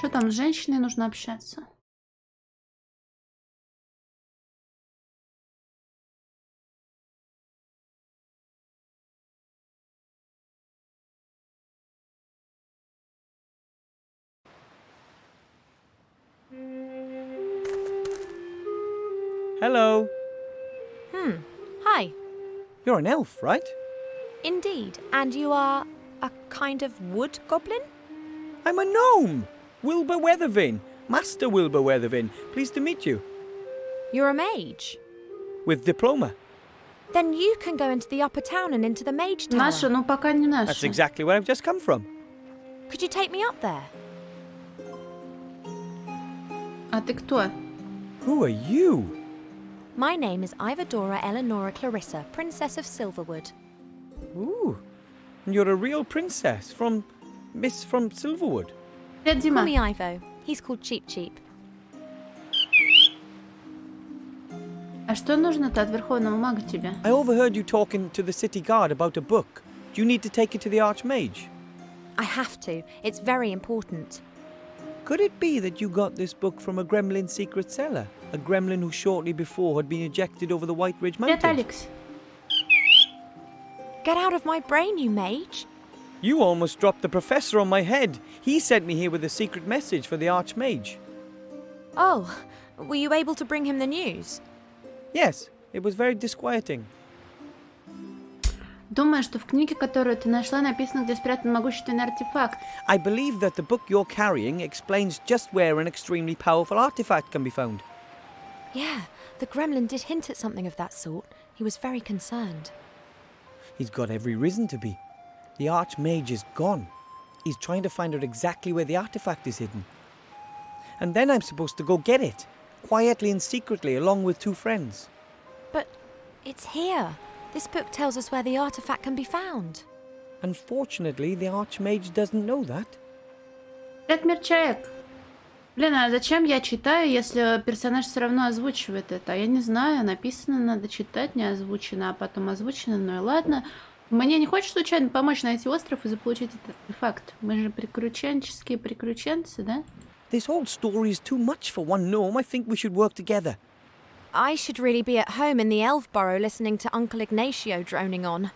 Что там, с женщиной нужно общаться? Hello. Hi. You're an elf, right? Indeed. And you are a kind of wood goblin? I'm a gnome. Wilbur Weathervane. Master Wilbur Weathervane. Pleased to meet you. You're a mage. With diploma. Then you can go into the upper town and into the mage tower. Наша, ну пока не наша. That's exactly where I've just come from. Could you take me up there? А ты кто? Who are you? My name is Ivadora Eleonora Clarissa, Princess of Silverwood. Ooh. And you're a real princess from Silverwood. Привет, Call Дима. me Ivo. He's called Cheap Cheap. А что нужно-то от Верховного Мага тебе? I overheard you talking to the city guard about a book. Do you need to take it to the Archmage? I have to. It's very important. Could it be that you got this book from a gremlin secret cellar? A gremlin who shortly before had been ejected over the White Ridge Привет, Mountains? Алекс. Get out of my brain, you mage. You almost dropped the professor on my head. He sent me here with a secret message for the Archmage. Oh, were you able to bring him the news? Yes, it was very disquieting. Думаю, что в книге, которую ты нашла, написано, где спрятан могущественный артефакт. I believe that the book you're carrying explains just where an extremely powerful artifact can be found. Yeah, the gremlin did hint at something of that sort. He was very concerned. He's got every reason to be. The Archmage is gone. He's trying to find out exactly where the artifact is hidden. And then I'm supposed to go get it, quietly and secretly, along with 2 friends. But it's here. This book tells us where the artifact can be found. Unfortunately, the Archmage doesn't know that. Привет, Мирчаек. Блин, а зачем я читаю, если персонаж все равно озвучивает это? Я не знаю, написано, надо читать, не озвучено, а потом озвучено, ну и ладно. Мне не хочешь случайно помочь найти остров и заполучить этот артефакт? Мы же приключенческие приключенцы, да? This whole story is too much for one gnome. I think we should work together. I should really be at home in the elf burrow listening to Uncle Ignacio droning on.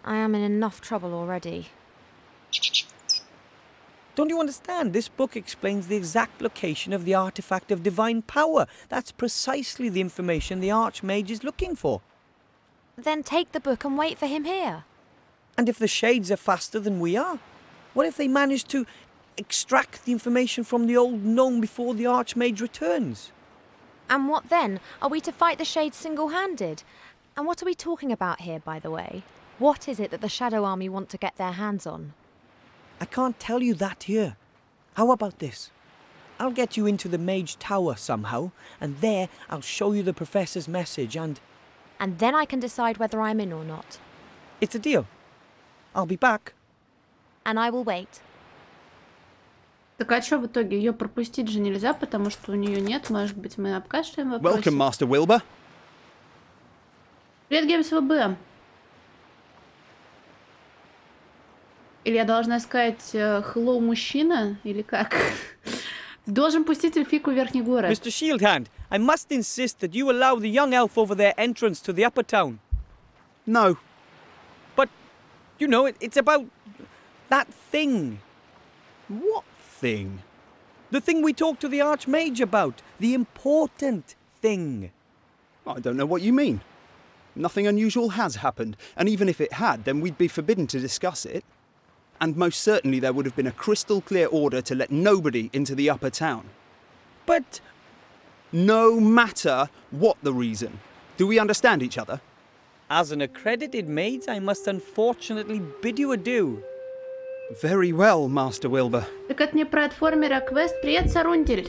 I am in enough trouble already. Don't you understand? This book explains the exact location of the artifact of divine power. That's precisely the information the Archmage is looking for. Then take the book and wait for him here. And if the shades are faster than we are? What if they manage to extract the information from the old gnome before the Archmage returns? And what then? Are we to fight the shades single-handed? And what are we talking about here, by the way? What is it that the Shadow Army want to get their hands on? I can't tell you that here. How about this? I'll get you into the Mage Tower somehow, and there I'll show you the Professor's message and... And then I can decide whether I'm in or not. It's a deal. I'll be back. And I will wait. Так а что в итоге? Ее пропустить же нельзя, потому что у нее нет. Может быть, мы обкашляем вопрос. Welcome, Master Wilbur. Привет, Геймс ВБ. Или я должна сказать hello, мужчина? Или как? Должен пустить эльфийку в Верхний город. Mr. Shieldhand, I must insist that you allow the young elf over there entrance to the upper town. No. But, you know, it's about that thing. What thing? The thing we talked to the Archmage about. The important thing. I don't know what you mean. Nothing unusual has happened, and even if it had, then we'd be forbidden to discuss it. And most certainly there would have been a crystal clear order to let nobody into the upper town. But... No matter what the reason. Do we understand each other? As an accredited mage, I must unfortunately bid you adieu. Very well, Master Wilbur. Так это не про платформера квест. Привет, Сарундель.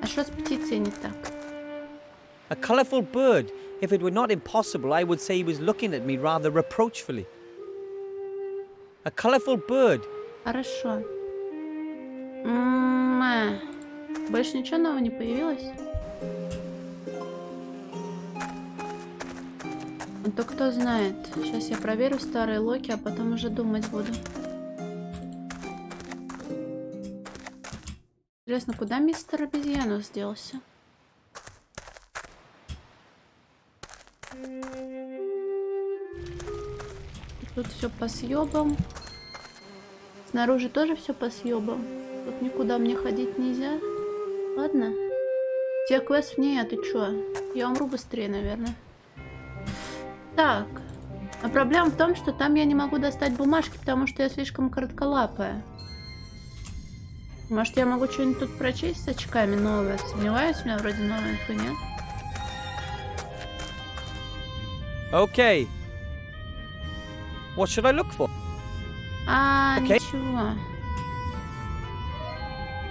А что с птицей не так? A colourful bird. If it were not impossible, I would say he was looking at me rather reproachfully. A colourful bird. Хорошо. Больше ничего нового не появилось? То кто знает. Сейчас я проверю старые локи, а потом уже думать буду. Интересно, куда мистер обезьянус сделался? Тут все по съебам. Снаружи тоже все по съебам. Тут никуда мне ходить нельзя. Ладно. Тех квестов нет, ты чё? Я умру быстрее, наверное. Так. А проблема в том, что там я не могу достать бумажки, потому что я слишком коротколапая. Может, я могу что-нибудь тут прочесть с очками новое? Сомневаюсь, у меня вроде новой инфы нет. Okay. What should I look for? Окей. Ничего.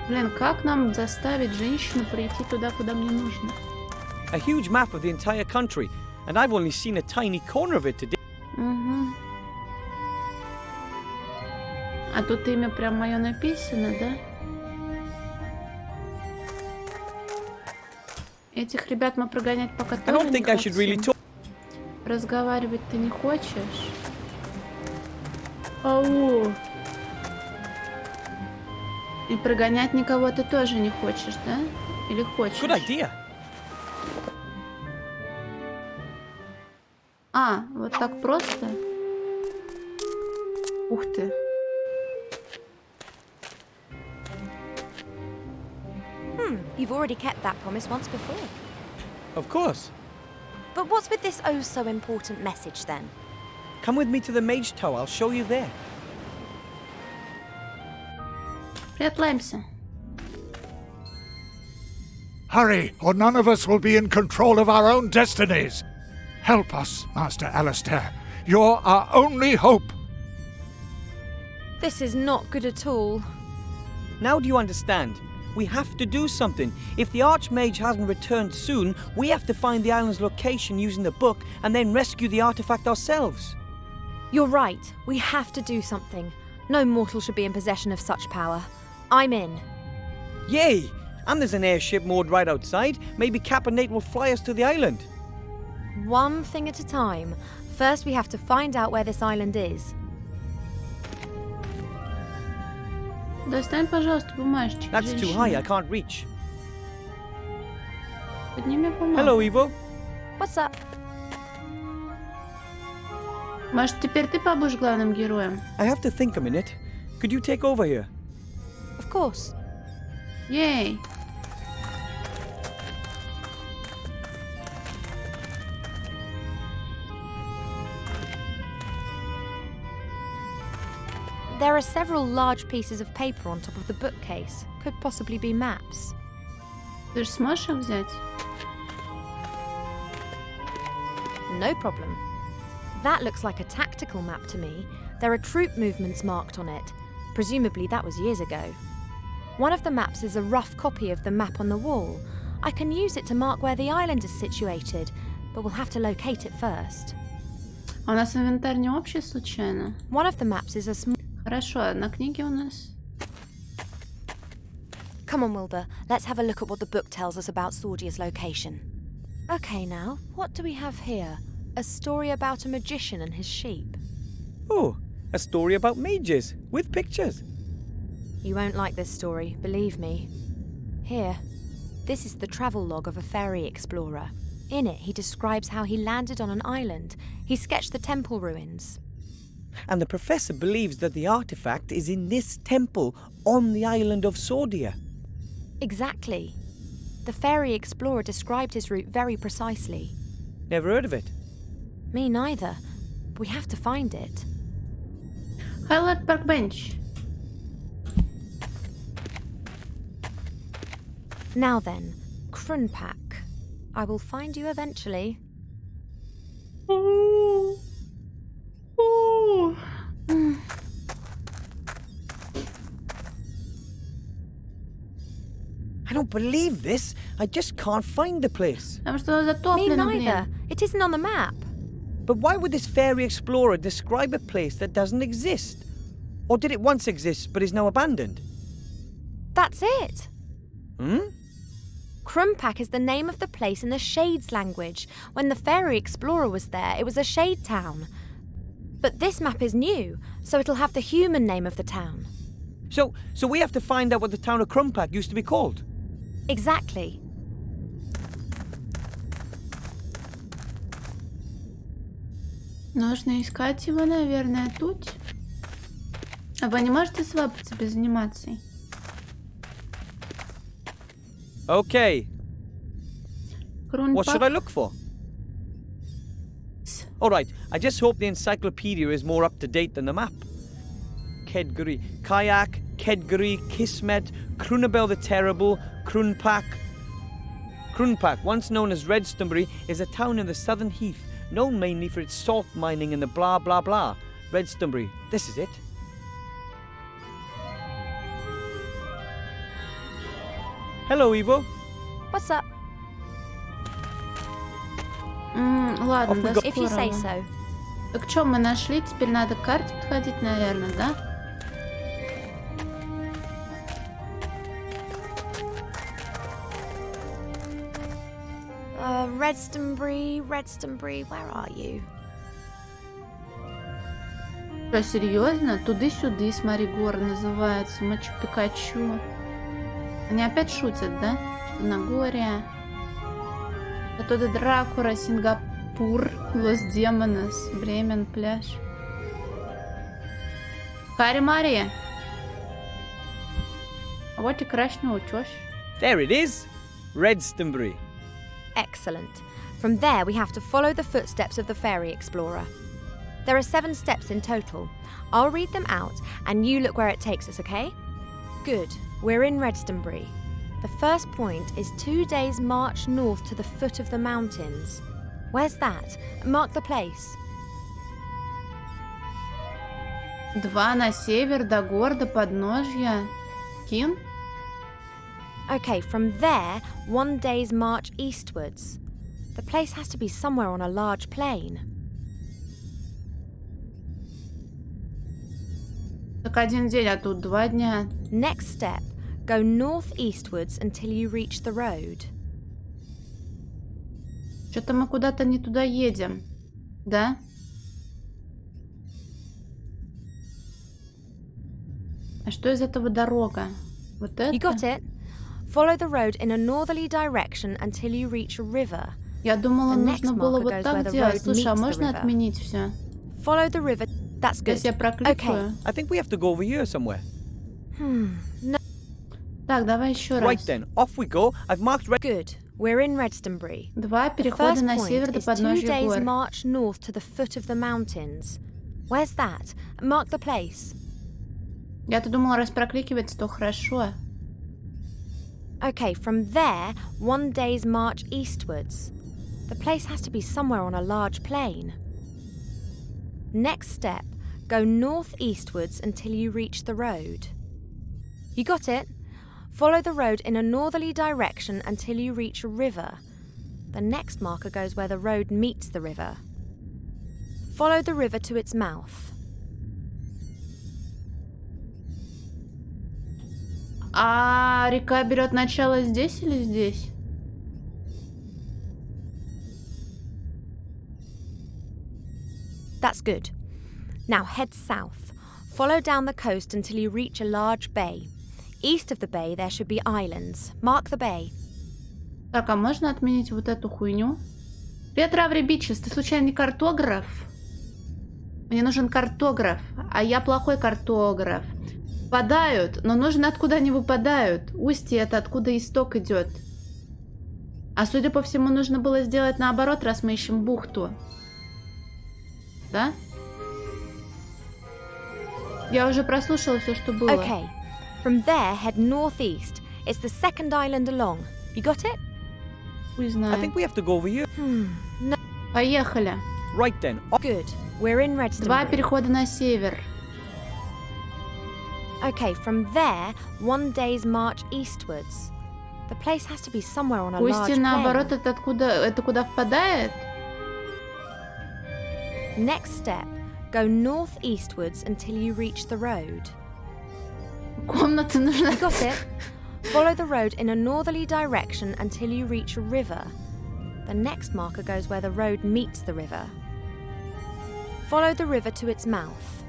Блин, как нам заставить женщину прийти туда, куда мне нужно? A huge map of the entire country, and I've only seen a tiny corner of it today. Угу. А тут имя прям мое написано, да? Этих ребят мы прогонять пока I тоже don't не think I should really хотим. talk. Разговаривать ты не хочешь? Ау. И прогонять никого ты тоже не хочешь, да? Или хочешь? Good idea. А, вот так просто? Ух ты. You've already kept that promise once before. Of course. But what's with this oh so important message then? Come with me to the Mage Tower. I'll show you there. Приотлаемся. Hurry, or none of us will be in control of our own destinies. Help us, Master Alistair. You're our only hope. This is not good at all. Now do you understand? We have to do something. If the Archmage hasn't returned soon, we have to find the island's location using the book and then rescue the artifact ourselves. You're right. We have to do something. No mortal should be in possession of such power. I'm in. Yay! And there's an airship moored right outside. Maybe Cap and Nate will fly us to the island. One thing at a time. First, we have to find out where this island is. Достань, пожалуйста, бумажечки. That's too high, I can't reach. Подними бумагу. Hello, Evo. What's up? Может, теперь ты побудешь главным героем? I have to think a minute. Could you take over here? Of course. Ей! There are several large pieces of paper on top of the bookcase. Could possibly be maps. Ты же сможешь их взять? No problem. That looks like a tactical map to me. There are troop movements marked on it. Presumably that was years ago. One of the maps is a rough copy of the map on the wall. I can use it to mark where the island is situated, but we'll have to locate it first. А у нас инвентарь не общий случайно? One of the maps is a small... Хорошо, а на книге у нас? Come on, Wilbur. Let's have a look at what the book tells us about Sordia's location. Okay, now, what do we have here? A story about a magician and his sheep. Oh, a story about mages with pictures. You won't like this story, believe me. Here, this is the travel log of a fairy explorer. In it, he describes how he landed on an island. He sketched the temple ruins. And the professor believes that the artifact is in this temple on the island of Sordia. Exactly. The fairy explorer described his route very precisely. Never heard of it. Me neither. We have to find it. Highlight Parkbench. Now then, Krunpak. I will find you eventually. I don't believe this. I just can't find the place. Потому что оно Me затоплено, neither. блин. It isn't on the map. But why would this fairy explorer describe a place that doesn't exist? Or did it once exist but is now abandoned? That's it. Hmm? Krunpak is the name of the place in the Shades language. When the fairy explorer was there, it was a shade town. But this map is new, so it'll have the human name of the town. So we have to find out what the town of Crumpak used to be called. Exactly. Нужно искать его, наверное, тут. А вы не можете свапаться без анимаций? Okay, what should I look for? Alright, I just hope the encyclopedia is more up to date than the map. Kedguri, Kayak, Kedguri, Kismet, Crunabel the Terrible, Crunpak. Crunpak, once known as Redstonbury, is a town in the southern heath, known mainly for its salt mining and the blah blah blah. Redstonbury, this is it. Hello, Evo. What's up? Ладно, Off we да go. If you say здорово. so. Так что, мы нашли, теперь надо к карте подходить, наверное, да? Redstonbury, where are you? Что, серьезно? Туды-сюды, смотри, горы называются. Мачу-Пикачу. Они опять шутят, да? Что Нагорье. Оттуда Дракура, Сингапур, Лос-Демонос, Бремен, пляж. Кари-Мария. А вот и красный утёс. There it is. Redstonbury. Excellent. From there, we have to follow the footsteps of the fairy explorer. There are 7 steps in total. I'll read them out, and you look where it takes us, okay? Good. We're in Redstonbury. The first point is 2 days' march north to the foot of the mountains. Where's that? Mark the place. 2 на север до гор, до подножья. Кин? Okay, from there, 1 day's march eastwards. The place has to be somewhere on a large plain. Так 1 день, а тут 2 дня. Next step, go northeastwards until you reach the road. Что-то мы куда-то не туда едем. Да? А что из этого дорога? Вот это? You got it? Follow the road in a northerly direction until you reach a river. Я думала, The next нужно было marker вот goes where так the делать. road Слушай, а meets the можно river. отменить все? Follow the river. That's good. Сейчас я прокликаю. I think we have to go over here somewhere. No. Так, давай еще Right раз. then, off we go. I've marked Good. We're in Redstonbury. 2 The перехода first на point север до is 2 подножья days' гор. march north to the foot of the mountains. Where's that? Mark the place. Я-то думала, раз прокликивается, то хорошо. Okay, from there, 1 day's march eastwards. The place has to be somewhere on a large plain. Next step, go northeastwards until you reach the road. You got it? Follow the road in a northerly direction until you reach a river. The next marker goes where the road meets the river. Follow the river to its mouth. А река берет начало здесь или здесь? That's good. Now head south. Follow down the coast until you reach a large bay. East of the bay there should be islands. Mark the bay. Так, а можно отменить вот эту хуйню? Петра Авребичес, ты случайно не картограф? Мне нужен картограф, а я плохой картограф. Выпадают, но нужно откуда они выпадают. Устье это откуда исток идет. А судя по всему, нужно было сделать наоборот, раз мы ищем бухту. Да? Я уже прослушала все, что было. Okay. From there head northeast. It's the second island along. You got it? Хуй I знает. think we have to go over here. No. Поехали. Right then, off. Good. We're in 2 Redstonbury. перехода на север. Okay, from there, 1 day's march eastwards. The place has to be somewhere on a large Устье plain. наоборот, это откуда, это куда впадает? Next step, go northeastwards until you reach the road. Комната нужна. You got it? Follow the road in a northerly direction until you reach a river. The next marker goes where the road meets the river. Follow the river to its mouth.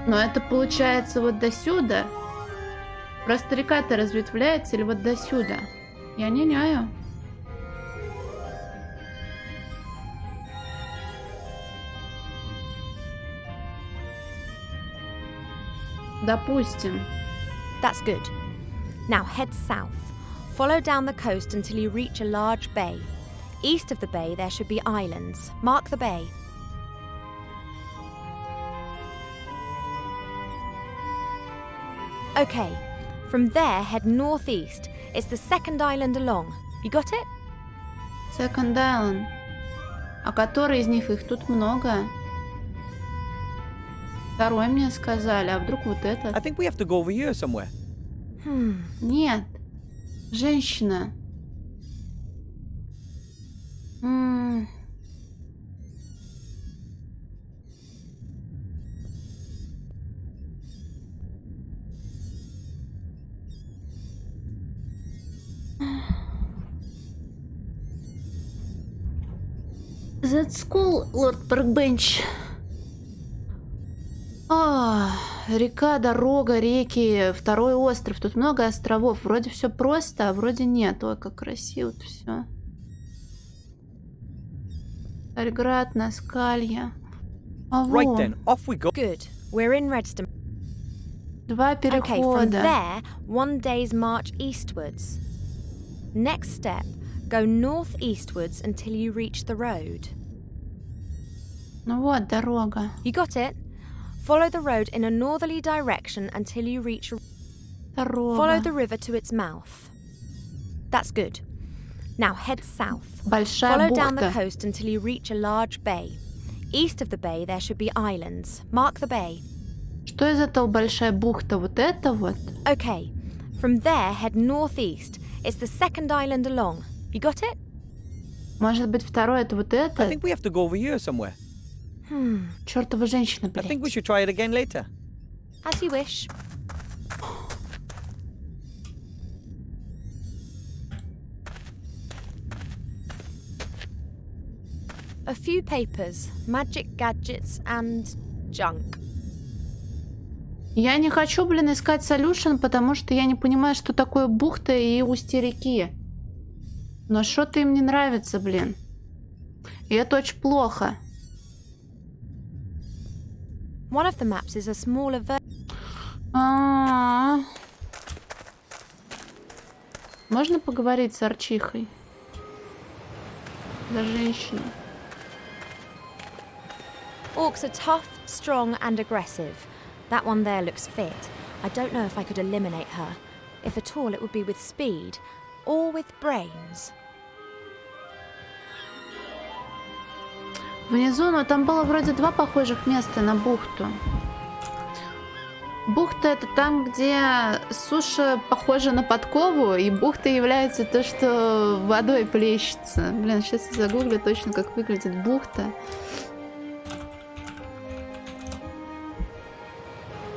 Но это получается вот до сюда. Просто река-то разветвляется или вот до сюда? Я не знаю. Допустим. That's good. Now head south. Follow down the coast until you reach a large bay. East of the bay there should be islands. Mark the bay. Okay, from there head northeast. It's the second island along. You got it? Second Island. А который из них? Их тут много. Второй мне сказали, а вдруг вот I этот? think we have to go over here somewhere. Нет. Женщина. М. That's cool, лорд Паркбенч. Река, дорога, реки, второй остров. Тут много островов. Вроде все просто, а вроде нет. Ой, как красиво-то все. Царьград, Наскалья. А Right вон, then, off we go. Good. We're in Redstone. два Okay, from перехода. there, 1 day's march eastwards. Next step, go northeastwards until you reach the road. Ну вот, дорога. You got it? Follow the road in a northerly direction until you reach. Follow Дорога. the river to its mouth. That's good. Now head south. Большая Follow down the бухта. coast until you reach a large bay. East of the bay there should be islands. Mark the bay. Что из этого большая бухта? Вот это вот? Okay, from there head northeast. It's the second island along. You got it? Может быть, второй это вот I это? think we have to go over here somewhere. Чёртова женщина, I think we блядь. should try it again later. As you wish. A few papers, magic gadgets and junk. Я не хочу, блин, искать солюшен, потому что я не понимаю, что такое бухта и устье реки. Но что-то им не нравится, блин. И это очень плохо. One of the maps is a smaller А-а-а. Можно поговорить с Арчихой? За женщину. Orcs are tough, strong and aggressive. That one there looks fit. I don't know if I could eliminate her. If at all, it would be with speed or with brains. Внизу, но там было вроде два похожих места на бухту. Бухта это там, где суша похожа на подкову, и бухта является то, что водой плещется. Блин, сейчас я загуглю точно, как выглядит бухта.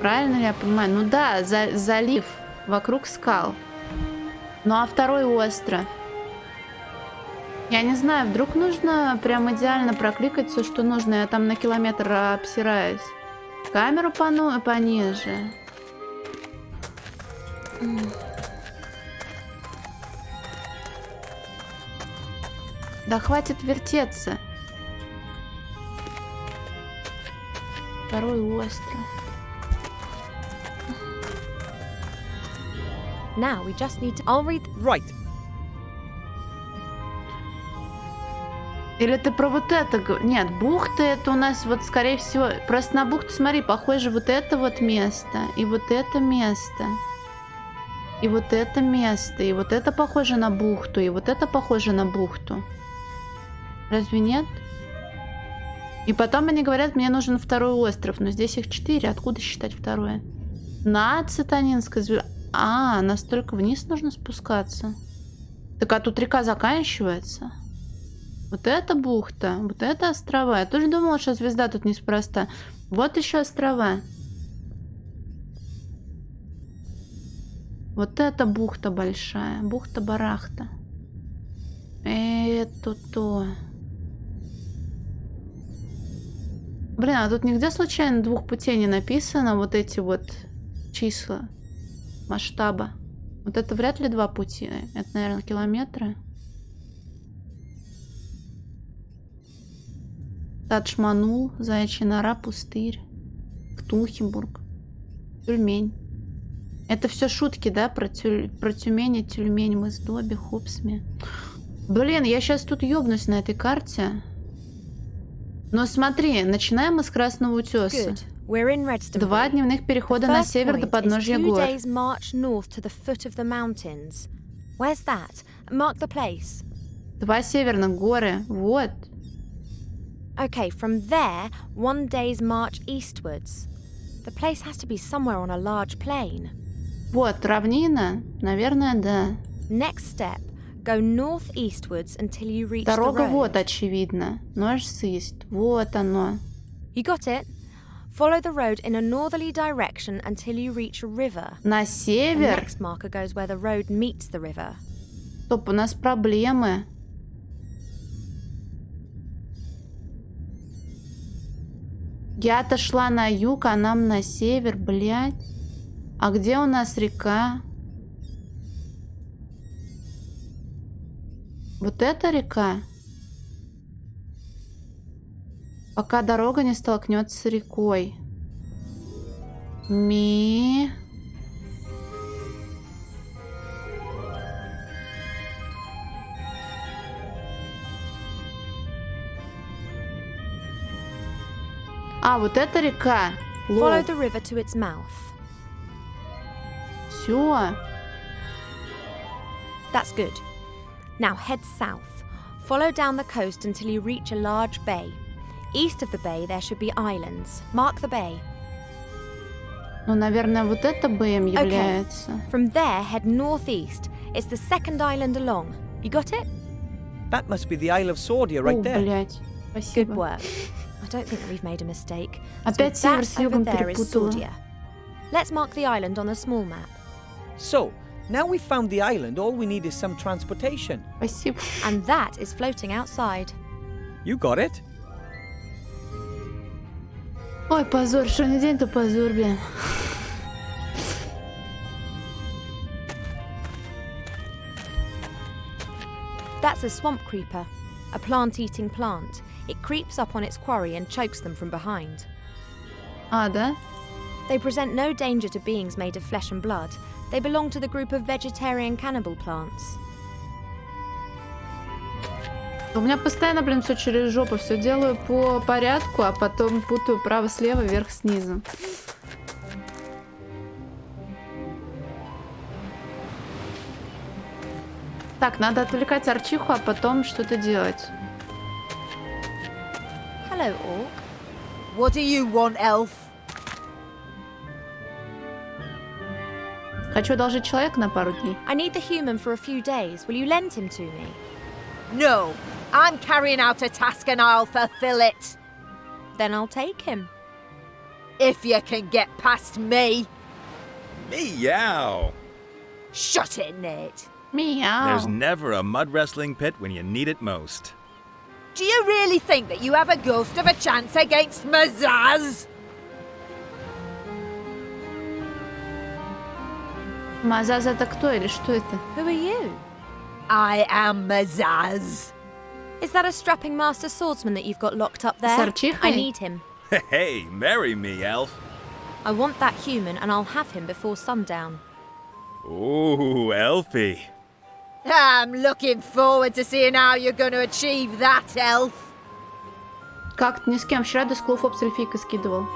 Правильно ли я понимаю? Ну да, залив вокруг скал. Ну а второй остров. Я не знаю, вдруг нужно прям идеально прокликать все, что нужно. Я там на километр обсираюсь. Камеру пониже. Да хватит вертеться. Второй остров. Now we just need to. I'll read. Right. Или ты про вот это? Нет, бухта это у нас вот скорее всего... Просто на бухту, смотри, похоже вот это вот место, и вот это место, и вот это место, и вот это похоже на бухту, и вот это похоже на бухту. Разве нет? И потом они говорят, мне нужен второй остров, но здесь их 4, откуда считать второе? Над Сатанинской звездой. А, настолько вниз нужно спускаться. Так а тут река заканчивается. Вот это бухта, вот это острова. Я тоже думала, что звезда тут неспроста. Вот еще острова. Вот это бухта большая. Бухта-барахта. Это то. Блин, а тут нигде случайно 2 путей не написано, вот эти вот числа масштаба. Вот это вряд ли 2 пути. Это, наверное, километры. Тадж-Манул, Заячья нора, пустырь, Ктулхенбург, Тюльмень. Это все шутки, да? Про Тюмень и Тюльмень, мыс Добби, Хопсми. Блин, я сейчас тут ёбнусь на этой карте. Но смотри, начинаем мы с Красного Утеса. Good. We're in Redstone. 2 дневных перехода The на first север до point подножья is 2 гор. days march north to the foot of the mountains. Where's that? Mark the place. 2 северных горы. Вот. Okay, from there, 1 day's march eastwards. The place has to be somewhere on a large plain. Вот, равнина. Наверное, да. Next step, go northeastwards until you reach Дорога the road. вот, очевидно. Нож сысть. Вот оно. You got it? Follow the road in a northerly direction until you reach a river. На The север? next marker goes where the road meets the river. Стоп, у нас проблемы. Я-то шла на юг, а нам на север, блядь. А где у нас река? Вот эта река? Пока дорога не столкнется с рекой. Ми... А, вот эта река. Follow the river to its mouth. Все. That's good. Now head south. Follow down the coast until you reach a large bay. East of the bay there should be islands. Mark the bay. Ну, наверное, вот это БМ является. From there head northeast. It's the second island along. You got it? That must be the Isle of Sordia right О, there. блядь. Good Спасибо. work. I don't think that we've made a mistake. Опять so север that с over югом there is перепутала. Sordia. Let's mark the island on a small map. So, now we've found the island, all we need is some transportation. Спасибо. And that is floating outside. You got it? Ой, позор, что не день, то позор, блин. That's a swamp creeper, a plant-eating plant. It creeps up on its quarry and chokes them from behind. А, да? They present no danger to beings made of flesh and blood. They belong to the group of vegetarian cannibal plants. У меня постоянно, блин, все через жопу. Все делаю по порядку, а потом путаю право-слева, вверх-снизу. Так, надо отвлекать Арчиху, а потом что-то делать. Hello, Orc. What do you want, elf? Хочу одолжить человека на пару дней. I need the human for a few days. Will you lend him to me? No, I'm carrying out a task and I'll fulfill it. Then I'll take him. If you can get past me. Meow! Shut it, Nate. Мяу. There's never a mud wrestling pit when you need it most. Do you really think that you have a ghost of a chance against Mazaz? Мазаз это кто или что это? Who are you? I am Mazaz. Is that a strapping master swordsman that you've got locked up there? С Арчихой? I need him. Hey, marry me, elf. I want that human and I'll have him before sundown. Ooh, elfie. I'm looking forward to seeing how you're going to achieve that, elf. Как-то ни с кем. Вчера до Скулфоп с эльфийкой скидывал.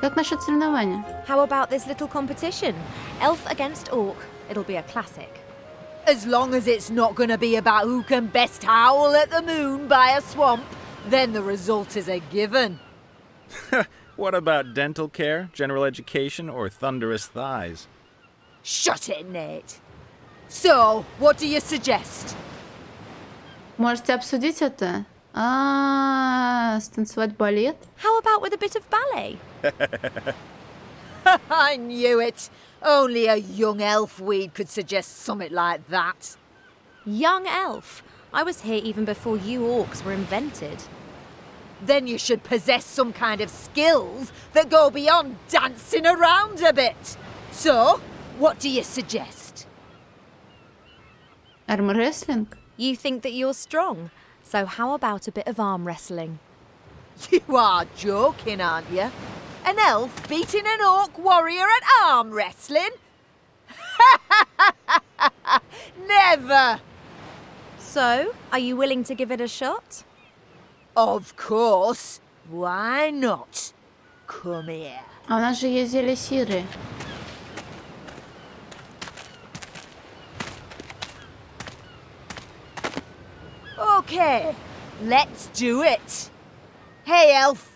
Как насчет соревнования? How about this little competition? Elf against orc. It'll be a classic. As long as it's not going to be about who can best howl at the moon by a swamp, then the result is a given. What about dental care, general education, or thunderous thighs? Shut it, Nate. So, what do you suggest? Можете обсудить это? Станцевать балет? How about with a bit of ballet? I knew it. Only a young elf weed could suggest something like that. Young elf. I was here even before you orcs were invented. then you should possess some kind of skills that go beyond dancing around a bit. So, what do you suggest? Армрестлинг? You think that you're strong, so how about a bit of arm wrestling? You are joking, aren't you? An elf beating an orc warrior at arm wrestling? Never! So, are you willing to give it a shot? Of course. Why not? Come here. А у нас же есть зелье силы. Okay, let's do it. Hey, elf.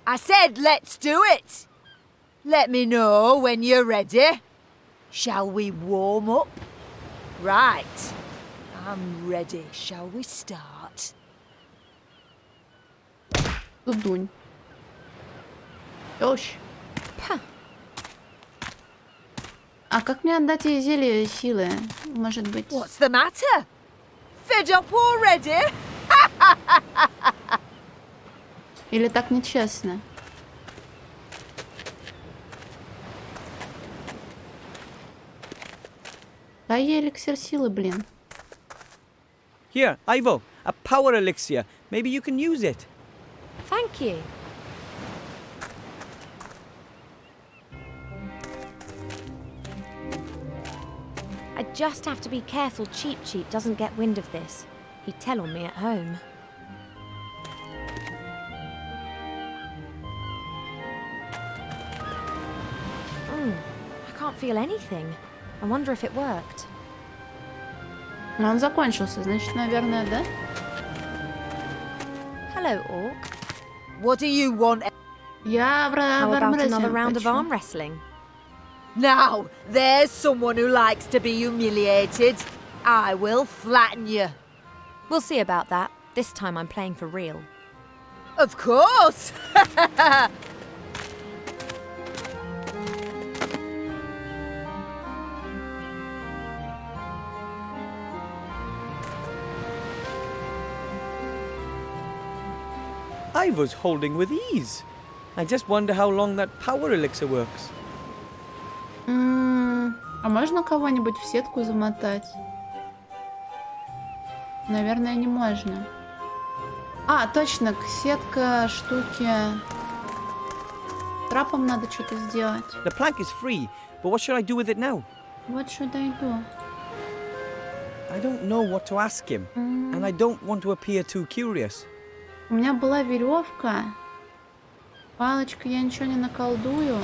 I said let's do it. Let me know when you're ready. Shall we warm up? Right. I'm ready. Shall we start? Тудунь. Ёщ. Ха. А как мне отдать ей зелье силы? Может быть... What's the matter? Fed up already? Или так нечестно? Дай ей эликсир силы, блин. Here, Ivo, a power elixir. Maybe you can use it. Thank you. I just have to be careful Cheap Cheap doesn't get wind of this. He'd tell on me at home. I can't feel anything. I wonder if it worked. Но он закончился, значит, наверное, да? Hello, Orc. What do you want? Я в How about another армрестлинг round of хочу. arm wrestling? Now, there's someone who likes to be humiliated. I will flatten you. We'll see about that. This time I'm playing for real. Of course! Ivo's holding with ease. I just wonder how long that power elixir works. А можно кого-нибудь в сетку замотать? Наверное, не можно. А, точно, сетка, штуки. Трапом надо что-то сделать. The plank is free, but what should I do with it now? Вот сюда иду. I don't know what to ask him, and I don't want to appear too curious. У меня была веревка. Палочка, я ничего не наколдую.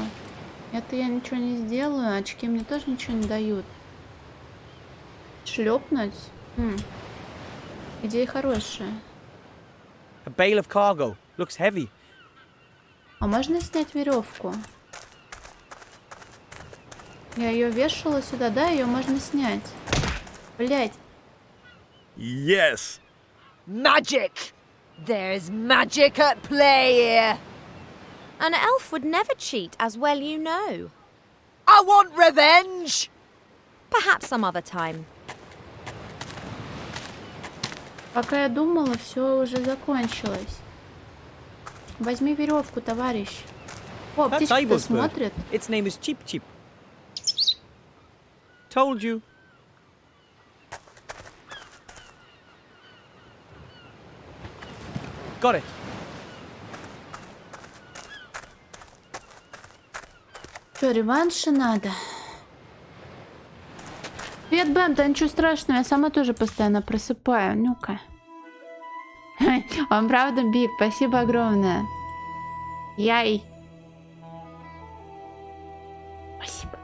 Это я ничего не сделаю. Очки мне тоже ничего не дают. Шлепнуть? Идея хорошая. A bale of cargo. Looks heavy. А можно снять веревку? Я ее вешала сюда, да? Ее можно снять. Блять. Yes! Magic! There's magic at play here. An elf would never cheat, as well you know. I want revenge! Perhaps some other time. Пока я думала, все уже закончилось. Возьми веревку, товарищ. О, That's птичка Ivo's bird. смотрит. Its name is Cheap Cheap. Told you. Got it. Что, реванша надо? Привет, Бэм, да ничего страшного, я сама тоже постоянно просыпаю. Ну-ка. Он правда биг, спасибо огромное. Яй. Спасибо.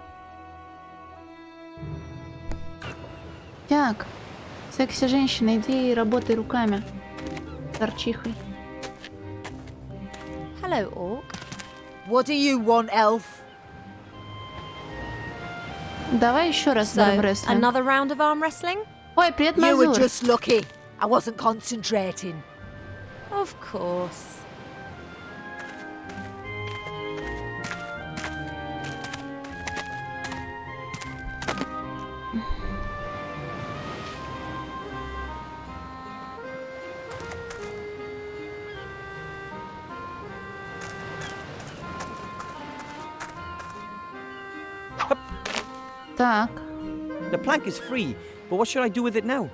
Так. Секси-женщина, иди и работай руками. Торчихой. Hello, Orc. What do you want, elf? Давай еще раз So, армрестлинг. another round of arm wrestling? Ой, привет, You were Мазур. just lucky. I wasn't concentrating. Of course. Так. The plank is free, but what should I do with it now?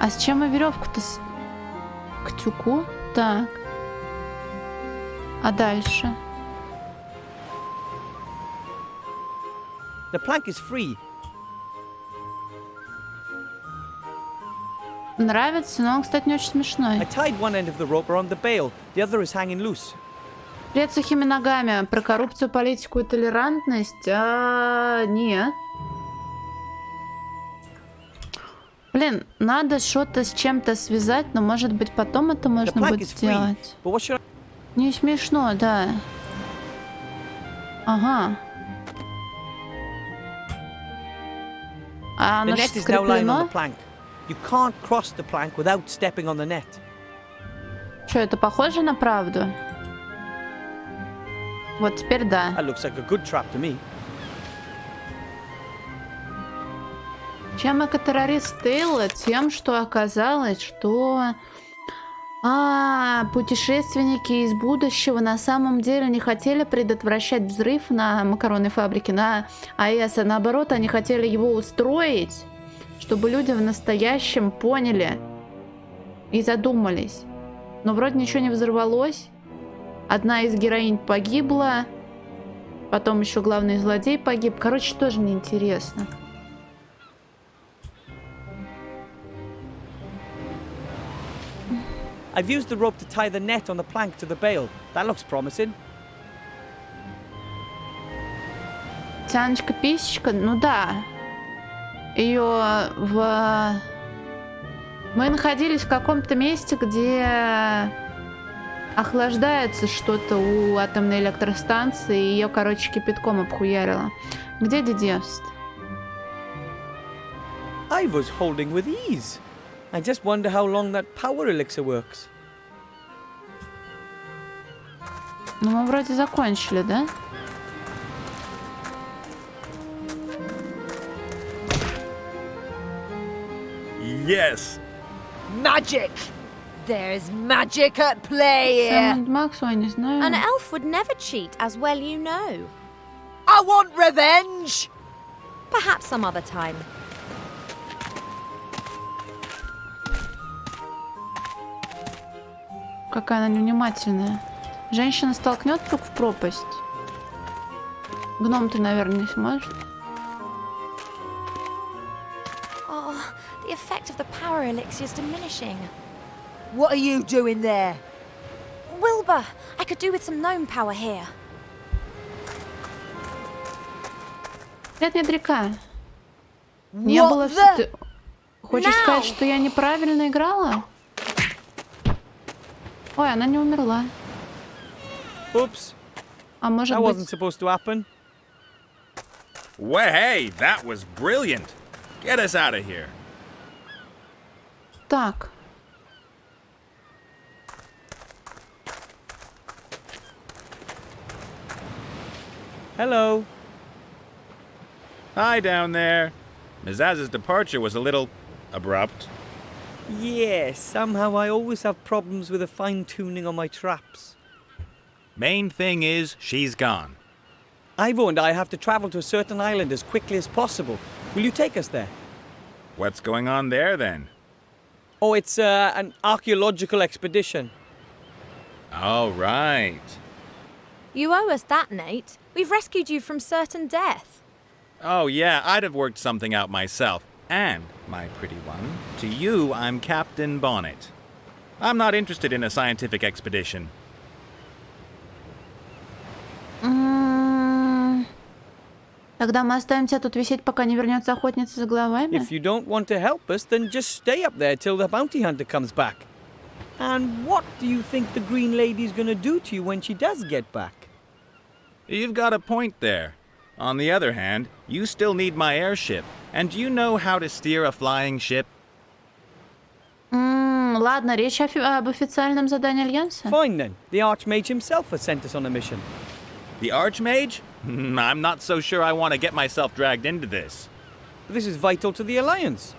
А с чем мы веревку-то к тюку? Так. А дальше? The plank is free. Нравится, но он, кстати, не очень I смешной. tied one end of the rope around the bale, the other is hanging loose. Привет сухими ногами. Про коррупцию, политику и толерантность? Нет. Блин, надо что-то с чем-то связать, но может быть потом это The можно plank будет is free, сделать. but what should I... Не смешно, да. Ага. А The оно же net is now lying on скреплено? the plank. You can't cross the plank without stepping on the net. Что, это похоже на правду? Вот теперь да. That looks like a good trap to me. Чем эко-террорист Тейла? Тем, что оказалось, что путешественники из будущего на самом деле не хотели предотвращать взрыв на макаронной фабрике на АЭС, а наоборот, они хотели его устроить, чтобы люди в настоящем поняли и задумались. Но вроде ничего не взорвалось. Одна из героинь погибла. Потом еще главный злодей погиб. Короче, тоже неинтересно. I've used the rope to tie the net on the plank to the bale. That looks promising. Тяночка-писечка, ну да. Ее в... Мы находились в каком-то месте, где охлаждается что-то у атомной электростанции, и ее, короче, кипятком обхуярило. Где дедевство? I was holding with ease. I just wonder how long that power elixir works. Ну, мы вроде закончили, да? Yes! Magic! There's magic at play here. Сэм Макс, ой, не знаю. An elf would never cheat, as well you know. I want revenge! Perhaps some other time. Какая она невнимательная. Женщина столкнет труп в пропасть. Гном ты, наверное, не сможешь. Oh, the effect of the power elixir is diminishing. What are you doing there? Wilbur, I could do with some gnome power here. Нет река. Не What было... the- Ты хочешь No. сказать, что я неправильно играла? Ой, она не умерла. Oops, А может that wasn't быть... supposed to happen. Well, hey, that was brilliant. Get us out of here. Так. Hello. Hi down there. Mizaz's departure was a little abrupt. Yes, somehow I always have problems with the fine-tuning on my traps. Main thing is, she's gone. Ivo and I have to travel to a certain island as quickly as possible. Will you take us there? What's going on there then? Oh, it's an archaeological expedition. Oh, right. You owe us that, Nate. We've rescued you from certain death. Oh, yeah, I'd have worked something out myself. And, my pretty one, to you I'm Captain Bonnet. I'm not interested in a scientific expedition. Тогда мы оставим тебя тут висеть, пока не вернется охотница за головами. If you don't want to help us, then just stay up there till the bounty hunter comes back. And what do you think the Green Lady's gonna do to you when she does get back? You've got a point there. On the other hand, you still need my airship. And do you know how to steer a flying ship? Ладно, речь об официальном задании Альянса. Fine then. The Archmage himself has sent us on a mission. The Archmage? I'm not so sure I want to get myself dragged into this. But this is vital to the Alliance.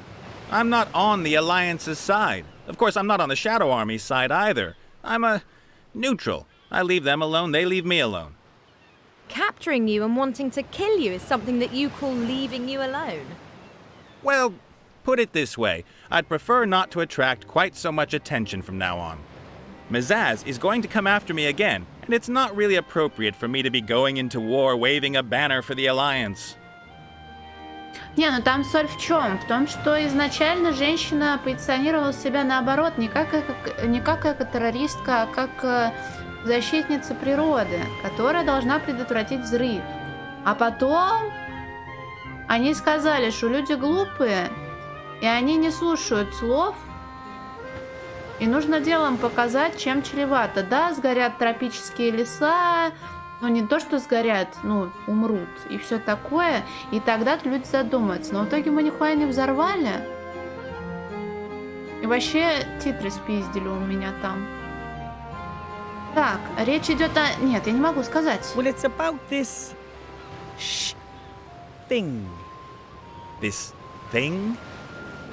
I'm not on the Alliance's side. Of course, I'm not on the Shadow Army's side either. I'm a neutral. I leave them alone, they leave me alone. capturing you and wanting to kill you is something that you call leaving you alone. Well, put it this way. I'd prefer not to attract quite so much attention from now on. Mizaz is going to come after me again, and it's not really appropriate for me to be going into war waving a banner for the Alliance. Не, ну там соль в чем? В том, что изначально женщина позиционировала себя наоборот, не как экотеррористка, а как защитница природы, которая должна предотвратить взрыв. А потом они сказали, что люди глупые, и они не слушают слов, и нужно делом показать, чем чревато. Да, сгорят тропические леса, но не то, что сгорят, ну, умрут, и все такое, и тогда люди задумаются. Но в итоге мы нихуя не взорвали. И вообще титры спиздили у меня там. Так, речь идет о... Нет, я не могу сказать. Well, it's about this thing. This thing?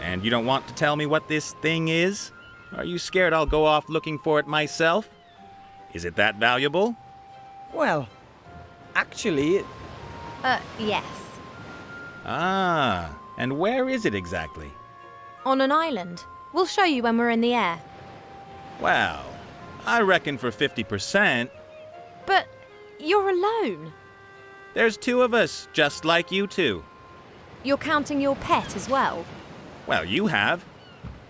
And you don't want to tell me what this thing is? Are you scared I'll go off looking for it myself? Is it that valuable? Well, actually, Yes. Ah, and where is it exactly? On an island. We'll show you when we're in the air. Well, I reckon for 50%. But you're alone. There's two of us, just like you two. You're counting your pet as well. Well, you have.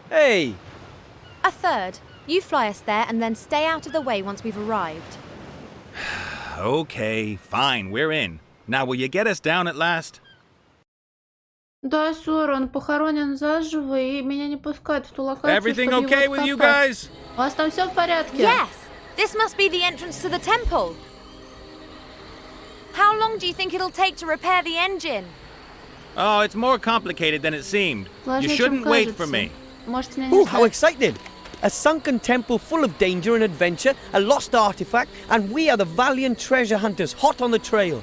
hey, A third. You fly us there and then stay out of the way once we've arrived. Okay, fine, we're in. Now, will you get us down at last? Да, сор, он похоронен заживо, и меня не пускают в ту локацию, Everything чтобы okay его with you откопать. guys? У вас там все в порядке? Yes! This must be the entrance to the temple. How long do you think it'll take to repair the engine? Oh, it's more complicated than it seemed. You Сложнее, чем shouldn't wait for кажется. me. Можете меня не oh, how ждать. excited! A sunken temple full of danger and adventure, a lost artifact, and we are the valiant treasure hunters hot on the trail.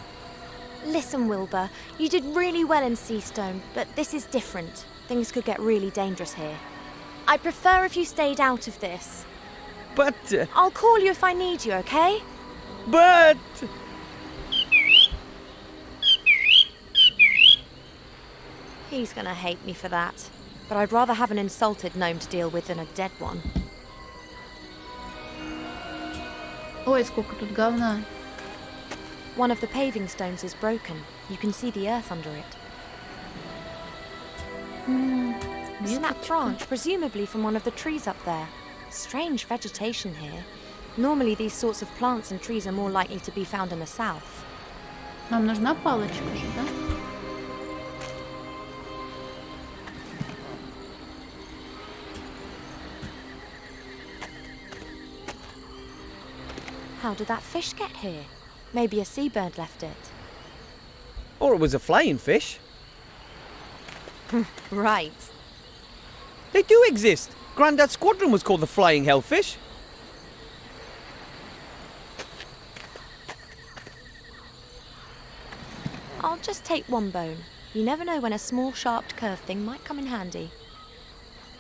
Listen, Wilbur, you did really well in Seastone, but this is different. Things could get really dangerous here. I prefer if you stayed out of this. But, I'll call you if I need you, okay? but... He's gonna hate me for that. But I'd rather have an insulted gnome to deal with than a dead one. Ой, сколько тут говна. One of the paving stones is broken. You can see the earth under it. A snapped branch, presumably from one of the trees up there. Strange vegetation here. Normally these sorts of plants and trees are more likely to be found in the south. Нам нужна палочка же, да? How did that fish get here? Maybe a seabird left it. Or it was a flying fish. Right. They do exist. Grandad's squadron was called the Flying Hellfish. I'll just take one bone. You never know when a small, sharp, curved thing might come in handy.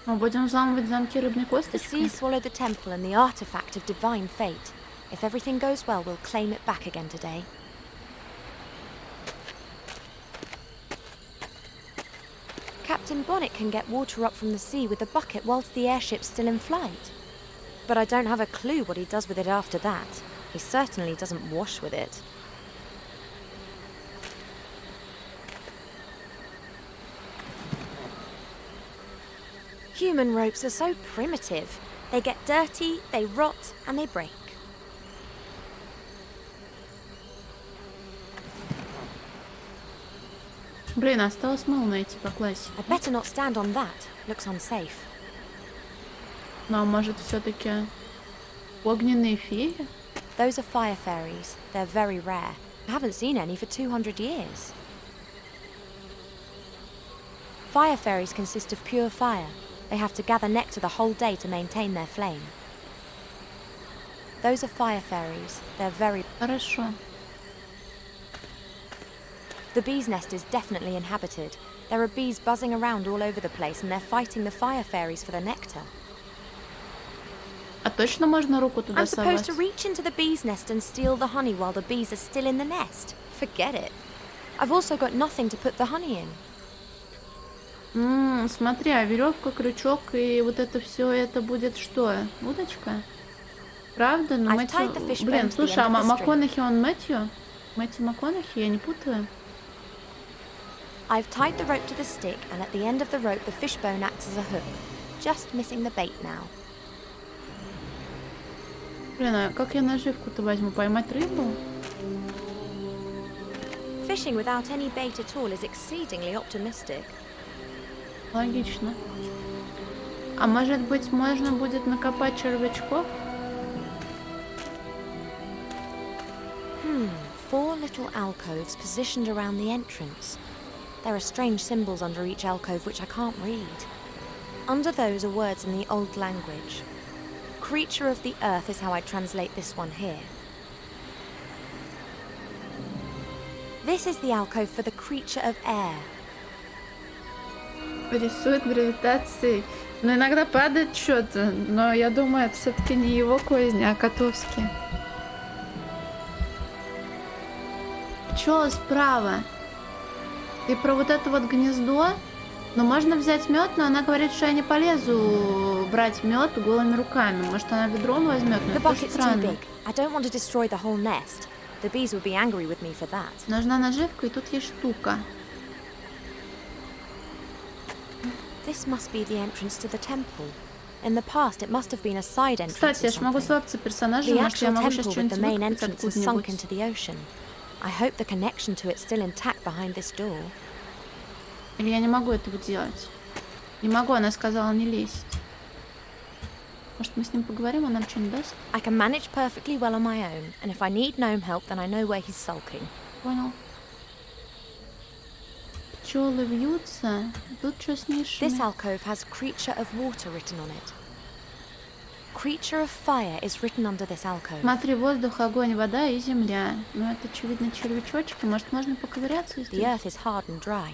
Мы будем взламывать замки рыбной The косточкой. sea swallowed the temple and the artifact of divine fate. If everything goes well, we'll claim it back again today. Captain Bonnet can get water up from the sea with a bucket whilst the airship's still in flight. But I don't have a clue what he does with it after that. He certainly doesn't wash with it. Human ropes are so primitive. They get dirty, they rot, and they break. Блин, осталось мыло найти по классе. I'd better not stand on that. Looks unsafe. Ну, а может, все-таки огненные феи? Those are fire fairies. They're very rare. I haven't seen any for 200 years. Fire fairies consist of pure fire. They have to gather nectar the whole day to maintain their flame. Those are fire fairies. They're very... Хорошо. The bee's nest is definitely inhabited. There are bees buzzing around all over the place and they're fighting the fire fairies for the nectar. А точно можно руку туда I'm supposed совать? to reach into the bee's nest and steal the honey while the bees are still in the nest. Forget it. I've also got nothing to put the honey in. Смотри, а веревка, крючок и вот это все, это будет что? Удочка? Правда? Ну, I've Мэтью... tied the fishbone Блин, to the слушай, а end of the string. МакКонахи он Мэтью? Мэтью МакКонахи? Я не путаю? I've tied the rope to the stick, and at the end of the rope, the fishbone acts as a hook. Just missing the bait now. Блин, а как я наживку-то возьму? Поймать рыбу? Fishing without any bait at all is exceedingly optimistic. Логично. А может быть, можно будет накопать червячков? 4 little alcoves positioned around the entrance. There are strange symbols under each alcove which I can't read. Under those are words in the old language. Creature of the earth is how I translate this one here. This is the alcove for the creature of air. Рисует гравитацией. Но иногда падает что-то. Но я думаю, это все-таки не его козни, а Котовский. Чё справа? Ты про вот это вот гнездо? Но можно взять мед, но она говорит, что я не полезу брать мед голыми руками. Может, она ведром возьмет, но The это тоже bucket's too странно. big. I don't want to destroy the whole nest. The bees would be angry with me for that. Нужна наживка, и тут есть штука. This must be the entrance to the temple. In the past, it must have been a side entrance Кстати, or я ж могу something. свапаться персонажем, The может, я actual могу сейчас temple with the что-нибудь main выкупить entrance is sunk откуда-нибудь. into the ocean. I hope the connection to it still intact behind this door. Или я не могу этого делать? Не могу, она сказала не лезть. Может, мы с ним поговорим, он нам что-нибудь даст? I can manage perfectly well on my own, and if I need gnome help, then I know where he's sulking. Понял. Пчелы вьются. Тут что с нишами? This alcove has creature of water written on it. Creature of fire is written under this alcove. Смотри, воздух, огонь, вода и земля. Ну, это, очевидно, червячочки. Может, можно поковыряться The здесь? earth is hard and dry.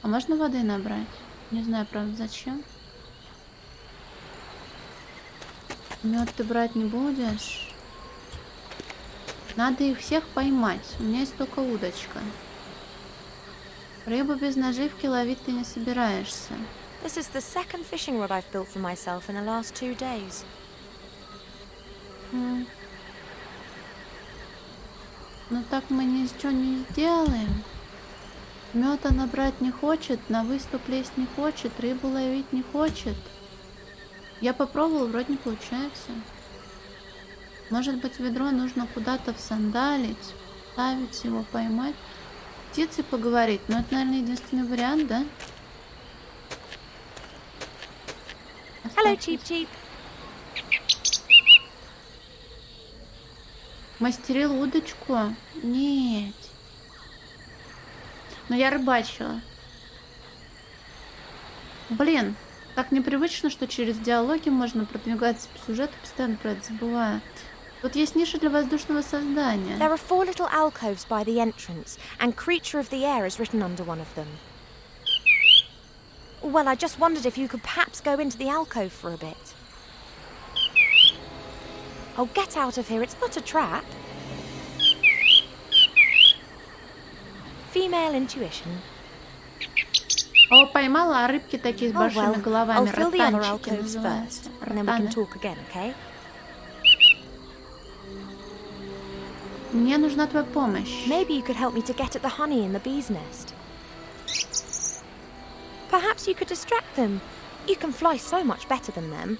А можно воды набрать? Не знаю, правда, зачем. Мед ты брать не будешь. Надо их всех поймать. У меня есть только удочка. Рыбу без наживки ловить ты не собираешься. This is the second fishing rod I've built for myself in the last 2 days. Но так мы ничего не сделаем. Мед она брать не хочет, на выступ лезть не хочет, рыбу ловить не хочет. Я попробовала, вроде не получается. Может быть, ведро нужно куда-то всандалить, ставить его, поймать. Птицей поговорить, но это, наверное, единственный вариант, да? Hello, Оставьте. Cheep Cheep. Мастерил удочку? Нет. Но я рыбачила. Блин, так непривычно, что через диалоги можно продвигаться по сюжету, постоянно про это забываю. Тут есть ниша для воздушного создания. There are 4 little alcoves by the entrance, and creature of the air is written under one of them. Well, I just wondered if you could perhaps go into the alcove for a bit. Oh, get out of here, it's not a trap. Female intuition. О, поймала, а рыбки такие с Oh, большими well, головами. I'll fill the other Ротанчики alcoves называются. first, and then we can Ротаны. talk again, okay? Мне нужна твоя помощь. Maybe you could help me to get at the honey in the bee's nest. Perhaps you could distract them. You can fly so much better than them.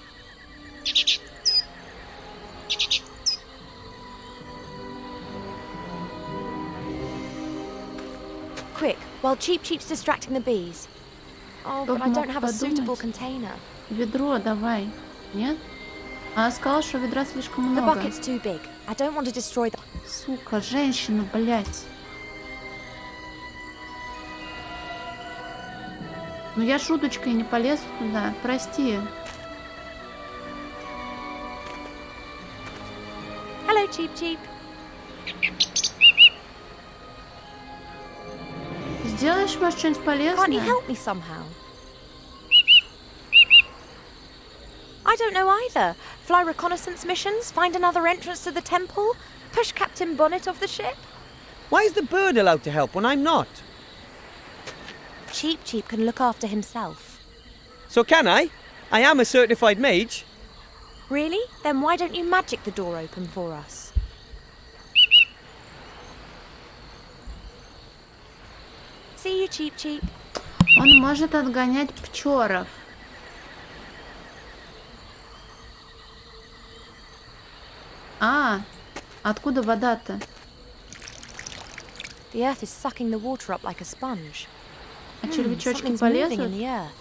Quick, while Cheep Cheep's distracting the bees. Oh, but I don't have a suitable container. Ведро давай. Нет? Она сказала, что ведра слишком The много. bucket's too big. I don't want to destroy the... Сука, женщина, блядь. Ну я ж удочкой не полезу туда, прости. Hello, Cheep Cheep. Сделаешь, может, что-нибудь Can't you полезное? help me somehow? I don't know either. Fly reconnaissance missions, find another entrance to the temple, push Captain Bonnet off the ship. Why is the bird allowed to help when I'm not? Cheap Cheap can look after himself. So can I? I am a certified mage. Really? Then why don't you magic the door open for us? See you, Cheap Cheap. Он может отгонять пчелов. А, откуда вода-то? The earth is sucking the water up like a sponge. А червячочки Something's moving in полезут? the earth.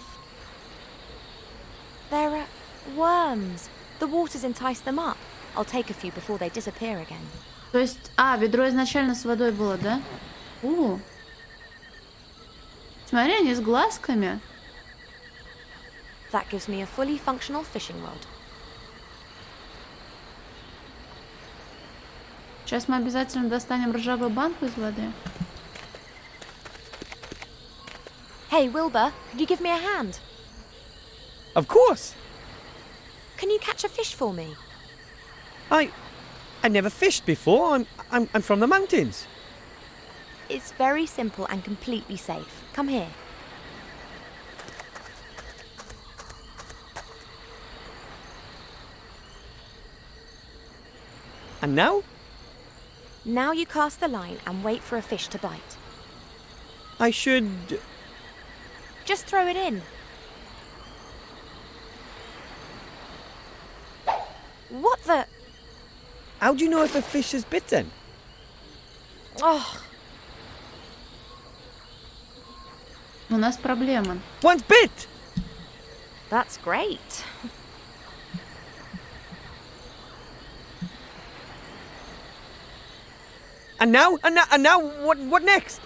There are worms. The water's enticed them up. I'll take a few before they disappear again. То есть, ведро изначально с водой было, да? Смотри, они с глазками. That gives me a fully functional fishing rod. Сейчас мы обязательно достанем ржавую банку из воды. Hey, Wilbur, could you give me a hand? Of course. Can you catch a fish for me? I never fished before. I'm from the mountains. It's very simple and completely safe. Come here. And now? Now you cast the line and wait for a fish to bite. I should... Just throw it in. What the... How do you know if a fish is bitten? Oh, У нас проблема. One's bit! that's great. And now? What next?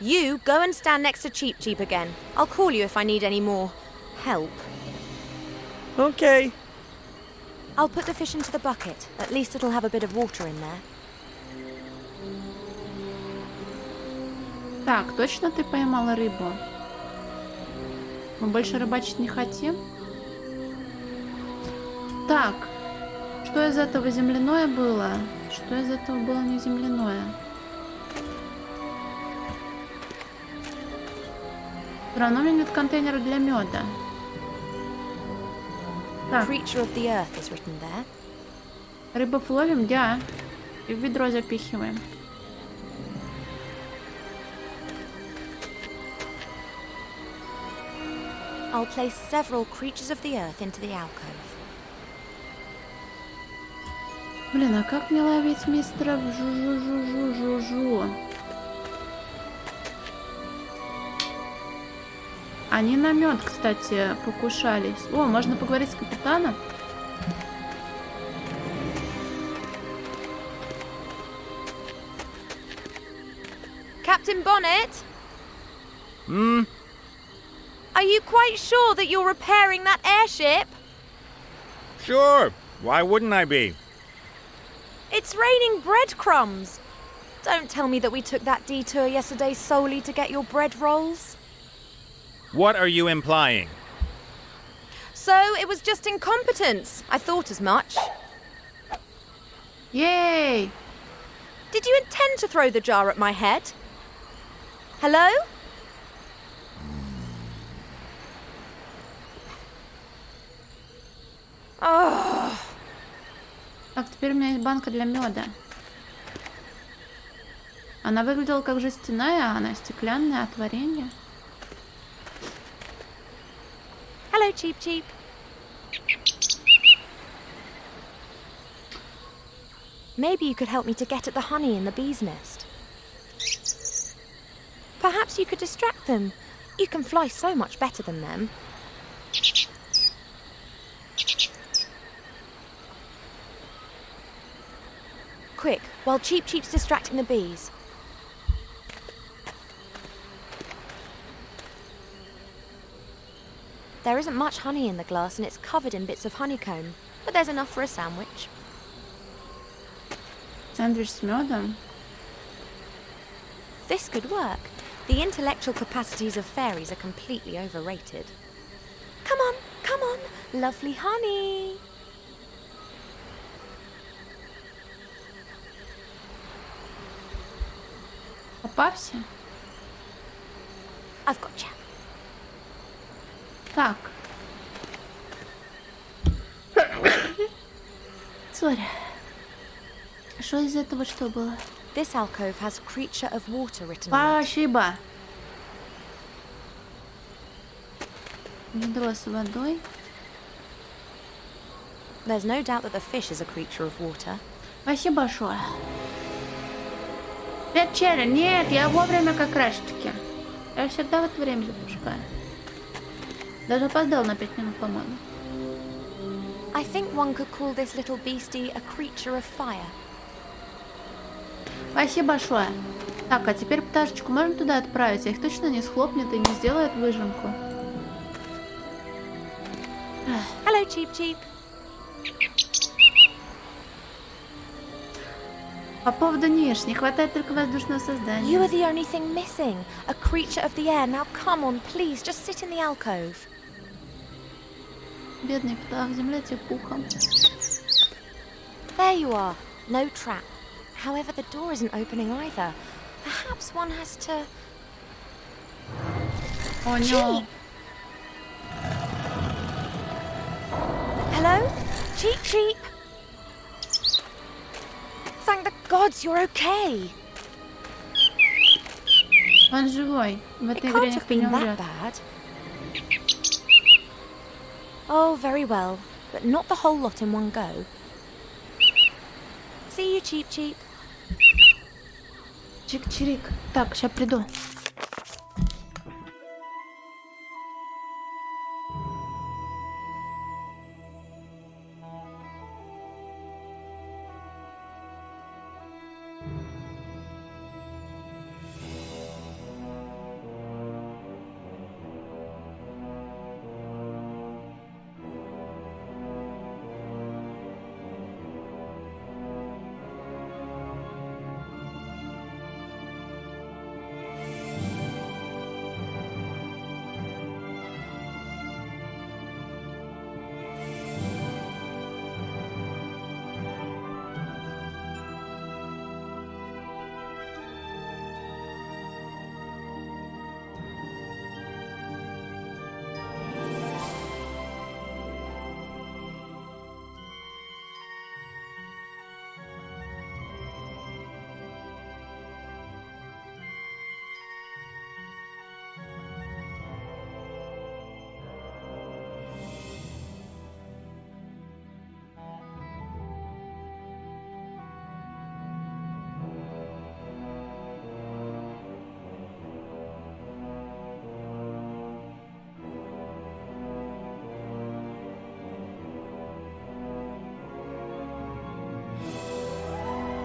You go and stand next to Cheap Cheap again. I'll call you if I need any more help. Okay. I'll put the fish into the bucket. At least it'll have a bit of water in there. Так, точно ты поймала рыбу? Мы больше рыбачить не хотим? Так, что из этого земляное было? Что из этого было не земляное? Все равно у меня нет контейнера для меда. Так, Creature of the earth is written there. рыбов ловим, да. И в ведро запихиваем. I'll place several creatures of the earth into the alcove. Блин, а как мне ловить мистера Жу-Жу-Жу-Жу-Жу-Жу? Они на мед, кстати, покушались. О, можно поговорить с капитаном? Captain Bonnet? Are you quite sure that you're repairing that airship? Sure. Why wouldn't I be? It's raining breadcrumbs. Don't tell me that we took that detour yesterday solely to get your bread rolls. What are you implying? So it was just incompetence. I thought as much. Ей! Did you intend to throw the jar at my head? Hello? Oh. Так, теперь у меня есть банка для меда. Она выглядела как жестяная, а она стеклянная от варенья. Hello, Cheap Cheap. Maybe you could help me to get at the honey in the bee's nest. Perhaps you could distract them. You can fly so much better than them. Quick, while Cheap Cheap's distracting the bees. There isn't much honey in the glass and it's covered in bits of honeycomb, but there's enough for a sandwich. Сэндвич с медом. This could work. The intellectual capacities of fairies are completely overrated. Come on, come on. Lovely honey. Попався? I've got you. Так. Сори. Что из этого что было? This alcove has creature of water written on it. Спасибо. Ведро с водой. There's no doubt that the fish is a creature of water. Спасибо большое. Привет, Черри. Нет, я вовремя как раз-таки. Я всегда в это время запускаю. Даже опоздал на 5 минут, по-моему. I think one could call this little beastie a creature of fire. Спасибо большое. Так, а теперь пташечку можно туда отправить? Их точно не схлопнет и не сделает выжимку. Hello, Cheep Cheep. По поводу ниш, не хватает только воздушного создания. You are the only thing missing. A creature of the air. Now come on, please, just sit in the alcove. Бедный птах, земля тебе пухом. There you are. No trap. However, the door isn't opening either. Perhaps one has to... О, Cheep! нет. Hello? Cheep Cheep? Thank the gods you're okay. Он живой. В It этой игре can't have никто не been that умрет. bad. Oh, very well. But not the whole lot in one go. See you, Cheep Cheep. Чик-чирик. Так, сейчас приду.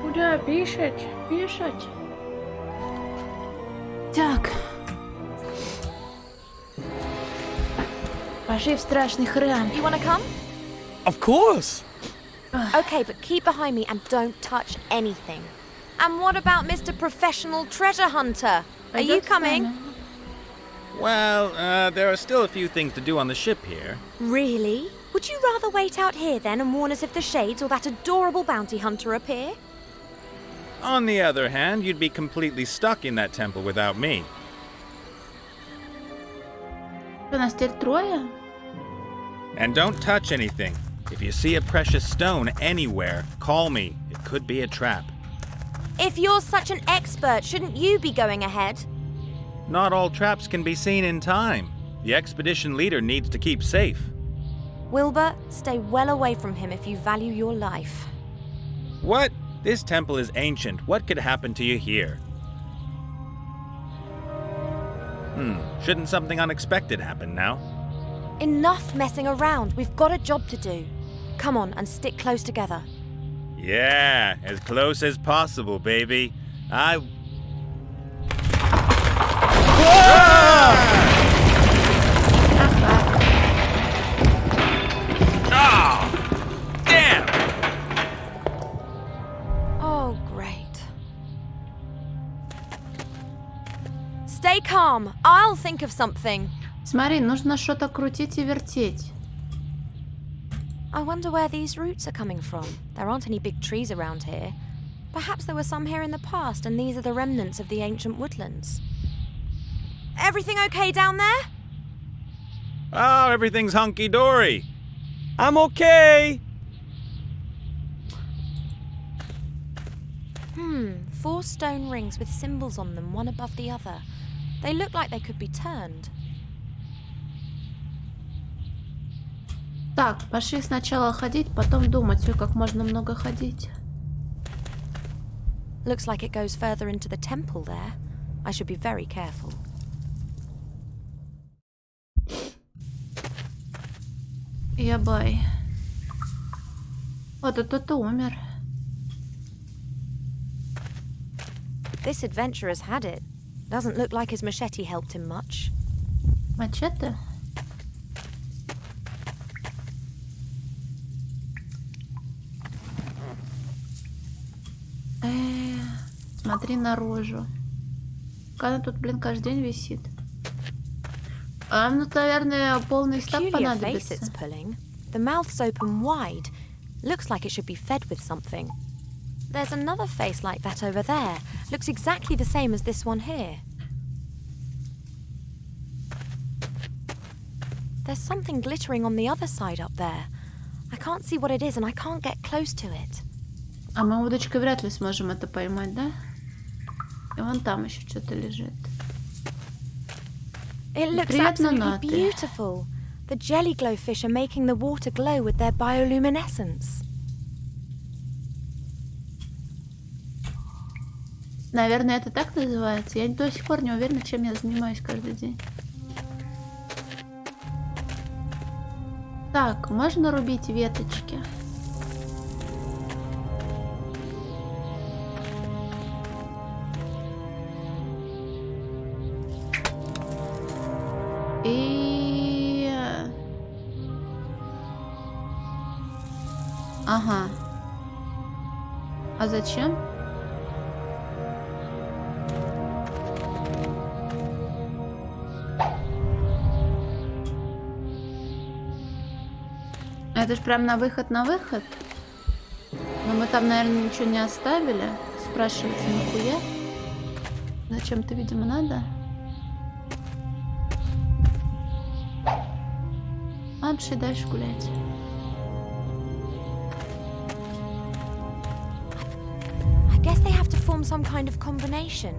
Куда пишать? Пишать. Так. Пошли в страшный храм. You want to come? Of course! Okay, but keep behind me and don't touch anything. And what about Mr. Professional Treasure Hunter? Are you Пойдёт с coming? нами? Well, there are still a few things to do on the ship here. Really? Would you rather wait out here then and warn us if the shades or that adorable bounty hunter appear? On the other hand, you'd be completely stuck in that temple without me. Что, нас теперь трое? And don't touch anything. If you see a precious stone anywhere, call me. It could be a trap. If you're such an expert, shouldn't you be going ahead? Not all traps can be seen in time. The expedition leader needs to keep safe. Wilbur, stay well away from him if you value your life. What? This temple is ancient. What could happen to you here? Shouldn't something unexpected happen now? Enough messing around. We've got a job to do. Come on and stick close together. Yeah, as close as possible, baby. Damn! Oh, great. Stay calm. I'll think of something. Смотри, нужно что-то крутить и вертеть. I wonder where these roots are coming from. There aren't any big trees around here. Perhaps there were some here in the past, and these are the remnants of the ancient woodlands. Everything okay down there? Oh, everything's hunky-dory. I'm okay. 4 stone rings with symbols on them, one above the other. They look like they could be turned. Так, пошли сначала ходить, потом думать, ой, как можно много ходить. Looks like it goes further into the temple there. I should be very careful. Ябай. Вот тут кто-то умер. This adventurer's had it. Doesn't look like his machete helped him much. Мачете? Смотри на рожу. Она тут, блин, каждый день висит. А ну, наверное, полный стак Peculiar face it's понадобится. pulling. The mouth's open wide. Looks like it should be fed with something. There's another face like that over there. Looks exactly the same as this one here. There's something glittering on the other side up there. I can't see what it is and I can't get close to it. А мы удочкой вряд ли сможем это поймать, да? И вон там еще что-то лежит. It looks Приятно, absolutely но ты- beautiful. The jelly glowfish are making the water glow with their bioluminescence. Наверное, это так называется. Я до сих пор не уверена, чем я занимаюсь каждый день. Так, можно рубить веточки? И... Ага. А зачем? Это ж прям на выход на выход. Но мы там, наверное, ничего не оставили. Спрашивается, нахуя? Зачем-то, видимо, надо. Ладно, пошли дальше гулять. I guess they have to form some kind of combination.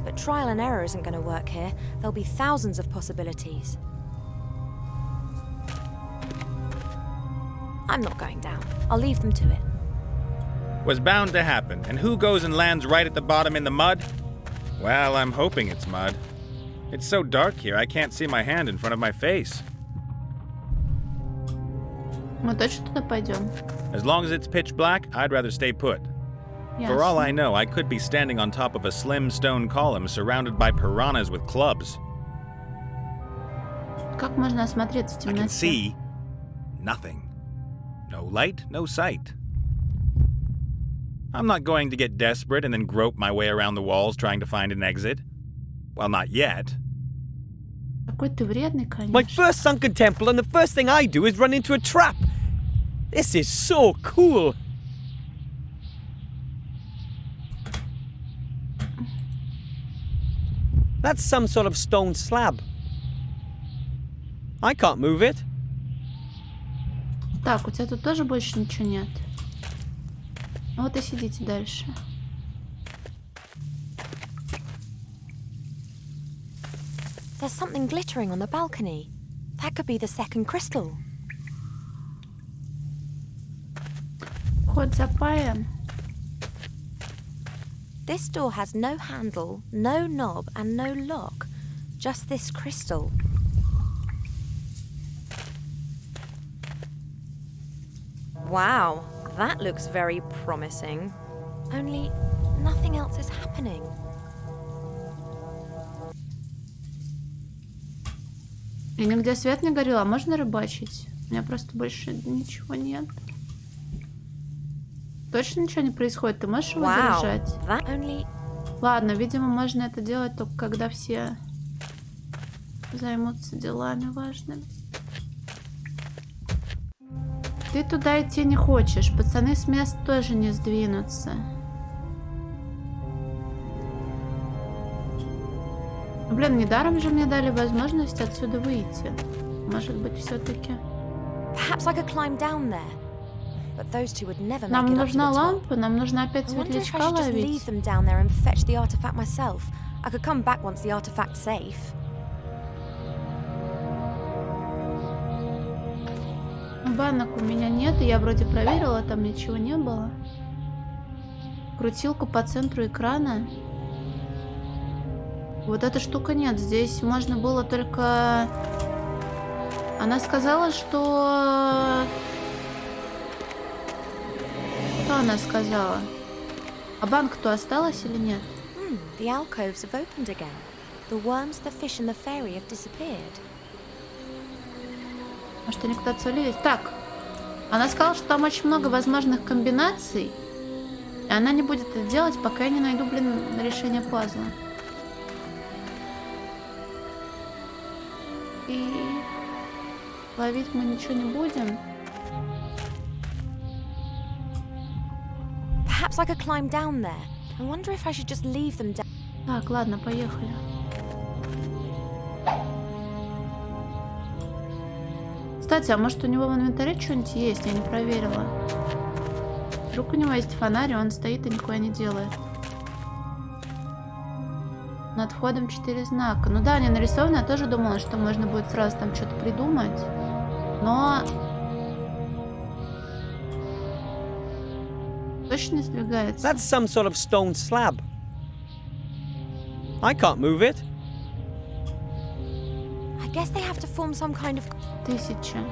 But trial and error isn't going to work here. There'll be thousands of possibilities. I'm not going down. I'll leave them to it. Was bound to happen. And who goes and lands right at the bottom in the mud? Well, I'm hoping it's mud. It's so dark here, I can't see my hand in front of my face. Мы точно туда пойдем? As long as it's pitch black, I'd rather stay put. For all I know, I could be standing on top of a slim stone column surrounded by piranhas with clubs. Как можно осмотреться в I can темноте? see nothing. No light, no sight. I'm not going to get desperate and then grope my way around the walls trying to find an exit. Well, not yet. Какой ты вредный, конечно. My first Sunken Temple, and the first thing I do is run into a trap. This is so cool. That's some sort of stone slab. I can't move it. Так, у тебя тут тоже больше ничего нет. Вот и сидите дальше. There's something glittering on the balcony. That could be the second crystal. Ход запаян. This door has no handle, no knob, and no lock. Just this crystal. Wow, that looks very promising. Only nothing else is happening. И нигде свет не горел, а можно рыбачить? У меня просто больше ничего нет. Точно ничего не происходит? Ты можешь его Wow, держать? that only... Ладно, видимо, можно это делать только когда все займутся делами важными. Ты туда идти не хочешь. Пацаны с мест тоже не сдвинутся. Блин, недаром же мне дали возможность отсюда выйти. Может быть, все-таки. Perhaps I could climb down there. But those two would never make Нам it up to нужна the top. лампа, нам нужно опять I wonder if I светлячка should just ловить. leave them down there and fetch the artifact myself. I could come back once the artifact's safe. Банок у меня нет, и я вроде проверила, там ничего не было. Крутилку по центру экрана. Вот эта штука нет, здесь можно было только... Она сказала, что... Что она сказала? А банк-то осталась или нет? The alcoves have opened again. The worms, the fish and the fairy have disappeared. Может, они куда-то свалились? Так, она сказала, что там очень много возможных комбинаций. И она не будет это делать, пока я не найду, блин, решение пазла. И ловить мы ничего не будем. Perhaps I could climb down there. I wonder if I should just leave them down. Так, ладно, поехали. Кстати, а может у него в инвентаре что-нибудь есть? Я не проверила. Вдруг у него есть фонарь, и он стоит и никуда не делает. Над входом 4 знака. Ну да, они нарисованы. Я тоже думала, что можно будет сразу там что-то придумать. Но... Точно сдвигается? That's some sort of stone slab. I can't move it. I guess they have to form some kind of... 1000.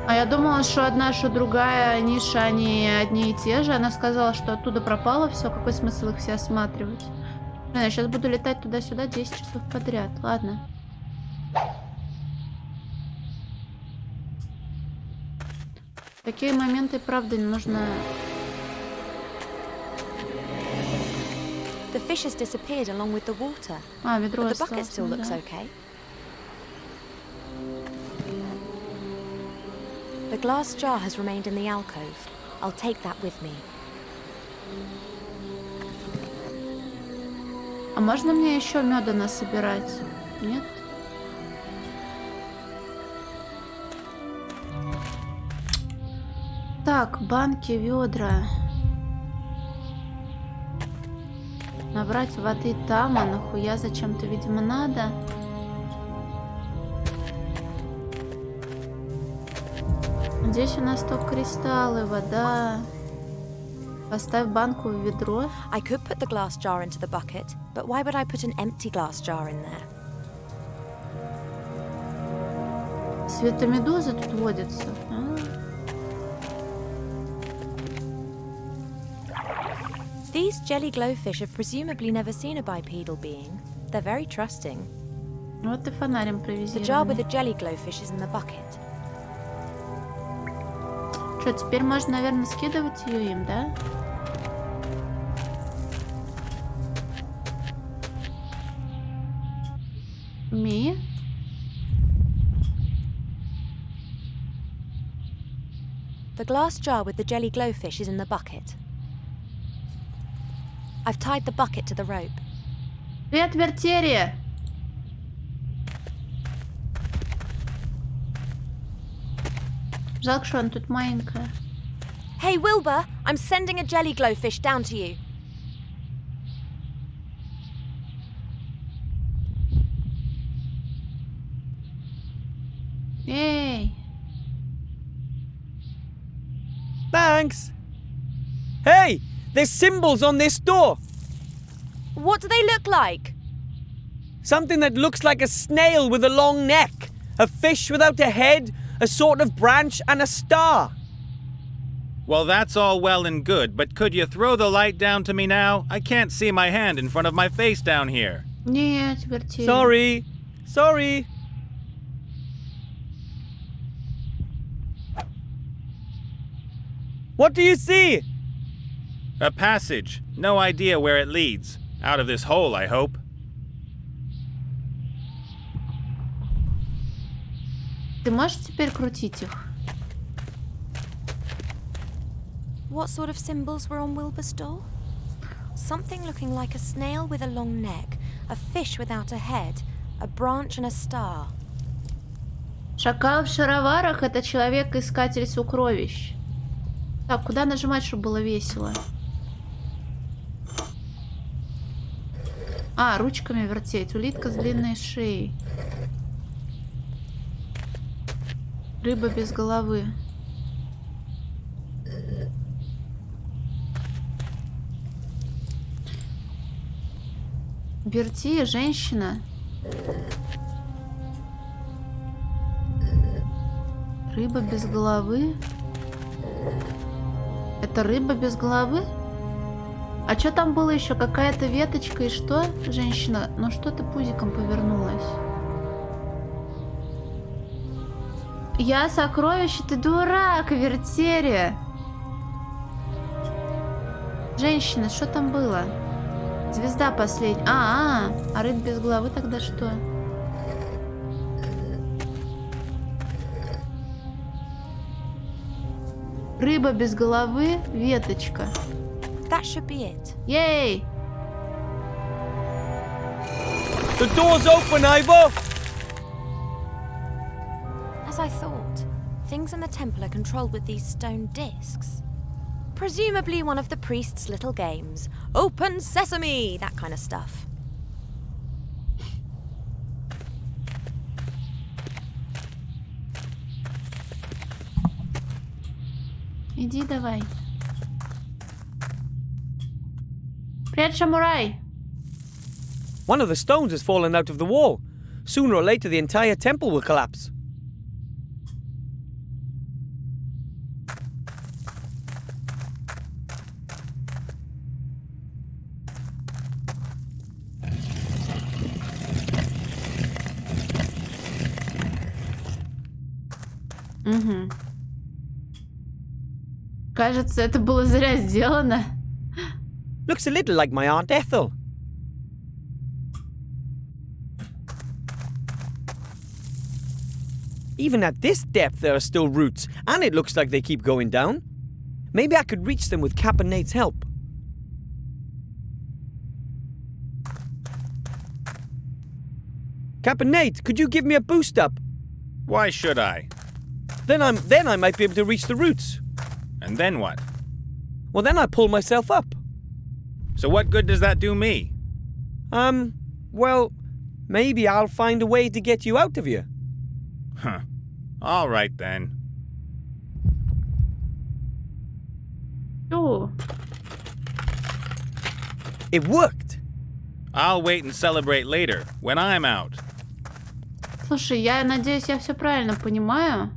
А я думала, что одна, что другая ниша, они одни и те же. Она сказала, что оттуда пропало все. Какой смысл их все осматривать? Блин, я сейчас буду летать туда-сюда 10 часов подряд. Ладно. Такие моменты, правда, нужно... The fish has disappeared along with the water. А, ведро But the bucket осталось. still Ну looks да. okay. The glass jar has remained in the alcove. I'll take that with me. А можно мне еще меда насобирать? Нет? Так, банки, ведра. Набрать воды там, а нахуя зачем-то, видимо, надо. Здесь у нас только кристаллы, вода. Поставь банку в ведро. I could put the glass jar into the bucket, but why would I put an empty glass jar in there? Светомедузы тут водятся. These jelly glowfish have presumably never seen a bipedal being. They're very trusting. Вот и фонарем The jar with провизированный. the jelly glowfish is in the bucket. Что, теперь можно, наверное, скидывать ее им, да? Ми? The glass jar with the jelly glowfish is in the bucket. I've tied the bucket to the rope. Привет, Вертерия! Жалко, что она тут маленькая. Hey, Wilbur, I'm sending a jelly glowfish down to you. Эй! Thanks. Hey, there's symbols on this door. What do they look like? Something that looks like a snail with a long neck, a fish without a head, a sort of branch, and a star. Well, that's all well and good, but could you throw the light down to me now? I can't see my hand in front of my face down here. Нет, Вертерия. Sorry. What do you see? A passage. No idea where it leads. Out of this hole, I hope. Ты можешь теперь крутить их? What sort of symbols were on Wilbur's door? Something looking like a snail with a long neck, a fish without a head, a branch and a star. Шакал в шароварах — это человек-искатель сокровищ. Так, куда нажимать, чтобы было весело? А, ручками вертеть. Улитка с длинной шеей. Рыба без головы. Верти, женщина. Рыба без головы. Это рыба без головы? А что там было еще? Какая-то веточка и что? Женщина, ну что ты пузиком повернулась? Я сокровище, ты дурак, Вертерия. Женщина, что там было? Звезда последняя. А рыб без головы тогда что? Рыба без головы, веточка. That should be it. Ей! The door's open, Ivor! As I thought, things in the temple are controlled with these stone discs. Presumably one of the priest's little games. Open sesame! That kind of stuff. Иди давай. Привет, Шамурай! One of the stones has fallen out of the wall. Sooner or later, the entire temple will collapse. Угу. Кажется, это было зря сделано. Looks a little like my Aunt Ethel. Even at this depth, there are still roots, and it looks like they keep going down. Maybe I could reach them with Cap and Nate's help. Cap and Nate, could you give me a boost up? Why should I? Then I might be able to reach the roots. And then what? Well, then I pull myself up. So what good does that do me? Well, maybe I'll find a way to get you out of here. Huh. All right then. О, It worked. I'll wait and celebrate later, when I'm out. слушай, я надеюсь, я все правильно понимаю.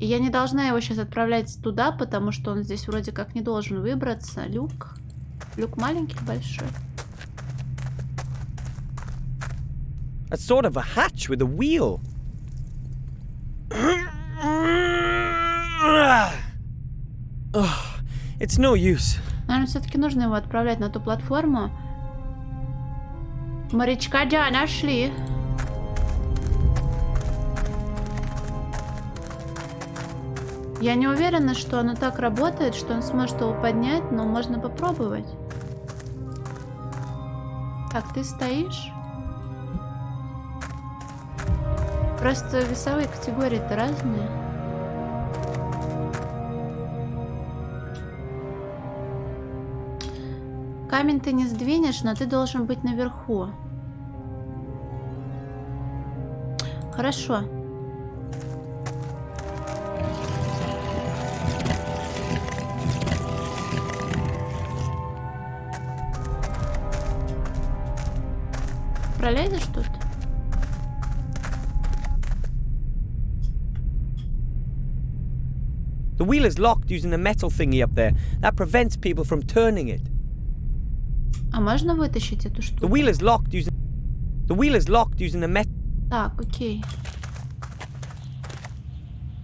И я не должна его сейчас отправлять туда, потому что он здесь вроде как не должен выбраться. Люк. Люк маленький, большой. That's sort of a hatch with a wheel. It's no use. Наверное, все-таки нужно его отправлять на ту платформу. Морячка, да, нашли. Я не уверена, что оно так работает, что он сможет его поднять, но можно попробовать. Так, ты стоишь? Просто весовые категории-то разные. Камень ты не сдвинешь, но ты должен быть наверху. Хорошо. Пролезешь тут? The wheel is locked using a metal thingy up there. That prevents people from turning it. А можно вытащить эту The штуку? wheel is locked using a metal. Так, окей.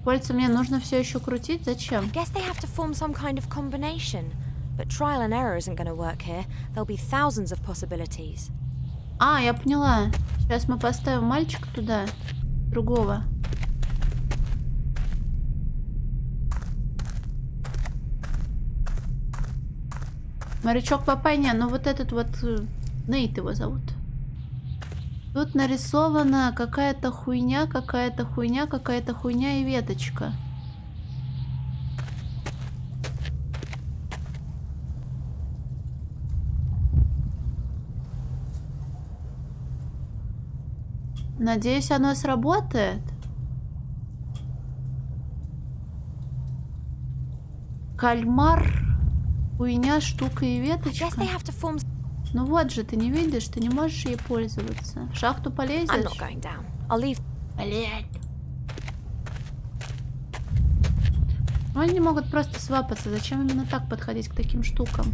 Кольца мне нужно все еще крутить? Зачем? Guess they have to form some kind of combination. But trial and error isn't going to work here. There'll be thousands of possibilities. А, я поняла. Сейчас мы поставим мальчика туда. Другого. Морячок Папайня, ну вот этот вот... Нейт его зовут. Тут нарисована какая-то хуйня, какая-то хуйня, какая-то хуйня и веточка. Надеюсь, оно сработает. Кальмар, хуйня, штука и веточка. Guess they have to form. Ну вот же, ты не видишь, ты не можешь ей пользоваться. В шахту I'm полезешь? not going down. I'll leave. Блять. Они могут просто свапаться. Зачем именно так подходить к таким штукам?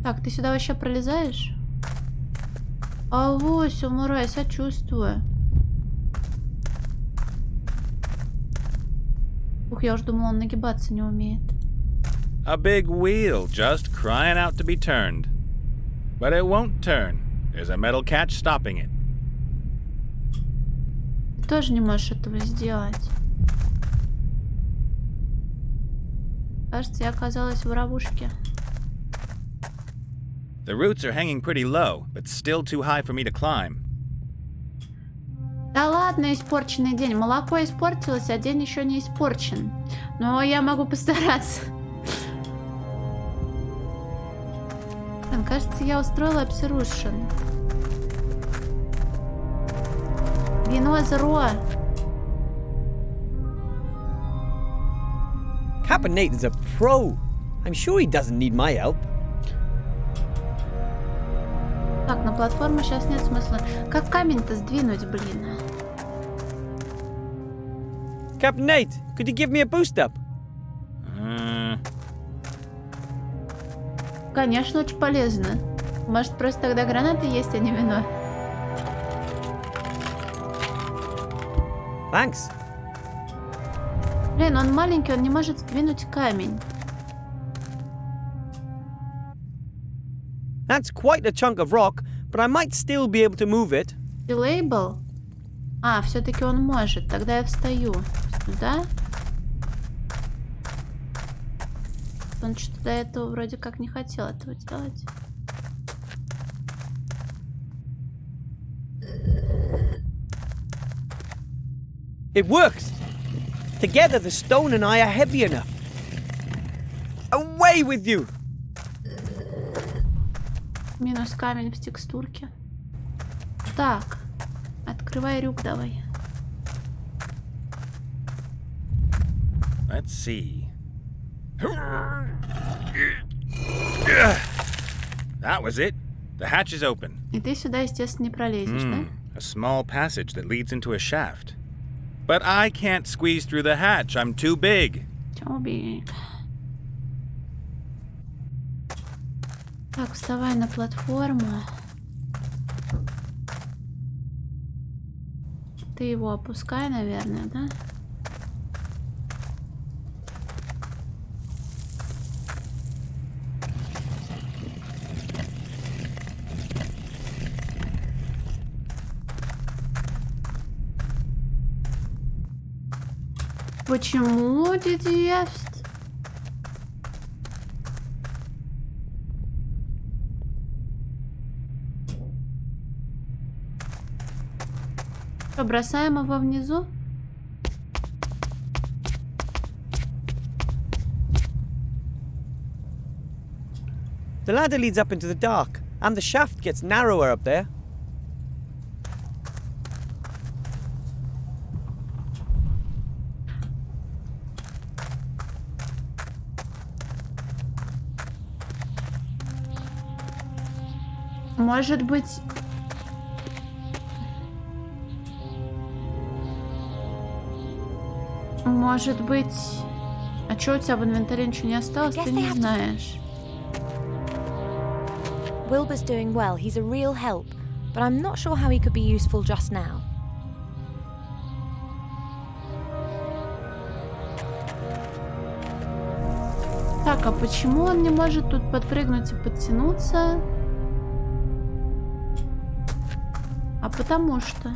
Так, ты сюда вообще пролезаешь? Авось, умирай, сочувствую. Ух, я уже думала, он нагибаться не умеет. A big wheel just crying out to be turned. But it won't turn. There's a metal catch stopping it. Ты тоже не можешь этого сделать. Кажется, я оказалась в ловушке. The roots are hanging pretty low, but still too high for me to climb. Да ладно, испорченный день. Молоко испортилось, а день еще не испорчен. Но я могу постараться. Блин, кажется, я устроила обсерушен. Вино зро. Captain Nate is a pro. I'm sure he doesn't need my help. Так, на платформу сейчас нет смысла. Как камень-то сдвинуть, блин? Captain Nate, could you give me a boost up? Конечно, очень полезно. Может, просто тогда гранаты есть, а не вино. Thanks. Блин, он маленький, он не может сдвинуть камень. That's quite a chunk of rock, but I might still be able to move it. Лейбл? А, все-таки он может. Тогда я встаю. Сюда. Он что-то до этого вроде как не хотел этого делать. It works. Together, the stone and I are heavy enough. Away with you! Минус камень в текстурке. Так. Открывай рюк давай. Let's see. That was it. The hatch is open. И ты сюда, естественно, не пролезешь, да? A small passage that leads into a shaft. But I can't squeeze through the hatch. I'm too big. Чоби. Так, вставай на платформу. Ты его опускай, наверное, да? Почему дядя? Бросаем его внизу. The ladder leads up into the dark, and the shaft gets narrower up there. Может быть... Может быть... А чё, у тебя в инвентаре ничего не осталось? Ты не знаешь. Wilbur's doing well. He's a real help. But I'm not sure how he could be useful just now. Так, а почему он не может тут подпрыгнуть и подтянуться? А потому что...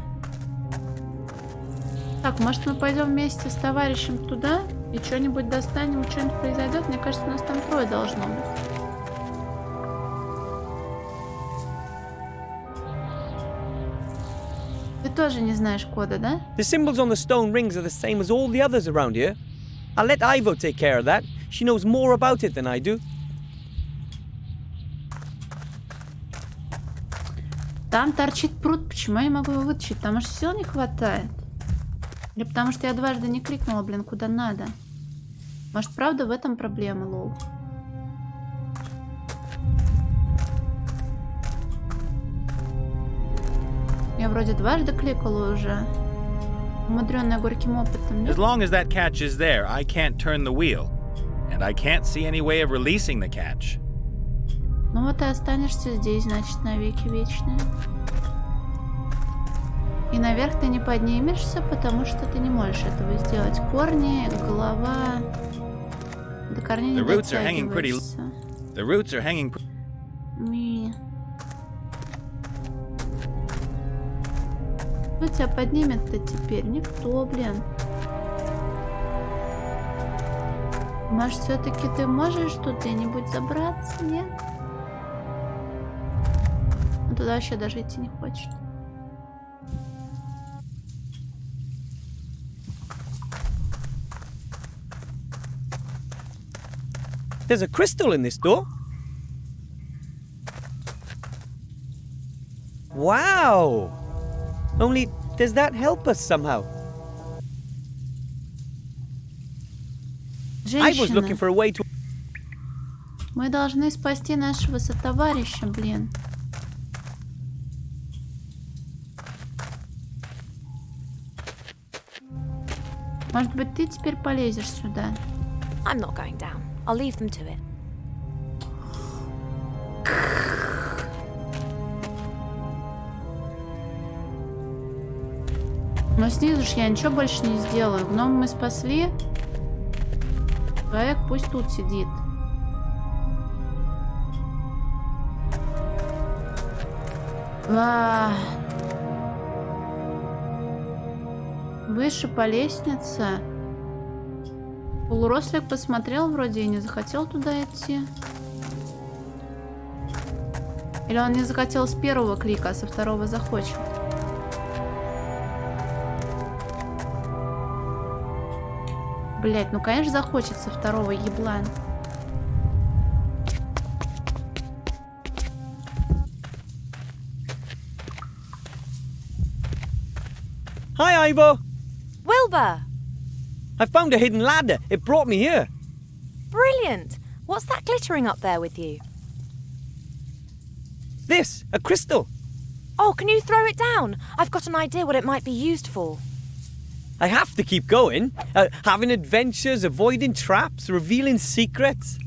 Так, может мы пойдем вместе с товарищем туда? И что-нибудь достанем, что-нибудь произойдет. Мне кажется, у нас там 3 должно быть. Ты тоже не знаешь кода, да? The symbols on the stone rings are the same as all the others around here. I'll let Ivo take care of that. She knows more about it than I do. Там торчит пруд. Почему я не могу его вытащить? Потому что сил не хватает. Или потому что я дважды не кликнула, блин, куда надо. Может, правда в этом проблема, лол? Я вроде дважды кликала уже. Умудренная горьким опытом. As long as that catch is there, I can't turn the wheel. And I can't see any way of releasing the catch. Ну вот и останешься здесь, значит, навеки вечные. И наверх ты не поднимешься, потому что ты не можешь этого сделать. Корни, голова... До корней не дотягиваешься. The roots are hanging. Кто тебя поднимет-то теперь? Никто, блин. Может, все-таки ты можешь тут где-нибудь забраться, нет? Он туда вообще даже идти не хочет. There's a crystal in this door. Wow! Only, does that help us somehow? I was looking Женщина, for a way to... мы должны спасти нашего сотоварища, блин. Может быть, ты теперь полезешь сюда? I'm not going down. I'll leave them to it. Но снизу ж я ничего больше не сделаю. Гнома мы спасли. Человек пусть тут сидит. Выше по лестнице. Полурослик посмотрел вроде и не захотел туда идти. Или он не захотел с первого клика, а со второго захочет. Блять, ну конечно захочет со второго, еблан. Hi, Ivo! Wilbur! I found a hidden ladder. It brought me here. Brilliant! What's that glittering up there with you? This, a crystal. Oh, can you throw it down? I've got an idea what it might be used for. I have to keep going. Having adventures, avoiding traps, revealing secrets.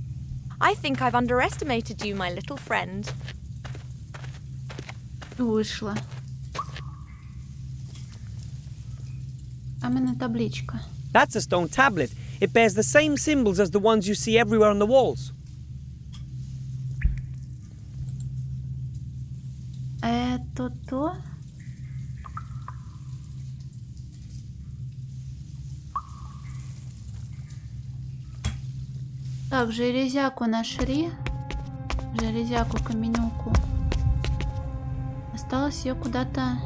I think I've underestimated you, my little friend. Вышла. Каменная табличка. That's a stone tablet. It bears the same symbols as the ones you see everywhere on the walls. Это то? Так, железяку нашли. Железяку, каменюку. Осталось ее куда-то...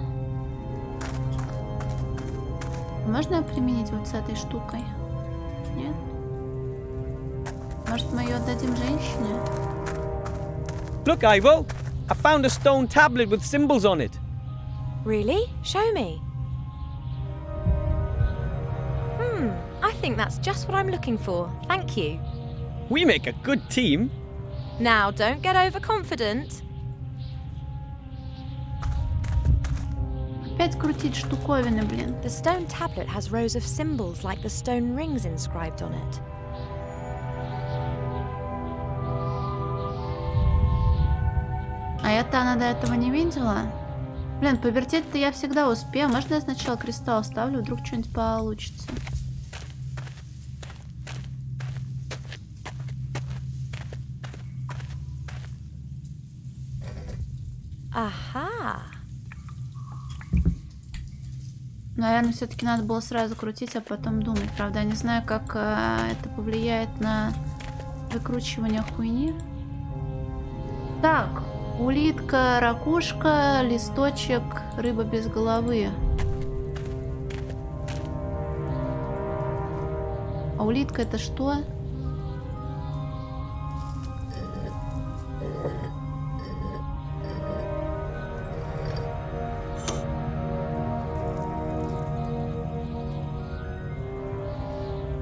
Можно применить вот с этой штукой? Нет? Может, мы ее отдадим женщине? Look, Ivo! I found a stone tablet with symbols on it. Really? Show me. I think that's just what I'm looking for. Thank you. We make a good team. Now, don't get overconfident. Опять крутить штуковины, блин. The stone tablet has rows of symbols like the stone rings inscribed on it. А это она до этого не видела? Блин, повертеть-то я всегда успею. Можно я сначала кристалл ставлю, вдруг что-нибудь получится? Aha! Наверное, все-таки надо было сразу крутить, а потом думать. Правда, я не знаю, как это повлияет на выкручивание хуйни. Так, улитка, ракушка, листочек, рыба без головы. А улитка это что?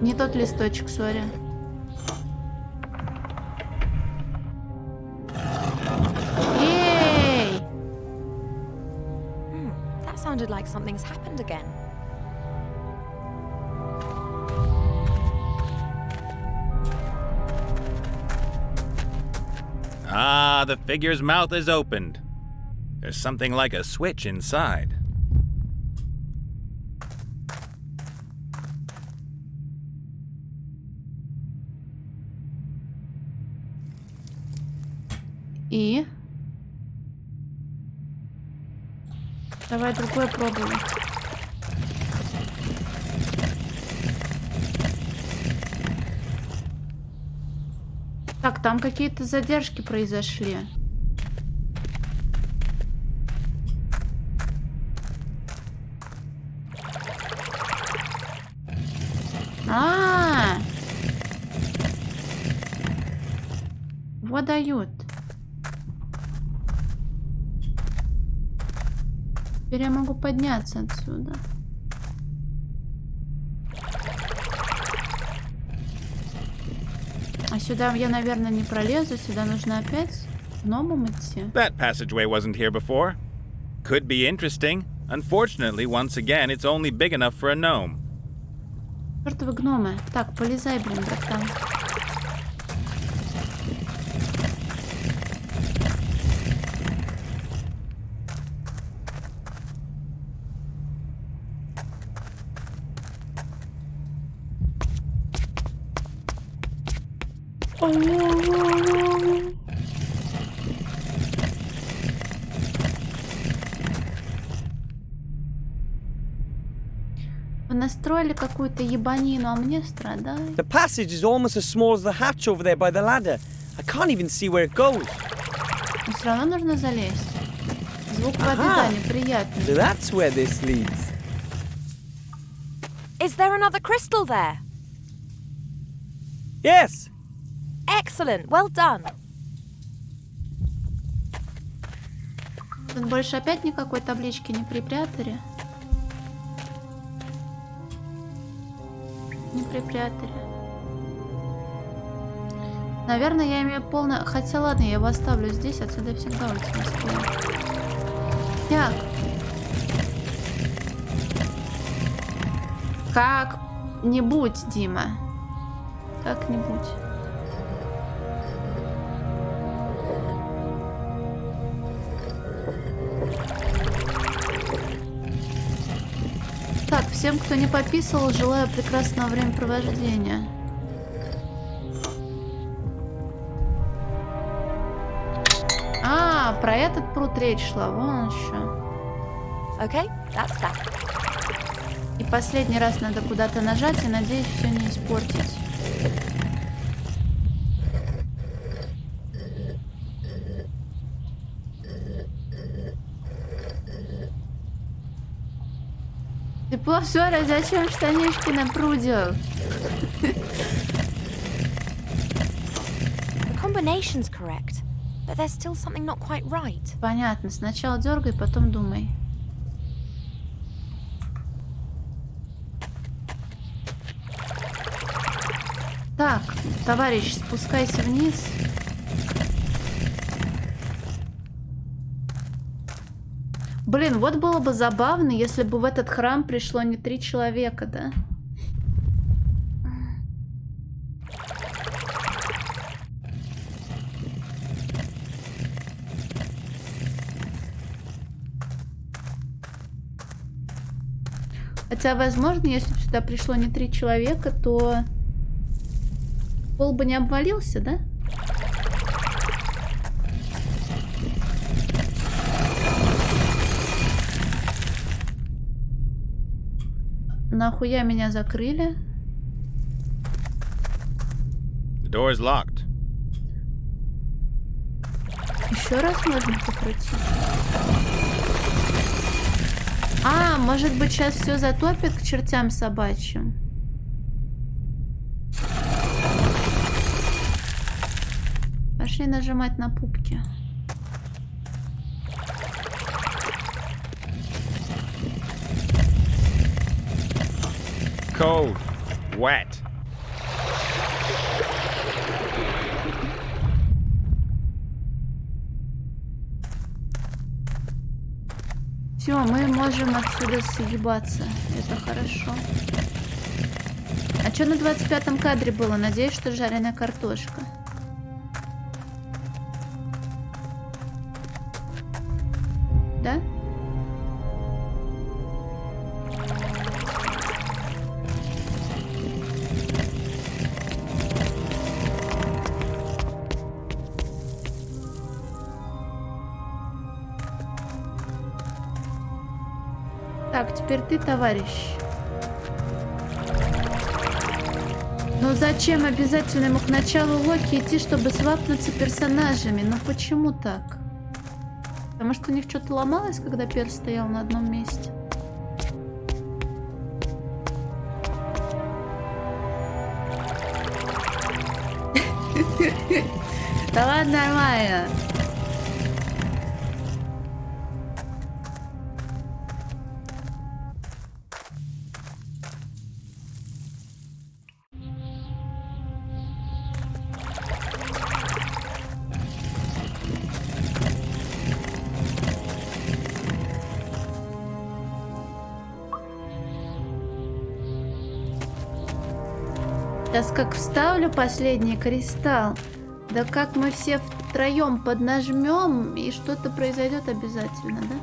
Не тот листочек, сори. Эй! That sounded like something's happened again. Ah, the figure's mouth is opened. There's something like a switch inside. И? Давай другой пробовать. Так, там какие-то задержки произошли. Вот дают. Теперь я могу подняться отсюда. А сюда я, наверное, не пролезу. Сюда нужно опять гномом идти. That passageway wasn't here before. Could be interesting. Unfortunately, once again, it's only big enough for a gnome. Чёртовы гномы. Так, полезай, блин, братан. Вы настроили какую-то ебанину, а мне страдай. The passage is almost as small as the hatch over there by the ladder. I can't even see where it goes. Но все равно нужно залезть. Звук воды, Ага. да, неприятный. So that's where this leads. Is there another crystal there? Yes! Excellent, well done. Тут больше опять никакой таблички не припрятали. Не припрятали. Наверное, я имею полное... Хотя ладно, я его оставлю здесь, отсюда я всегда уйти не успею. Так. Как-нибудь, Дима. Как-нибудь. Так, всем, кто не пописывал, желаю прекрасного времяпровождения. А, про этот пруд речь шла, вон еще. Okay, that's that. И последний раз надо куда-то нажать и, надеюсь, все не испортить. Тепло, Сора, зачем штанишки на пруде? The combination's correct, but there's still something not quite right. Понятно, сначала дергай, потом думай. Так, товарищ, спускайся вниз. Блин, вот было бы забавно, если бы в этот храм пришло не 3 человека, да? Хотя, возможно, если бы сюда пришло не 3 человека, то пол бы не обвалился, да? нахуя меня закрыли? The door's locked. Еще раз можно покрутить. А, может быть, сейчас все затопит к чертям собачьим. Пошли нажимать на пупки. Cold. Wet. Все, мы можем отсюда съебаться. Это хорошо. А что на 25-м кадре было? Надеюсь, что жареная картошка. Да? Так, теперь ты, товарищ. Но зачем обязательно ему к началу Локи идти, чтобы свапнуться персонажами? Ну почему так? Потому что у них что-то ломалось, когда перс стоял на одном месте. Да ладно, нормально. Сейчас как вставлю последний кристалл, да как мы все втроем поднажмем, и что-то произойдет обязательно, да?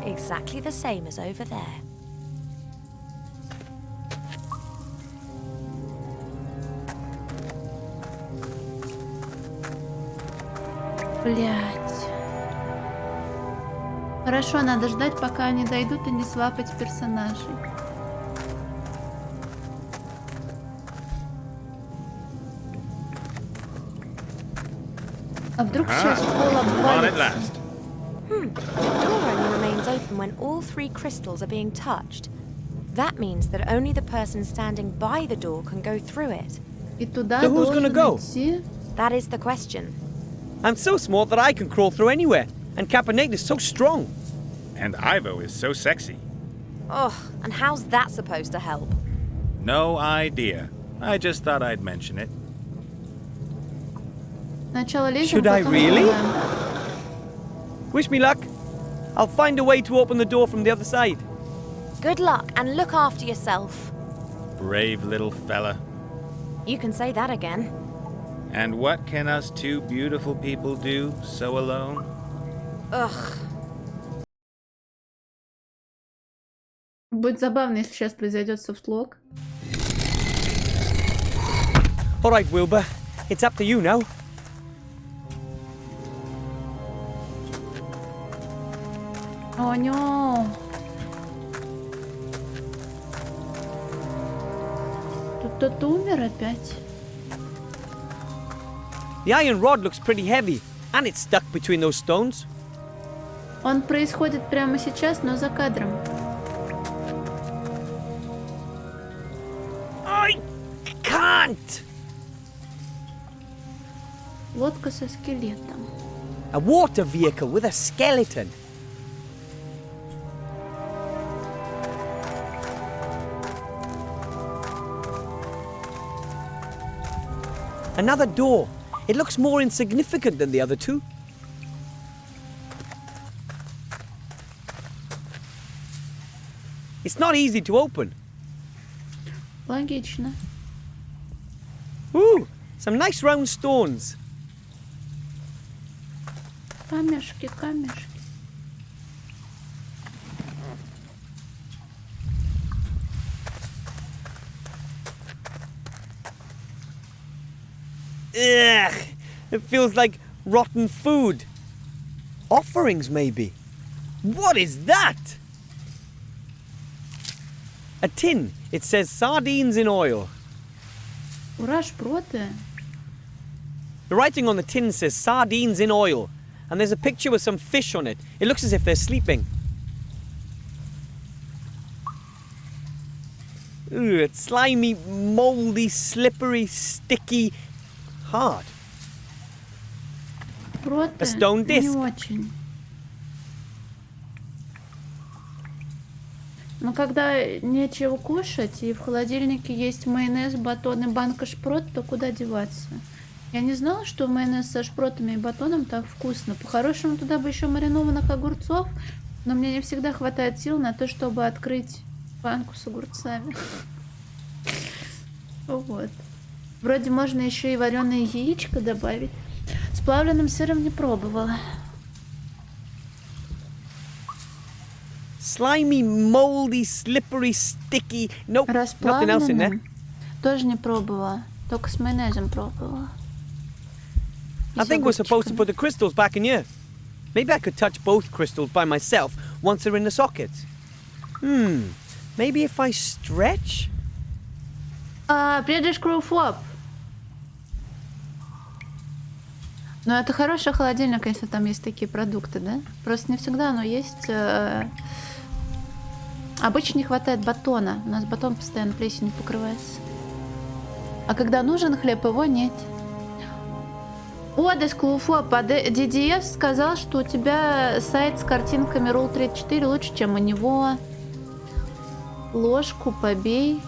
Exactly the same as over there. Блять. Хорошо, надо ждать, пока они дойдут и не свапать персонажей. А вдруг сейчас пол обвалится? The door only remains open when all three crystals are being touched. That means that only the person standing by the door can go through it. И туда So who's gonna go? идти. That is the question. I'm so small that I can crawl through anywhere, and Caponate is so strong. And Ivo is so sexy. Oh, and how's that supposed to help? No idea. I just thought I'd mention it. Сначала лезем, Should I потом really? убиваем. Wish me luck. I'll find a way to open the door from the other side. Good luck and look after yourself. Brave little fella. You can say that again. And what can us two beautiful people do so alone? Ugh. Будет забавно, если сейчас произойдет софтлок. All right, Wilbur. It's up to you now. О, нё. Тут кто-то умер опять. The iron rod looks pretty heavy, and it's stuck between those stones. Он происходит прямо сейчас, но за кадром. I can't! Лодка со скелетом. A water vehicle with a skeleton. Another door. It looks more insignificant than the other two. It's not easy to open. Логично. Ooh, some nice round stones. Камешки, камешки. Ugh, it feels like rotten food. Offerings, maybe. What is that? A tin. It says sardines in oil. Ура, шпроты. The writing on the tin says sardines in oil, and there's a picture with some fish on it. It looks as if they're sleeping. Ugh, it's slimy, mouldy, slippery, sticky, hard. Шпроты A stone не disc. очень. Но когда нечего кушать, и в холодильнике есть майонез, батон и банка шпрот, то куда деваться? Я не знала, что майонез со шпротами и батоном так вкусно. По-хорошему, туда бы еще маринованных огурцов, но мне не всегда хватает сил на то, чтобы открыть банку с огурцами. Вот. Вроде можно еще и вареное яичко добавить. С плавленным сыром не пробовала. Slimy, mouldy, slippery, sticky. Nope, nothing else in there. Расплавленным тоже не пробовала. Только с майонезом пробовала. И I с think we're supposed to огурчиками. put the crystals back in here. Maybe I could touch both crystals by myself once they're in the sockets. Maybe if I stretch? Предыдущий круфоп. Ну, это хороший холодильник, если там есть такие продукты, да? Просто не всегда оно есть. Обычно не хватает батона. У нас батон постоянно плесенью покрывается. А когда нужен хлеб, его нет. О, Дескулуфоп, а DDS сказал, что у тебя сайт с картинками Rule 34 лучше, чем у него. Ложку побей.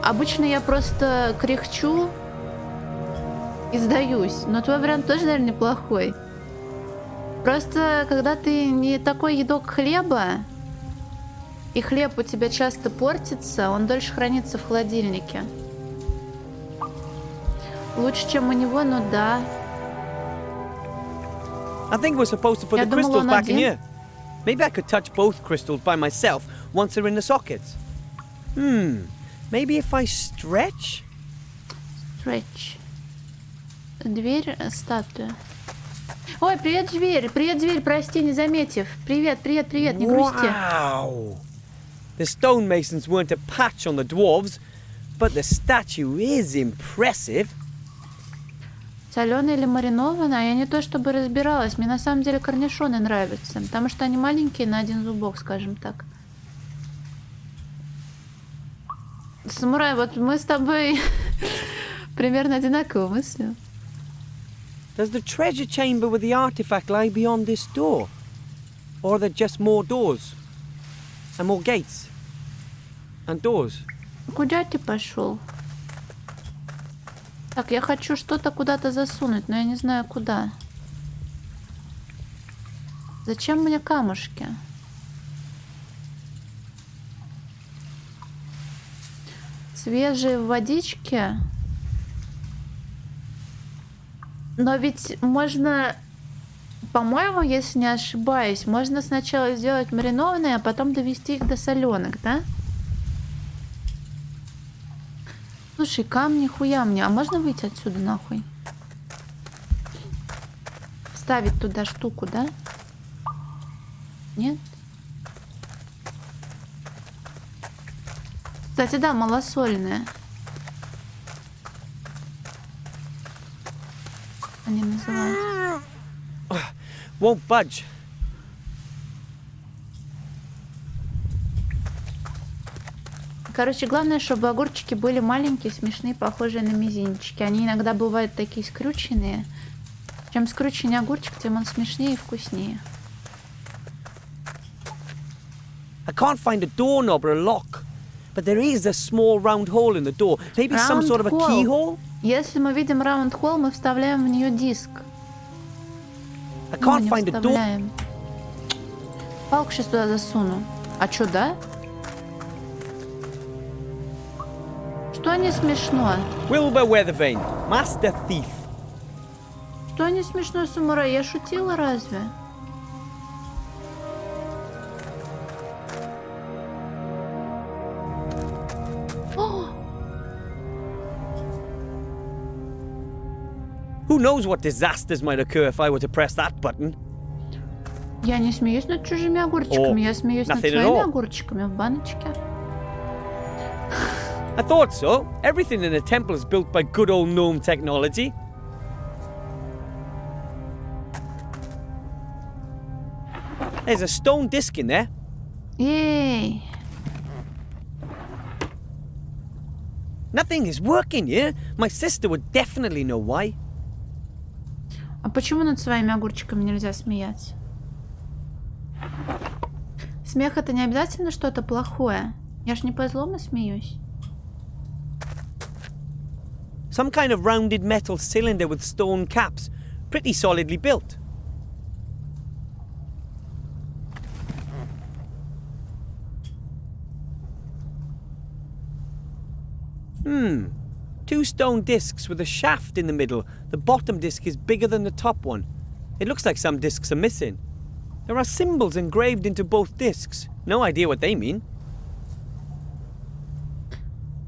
Обычно я просто кряхчу и сдаюсь. Но твой вариант тоже, наверное, неплохой. Просто, когда ты не такой едок хлеба, и хлеб у тебя часто портится, он дольше хранится в холодильнике. Лучше, чем у него, ну да. I think we're supposed to put Я the думала, crystals он back in один. here. Maybe I could touch both crystals by myself once they're in the sockets. Maybe if I stretch? Stretch. Дверь, статуя. Ой, привет, зверь! Привет, зверь, прости, не заметив. Привет, привет, привет, не грусти. Wow! The stonemasons weren't a patch on the dwarves, but the statue is impressive. Соленая или маринованная? Я не то чтобы разбиралась. Мне на самом деле корнишоны нравятся, потому что они маленькие на один зубок, скажем так. Самурай, вот мы с тобой примерно одинаково мыслим. Does the treasure chamber with the artifact lie beyond this door? Or are there just more doors? And more gates? And doors? Куда ты пошел? Так, я хочу что-то куда-то засунуть, но я не знаю куда. Зачем мне камушки? Свежие в водичке. Но ведь можно, по-моему, если не ошибаюсь, можно сначала сделать маринованные, а потом довести их до соленых, да? Слушай, камни хуя мне. А можно выйти отсюда нахуй? Вставить туда штуку, да? Нет? Кстати, да, малосольная. Они называют. Won't budge. Короче, главное, чтобы огурчики были маленькие, смешные, похожие на мизинчики. Они иногда бывают такие скрюченные. Чем скрученнее огурчик, тем он смешнее и вкуснее. I can't find a doorknob or a lock, but there is a small round hole in the door. Maybe some Round sort of a hole. keyhole? Если мы видим раунд холл, мы вставляем в нее диск. I Мы can't не find a door. вставляем. Палку сейчас туда засуну. А чё, да? Что не смешно? Wilbur Weathervane, Master Thief. Что не смешно, самурай? Я шутила разве? Who knows what disasters might occur if I were to press that button. Я не смеюсь над чужими огурчиками, я смеюсь над nothing at своими all. огурчиками в баночке. I thought so. Everything in a temple is built by good old gnome technology. There's a stone disc in there. Эй! Nothing is working here. My sister would definitely know why. А почему над своими огурчиками нельзя смеяться? Смех это не обязательно что-то плохое. Я ж не по злому смеюсь. Some kind of rounded metal cylinder with stone caps. Pretty solidly built. Two stone discs with a shaft in the middle. The bottom disc is bigger than the top one. It looks like some discs are missing. There are symbols engraved into both discs. No idea what they mean.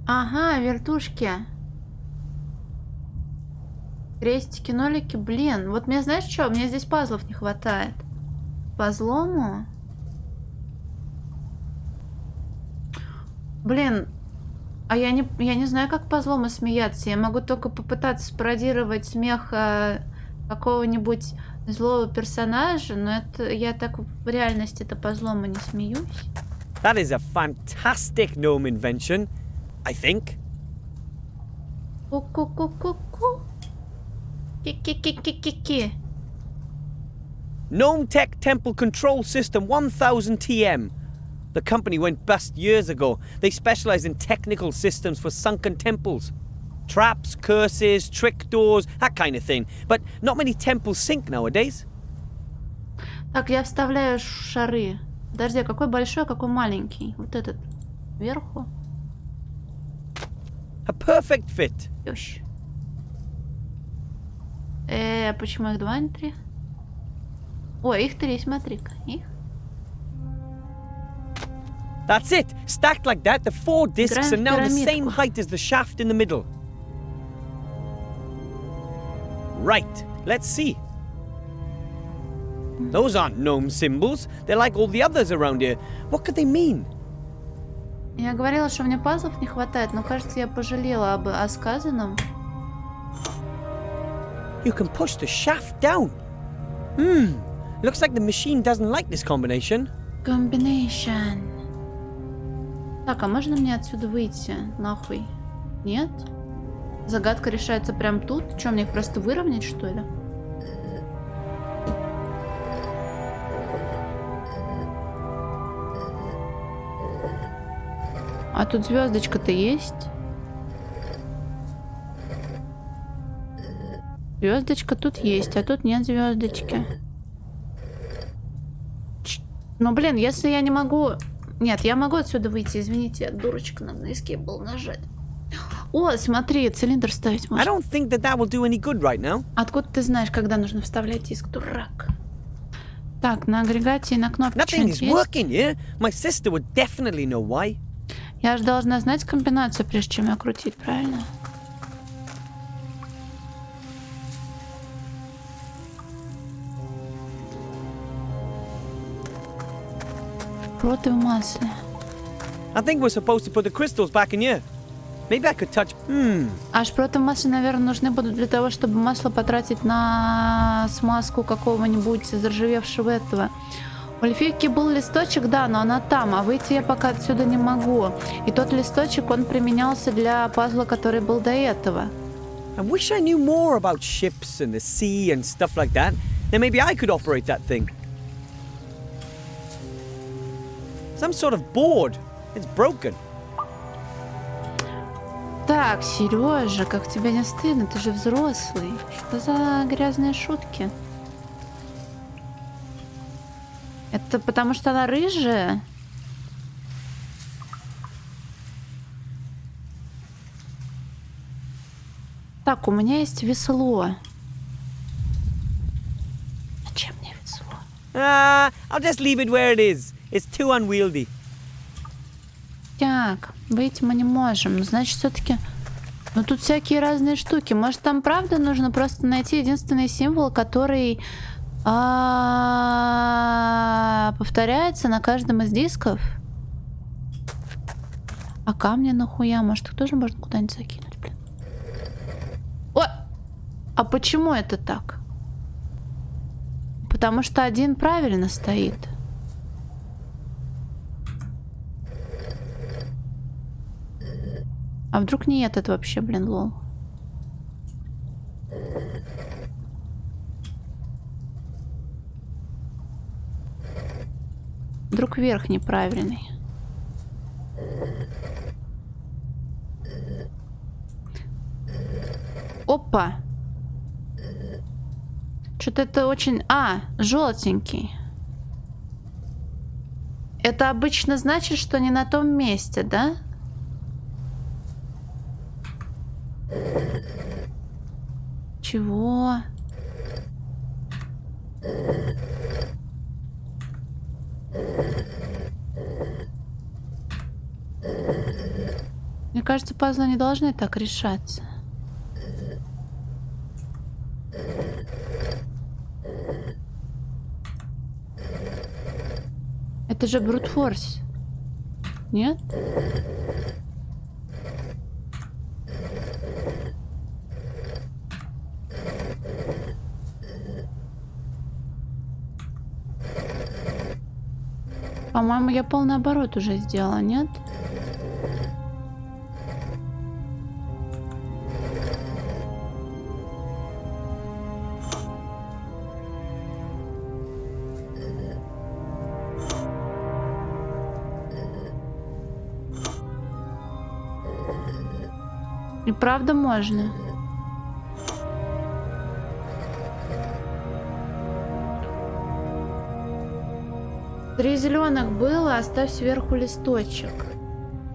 Ага, вертушки. Крестики, нолики, блин. Вот мне, знаешь что? Мне здесь пазлов не хватает. По злому? Блин. А я не знаю, как по злому смеяться. Я могу только попытаться спародировать смех какого-нибудь злого персонажа, но это я так в реальности-то по злому не смеюсь. That is a fantastic gnome invention, I think. Ку-ку-ку-ку-ку. Ки-ки-ки-ки-ки-ки. Gnome Tech Temple Control System 1000 TM. The company went bust years ago. They specialize in technical systems for sunken temples. Traps, curses, trick doors, that kind of thing. But not many temples sink nowadays. Так, я вставляю шары. Подожди, а какой большой, а какой маленький? Вот этот. Вверху. A perfect fit. Ёщ. Почему их 2, а не 3? Ой, их 3, смотри-ка. Их. That's it. Stacked like that, the 4 discs are now the same Пирамидку. height as the shaft in the middle. Right. Let's see. Those aren't gnome symbols. They're like all the others around here. What could they mean? Я говорила, что мне пазлов не хватает, но кажется, я пожалела о сказанном. You can push the shaft down. Looks like the machine doesn't like this combination. Combination. Так, а можно мне отсюда выйти? Нахуй. Нет? Загадка решается прям тут? Что, мне их просто выровнять, что ли? А тут звездочка-то есть? Звездочка тут есть, а тут нет звездочки. Ну, блин, если я не могу... Нет, я могу отсюда выйти, извините, дурочка, надо на escape был нажать. О, смотри, цилиндр ставить I можно. don't think that will do any good right now. Откуда ты знаешь, когда нужно вставлять диск, дурак? Так, на агрегате и на кнопке Nothing что-нибудь is есть? working here. My sister would definitely know why. Я же должна знать комбинацию, прежде чем ее крутить, правильно? Шпроты в масле. I think we're supposed to put the crystals back in here. Maybe I could touch... А шпроты в масле, наверное, нужны будут для того, чтобы масло потратить на смазку какого-нибудь заржавевшего этого. У Эльфийки был листочек, да, но она там, а выйти я пока отсюда не могу. И тот листочек, он применялся для пазла, который был до этого. I wish I knew more about ships and the sea and stuff like that. Then maybe I could operate that thing. Some sort of board. It's broken. Так, Сережа, как тебе не стыдно? Ты же взрослый. Что за грязные шутки? Это потому что она рыжая? Так, у меня есть весло. Зачем мне весло? I'll just leave it where it is. It's too unwieldy. Так, выйти мы не можем. Значит, все-таки Ну тут всякие разные штуки. Может, там правда нужно просто найти единственный символ, который повторяется на каждом из дисков? А камни нахуя? Может, их тоже можно куда-нибудь закинуть, блин? О! А почему это так? Потому что один правильно стоит. А вдруг не этот вообще, блин, лол? Вдруг верх неправильный. Опа! Что-то это очень... желтенький. Это обычно значит, что не на том месте, да? Чего? Мне кажется, пазлы не должны так решаться. Это же брутфорс. Нет? По-моему, я полный оборот уже сделала, нет? И правда можно. Три зеленых было, оставь сверху листочек.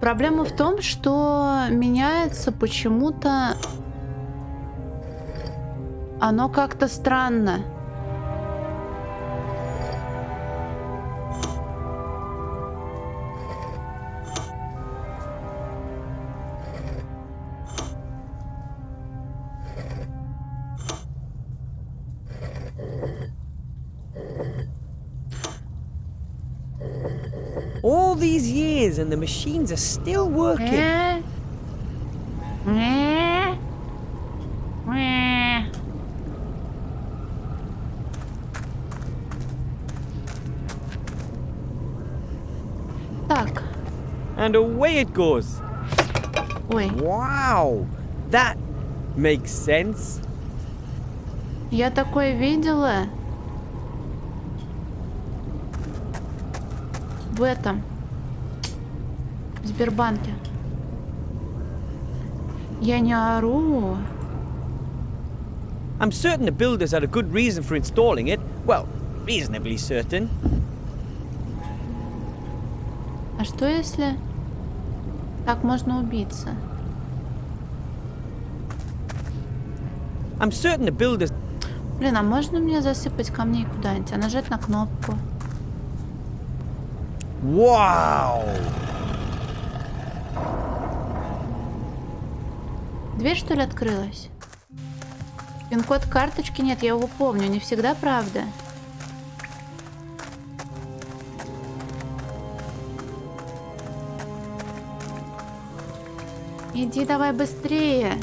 Проблема в том, что меняется почему-то. Оно как-то странно. All these years and the machines are still working. Так. And away it goes. Ой, Wow, that makes sense. я такое видела. В этом. В Сбербанке. Я не ору. I'm certain the builders had a good reason for installing it. Well, reasonably certain. А что если так можно убиться? I'm certain the builders. Блин, а можно мне засыпать камней куда-нибудь, а нажать на кнопку? Wow! Дверь, что ли, открылась? Пин-код карточки нет, я его помню. Не всегда правда. Иди давай быстрее.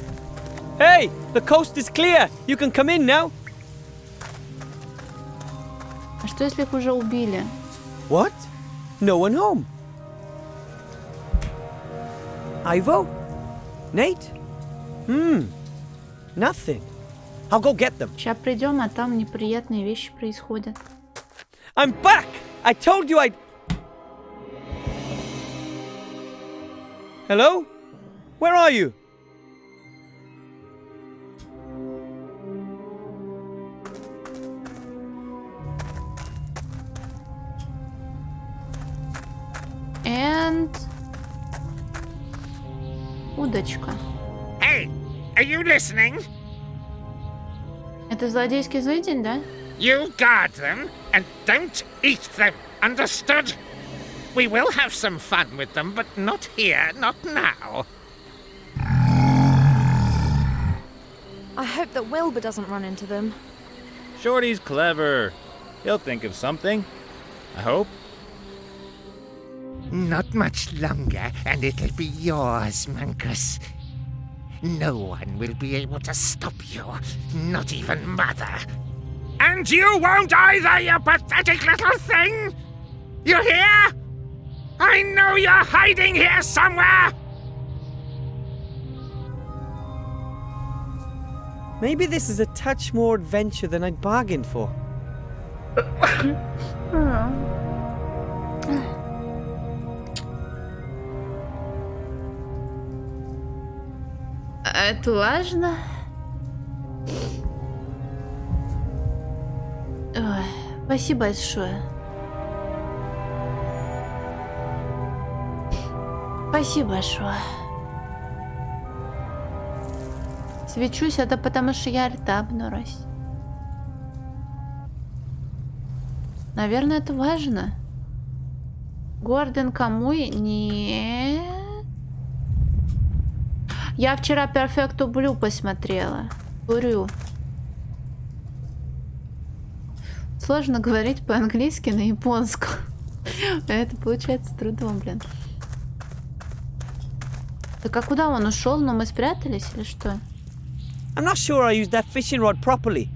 Hey, the coast is clear. You can come in now. А что если их уже убили? What? No one home. Ivo? Nate? Nothing. I'll go get them. Сейчас придем, а там неприятные вещи происходят. I'm back! I told you I'd... Hello? Where are you? And... удочка. Hey, are you listening? Это злодейский злый день, да? You guard them and don't eat them, understood? We will have some fun with them, but not here, not now. I hope that Wilbur doesn't run into them. Shorty's clever. He'll think of something. I hope. Not much longer, and it'll be yours, Mancus. No one will be able to stop you, not even Mother. And you won't either, you pathetic little thing! You hear? I know you're hiding here somewhere! Maybe this is a touch more adventure than I'd bargained for. Это важно? Ой, спасибо большое. Спасибо большое. Свечусь, это потому что я рта обнурась. Наверное, это важно. Гордон Камуй? Нет. Я вчера Perfecto Blue посмотрела. Курю. Сложно говорить по-английски на японском. Это получается с трудом, блин. Так а куда он ушел? Но мы спрятались или что? I'm not sure I used that fishing rod properly.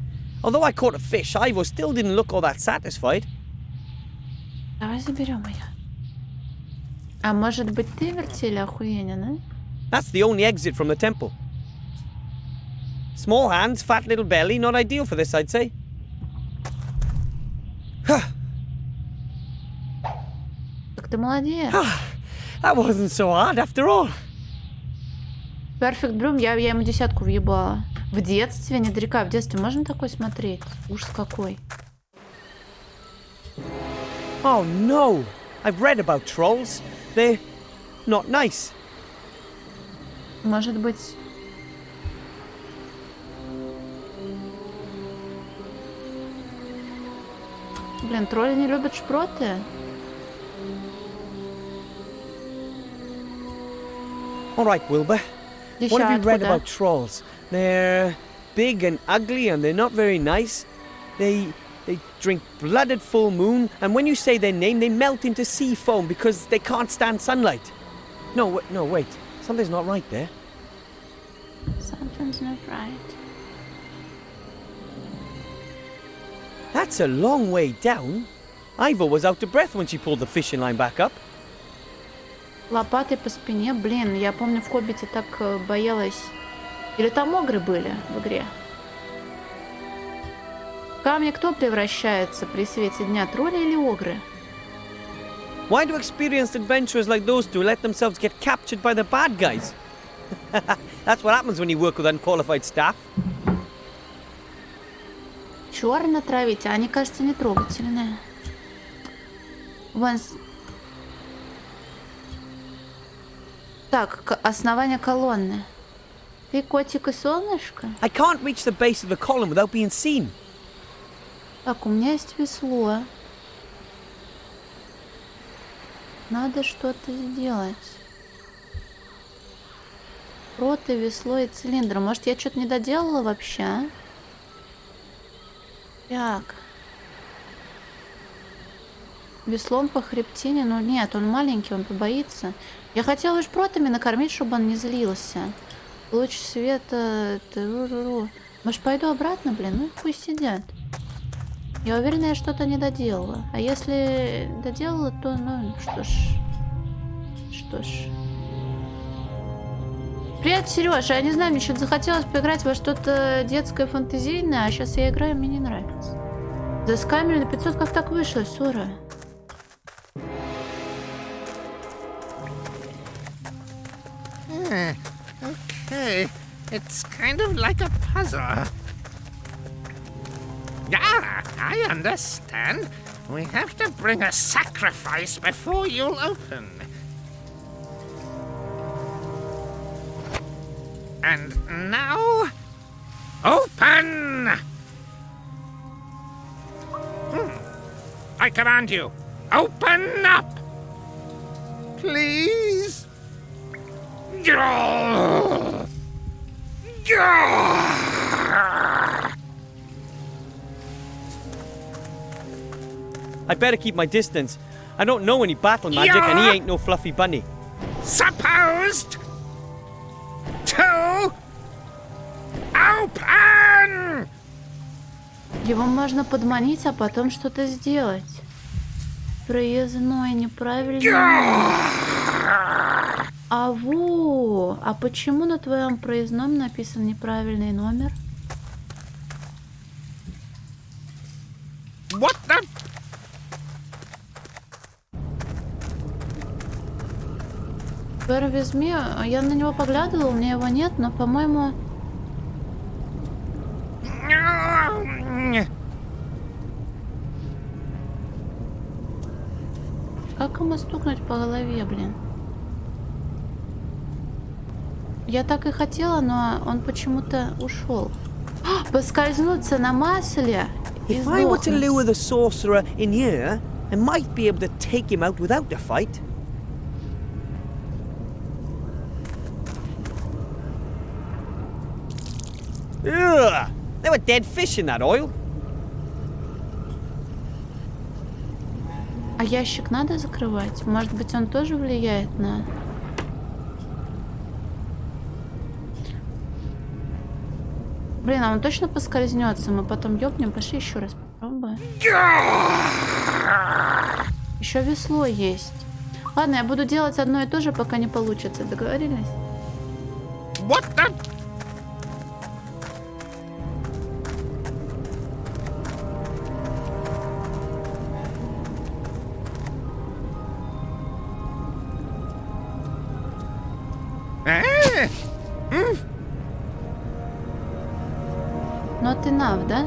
Although I caught a fish, Ivo still didn't look all that satisfied. Давай заберем ее. А может быть ты вертели охуенно, а? That's the only exit from the temple. Small hands, fat little belly, not ideal for this, I'd say. Так ты молодец. That wasn't so hard after all. Perfect Bloom, я ему 10 въебала. В детстве, не в детстве можно такой смотреть? Ужас какой. Oh no! I've read about trolls. They're not nice. Может быть... Блин, тролли не любят шпроты. All right, Wilbur. What Деща, have you read откуда? about trolls? They're big and ugly and they're not very nice. They drink blood at full moon, and when you say their name, they melt into sea foam because they can't stand sunlight. No, wait. Something's not right there. Something's not right. That's a long way down. Ivo was out of breath when she pulled the fishing line back up. Лопатой по спине. Блин, я помню, в Хоббите так боялась. Или там огры были в игре? В камни кто превращается при свете дня? Тролли или огры? Why do experienced adventurers like those two let themselves get captured by the bad guys? That's what happens when you work with unqualified staff. Черно травить, а они, кажется, не трогательные. Вон... Так, основание колонны. Ты котик и солнышко? I can't reach the base of the column without being seen. Так, у меня есть весло. Надо что-то сделать. Проты, весло и цилиндр. Может, я что-то не доделала вообще, а? Так. Веслом по хребтине. Ну нет, он маленький, он побоится. Я хотела лишь протами накормить, чтобы он не злился. Луч света... Может, пойду обратно, блин? Ну, пусть сидят. Я уверена, я что-то не доделала. А если доделала, то, ну, что ж. Что ж. Привет, Сережа. Я не знаю, мне что-то захотелось поиграть во что-то детское, фантазийное, а сейчас я играю, мне не нравится. Заскамили на 500, как так вышло, Сора? Okay, it's kind of like a puzzle. Yeah, I understand. We have to bring a sacrifice before you'll open. And now, open! I command you, open up! Please? Yeah! Yeah! I better keep my distance. I don't know any battle magic, and he ain't no fluffy bunny. Supposed to open! Его можно подманить, а потом что-то сделать. Проездной неправильный номер. А почему на твоем проездном написан неправильный номер? What the? Where with me? Я на него поглядывала, у меня его нет, но, по-моему... Как ему стукнуть по голове, блин? Я так и хотела, но он почему-то ушел. Поскользнуться на масле и If I were to сдохнуть. lure the sorcerer in here, I might be able to take him out without a fight. Ugh! There were dead fish in that oil. А ящик надо закрывать? Может быть, он тоже влияет на... Блин, а он точно поскользнется? Мы потом ёбнем. Пошли еще раз попробуем. Еще весло есть. Ладно, я буду делать одно и то же, пока не получится. Договорились? What the? Not enough, да?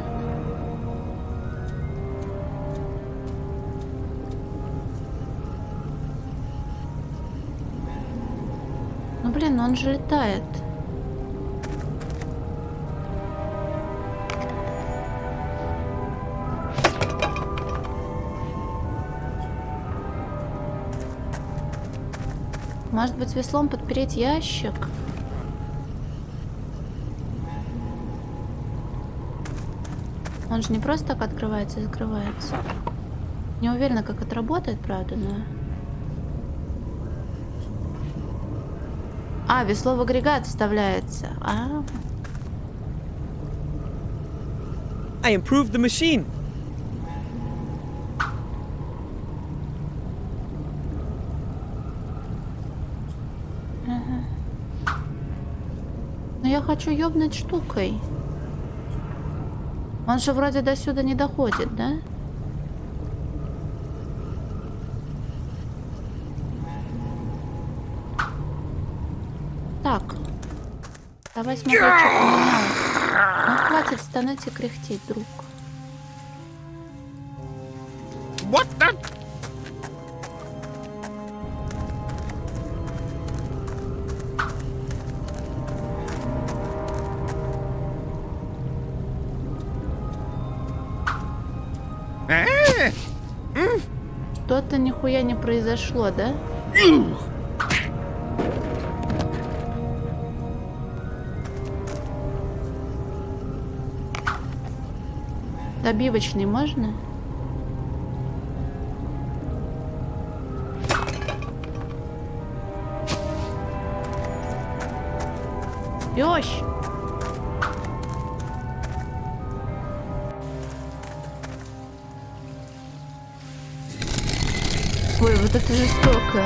Ну блин, он же летает. Может быть, веслом подпереть ящик? Он же не просто так открывается и закрывается. Не уверена, как это работает, правда, но... А, весло в агрегат вставляется. I improved the machine. Но я хочу ёбнуть штукой. Он же вроде до сюда не доходит, да? Так. Давай смотреть, что поменялось. Ну, хватит стонать и кряхтеть, друг. What the? Что-то нихуя не произошло, да? Добивочный можно? Ёщ! Ой, вот это жестоко.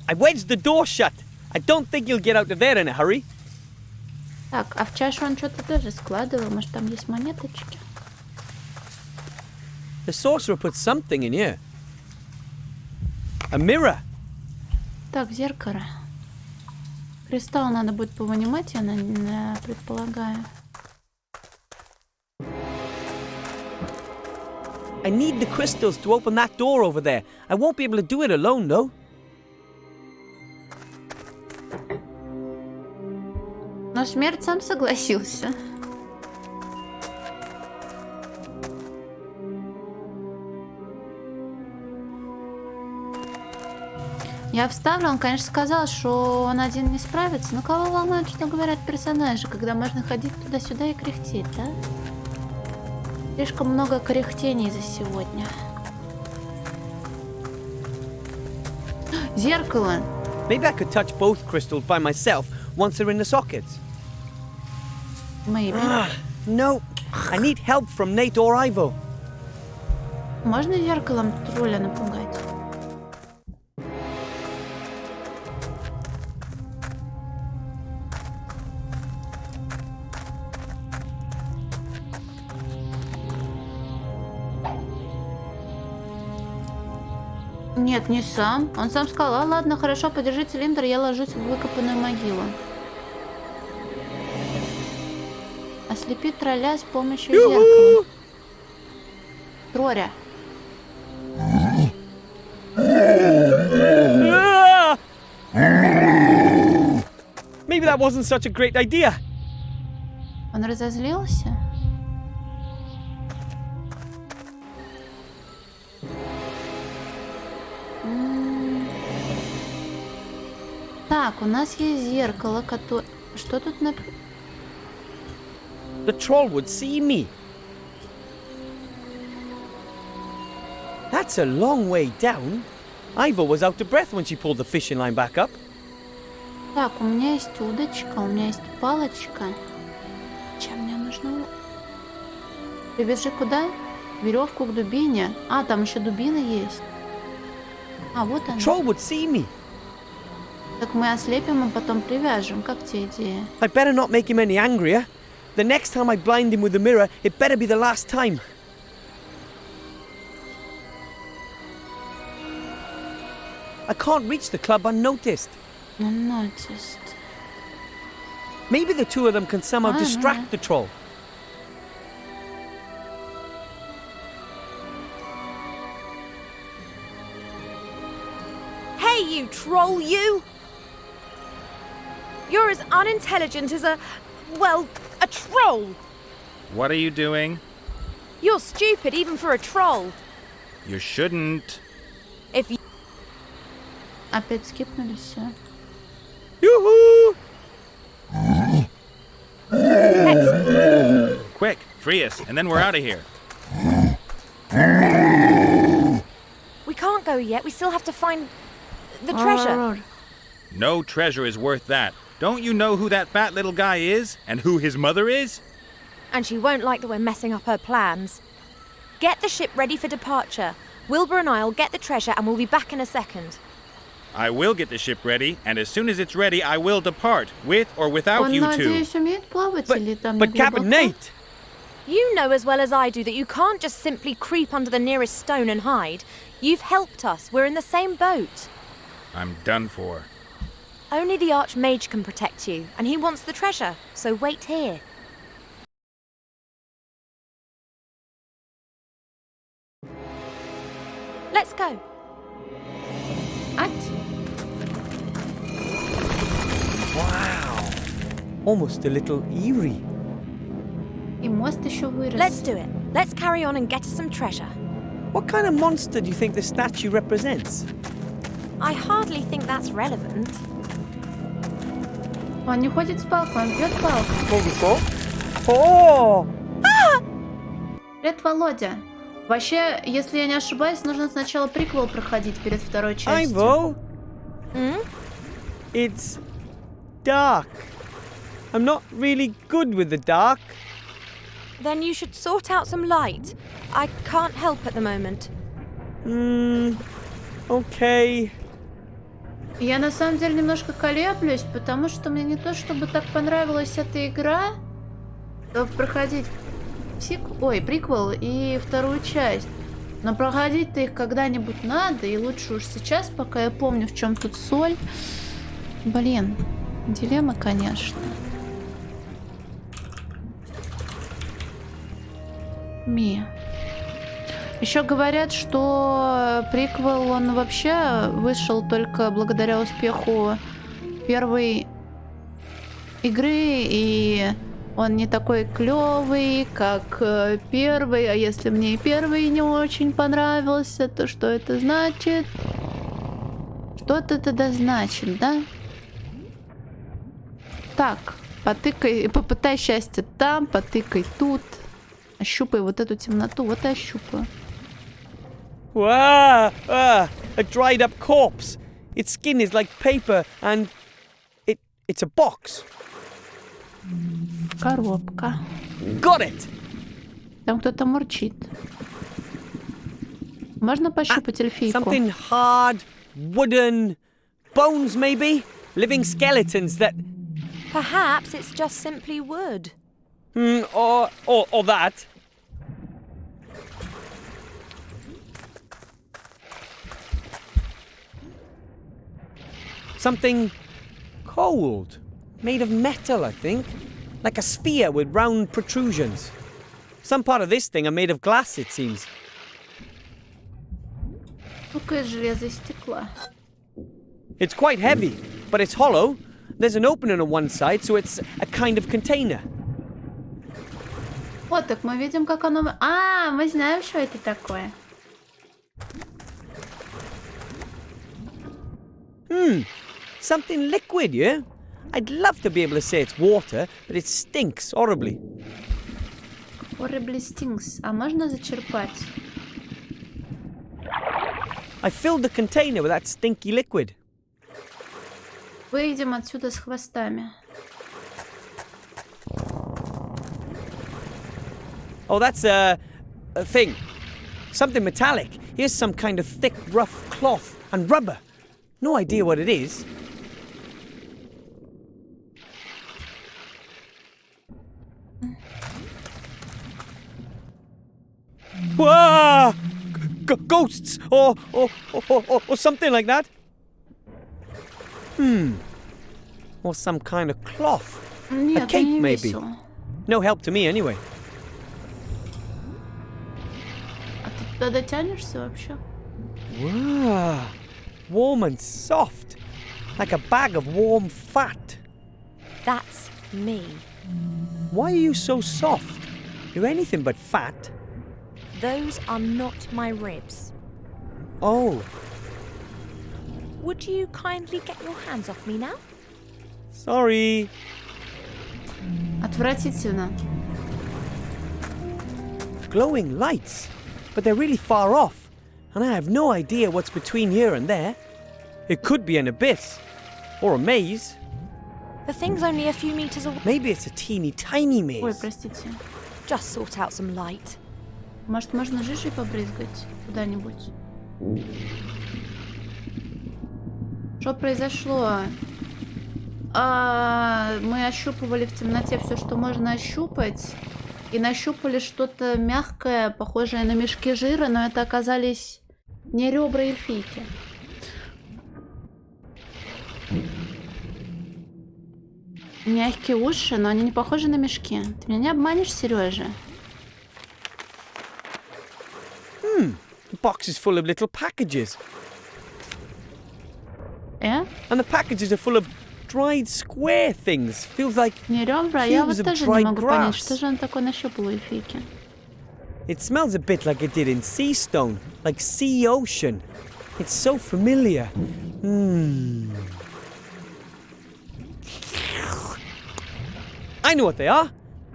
I wedged the door shut. I don't think you'll get out of there in a hurry. Так, а в чашу он что-то тоже складывал. Может, там есть монеточки? The sorcerer put something in here. A mirror. Так, зеркало. Кристалл надо будет повынимать, я предполагаю. I need the crystals to open that door over there. I won't be able to do it alone, though. Но смерть сам согласился. Я вставлю, он, конечно, сказал, что он один не справится. Но кого волнует, что говорят персонажи, когда можно ходить туда-сюда и кряхтеть, да? Слишком много кряхтений за сегодня. Зеркало. Maybe I could touch both crystals by myself once they're in the sockets. Maybe. No, I need help from Nate or Ivo. Можно зеркалом тролля напугать? Нет, не сам. Он сам сказал: а, ладно, хорошо, подержи цилиндр, я ложусь в выкопанную могилу. Ослепи тролля с помощью зеркала. Троря. Maybe that wasn't such a great idea. Он разозлился? Так, у нас есть зеркало, которое... Что тут написано? The troll would see me. That's a long way down. Ivo was out of breath when she pulled the fishing line back up. Так, у меня есть удочка, у меня есть палочка. Чем мне нужно? Привяжи куда? Веревку к дубине. А, там еще дубина есть. А, вот она. Troll would see me. Так мы ослепим, а потом привяжем. Как тебе идея? I'd better not make him any angrier. The next time I blind him with the mirror, it better be the last time. I can't reach the club unnoticed. Unnoticed. Maybe the two of them can somehow I don't distract know. the troll. Hey, you troll, you! You're as unintelligent as a troll! What are you doing? You're stupid even for a troll. You shouldn't. If you... Опять скипнули все. Yoo-hoo! Quick, free us, and then we're out of here. We can't go yet. We still have to find the treasure. No treasure is worth that. Don't you know who that fat little guy is? And who his mother is? And she won't like that we're messing up her plans. Get the ship ready for departure. Wilbur and I'll get the treasure and we'll be back in a second. I will get the ship ready, and as soon as it's ready, I will depart, with or without Он, you two. надеюсь, умеет плавать или там But не Captain глубоко? Nate! You know as well as I do that you can't just simply creep under the nearest stone and hide. You've helped us. We're in the same boat. I'm done for. Only the Archmage can protect you, and he wants the treasure, so wait here. Let's go. Ать! Wow. Almost a little eerie. И мост еще вырос. Let's do it. Let's carry on and get us some treasure. What kind of monster do you think the statue represents? I hardly think that's relevant. Он не ходит с палкой, он бьет палку. Oh! Привет, Володя. Вообще, если я не ошибаюсь, нужно сначала приквел проходить перед второй частью. Ivo, Hmm? it's dark. I'm not really good with the dark. Then you should sort out some light. I can't help at the moment. Okay. Я на самом деле немножко колеблюсь, потому что мне не то чтобы так понравилась эта игра, чтобы проходить приквел и вторую часть. Но проходить-то их когда-нибудь надо, и лучше уж сейчас, пока я помню, в чем тут соль. Блин, дилемма, конечно. Еще говорят, что приквел, он вообще вышел только благодаря успеху первой игры, и он не такой клевый, как первый. А если мне и первый не очень понравился, то что это значит? Что-то это да значит, да? Так, потыкай, попытай счастье там, потыкай тут. Ощупай вот эту темноту, вот и ощупаю. Wow! A dried up corpse. Its skin is like paper and it's a box. Коробка. Got it! Там кто-то мурчит. Можно пощупать эльфийку? Something hard, wooden, bones maybe? Living skeletons that... Perhaps it's just simply wood. Or that. Something cold. Made of metal, I think. Like a sphere with round protrusions. Some part of this thing are made of glass, it seems. Ну-ка, из железа и стекла. It's quite heavy, but it's hollow. There's an opening on one side, so it's a kind of container. Вот, так мы видим, как оно... А, мы знаем, что это такое. Something liquid, yeah? I'd love to be able to say it's water, but it stinks horribly. Horribly stinks. А можно зачерпать? I filled the container with that stinky liquid. Выйдем отсюда с хвостами. Oh, that's a thing. Something metallic. Here's some kind of thick, rough cloth and rubber. No idea what it is. Whoa! Ghosts or something like that. Or some kind of cloth. Нет, A cape, не maybe. весело. No help to me anyway. А ты туда дотянешься вообще? Wow. Warm and soft. Like a bag of warm fat. That's me. Why are you so soft? You're anything but fat. Those are not my ribs. Oh, Would you kindly get your hands off me now? sorry. Отвратительно. Glowing lights. But they're really far off. And I have no idea what's between here and there. It could be an abyss. Or a maze. The thing's only a few meters away. Maybe it's a teeny tiny Ой, maze. простите. Just sort out some light. Может, можно жижей побрызгать куда-нибудь? Что произошло? Мы ощупывали в темноте все, что можно ощупать. И нащупали что-то мягкое, похожее на мешки жира, но это оказались не ребра эльфийки. Мягкие уши, но они не похожи на мешки. Ты меня не обманешь, Сережа? The box is full of little packages. And the packages are full of dried square things. Feels like Не ребра, я вот Cubes of тоже не dried могу понять, grass. что же он такое нащупал у эльфийки. it smells a bit like it did in Sea Stone, like sea ocean. It's so familiar. I know what they are.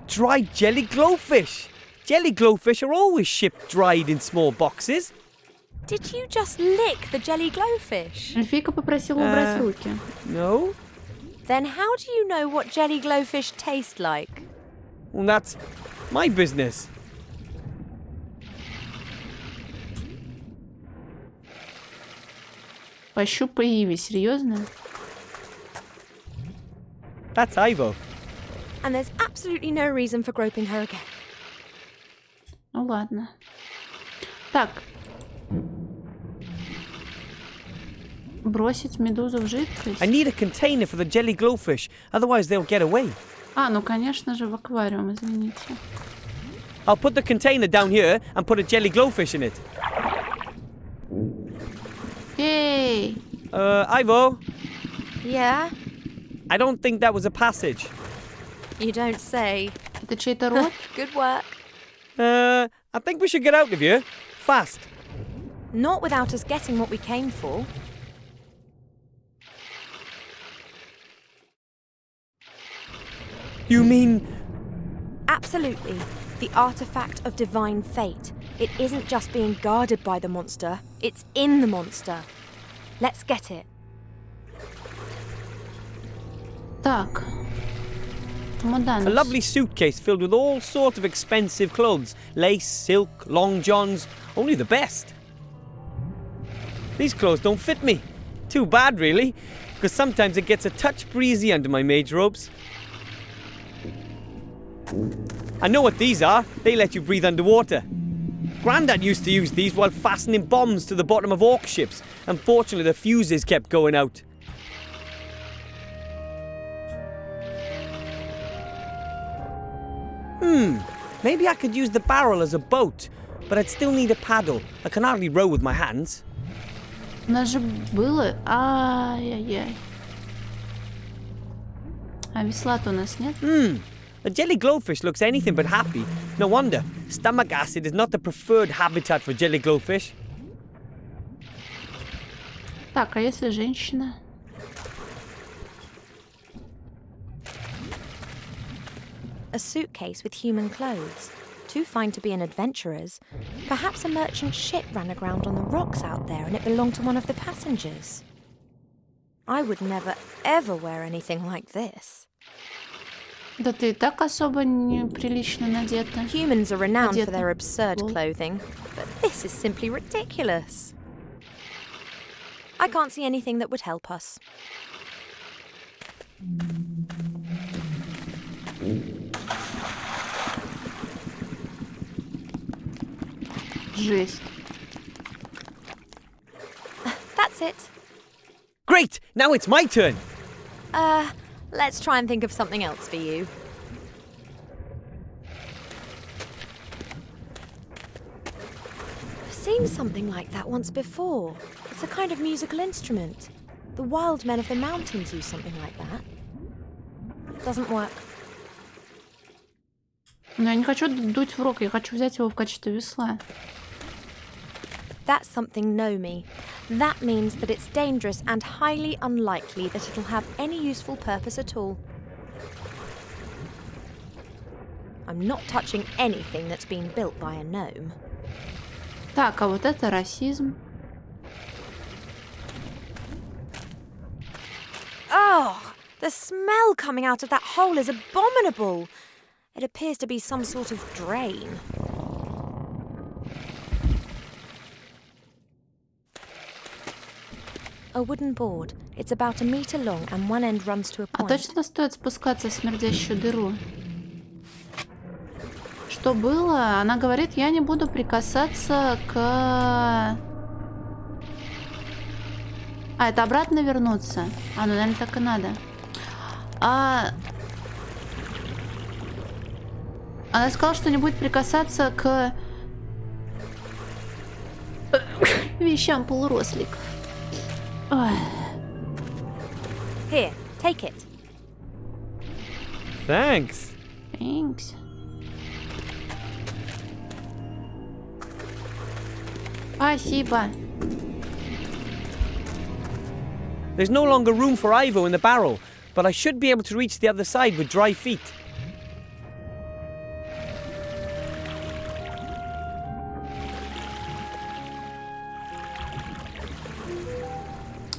Dried jelly glowfish. Jelly glowfish are always shipped dried in small boxes. Did you just lick the jelly glowfish? Эльфийка попросила убрать руки. No? Then how do you know what jelly glowfish taste like? Well, that's my business. Пощупай Иви, серьезно? That's Ivo. And there's absolutely no reason for groping her again. Ну ладно. Так. Бросить медузу в жидкость? I need a container for the jelly glowfish, otherwise they'll get away. А, ну конечно же в аквариум, извините. I'll put the container down here and put a jelly glowfish in it. Эй! Ivo, Yeah? I don't think that was a passage. You don't say. Это чей-то рот? Good work. I think we should get out of here. Fast. Not without us getting what we came for. You mean... Absolutely. The artifact of divine fate. It isn't just being guarded by the monster, it's in the monster. Let's get it. Так. A Чемодан. lovely suitcase filled with all sorts of expensive clothes. Lace, silk, long johns. Only the best. These clothes don't fit me. Too bad, really. Because sometimes it gets a touch breezy under my mage robes. I know what these are. They let you breathe underwater. Grandad used to use these while fastening bombs to the bottom of orc ships. Unfortunately, the fuses kept going out. Maybe I could use the barrel as a boat, but I'd still need a paddle. I can hardly row with my hands. У нас же было... Ай-яй-яй. А весла-то у нас нет? A jelly glowfish looks anything but happy. No wonder. Stomach acid is not the preferred habitat for jelly glowfish. Так, а если женщина? A suitcase with human clothes. Too fine to be an adventurer's. Perhaps a merchant ship ran aground on the rocks out there and it belonged to one of the passengers. I would never, ever wear anything like this. Да ты и так особо неприлично надета. Humans are renowned for Одета. their absurd Lol. clothing, but this is simply ridiculous. I can't see anything that would help us. Жесть. That's it. Great! Now it's my turn! Let's try and think of something else for you. I've seen something like that once before. It's a kind of musical instrument. The wild men of the mountains use something like that. Doesn't work. Но я не хочу дуть в рог, я хочу взять его в качестве весла. That's something Nomi. That means that it's dangerous and highly unlikely that it'll have any useful purpose at all. I'm not touching anything that's been built by a gnome. Так, а вот это расизм. Oh, the smell coming out of that hole is abominable. It appears to be some sort of drain. A wooden board. It's about 1 meter long and one end runs to a А point. точно стоит спускаться в смердящую дыру? Что было? Она говорит, я не буду прикасаться к... А, это обратно вернуться? А, ну, наверное, так и надо. Она сказала, что не будет прикасаться к вещам полуросликов. Ой. Here, take it. Thanks. Thanks. Спасибо. There's no longer room for Ivo in the barrel, but I should be able to reach the other side with dry feet.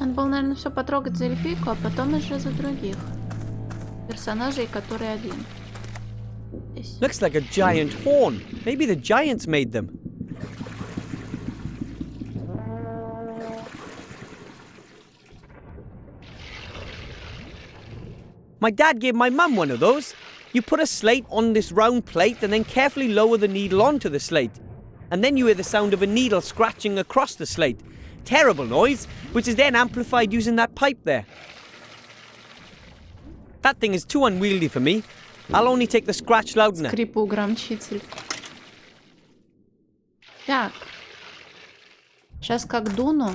Надо было, наверное, все потрогать за эльфийку, а потом уже за других персонажей, которые один. Здесь. Looks like a giant horn. Maybe the giants made them. My dad gave my mum one of those. You put a slate on this round plate and then carefully lower the needle onto the slate. And then you hear the sound of a needle scratching across the slate. Terrible noise, which is then amplified using that pipe there. That thing is too unwieldy for me. I'll only take the scratch loudener. Скрипоугромчитель. Так. Сейчас как дуну.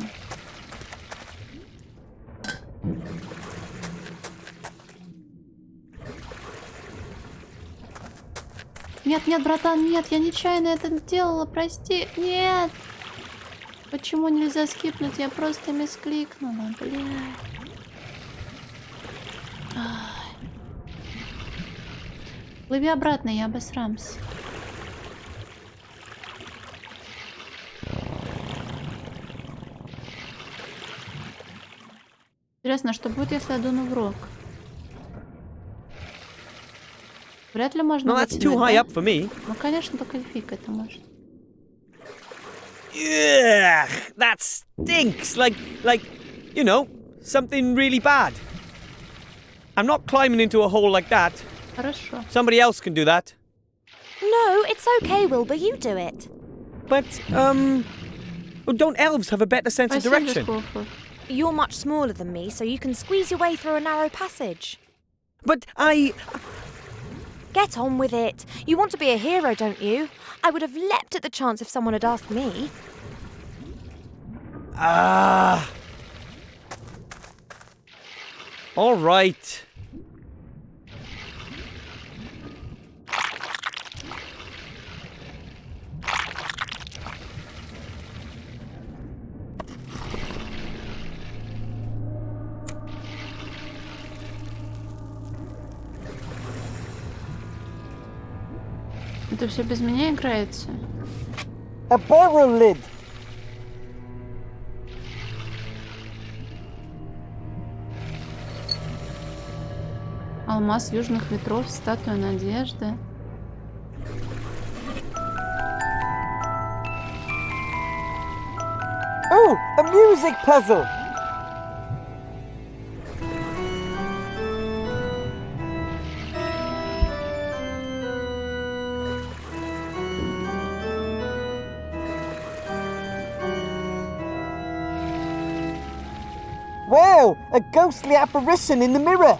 Нет, нет, братан, нет, я нечаянно это делала, прости. Нет. Почему нельзя скипнуть? Я просто мискликнула, блядь. Ай. Плыви обратно, я обосрамся. Интересно, что будет, если я дуну в рог? Вряд ли можно No, that's too вытянуть, high да? up for me. Ну, конечно, только фиг это может. Ugh, that stinks. Like, you know, something really bad. I'm not climbing into a hole like that. Хорошо. Somebody else can do that. No, it's okay, Wilbur, you do it. But, well, don't elves have a better sense of Спасибо, direction? Скофу. You're much smaller than me, so you can squeeze your way through a narrow passage. But Get on with it. You want to be a hero, don't you? I would have leapt at the chance if someone had asked me. All right. Это все без меня играется? A barrel lid. Алмаз южных ветров, статуя надежды. Oh, a music puzzle. Wow, a ghostly apparition in the mirror.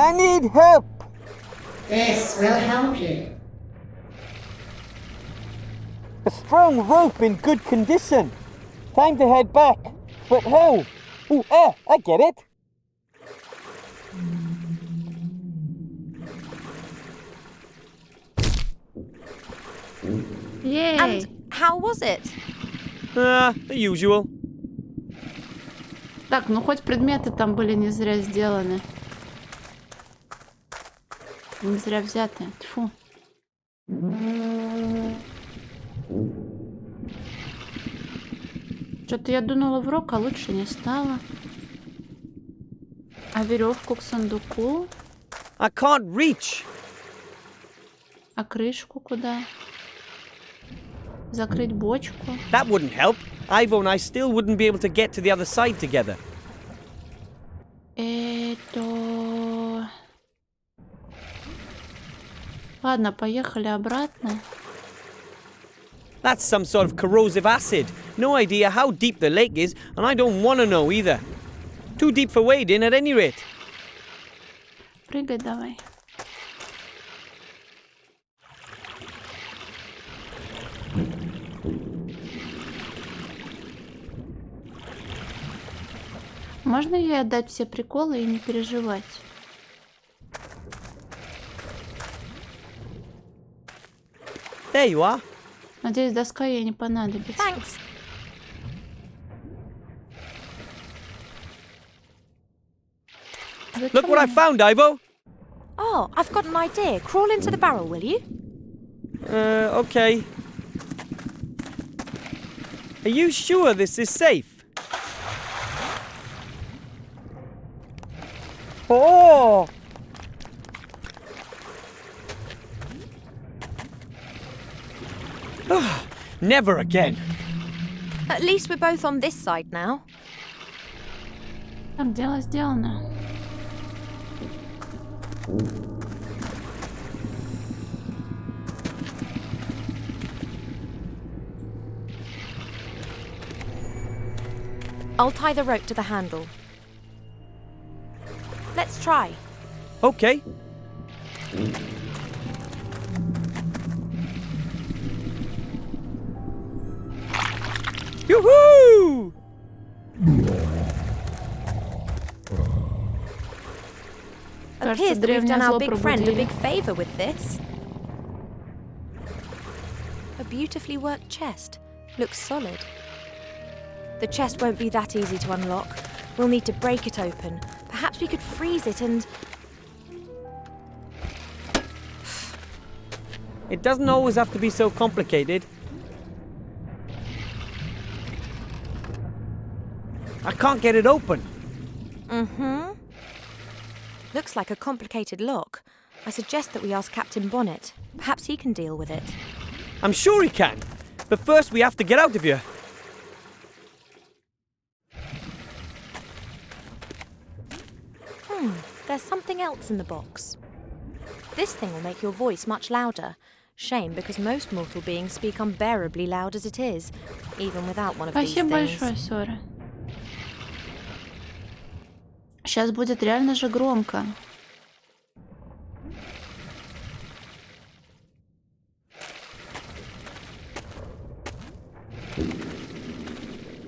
I need help. This will help you. A strong rope in good condition. Time to head back. But how? Ooh, I get it. Yay! And how was it? The usual. Так, ну хоть предметы там были не зря сделаны. Не зря взяты. Тьфу. Что-то я дунула в рог, а лучше не стало. А веревку к сундуку? I can't reach. А крышку куда? Закрыть бочку? That wouldn't help. Ivo and I still wouldn't be able to get to the other side together. Это... Ладно, поехали обратно. That's some sort of corrosive acid. No idea how deep the lake is, and I don't want to know either. Too deep for wading at any rate. Прыгай давай. Можно ей отдать все приколы и не переживать? There you are. Надеюсь, доска ей не понадобится. Thanks. Look what I found, Ivo. Oh, I've got an idea. Crawl into the barrel, will you? Okay. Are you sure this is safe? Oh! Never again. At least we're both on this side now. Так, дело сделано. I'll tie the rope to the handle. Let's try. Okay. Yoo-hoo! Appears that we've древнее done our зло big friend a пробудили. big favour with this. A beautifully worked chest. Looks solid. The chest won't be that easy to unlock. We'll need to break it open. Perhaps we could freeze it and... It doesn't always have to be so complicated. I can't get it open. Mm-hmm. Looks like a complicated lock. I suggest that we ask Captain Bonnet. Perhaps he can deal with it. I'm sure he can. But first we have to get out of here. There's something else in the box. This thing will make your voice much louder. Shame, because most mortal beings speak unbearably loud as it is, even without one of these Спасибо things. большое, Сора. Сейчас будет реально же громко.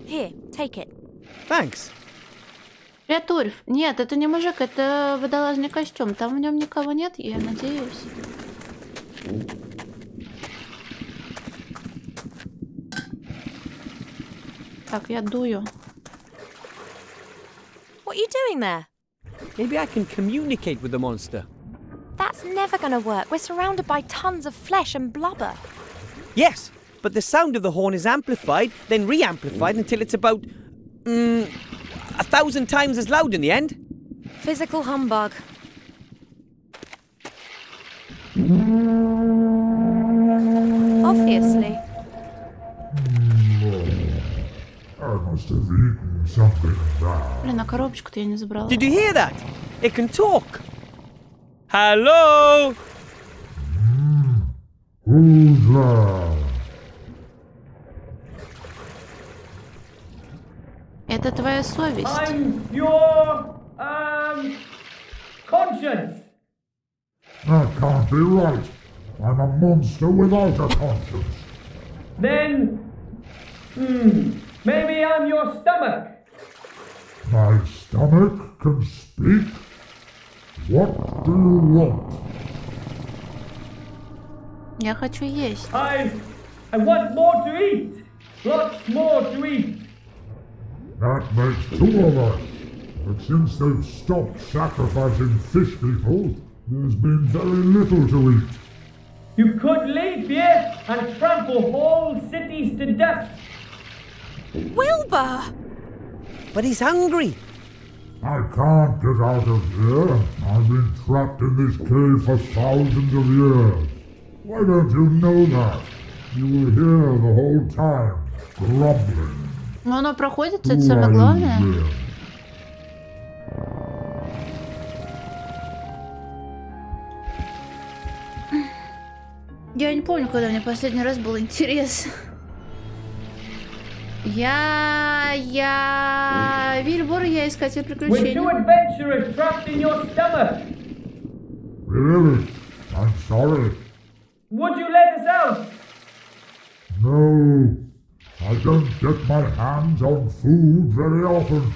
Here, take it. Thanks. Привет, Ульф. Нет, это не мужик, это водолазный костюм. Там в нем никого нет, я надеюсь. Так, я дую. What are you doing there? Maybe I can communicate with the monster. That's never going to work. We're surrounded by tons of flesh and blubber. Yes, but the sound of the horn is amplified, then re-amplified until it's about 1,000 times as loud in the end. Physical humbug. Obviously. I must have eaten something bad. Блин, а коробочку-то я не забрала. Did you hear that? It can talk. Hello? Who's there? Это твоя совесть. I'm your, conscience. That can't be right. I'm a monster without a conscience. Then, maybe I'm your stomach. My stomach can speak? What do you want? Я хочу есть. I want more to eat. Lots more to eat. That makes two of us. But since they've stopped sacrificing fish people, there's been very little to eat. You could leave here and trample whole cities to dust. Wilbur! But he's hungry. I can't get out of here. I've been trapped in this cave for thousands of years. Why don't you know that? You were here the whole time, grumbling. Но оно проходит, это самое главное. Я не помню, когда мне последний раз был интерес. Я Вильбур, я искатель We're приключений. two adventurers trapped in your stomach. Really? I'm sorry. Would you let us out? No. I don't get my hands on food very often.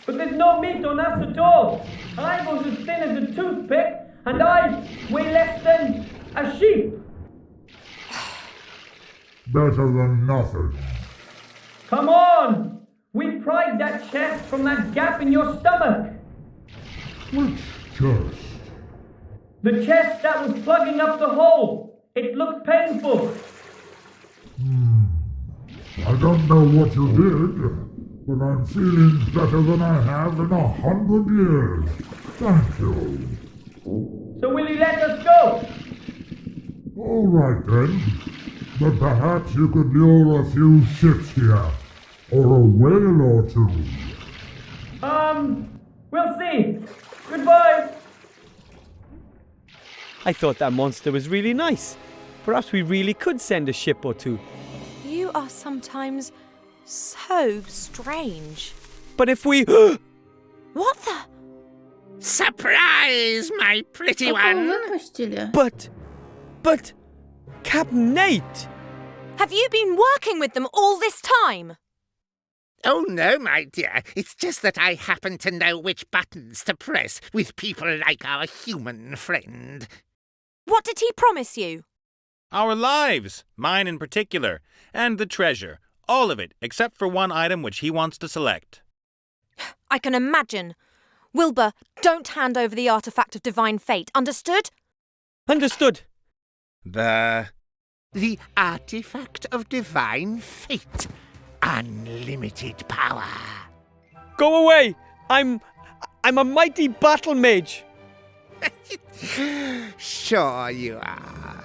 But there's no meat on us at all. I was as thin as a toothpick, and I weigh less than a sheep. Better than nothing. Come on! We pried that chest from that gap in your stomach. Which chest? The chest that was plugging up the hole. It looked painful. I don't know what you did, but I'm feeling better than I have in 100 years. Thank you. So will you let us go? All right then. But perhaps you could lure a few ships here, or a whale or two. We'll see. Goodbye. I thought that monster was really nice. Perhaps we really could send a ship or two. You are sometimes so strange. But if we... What the? Surprise, my pretty Какого one! выпустили? But... Captain Nate! Have you been working with them all this time? Oh, no, my dear. It's just that I happen to know which buttons to press with people like our human friend. What did he promise you? Our lives, mine in particular, and the treasure. All of it, except for one item which he wants to select. I can imagine. Wilbur, don't hand over the artifact of divine fate, understood? Understood. The artifact of divine fate. Unlimited power. Go away! I'm a mighty battle mage. Sure you are.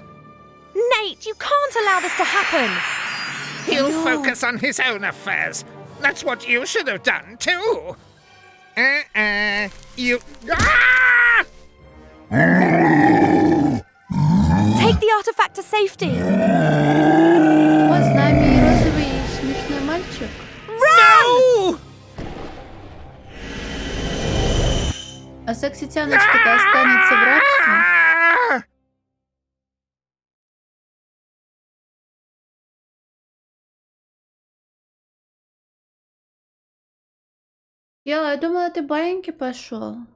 Nate, you can't allow this to happen! He'll focus on his own affairs. That's what you should have done, too. You... Ah! Take the artifact to safety! Вот с нами и розовый смешной мальчик. No! А секси-тяночка-то останется в рабстве. Я думала, ты баиньки пошел.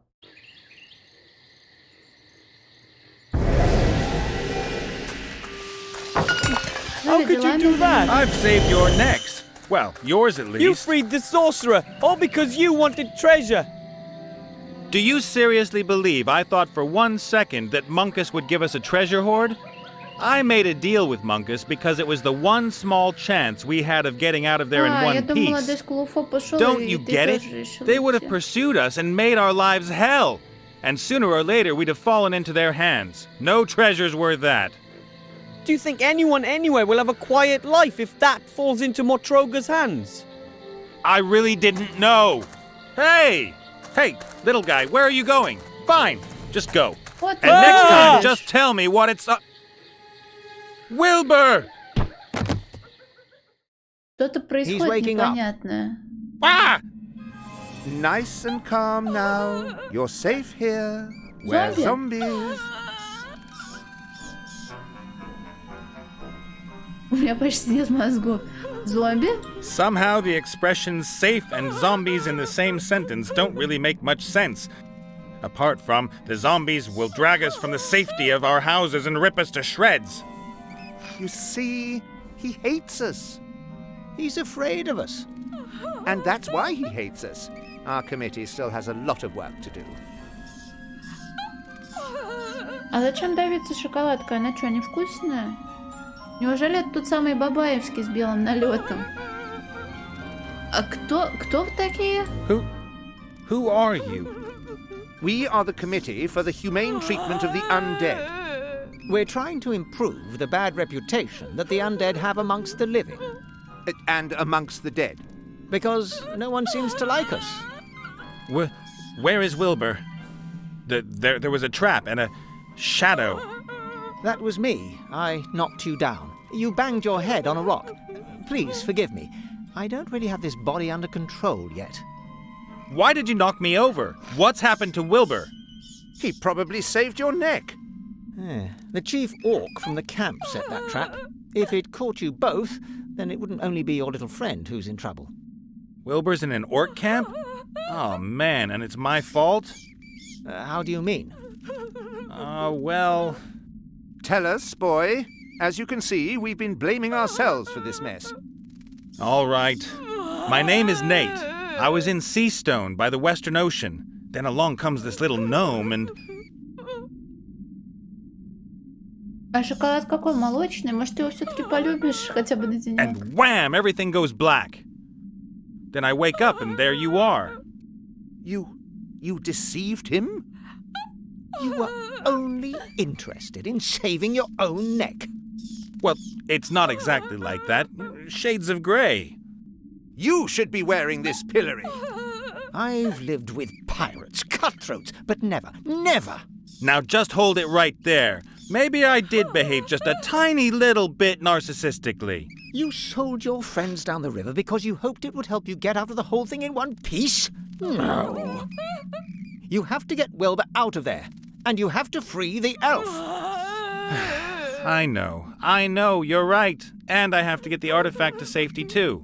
How could you do that? I've saved your necks. Well, yours at least. You freed the sorcerer, all because you wanted treasure. Do you seriously believe I thought for 1 second that Munkus would give us a treasure hoard? I made a deal with Munkus because it was the one small chance we had of getting out of there in Я one думала, piece. десь Клуфо пошел, Don't и you ты get тоже it? решил They would have идти. pursued us and made our lives hell. And sooner or later, we'd have fallen into their hands. No treasure's worth that. Do you think anyone anywhere will have a quiet life if that falls into Motroga's hands? I really didn't know. Hey! Hey, little guy, where are you going? Fine, just go. Вот And ты next time, делаешь. just tell me what it's... Wilbur! Что-то происходит waking up. непонятное. Ah! Nice and calm now. You're safe here. Where Zombie. zombies... У меня почти нет мозгов. Зомби? Somehow the expressions safe and zombies in the same sentence don't really make much sense. Apart from, the zombies will drag us from the safety of our houses and rip us to shreds. You see, he hates us. He's afraid of us. And that's why he hates us. Our committee still has a lot of work to do. А зачем давится шоколадка? Она что, невкусная? Неужели это тот самый Бабаевский с белым налетом? А кто вы такие? Who are you? We are the committee for the humane treatment of the undead. We're trying to improve the bad reputation that the undead have amongst the living, And amongst the dead. because no one seems to like us. Where is Wilbur? There was a trap and a shadow. That was me. I knocked you down. You banged your head on a rock. Please forgive me. I don't really have this body under control yet. Why did you knock me over? What's happened to Wilbur? He probably saved your neck. The chief orc from the camp set that trap. If it caught you both, then it wouldn't only be your little friend who's in trouble. Wilbur's in an orc camp? Oh man, and it's my fault? How do you mean? Well... Tell us, boy. As you can see, we've been blaming ourselves for this mess. All right. My name is Nate. I was in Seastone by the Western Ocean. Then along comes this little gnome and... А шоколад какой? Молочный? Может, ты его все-таки полюбишь хотя бы на денек? And wham! Everything goes black. Then I wake up and there you are. You deceived him? You were only interested in saving your own neck. Well, it's not exactly like that. Shades of grey. You should be wearing this pillory. I've lived with pirates, cutthroats, but never, never. Now just hold it right there. Maybe I did behave just a tiny little bit narcissistically. You sold your friends down the river because you hoped it would help you get out of the whole thing in one piece? No. You have to get Wilbur out of there, and you have to free the elf. I know, you're right. And I have to get the artifact to safety too.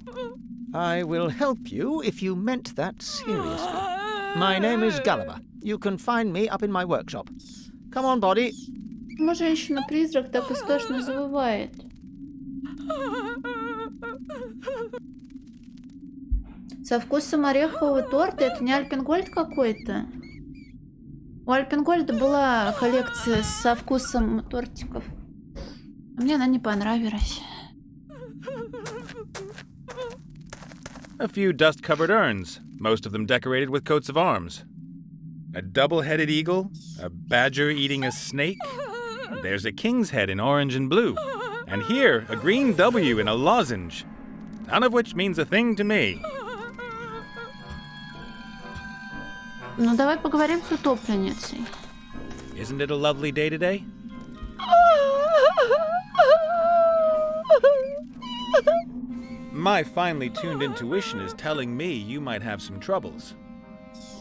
I will help you if you meant that seriously. My name is Gulliver. You can find me up in my workshop. Come on, body. Почему женщина-призрак так истошно завывает? Со вкусом орехового торта? Это не Альпенгольд какой-то? У Альпенгольда была коллекция со вкусом тортиков. Мне она не понравилась. A few dust-covered urns, most of them decorated with coats of arms. A double-headed eagle, a badger eating a snake. There's a king's head in orange and blue. And here, a green W in a lozenge. None of which means a thing to me. Ну, давай поговорим с утопленницей. Isn't it a lovely day today? My finely tuned intuition is telling me you might have some troubles.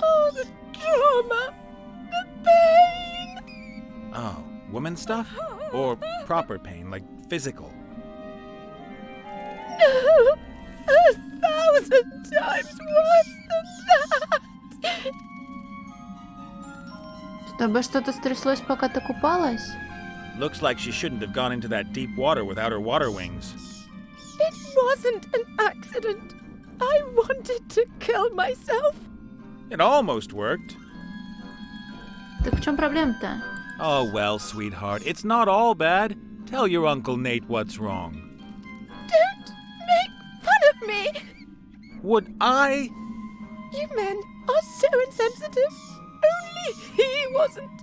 Oh, the trauma! The pain! Oh, woman stuff? Or proper pain, like physical? No! 1,000 times worse than that! С тобой что-то стряслось, пока ты купалась? Looks like she shouldn't have gone into that deep water without her water wings. It wasn't an accident. I wanted to kill myself. It almost worked. Так в чем проблема-то? Oh, well, sweetheart, it's not all bad. Tell your Uncle Nate what's wrong. Don't make fun of me! Would I? You men are so insensitive. Only he wasn't.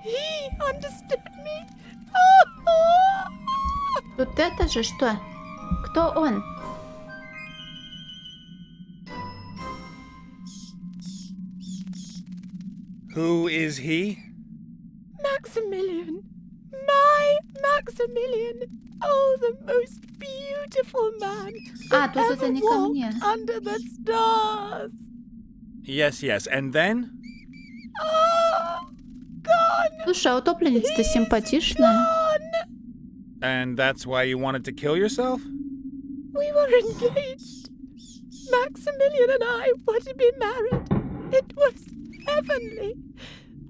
He understood me. Тут это же что? Кто он? Who is he? Maximilian. My Maximilian. Oh, the most beautiful man А, that тут это ever не ко walked мне. under the stars. Yes, and then? Gone. Слушай, а утопленница-то симпатичная. And that's why you wanted to kill yourself? We were engaged. Maximilian and I were to be married. It was heavenly.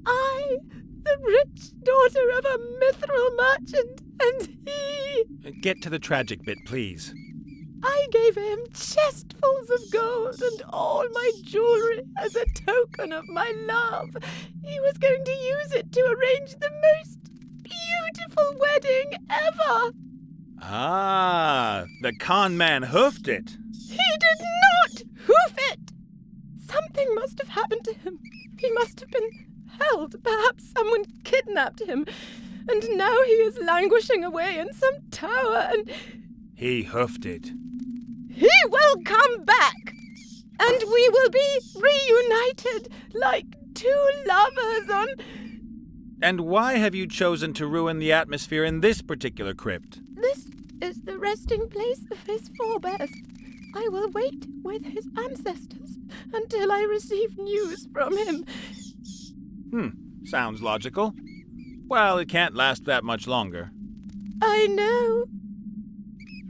I, the rich daughter of a mithril merchant, and he... Get to the tragic bit, please. I gave him chestfuls of gold and all my jewelry as a token of my love. He was going to use it to arrange the most beautiful wedding ever. Ah, the con man hoofed it. He did not hoof it. Something must have happened to him. He must have been held. Perhaps someone kidnapped him. And now he is languishing away in some tower and... He hoofed it. He will come back. And we will be reunited like two lovers on... And why have you chosen to ruin the atmosphere in this particular crypt? This is the resting place of his forebears. I will wait with his ancestors until I receive news from him. Sounds logical. Well, it can't last that much longer. I know.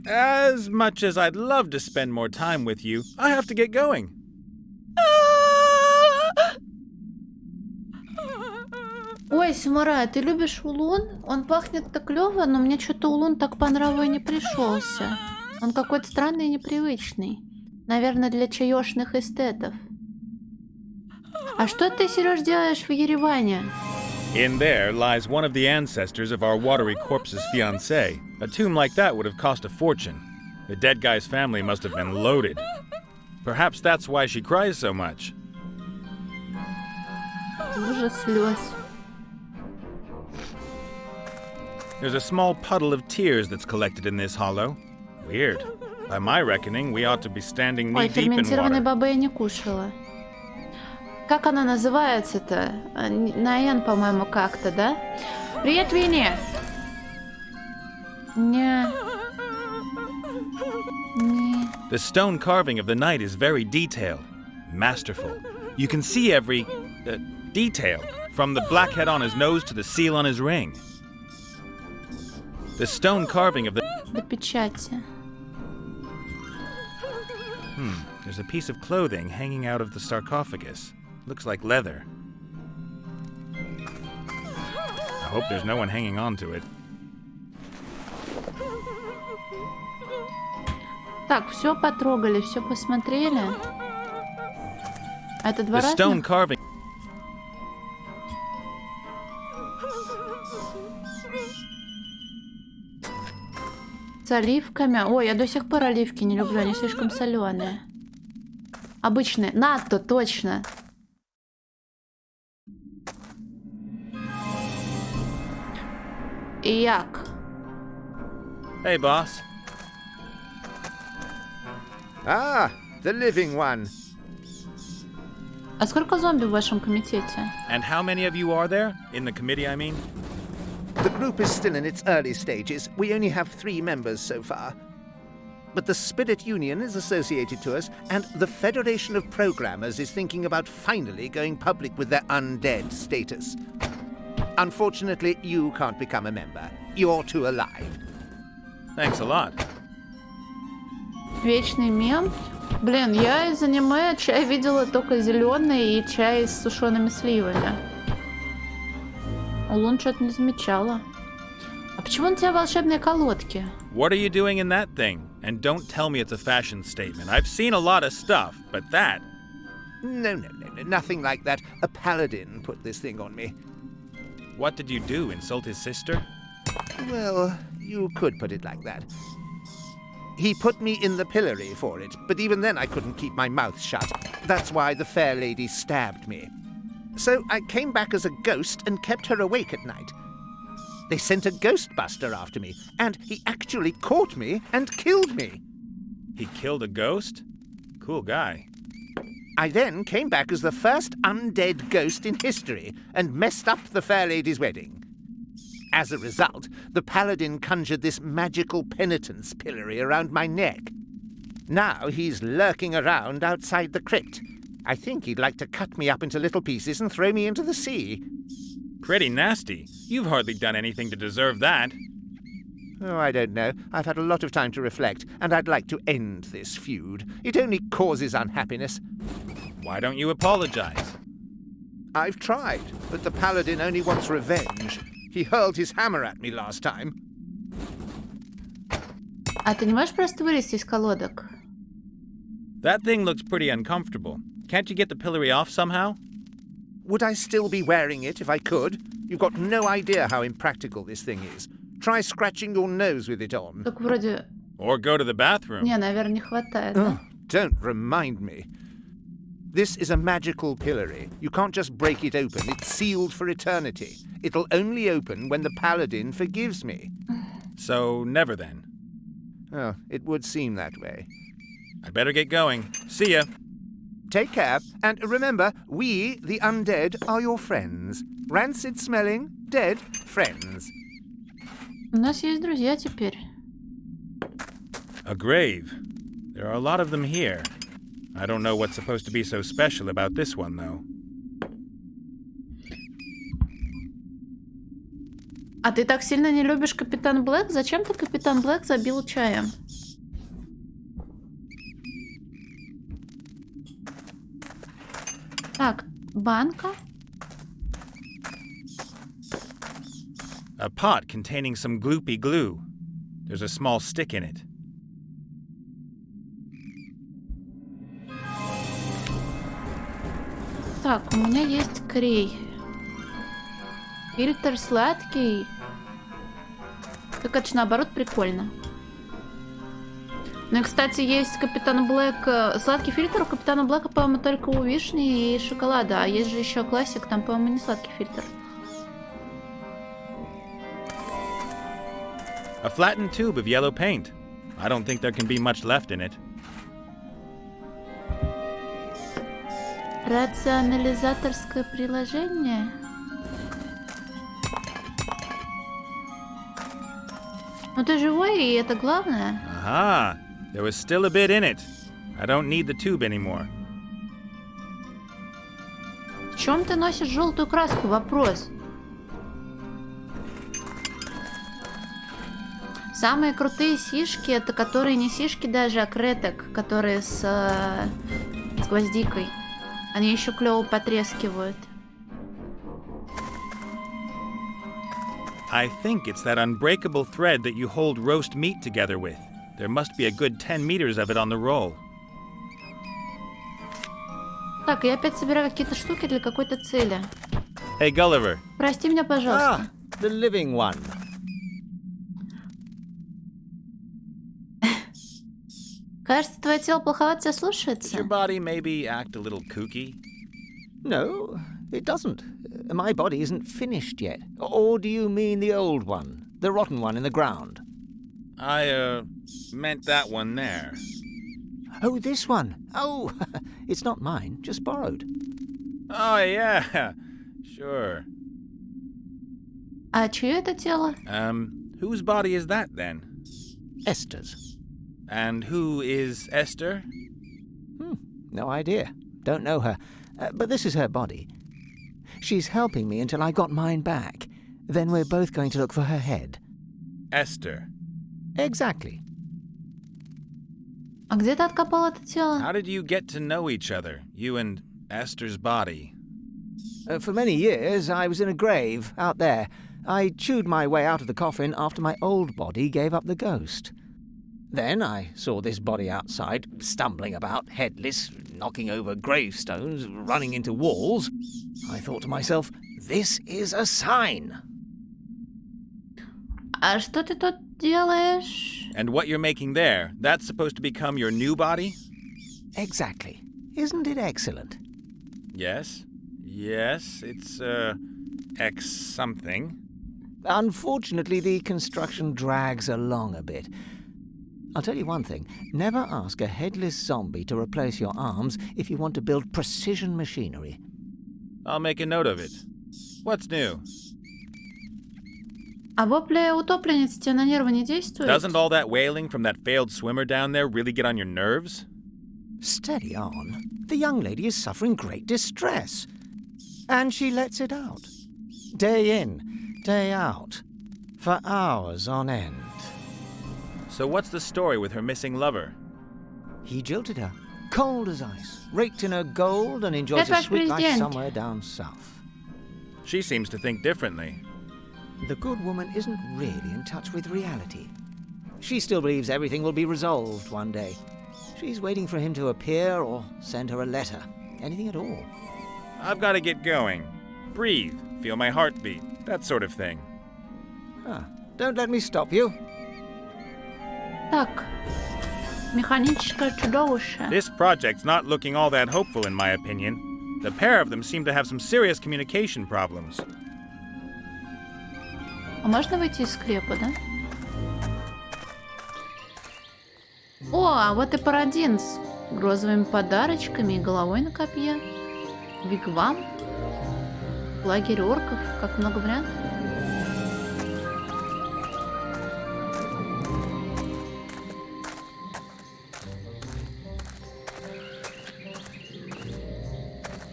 As much as I'd love to spend more time with you, I have to get going. Ой, Самурай, ты любишь улун? Он пахнет так клёво, но мне что-то улун так по нраву и не пришелся. Он какой-то странный и непривычный. Наверное, для чаёшных эстетов. А что ты, Серёж, делаешь в Ереване? In there lies one of the ancestors of our watery corpse's fiancé. A tomb like that would have cost a fortune. The dead guy's family must have been loaded. Perhaps that's why she cries so much. Ужас слёз. There's a small puddle of tears that's collected in this hollow. Weird. By my reckoning, we ought to be standing Ой, knee-deep in ферментированной water. бобы я не кушала. Как она называется-то? На Н, по-моему, как-то, да? Привет, Винни! Не. The stone carving of the knight is very detailed, masterful. You can see every detail, from the black head on his nose to the seal on his ring. The stone carving of the... До печати. There's a piece of clothing hanging out of the sarcophagus. Looks like leather. I hope there's no one hanging on to it. Так, все потрогали, все посмотрели. А это два The stone разных? carving... С оливками. Ой, я до сих пор оливки не люблю, они слишком соленые. Обычные. Натто, точно. Як? Hey, boss. Ah, the living one. А сколько зомби в вашем комитете? And how many of you are there? In the committee, I mean? The group is still in its early stages. We only have 3 members so far. But the Spirit Union is associated to us, and the Federation of Programmers is thinking about finally going public with their undead status. Unfortunately, you can't become a member. You're too alive. Thanks a lot. Вечный мем. Блин, я из аниме чай видела только зеленый и чай с сушеными сливами. Улун что-то не замечала. А почему на тебя волшебные колодки? What are you doing in that thing? And don't tell me it's a fashion statement. I've seen a lot of stuff, but that... No, nothing like that. A paladin put this thing on me. What did you do, insult his sister? Well, you could put it like that. He put me in the pillory for it, but even then I couldn't keep my mouth shut. That's why the fair lady stabbed me. So I came back as a ghost and kept her awake at night. They sent a ghostbuster after me, and he actually caught me and killed me. He killed a ghost? Cool guy. I then came back as the first undead ghost in history and messed up the fair lady's wedding. As a result, the paladin conjured this magical penitence pillory around my neck. Now he's lurking around outside the crypt. I think he'd like to cut me up into little pieces and throw me into the sea. Pretty nasty. You've hardly done anything to deserve that. Oh, I don't know. I've had a lot of time to reflect, and I'd like to end this feud. It only causes unhappiness. Why don't you apologize? I've tried, but the paladin only wants revenge. He hurled his hammer at me last time. А ты не можешь просто вылезти из колодок? That thing looks pretty uncomfortable. Can't you get the pillory off somehow? Would I still be wearing it if I could? You've got no idea how impractical this thing is. Try scratching your nose with it on. Так вроде... Or go to the bathroom. Не, наверное, не хватает, да? Don't remind me. This is a magical pillory. You can't just break it open. It's sealed for eternity. It'll only open when the paladin forgives me. So, never then. Oh, it would seem that way. I better get going. See ya. Take care, and remember, we, the undead, are your friends. Rancid-smelling, dead friends. У нас есть друзья теперь. A grave. There are a lot of them here. I don't know what's supposed to be so special about this one, though. А ты так сильно не любишь Капитан Блэк? Зачем ты Капитан Блэк забил чаем? Так, банка. A pot containing some gloopy glue. There's a small stick in it. Так, у меня есть крей. Фильтр сладкий. Так это ж наоборот прикольно. Ну и, кстати, есть Капитан Блэк... Сладкий фильтр у Капитана Блэка, по-моему, только у вишни и шоколада. А есть же еще классик, там, по-моему, не сладкий фильтр. A flattened tube of yellow paint. I don't think there can be much left in it. Рационализаторское приложение. Ну ты живой, и это главное. Aha! There was still a bit in it. I don't need the tube anymore. В чем ты носишь желтую краску? Вопрос. Самые крутые сишки, это которые не сишки даже, а креток, которые с гвоздикой. Они еще клево потрескивают. I think it's that unbreakable thread that you hold roast meat together with. There must be a good 10 meters of it on the roll. Так, я опять собираю какие-то штуки для какой-то цели. Hey, Gulliver. Прости меня, пожалуйста. The living one. Кажется, твое тело плоховато тебя Does слушается. your body maybe act a little kooky? No, it doesn't. My body isn't finished yet. Or do you mean the old one? The rotten one in the ground? I, meant that one there. Oh, this one. Oh, it's not mine, just borrowed. Oh, yeah. Sure. А чье это тело? Whose body is that then? Esther's. And who is Esther? No idea. Don't know her. But this is her body. She's helping me until I got mine back. Then we're both going to look for her head. Esther. Exactly. А где ты откопал это тело? How did you get to know each other, you and Esther's body? For many years, I was in a grave out there. I chewed my way out of the coffin after my old body gave up the ghost. Then I saw this body outside, stumbling about, headless, knocking over gravestones, running into walls. I thought to myself, this is a sign. А что ты тут делаешь? And what you're making there, that's supposed to become your new body? Exactly. Isn't it excellent? Yes. Yes, it's, X something. Unfortunately, the construction drags along a bit. I'll tell you one thing. Never ask a headless zombie to replace your arms if you want to build precision machinery. I'll make a note of it. What's new? А вопли утопленницы тебе на нервы не действуют? Doesn't all that wailing from that failed swimmer down there really get on your nerves? Steady on. The young lady is suffering great distress. And she lets it out. Day in, day out. For hours on end. So what's the story with her missing lover? He jilted her, cold as ice, raked in her gold and enjoys Это a ваш sweet life президент. somewhere down south. She seems to think differently. The good woman isn't really in touch with reality. She still believes everything will be resolved one day. She's waiting for him to appear or send her a letter. Anything at all. I've got to get going. Breathe, feel my heartbeat, that sort of thing. Don't let me stop you. Так, механическое чудовище. This project's not looking all that hopeful in my opinion. The pair of them seem to have some serious communication problems. А можно выйти из склепа, да? О, а вот и парадин с розовыми подарочками и головой на копье. Вигвам. Лагерь орков. Как много вариантов.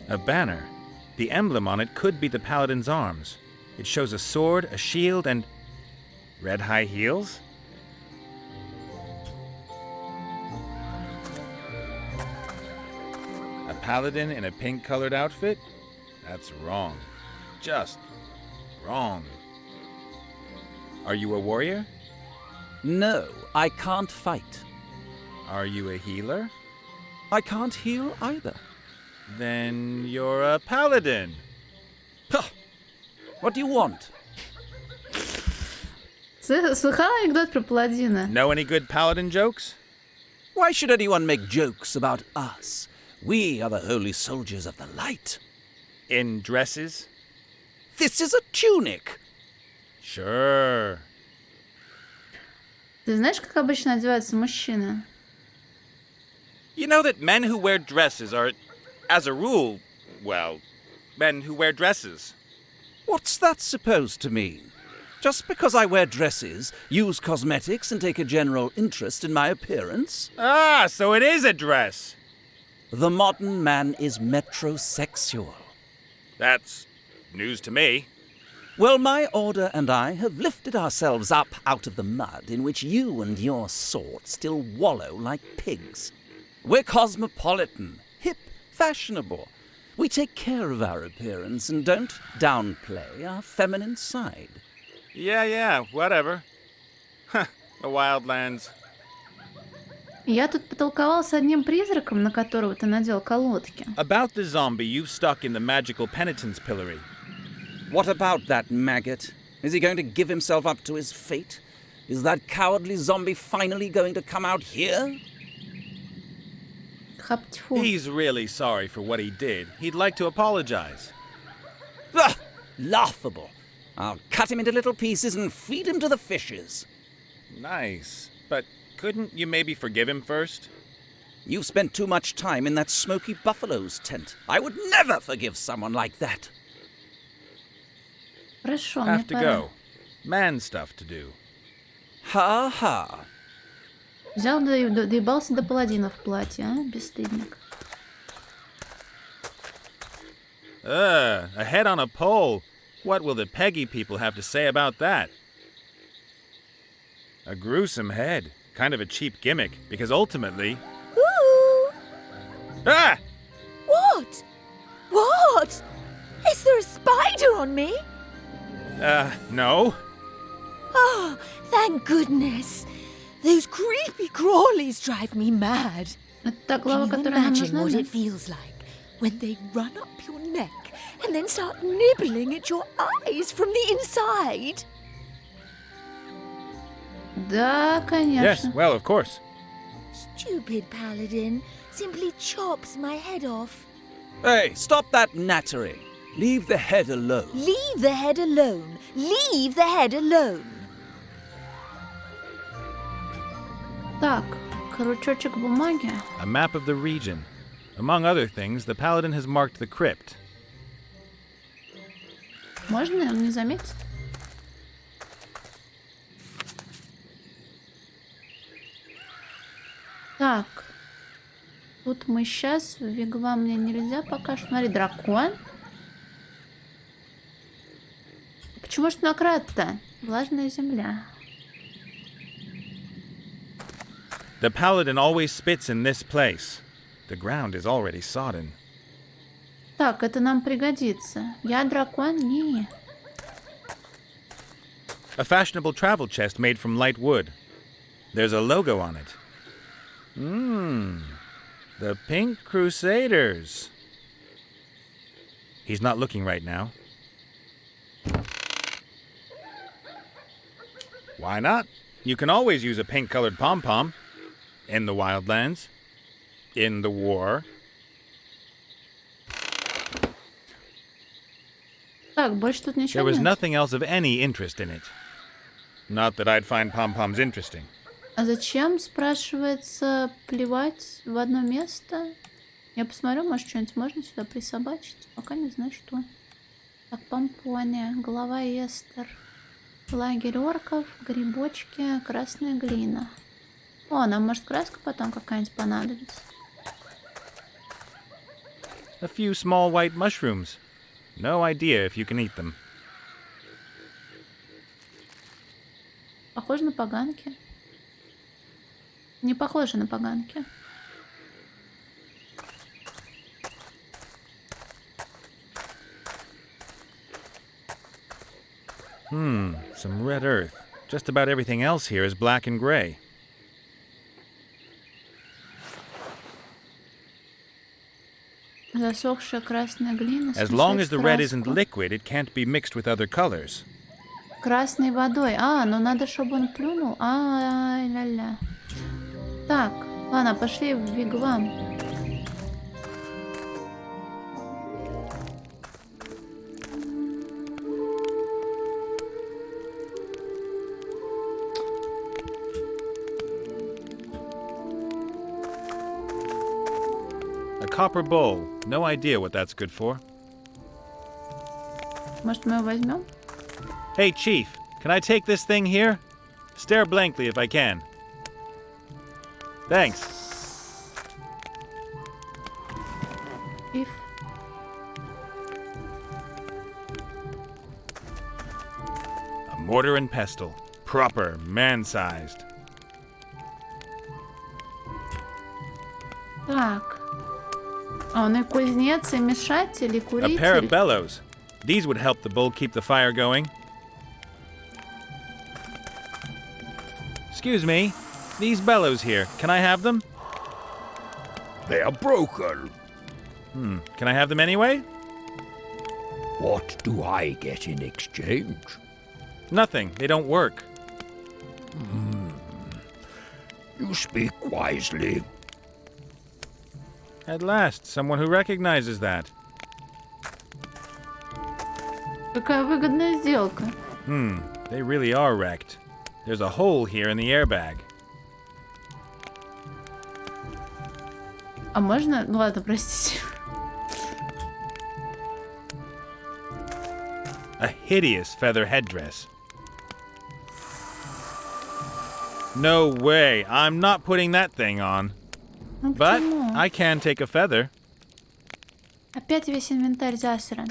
A banner. The emblem on it could be the paladin's arms. It shows a sword, a shield, and red high heels? A paladin in a pink-colored outfit? That's wrong. Just wrong. Are you a warrior? No, I can't fight. Are you a healer? I can't heal either. Then you're a paladin. What do you want? Слыхала анекдот про паладина? Know any good paladin jokes? Why should anyone make jokes about us? We are the holy soldiers of the light. In dresses? This is a tunic. Sure. Ты знаешь, как обычно одеваются мужчины? You know that men who wear dresses are, as a rule, well, men who wear dresses. What's that supposed to mean? Just because I wear dresses, use cosmetics, and take a general interest in my appearance? Ah, so it is a dress. The modern man is metrosexual. That's news to me. Well, my order and I have lifted ourselves up out of the mud in which you and your sort still wallow like pigs. We're cosmopolitan, hip, fashionable. We take care of our appearance and don't downplay our feminine side. Yeah, whatever. Huh, the wildlands. Я тут потолковала с одним призраком, на которого ты надел колодки. About the zombie you've stuck in the magical penitence pillory. What about that maggot? Is he going to give himself up to his fate? Is that cowardly zombie finally going to come out here? Хаптьфу. He's really sorry for what he did. He'd like to apologize. Ugh, laughable. I'll cut him into little pieces and feed him to the fishes. Nice. But couldn't you maybe forgive him first? You've spent too much time in that smoky buffalo's tent. I would never forgive someone like that. Хорошо, мне Have to пора. go. Man stuff to do. Ha-ha. Взял, доебался до паладина в платье, а? Бесстыдник. A head on a pole. What will the Peggy people have to say about that? A gruesome head. Kind of a cheap gimmick, because ultimately... Ooh! Ah! What? What? Is there a spider on me? No. Oh, thank goodness. Those creepy crawlies drive me mad. Это та Can глава, you которая нам imagine нужна? what Да? it feels like when they run up your neck and then start nibbling at your eyes from the inside? Да, Yes, конечно. well, of course. Stupid paladin simply chops my head off. Hey, stop that nattering. Leave the head alone. Leave the head alone. Leave the head alone. Так, крючочек бумаги. A map of the region. Among other things, the paladin has marked the crypt. Можно? Он не заметит? Так. Тут мы сейчас. В вигвам мне нельзя пока что. Смотри, дракон. Почему ж накрат-то? Влажная земля. The paladin always spits in this place. The ground is already sodden. Так, это нам пригодится. Я дракон? Не. A fashionable travel chest made from light wood. There's a logo on it. The Pink Crusaders. He's not looking right now. Why not? You can always use a pink-colored pom-pom. In the wildlands. In the war. Так, больше тут ничего There was нет. nothing else of any interest in it. Not that I'd find pom-poms interesting. А зачем, спрашивается, плевать в одно место? Я посмотрю, может, что-нибудь можно сюда присобачить. Пока не знаю, что. Так, помпоны, голова эстер, лагерь орков, грибочки, красная глина. О, нам, может, краска потом какая-нибудь понадобится. A few small white mushrooms. No idea if you can eat them. Похоже на поганки. Не похоже на поганки. Some red earth. Just about everything else here is black and gray. Засохшая красная глина. As long смешать as the red isn't краску. liquid, it can't be mixed with other colors. Красной водой. А, ну надо, чтобы он плюнул. Ай-ля-ля. Так, ладно, пошли в вигвам. A copper bowl. No idea what that's good for. Может, мы его возьмем? Hey, Chief, can I take this thing here? Stare blankly if I can. Thanks. Пиф. A mortar and pestle. Proper, man-sized. Так. А он и кузнец, и мешатель, и A pair of куритель. bellows. These would help the bull keep the fire going. Excuse me, these bellows here, can I have them? They are broken. Can I have them anyway? What do I get in exchange? Nothing, they don't work. You speak wisely. At last, someone who recognizes that. Какая выгодная сделка. They really are wrecked. There's a hole here in the airbag. А можно? Ну ладно, простите. A hideous feather headdress. No way, I'm not putting that thing on. Ну But почему? I can take a feather. Опять весь инвентарь засран.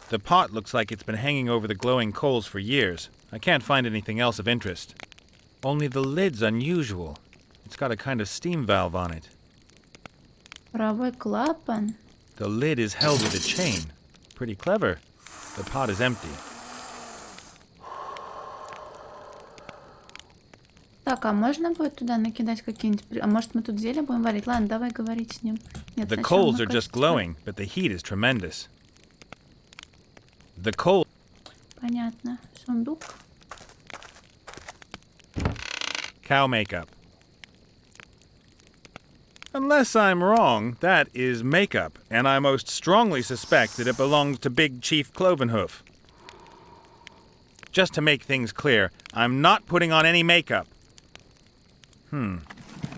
The pot looks like it's been hanging over the glowing coals for years. I can't find anything else of interest. Only the lid's unusual. It's got a kind of steam valve on it. Правый клапан. The lid is held with a chain. Pretty clever. The pot is empty. Так, а можно будет туда накидать какие-нибудь... А может мы тут зелье будем варить? Ладно, давай говорить с ним. Нет, The сначала coals мы are just качество. glowing, but the heat is tremendous. The coal... Понятно. Сундук. Cow makeup. Unless I'm wrong, that is makeup, and I most strongly suspect that it belongs to Big Chief Clovenhoof. Just to make things clear, I'm not putting on any makeup.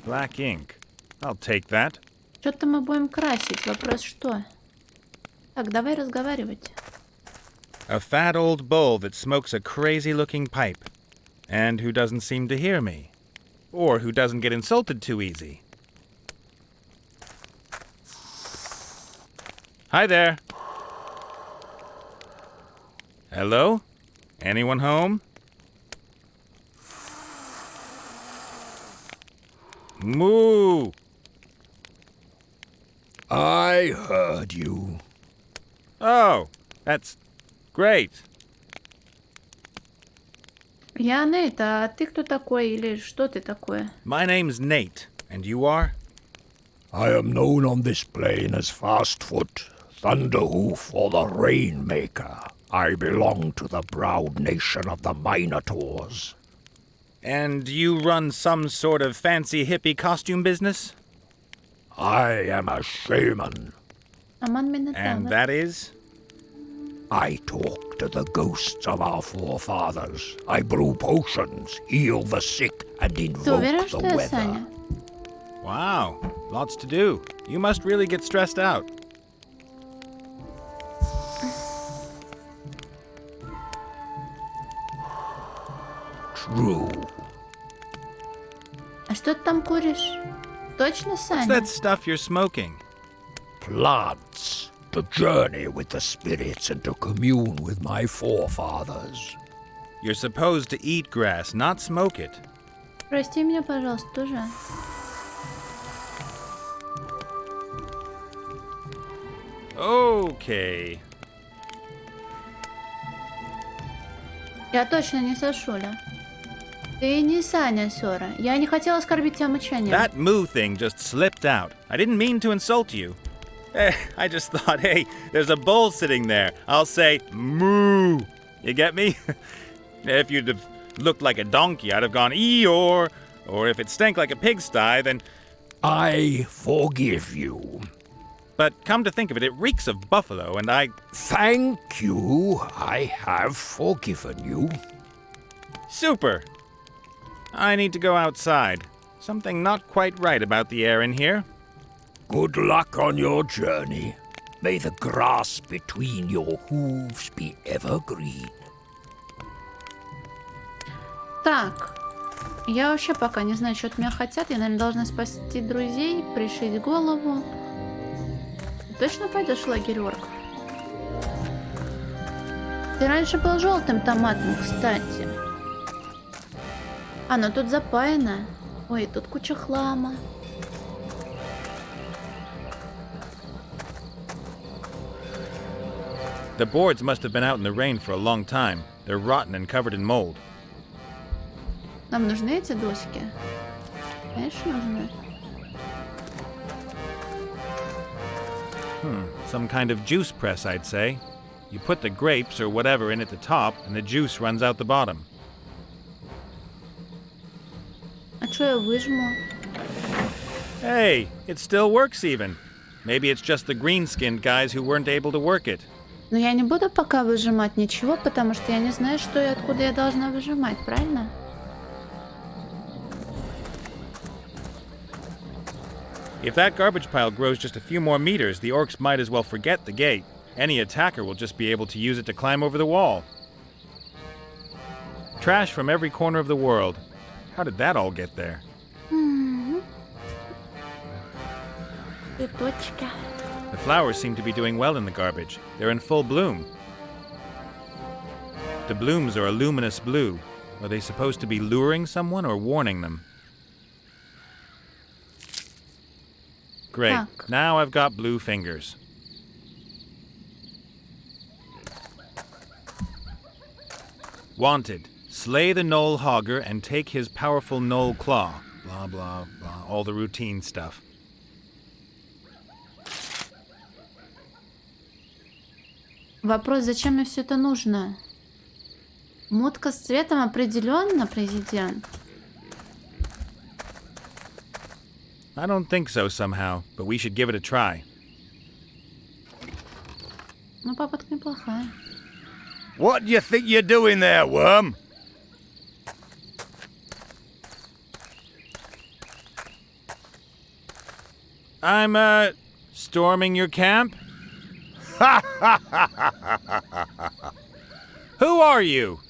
Black ink. I'll take that. Что-то мы будем красить. Вопрос что? Так, давай разговаривать. A fat old bull that smokes a crazy-looking pipe, and who doesn't seem to hear me, or who doesn't get insulted too easy. Hi there. Hello? Anyone home? Moo! I heard you. Oh, that's great. Я Нейт, а ты кто такой или что ты такое? My name's Nate, and you are? I am known on this plane as Fastfoot, Thunderhoof, or the Rainmaker. I belong to the proud nation of the Minotaurs. And you run some sort of fancy hippie costume business? I am a shaman. Аман Минотавр. And that is? I talk to the ghosts of our forefathers. I brew potions, heal the sick, and Ты invoke уверен, the что я weather. Саня? Wow, lots to do. You must really get stressed out. True. А что ты там куришь? Точно What's Саня? that stuff you're smoking? Plants. To journey with the spirits and to commune with my forefathers. You're supposed to eat grass, not smoke it. Прости меня, пожалуйста, тоже. Okay. Я точно не Сашуля. Ты не Саня, Сёра. Я не хотела оскорбить тебя мычанием. That moo thing just slipped out. I didn't mean to insult you. I just thought, hey, there's a bull sitting there. I'll say moo. You get me? If you'd have looked like a donkey, I'd have gone Eeyore. Or if it stank like a pigsty, then... I forgive you. But come to think of it, it reeks of buffalo, and I... Thank you. I have forgiven you. Super! I need to go outside. Something not quite right about the air in here. Good luck on your journey. May the grass between your hooves be evergreen. Так. Я вообще пока не знаю, что от меня хотят. Я, наверное, должна спасти друзей, пришить голову. Ты точно пойдешь в лагерь орков? Ты раньше был желтым томатом, кстати. А, ну тут запаяно. Ой, тут куча хлама. The boards must have been out in the rain for a long time. They're rotten and covered in mold. Нам нужны эти доски? Конечно, нужны. Some kind of juice press, I'd say. You put the grapes or whatever in at the top, and the juice runs out the bottom. А что я выжму? Hey, it still works even. Maybe it's just the green-skinned guys who weren't able to work it. Но я не буду пока выжимать ничего, потому что я не знаю, что и откуда я должна выжимать, правильно? If that garbage pile grows just a few more meters, the orcs might as well forget the gate. Any attacker will just be able to use it to climb over the wall. Trash from every corner of the world. How did that all get there? Цветочка. The flowers seem to be doing well in the garbage. They're in full bloom. The blooms are a luminous blue. Are they supposed to be luring someone or warning them? Great. Так. Now I've got blue fingers. Wanted. Slay the Knoll Hogger and take his powerful Knoll Claw. Blah, blah, blah. All the routine stuff. Вопрос, зачем мне все это нужно? Мутка с цветом определенно, президент. I don't think so somehow, but we should give it a try. Ну, попытка неплохая. What do you think you're doing there, worm? I'm, storming your camp? Who are you?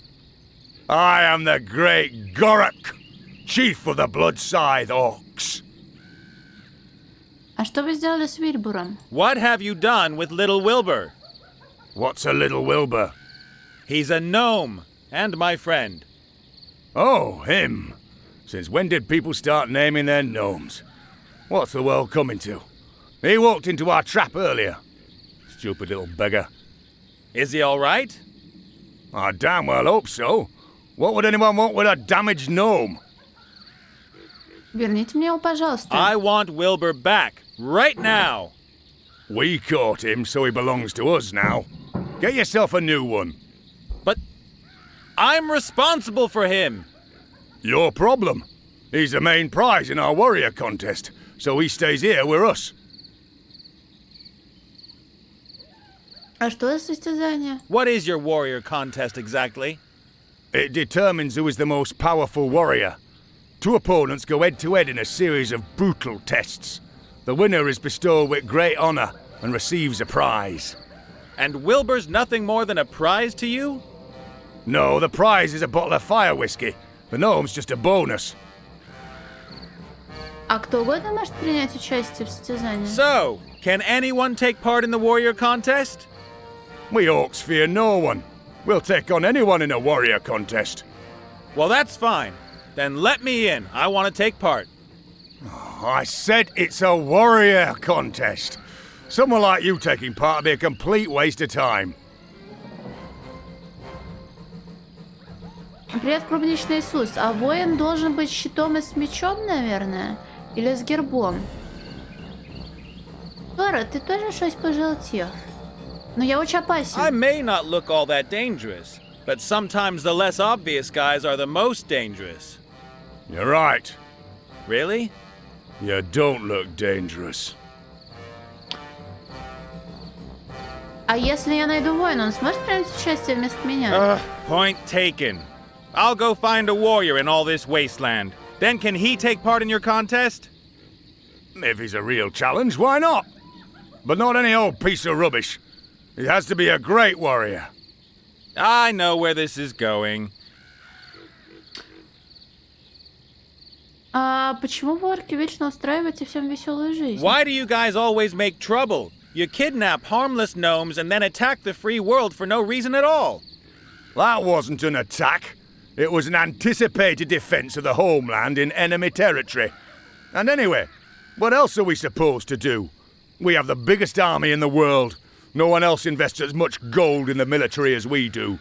I am the great Gorok, chief of the Bloodscythe Orcs. А что вы сделали с Вильбуром? What have you done with little Wilbur? What's a little Wilbur? He's a gnome, and my friend. Oh, him. Since when did people start naming their gnomes? What's the world coming to? He walked into our trap earlier. Stupid little beggar. Is he all right? I damn well hope so. What would anyone want with a damaged gnome? Верните мне его, пожалуйста. I want Wilbur back, right now. We caught him, so he belongs to us now. Get yourself a new one. But I'm responsible for him. Your problem. He's the main prize in our warrior contest, so he stays here with us. А что за состязание? What is your warrior contest exactly? It determines who is the most powerful warrior. Two opponents go head-to-head in a series of brutal tests. The winner is bestowed with great honor and receives a prize. And Wilbur's nothing more than a prize to you? No, the prize is a bottle of fire whiskey. The gnome's just a bonus. А кто угодно может принять участие в состязании? So, can anyone take part in the warrior contest? We orcs fear no one. We'll take on anyone in a warrior contest. Well, that's fine. Then let me in. I want to take part. I said it's a warrior contest. Someone like you taking part would be a complete waste of time. Привет, клубничный Иисус. А воин должен быть щитом и с мечом, наверное? Или с гербом? Тора, ты тоже щось пожелтел? Но я очень опасен. I may not look all that dangerous, but sometimes the less obvious guys are the most dangerous. You're right. Really? You don't look dangerous. А если я найду воина, он сможет принять участие вместо меня? Point taken. I'll go find a warrior in all this wasteland. Then can he take part in your contest? If he's a real challenge, why not? But not any old piece of rubbish. He has to be a great warrior. I know where this is going. А почему вы, орки, вечно устраиваете всем веселую жизнь? Why do you guys always make trouble? You kidnap harmless gnomes and then attack the free world for no reason at all. That wasn't an attack. It was an anticipated defense of the homeland in enemy territory. And anyway, what else are we supposed to do? We have the biggest army in the world. No one else invests as much gold in the military as we do.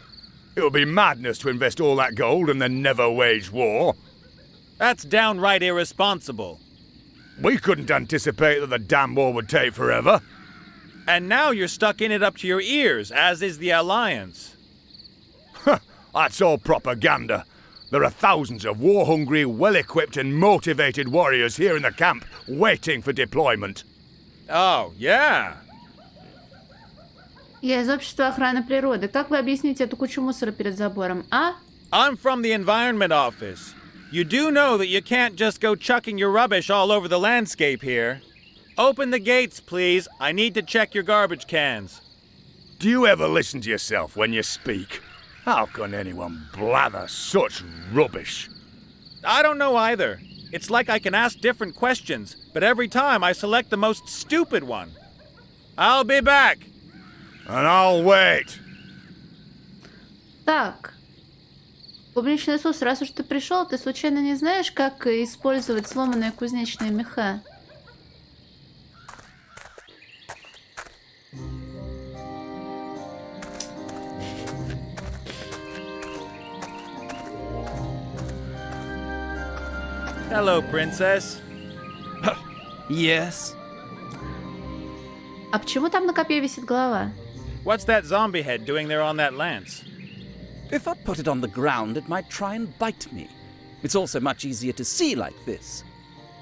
It would be madness to invest all that gold and then never wage war. That's downright irresponsible. We couldn't anticipate that the damn war would take forever. And now you're stuck in it up to your ears, as is the Alliance. That's all propaganda. There are thousands of war-hungry, well-equipped and motivated warriors here in the camp, waiting for deployment. Oh, yeah. Я из общества охраны природы. Как вы объясните эту кучу мусора перед забором, а? I'm from the Environment Office. You do know that you can't just go chucking your rubbish all over the landscape here. Open the gates, please. I need to check your garbage cans. Do you ever listen to yourself when you speak? How can anyone blather such rubbish? I don't know either. It's like I can ask different questions, but every time I select the most stupid one. I'll be back. And I'll wait. Так. Публичный Иисус, раз уж ты пришел, ты случайно не знаешь, как использовать сломанные кузнечные меха? Hello, princess. Yes? А почему там на копье висит голова? What's that zombie head doing there on that lance? If I put it on the ground, it might try and bite me. It's also much easier to see like this.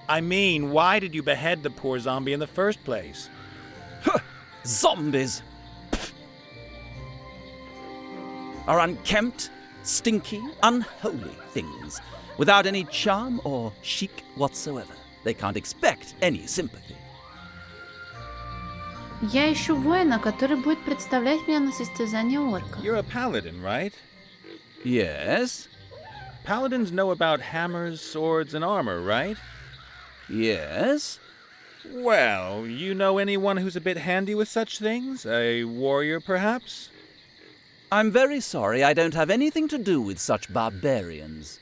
I mean, why did you behead the poor zombie in the first place? Zombies! Are unkempt, stinky, unholy things, without any charm or chic whatsoever. They can't expect any sympathy. Я ищу воина, который будет представлять меня на состязании орков. You're a paladin, right? Yes? Paladins know about hammers, swords, and armor, right? Yes? Well, you know anyone who's a bit handy with such things? A warrior, perhaps? I'm very sorry, I don't have anything to do with such barbarians.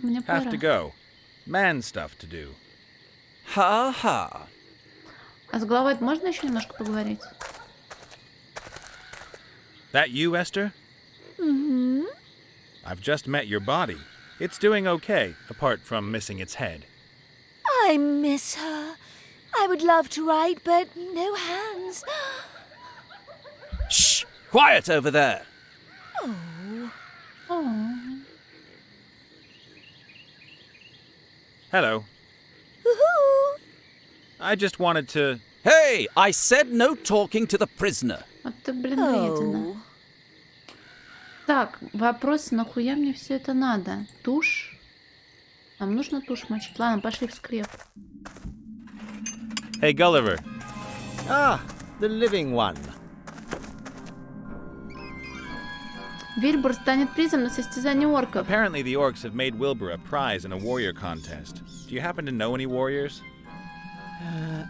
Мне пора. Have to go. Man stuff to do. Ha-ha. А с головой можно еще немножко поговорить? That you, Esther? Mm-hmm. I've just met your body. It's doing okay, apart from missing its head. I miss her. I would love to write, but no hands. Shh! Quiet over there! Oh. Oh. Hello. Woohoo! I just wanted to... Hey! I said no talking to the prisoner. Вот ты, блин, вредина. Так, вопрос, нахуя мне все это надо? Тушь? Нам нужно тушь мочить. Ладно, пошли в скреп. Hey, Gulliver. Ah, the living one. Вильбур станет призом на состязании орков. Apparently the orcs have made Wilbur a prize in a warrior contest. Do you happen to know any warriors?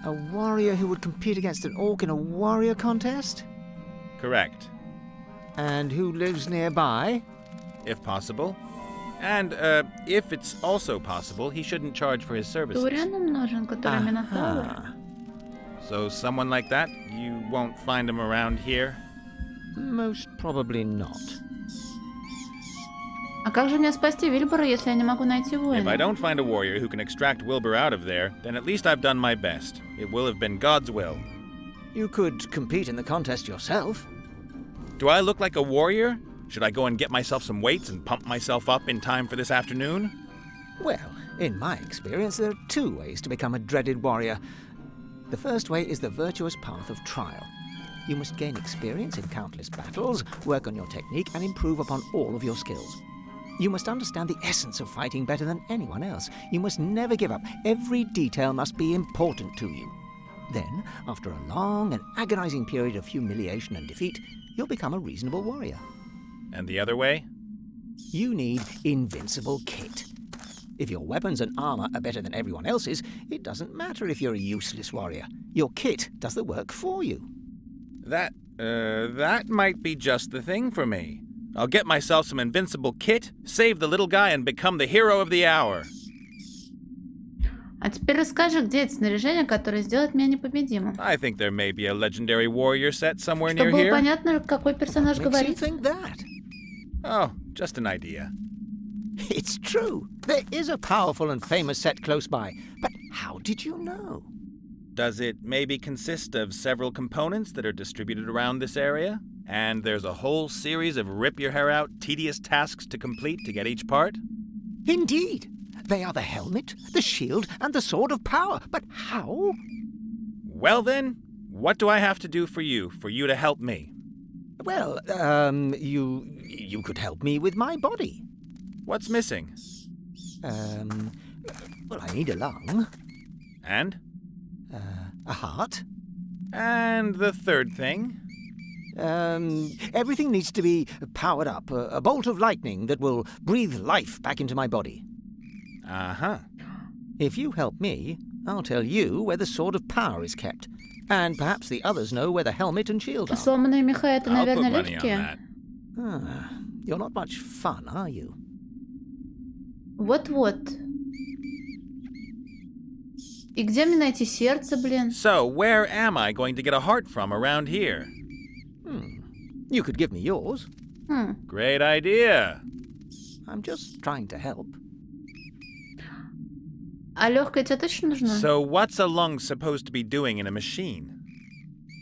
A warrior who would compete against an orc in a warrior contest? Correct. And who lives nearby? If possible. And, if it's also possible, he shouldn't charge for his services. Туриан нужен, который Минотавр. So someone like that, you won't find him around here? Most probably not. А как же мне спасти Вильбура, если я не могу найти If I воина? don't find a warrior who can extract Wilbur out of there, then at least I've done my best. It will have been God's will. You could compete in the contest yourself. Do I look like a warrior? Should I go and get myself some weights and pump myself up in time for this afternoon? Well, in my experience, there are two ways to become a dreaded warrior. The first way is the virtuous path of trial. You must gain experience in countless battles, work on your technique, and improve upon all of your skills. You must understand the essence of fighting better than anyone else. You must never give up. Every detail must be important to you. Then, after a long and agonizing period of humiliation and defeat, you'll become a reasonable warrior. And the other way? You need invincible kit. If your weapons and armor are better than everyone else's, it doesn't matter if you're a useless warrior. Your kit does the work for you. That might be just the thing for me. I'll get myself some invincible kit, save the little guy, and become the hero of the hour. А теперь расскажи, где это снаряжение, которое сделает меня непобедимым. I think there may be a legendary warrior set somewhere near Чтобы было here. понятно, какой персонаж What makes you говорит. think that? Oh, just an idea. It's true. There is a powerful and famous set close by. But how did you know? Does it maybe consist of several components that are distributed around this area? And there's a whole series of rip-your-hair-out, tedious tasks to complete to get each part? Indeed. They are the helmet, the shield, and the sword of power. But how? Well then, what do I have to do for you to help me? Well, you could help me with my body. What's missing? Well, I need a lung. And? A heart. And the third thing? Everything needs to be powered up. A bolt of lightning that will breathe life back into my body. Uh-huh. If you help me, I'll tell you where the sword of power is kept. And perhaps the others know where the helmet and shield are. Сломанные меха — это, I'll put наверное, money on легкие. that. You're not much fun, are you? Вот-вот. И где мне найти сердце, блин? So, where am I going to get a heart from around here? You could give me yours. Great idea. I'm just trying to help. А легкое тебе точно нужно? So, what's a lung supposed to be doing in a machine?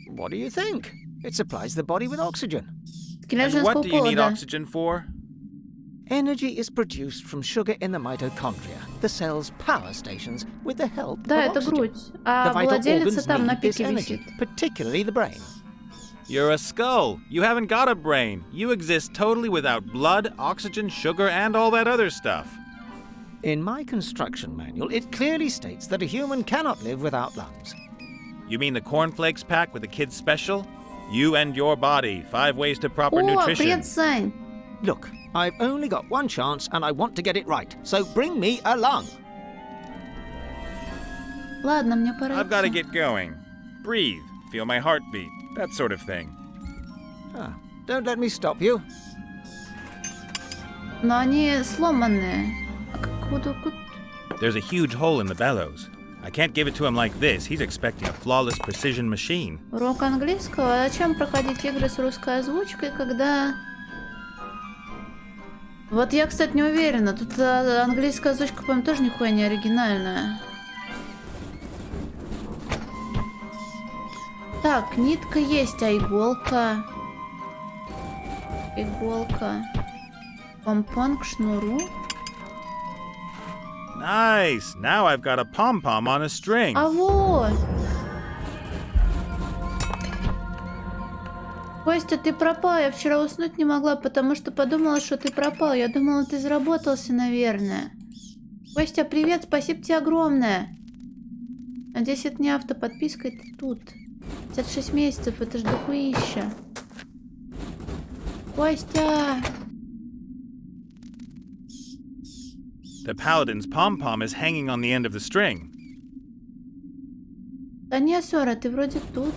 What do you think? It supplies the body with oxygen. And what do you need oxygen for? Energy is produced from sugar in the mitochondria, the cell's power stations, with the help Да, of это oxygen. грудь. А The vital владелица organs там на need this пике energy, висит. particularly the brain. You're a skull. You haven't got a brain. You exist totally without blood, oxygen, sugar, and all that other stuff. In my construction manual, it clearly states that a human cannot live without lungs. You mean the cornflakes pack with the kids' special? You and your body. 5 ways to proper О, nutrition. привет, Сань. Look, I've only got one chance and I want to get it right, so bring me a lung. Ладно, мне пора I've got to идти. get going. Breathe. Feel my heartbeat. That sort of thing. Don't let me stop you. Но они сломанные. А куда? There's a huge hole in the bellows. I can't give it to him like this. He's expecting a flawless precision machine. Урок английского? А зачем проходить игры с русской озвучкой, когда... Вот я, кстати, не уверена. Тут английская озвучка, по-моему, тоже нихуя не оригинальная. Так, нитка есть, а иголка? Иголка. Помпон к шнуру. Nice! Now I've got a pom-pom on a string. А вот! Костя, ты пропал. Я вчера уснуть не могла, потому что подумала, что ты пропал. Я думала, ты заработался, наверное. Костя, привет, спасибо тебе огромное. Надеюсь, это не автоподписка, это тут. 56 месяцев, это ж дохуища. Костя! The paladin's pom-pom is hanging on the end of the string. Да не, Сора, ты вроде тут.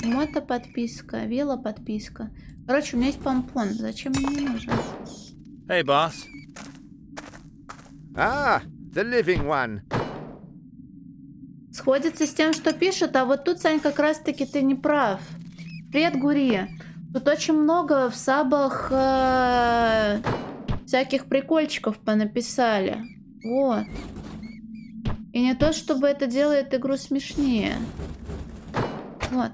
Мотоподписка, велоподписка. Короче, у меня есть помпон. Зачем мне не нужен? Hey, boss. Ah, the living one. Сходится с тем, что пишет, а вот тут, Сань, как раз-таки ты не прав. Привет, Гури. Тут очень много в сабах всяких прикольчиков понаписали. Вот. И не то, чтобы это делает игру смешнее. Вот.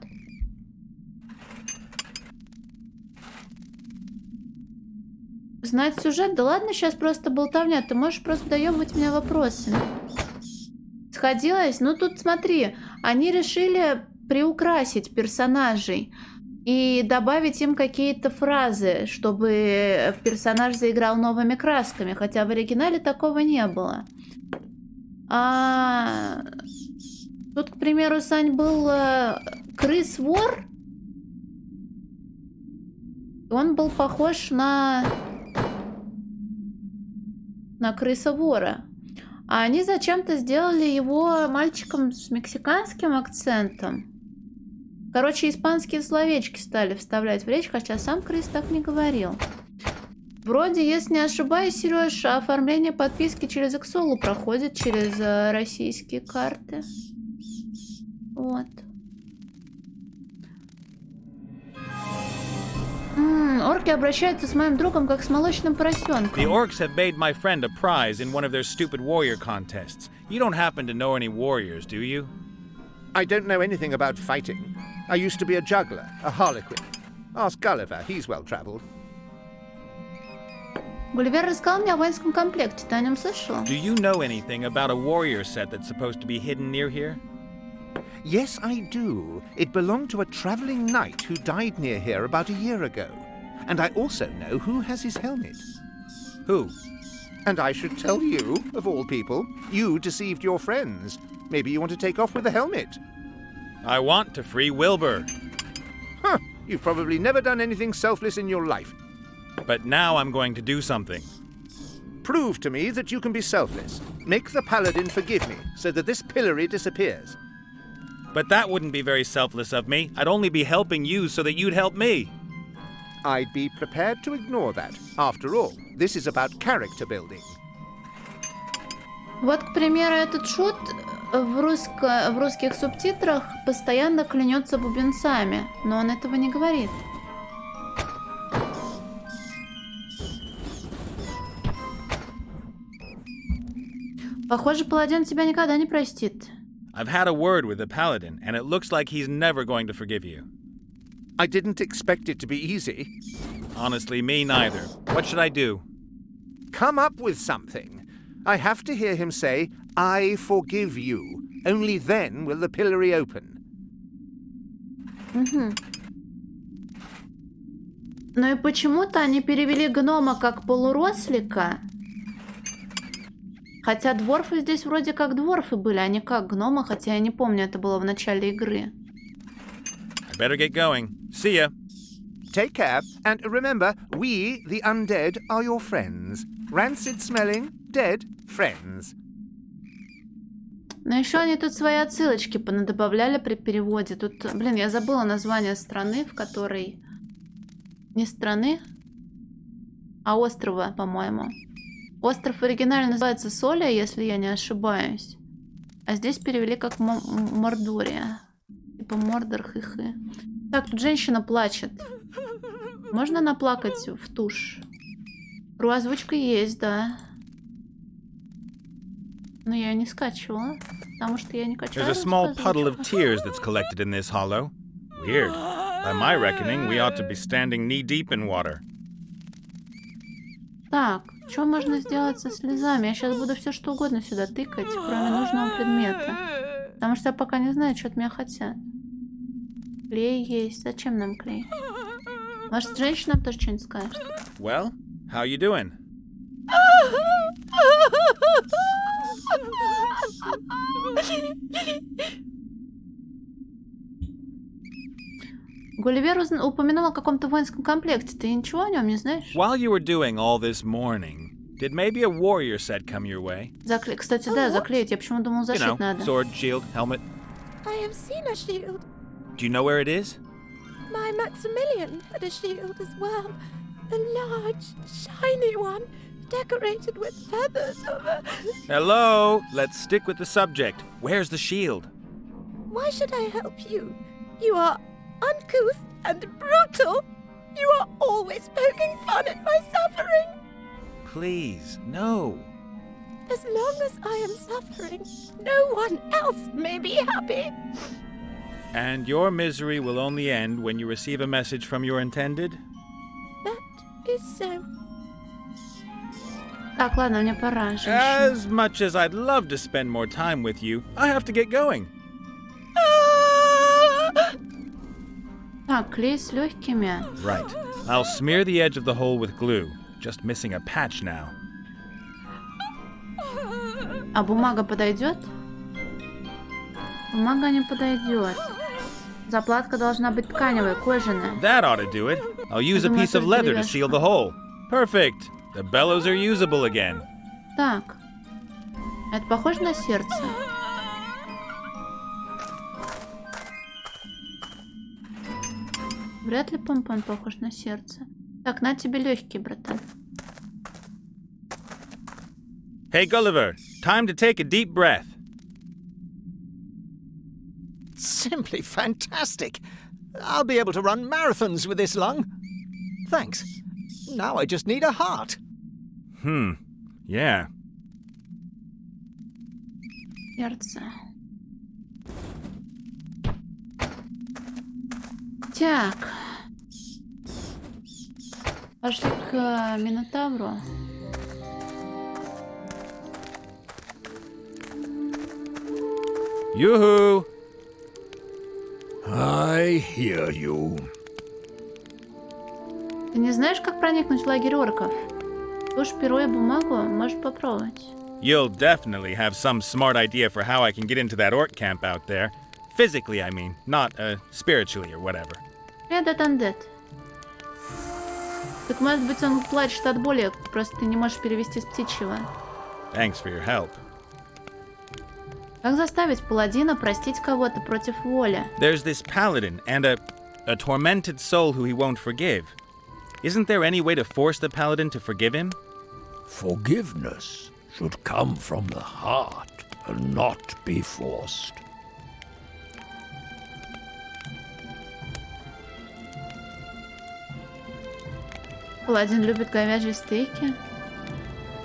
Знать сюжет? Да ладно, сейчас просто болтовня. Ты можешь просто доебывать меня вопросами. Сходилась? Ну тут смотри, они решили приукрасить персонажей и добавить им какие-то фразы, чтобы персонаж заиграл новыми красками, хотя в оригинале такого не было. Тут, к примеру, Сань, был крыс-вор. Он был похож на крыса-вора. А они зачем-то сделали его мальчиком с мексиканским акцентом. Короче, испанские словечки стали вставлять в речь, хотя сам крыс так не говорил. Вроде, если не ошибаюсь, Сереж, оформление подписки через Иксолу проходит через российские карты. Вот. Орки обращаются с моим другом как с молочным поросенком. The orcs have made my friend a prize in one of their stupid warrior contests. You don't happen to know any warriors, do you? I don't know anything about fighting. I used to be a juggler, a harlequin. Ask Gulliver, he's well-travelled. Гулливер рассказал мне о воинском комплекте. Ты о нем слышала? Do you know anything about a warrior set that's supposed to be hidden near here? Yes, I do. It belonged to a travelling knight who died near here about a year ago. And I also know who has his helmet. Who? And I should tell you, of all people. You deceived your friends. Maybe you want to take off with the helmet. I want to free Wilbur. Huh. You've probably never done anything selfless in your life. But now I'm going to do something. Prove to me that you can be selfless. Make the paladin forgive me, so that this pillory disappears. But that wouldn't be very selfless of me. I'd only be helping you so that you'd help me. I'd be prepared to ignore that. After all, this is about character building. Вот, к примеру, этот шут в русских субтитрах постоянно клянется бубенцами, но он этого не говорит. Похоже, паладин тебя никогда не простит. I've had a word with the paladin, and it looks like he's never going to forgive you. I didn't expect it to be easy. Honestly, me neither. What should I do? Come up with something. I have to hear him say, I forgive you. Only then will the pillory open. Угу. Ну и почему-то они перевели гнома как полурослика. Хотя дворфы здесь вроде как дворфы были, а не как гномы, хотя я не помню, это было в начале игры. I better get going. See ya. Take care, and remember, we, the undead, are your friends. Rancid-smelling, dead friends. Но еще они тут свои отсылочки понадобавляли при переводе. Тут, блин, я забыла название страны, в которой... Не страны, а острова, по-моему. Остров оригинально называется Солия, если я не ошибаюсь. А здесь перевели как Мордория. Типа Мордор, хы-хы. Так, тут женщина плачет. Можно наплакать в тушь? Озвучка есть, да. Но я ее не скачивала, потому что я не качала. There's a small puddle of tears that's collected in this hollow. Weird. By my reckoning, we ought to be standing knee-deep in water. Так, что можно сделать со слезами? Я сейчас буду все что угодно сюда тыкать, кроме нужного предмета. Потому что я пока не знаю, что от меня хотят. Клей есть. Зачем нам клей? Может, женщинам тоже что-нибудь скажет? Well, how you doing? Гулливер упоминал о каком-то воинском комплекте. Ты ничего о нем не знаешь? While you were doing all this mourning, did maybe a warrior set come your way? Кстати, да, заклеить. Я почему думал, зашить надо. Sword, shield, helmet. I have seen a shield. Do you know where it is? My Maximilian had a shield as well. A large, shiny one, decorated with feathers of a... Hello! Let's stick with the subject. Where's the shield? Why should I help you? You are uncouth and brutal. You are always poking fun at my suffering. Please, no. As long as I am suffering, no one else may be happy. And your misery will only end when you receive a message from your intended? That is so. Так, ладно, мне пора, женщина. As much as I'd love to spend more time with you, I have to get going. Так, клей с легкими. Right. I'll smear the edge of the hole with glue. Just missing a patch now. А бумага подойдет? Бумага не подойдет. Заплатка должна быть тканевая, кожаная. That ought to do it. I'll use a piece of leather to seal the hole. Perfect. The bellows are usable again. Так. Это похоже на сердце? Вряд ли помпон похож на сердце. Так, на тебе легкие, братан. Hey, Gulliver. Time to take a deep breath. Simply fantastic. I'll be able to run marathons with this lung. Thanks. Now I just need a heart. Yeah. Сердце. Так. Пошли к Минотавру. Yoo-hoo! I hear you. Ты не знаешь, как проникнуть в лагерь орков? Тушь, перо и бумагу можешь попробовать. You'll definitely have some smart idea for how I can get into that orc camp out there. Physically, I mean, not spiritually or whatever. Этот андет. Так может быть он плачет от боли, просто ты не можешь перевести с птичьего. Thanks for your help. Как заставить паладина простить кого-то против воли? There's this paladin and a tormented soul who he won't forgive. Isn't there any way to force the paladin to forgive him? Forgiveness should come from the heart and not be forced. Паладин любит говяжьи стейки.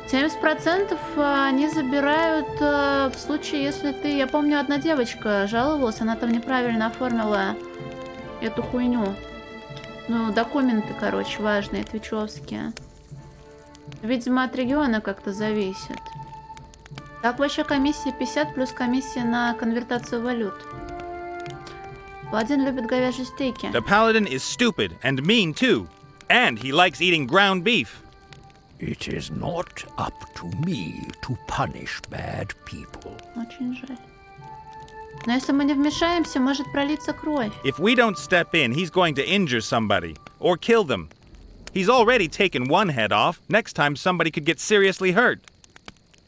70% они забирают в случае, если ты... Я помню, одна девочка жаловалась, она там неправильно оформила эту хуйню. Ну, документы, короче, важные, твичевские. Видимо, от региона как-то зависит. Так вообще комиссия 50 плюс комиссия на конвертацию валют. Паладин любит говяжьи стейки. The paladin is stupid and mean too. And he likes eating ground beef. It is not up to me to punish bad people. Очень жаль. Но если мы не вмешаемся, может пролиться кровь. If we don't step in, he's going to injure somebody or kill them. He's already taken one head off. Next time somebody could get seriously hurt.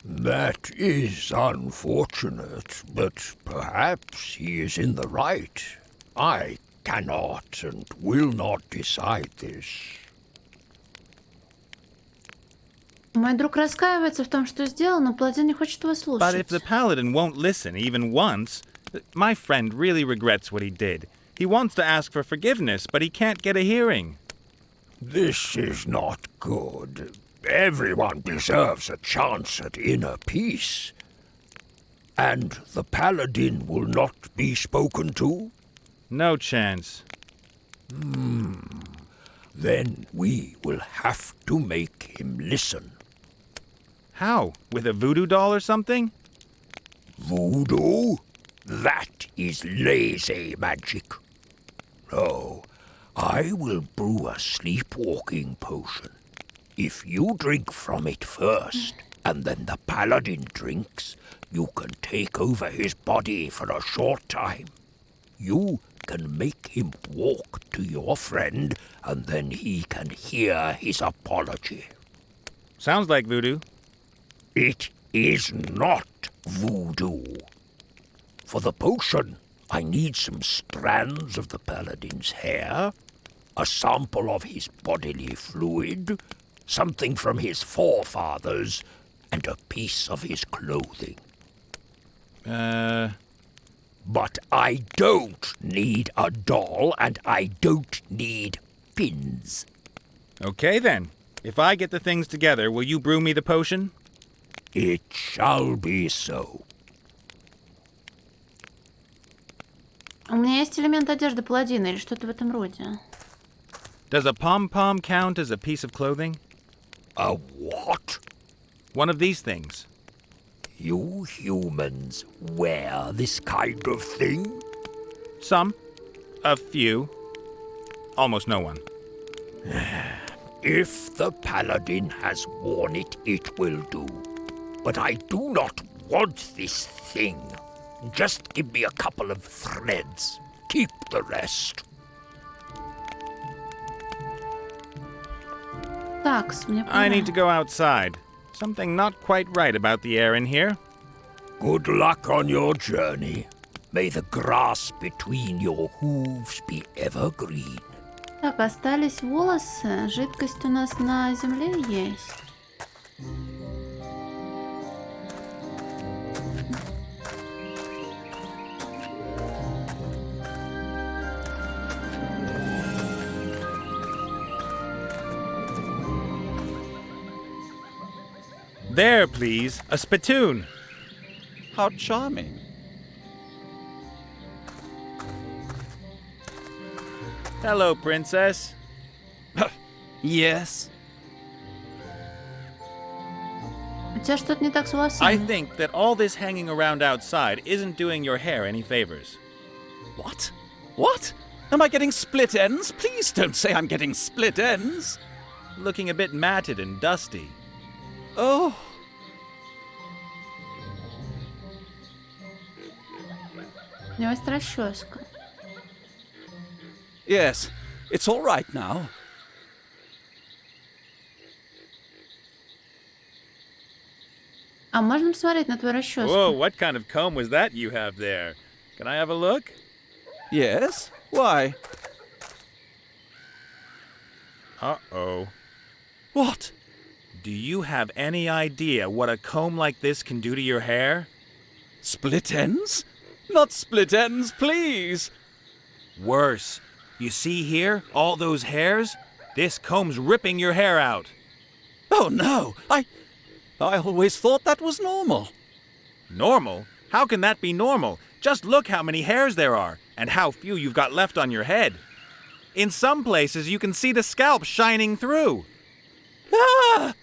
That is unfortunate, but perhaps he is in the right. I cannot and will not decide this. Мой друг раскаивается в том, что сделал, но паладин не хочет его But if слушать. the paladin won't listen even once, my friend really regrets what he did. He wants to ask for forgiveness, but he can't get a hearing. This is not good. Everyone deserves a chance at inner peace. And the paladin will not be spoken to? No chance. Then we will have to make him listen. How? With a voodoo doll or something? Voodoo? That is lazy magic. No, I will brew a sleepwalking potion. If you drink from it first, and then the paladin drinks, you can take over his body for a short time. You can make him walk to your friend, and then he can hear his apology. Sounds like voodoo. It is not voodoo. For the potion, I need some strands of the paladin's hair, a sample of his bodily fluid, something from his forefathers, and a piece of his clothing. But I don't need a doll, and I don't need pins. Okay then. If I get the things together, will you brew me the potion? It shall be so. У меня есть элемент одежды паладина или что-то в этом роде. Does a pom-pom count as a piece of clothing? A what? One of these things. You humans wear this kind of thing? Some. A few. Almost no one. If the paladin has worn it, it will do. But I do not want this thing. Just give me a couple of threads. Keep the rest. Так, мне I пора. need to go outside. Something not quite right about the air in here. Good luck on your journey. May the grass between your hooves be evergreen. Так, остались волосы. Жидкость у нас на земле есть. There, please. A spittoon. How charming. Hello, Princess. Yes? У тебя что-то не так с I волосами. think that all this hanging around outside isn't doing your hair any favors. What? What? Am I getting split ends? Please don't say I'm getting split ends. Looking a bit matted and dusty. Oh. У него есть расческа. Yes, it's all right now. А можно посмотреть на твою расческу? Whoa, what kind of comb was that you have there? Can I have a look? Yes? Why? Uh-oh. What? Do you have any idea what a comb like this can do to your hair? Split ends? Not split ends, please. Worse. You see here? All those hairs? This comb's ripping your hair out. Oh, no. I always thought that was normal. Normal? How can that be normal? Just look how many hairs there are, and how few you've got left on your head. In some places, you can see the scalp shining through. Ah!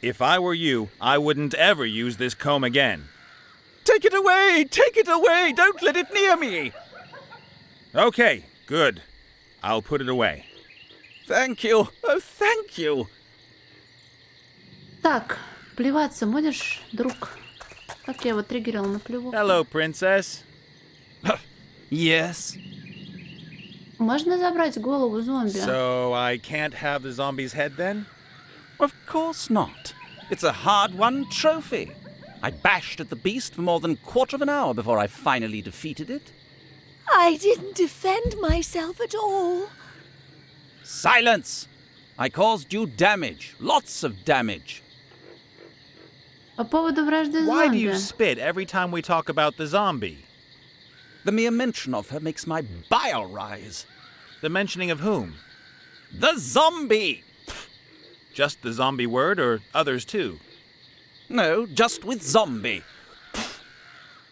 If I were you, I wouldn't ever use this comb again. Take it away! Take it away! Don't let it near me! Okay, good. I'll put it away. Thank you. Oh, thank you. Так, плеваться будешь, друг? Как я его триггерил на плевок? Hello, Princess. Yes? Можно забрать голову зомби? So I can't have the zombie's head then? Of course not. It's a hard-won trophy. I bashed at the beast for more than a quarter of an hour before I finally defeated it. I didn't defend myself at all. Silence! I caused you damage. Lots of damage. По поводу вражды Why do зомби. you spit every time we talk about the zombie? The mere mention of her makes my bile rise. The mentioning of whom? The zombie! Just the zombie word, or others too? No, just with zombie.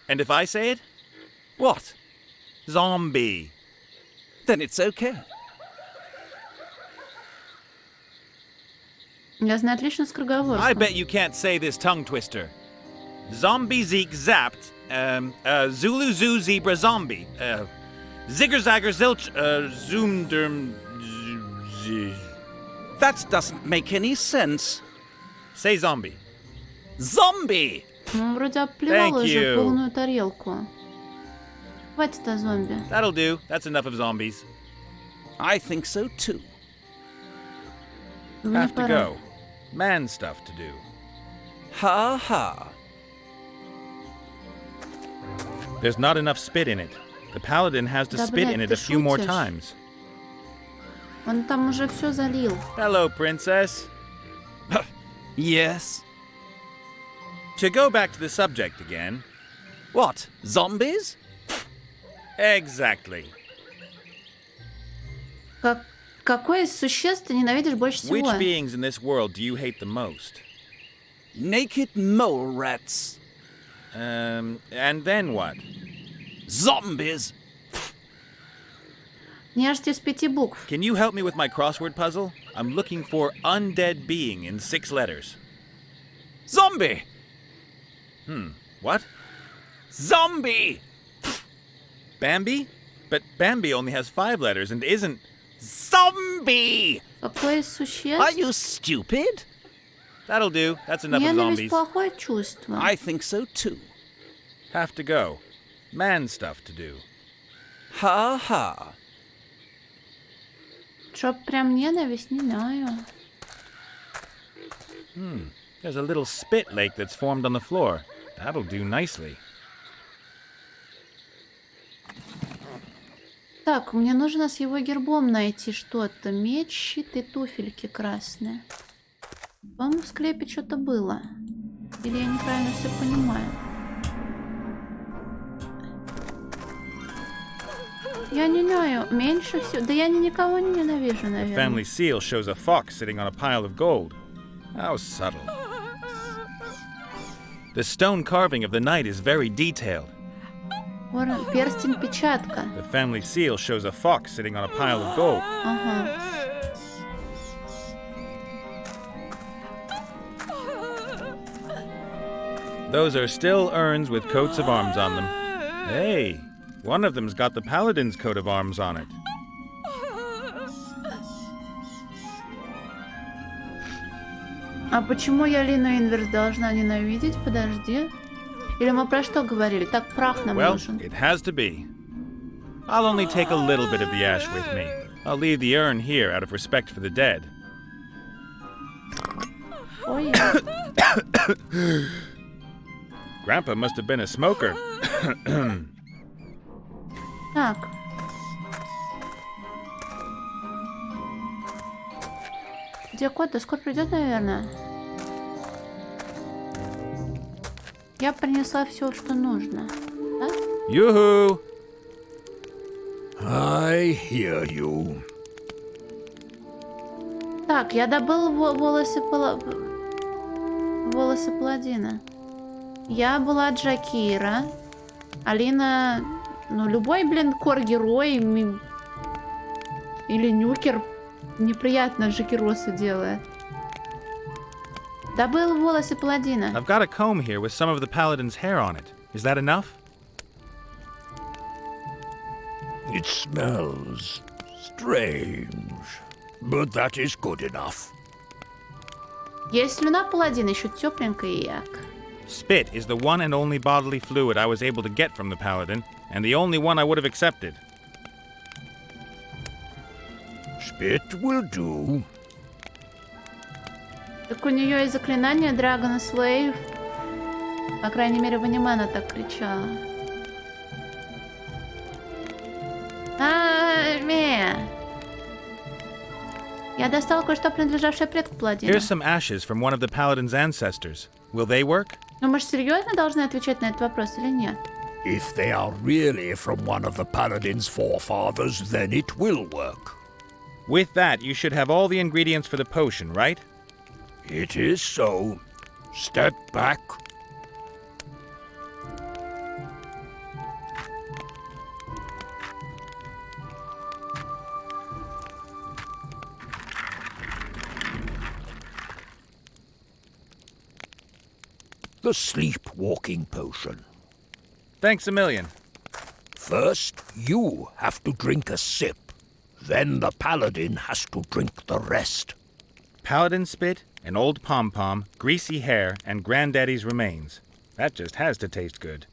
And if I say it? What? Zombie. Then it's okay. Я знаю отлично скороговорку. I bet you can't say this tongue twister. Zombie Zeke zapped. Zulu Zoo Zebra Zombie. Zigger Zagger Zilch. Zoomderm. That doesn't make any sense. Say zombie. Zombie! Ну, вроде оплевал Thank уже you. полную тарелку. Хватит о зомби. That'll do. That's enough of zombies. I think so too. Мне Have to пора. go. Man stuff to do. Ha ha. There's not enough spit in it. The paladin has to Да, spit блядь, in it ты a few more шутишь? times. Он там уже все залил. Hello, Princess. Yes? To go back to the subject again. What? Zombies? Exactly. Какое из существ ты ненавидишь больше всего? Which beings in this world do you hate the most? Naked mole rats. And then what? Zombies. Княжьте из 5 букв. Can you help me with my crossword puzzle? I'm looking for undead being in 6 letters. Zombie! What? Zombie! Bambi? But Bambi only has 5 letters and isn't... Zombie! Какое из существ? Are you stupid? That'll do. That's enough of Ненависть zombies. плохое чувство. I think so too. Have to go. Man stuff to do. Ha ha. Чтоб прям ненависть, не знаю. There's a little spit lake that's formed on the floor. That'll do nicely. Так, мне нужно с его гербом найти что-то. Меч, щит и туфельки красные. По-моему, в склепе что-то было. Или я неправильно все понимаю? Я не знаю. Меньше всего... Да я никого не ненавижу, The наверное. family seal shows a fox sitting on a pile of gold. How subtle. The stone carving of the knight is very detailed. Перстень-печатка. The family seal shows a fox sitting on a pile of gold. Ага. Those are still urns with coats of arms on them. Hey, one of them's got the paladin's coat of arms on it. А почему я Лину Инверс должна ненавидеть? Подожди. Или мы про что говорили? Так прах нам Well, нужен. it has to be. I'll only take a little bit of the ash with me. I'll leave the urn here out of respect for the dead. Ой. Grandpa must have been a smoker. Так. Где кот? Да скоро придет, наверное. Я принесла все, что нужно. Да? Yoo-hoo! I hear you. Так, я добыл волосы паладина. Я была Джакира. Алина... Ну, любой, блин, кор-герой или нюкер неприятно Джакиросы делает. Добыл волосы паладина. I've got a comb here with some of the paladin's hair on it. Is that enough? It smells strange, but that is good enough. Есть слюна паладина, еще тепленькая як. Spit is the one and only bodily fluid I was able to get from the paladin, and the only one I would have accepted. Spit will do. Так у нее и заклинание Dragon Slave. По крайней мере, в аниме она так кричала. Я достала кое-что, принадлежавшее предку паладина. Here's some ashes from one of the paladin's ancestors. Will they work? Но мы же серьезно должны отвечать на этот вопрос или нет? If they are really from one of the paladin's forefathers, then it will work. With that, you should have all the ingredients for the potion, right? It is so. Step back. The sleepwalking potion. Thanks a million. First, you have to drink a sip. Then the paladin has to drink the rest. Paladin spit, an old pom-pom, greasy hair, and granddaddy's remains. That just has to taste good.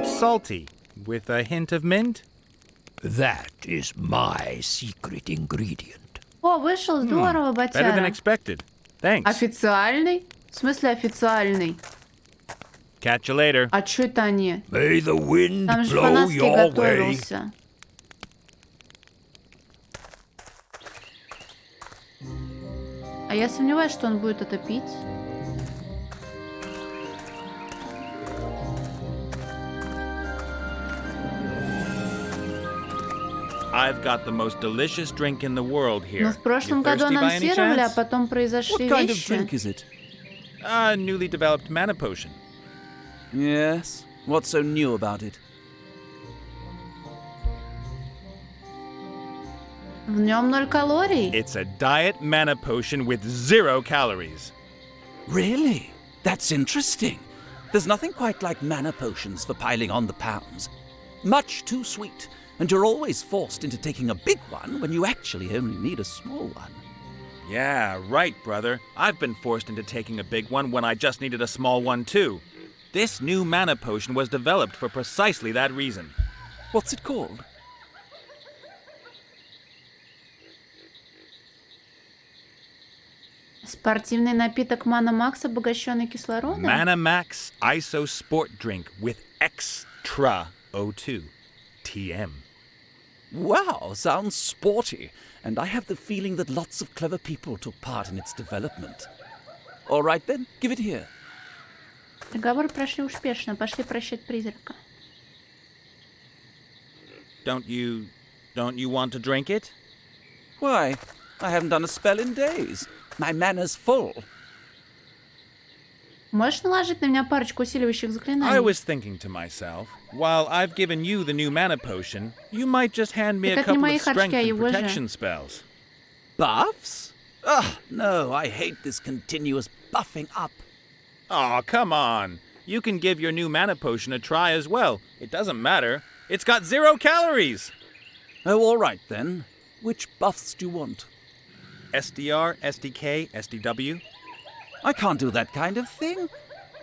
Salty, with a hint of mint? That is my secret ingredient. О, вышел, здорово, Better than батяра. expected. Thanks. Официальный? В смысле официальный? Catch you later. А чё это они? May the wind Там же blow фанатский your way. готовился. А я сомневаюсь, что он будет это пить. I've got the most delicious drink in the world here. Но в прошлом You году thirsty by any анонсировали, а chance? потом произошли What kind of вещи. drink is it? A newly developed mana potion. Yes. What's so new about it? В нем 0 калорий. It's a diet mana potion with 0 calories. Really? That's interesting. There's nothing quite like mana potions for piling on the pounds. Much too sweet, and you're always forced into taking a big one when you actually only need a small one. Yeah, right, brother. I've been forced into taking a big one when I just needed a small one, too. This new mana potion was developed for precisely that reason. What's it called? Спортивный напиток Mana Max, обогащенный кислородом. Mana Max ISO Sport Drink with extra O2. TM. Wow, sounds sporty. And I have the feeling that lots of clever people took part in its development. All right then, give it here. Переговоры прошли успешно. Пошли прощать призрака. Don't you want to drink it? Why? I haven't done a spell in days. My mana's full. Можешь наложить на меня парочку усиливающих I заклинаний? was thinking to myself, while I've given you the new mana potion, you might just hand me Так a это не couple мои of strength очки, а and его же. protection spells. Buffs? Ugh, no, I hate this continuous buffing up. Aw, come on. You can give your new mana potion a try as well. It doesn't matter. It's got 0 calories. Oh, all right then. Which buffs do you want? SDR, SDK, SDW. I can't do that kind of thing.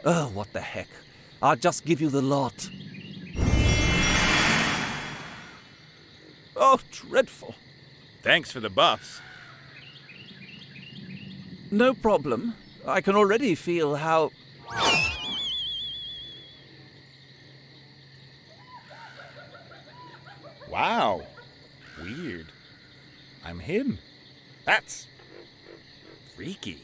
Oh, what the heck. I'll just give you the lot. Oh, dreadful. Thanks for the buffs. No problem. I can already feel how... Wow. Weird. I'm him. That's freaky.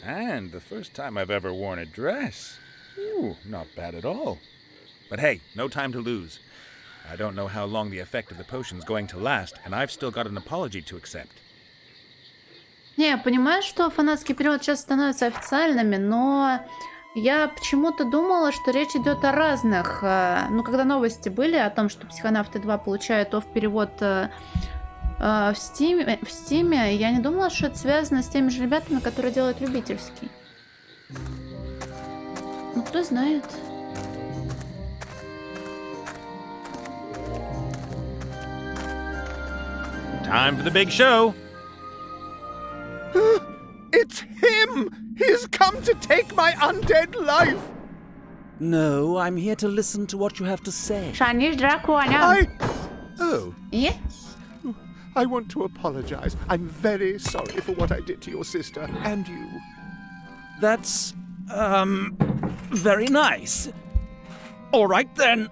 And the first time I've ever worn a dress. Ooh, not bad at all. But hey, no time to lose. I don't know how long the effect of the potion's going to last, and I've still got an apology to accept. Не, я понимаю, что фанатский перевод сейчас становится официальными, но я почему-то думала, что речь идет о разных. Ну, когда новости были о том, что «Психонавты 2» получают офф-перевод в Стиме, я не думала, что это связано с теми же ребятами, которые делают любительский. Ну, кто знает. Time for the big show! It's him! He's come to take my undead life! No, I'm here to listen to what you have to say. Шаниш драконя. Oh. И? I want to apologize. I'm very sorry for what I did to your sister and you. That's, very nice. All right then.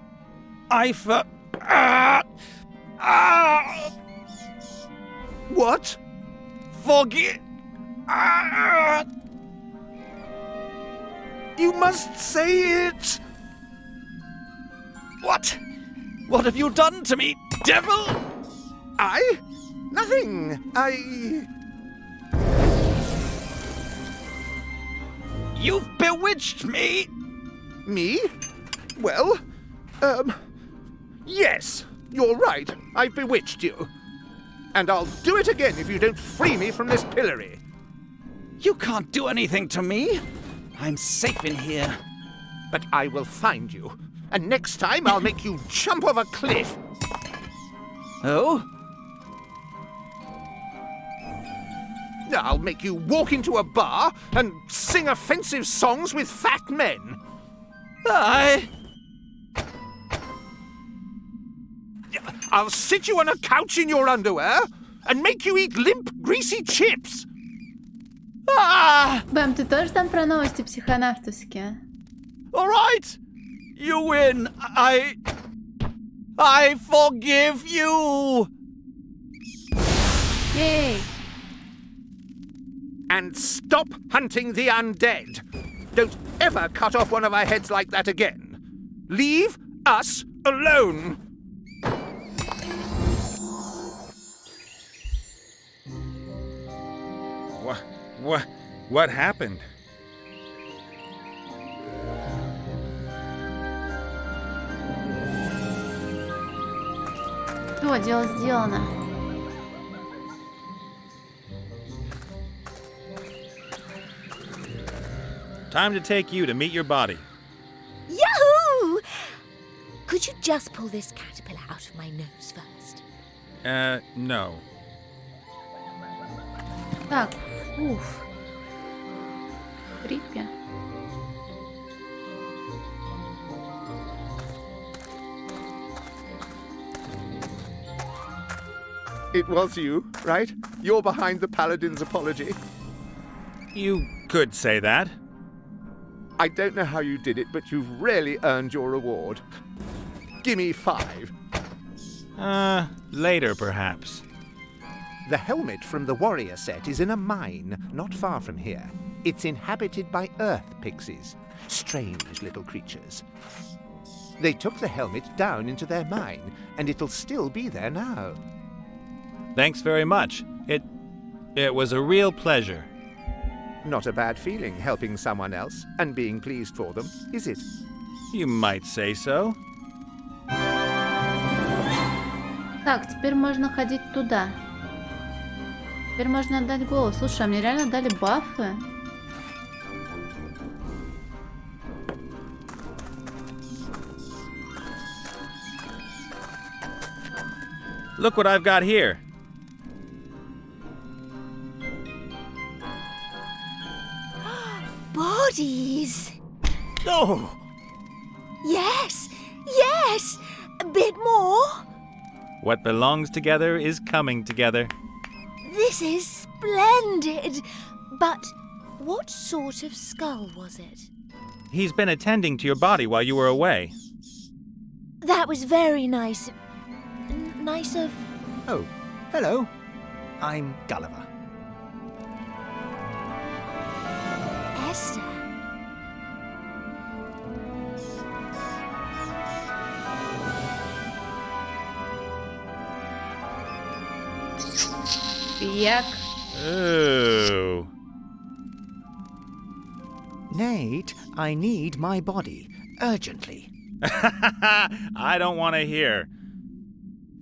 What? Forgive... You must say it! What? What have you done to me, devil? I? Nothing. You've bewitched me! Me? Well, yes, you're right. I've bewitched you. And I'll do it again if you don't free me from this pillory. You can't do anything to me. I'm safe in here. But I will find you. And next time I'll make you jump off a cliff. Oh? I'll make you walk into a bar and sing offensive songs with fat men. I'll sit you on a couch in your underwear and make you eat limp, greasy chips. Бэм, ты тоже там про новости психонавтовские? All right. You win. I forgive you. Yay. And stop hunting the undead. Don't ever cut off one of our heads like that again. Leave us alone. What happened? Все, дело сделано. Time to take you to meet your body. Yahoo! Could you just pull this caterpillar out of my nose first? No. Так, уф. Крипи. It was you, right? You're behind the Paladin's apology. You could say that. I don't know how you did it, but you've really earned your reward. Gimme 5. Later perhaps. The helmet from the warrior set is in a mine not far from here. It's inhabited by earth pixies, strange little creatures. They took the helmet down into their mine, and it'll still be there now. Thanks very much. It was a real pleasure. Not a bad feeling helping someone else and being pleased for them, is it? You might say so. Так, теперь можно ходить туда. Теперь можно отдать голос. Слушай, а мне реально дали бафы? Look what I've got here. Bodies! Oh! Yes! Yes! A bit more! What belongs together is coming together. This is splendid! But what sort of skull was it? He's been attending to your body while you were away. That was very nice. Nice of... Oh, hello. I'm Gulliver. Esther. Yuck. Ooh. Nate, I need my body. Urgently. I don't want to hear.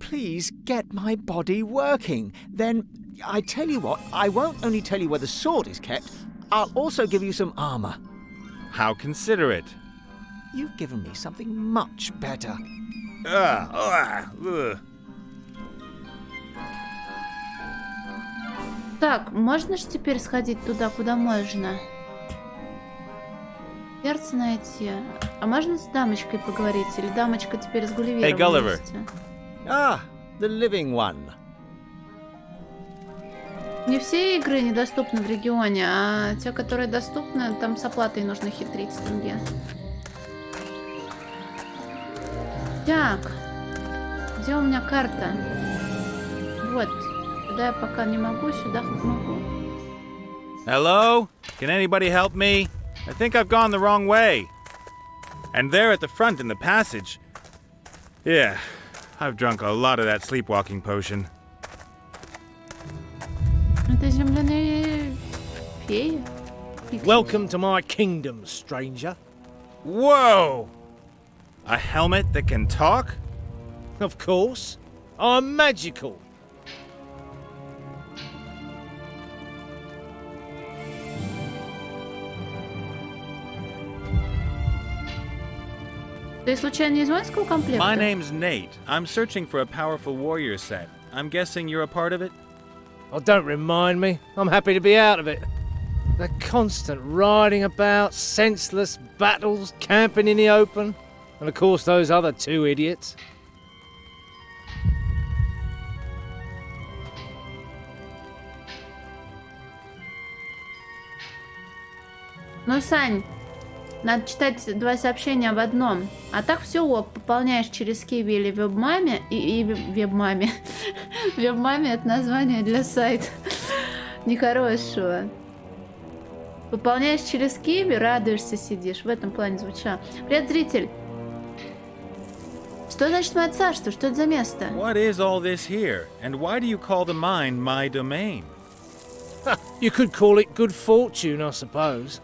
Please get my body working. Then, I tell you what, I won't only tell you where the sword is kept, I'll also give you some armor. How considerate. You've given me something much better. Ugh. Так, можно же теперь сходить туда, куда можно? Перца найти. А можно с дамочкой поговорить? Или дамочка теперь с Гулливером Hey, Gulliver. вместе? Ah, the living one. Не все игры недоступны в регионе, а те, которые доступны, там с оплатой нужно хитрить с тенге. Так, где у меня карта? Вот, сюда я пока не могу, сюда могу. Hello? Can anybody help me? I think I've gone the wrong way. And there at the front in the passage. Yeah, I've drunk a lot of that sleepwalking potion. Это земляные феи? Welcome to my kingdom, stranger. Whoa! A helmet that can talk? Of course. I'm magical. Ты случайно из воинского комплекта? My name's Nate. I'm searching for a powerful warrior set. I'm guessing you're a part of it? Oh, don't remind me. I'm happy to be out of it. The constant riding about, senseless battles, camping in the open, and of course those other two idiots. Ну, Сань, надо читать два сообщения в одном. А так все пополняешь через Киви или Вебмаме. И Вебмаме. Вебмаме это название для сайта нехорошего. Пополняешь через Киви, радуешься, сидишь. В этом плане звучало. Привет, зритель. Что значит мое царство? Что это за место? What is all this here? And why do you call the mine my domain? You could call it good fortune, I suppose.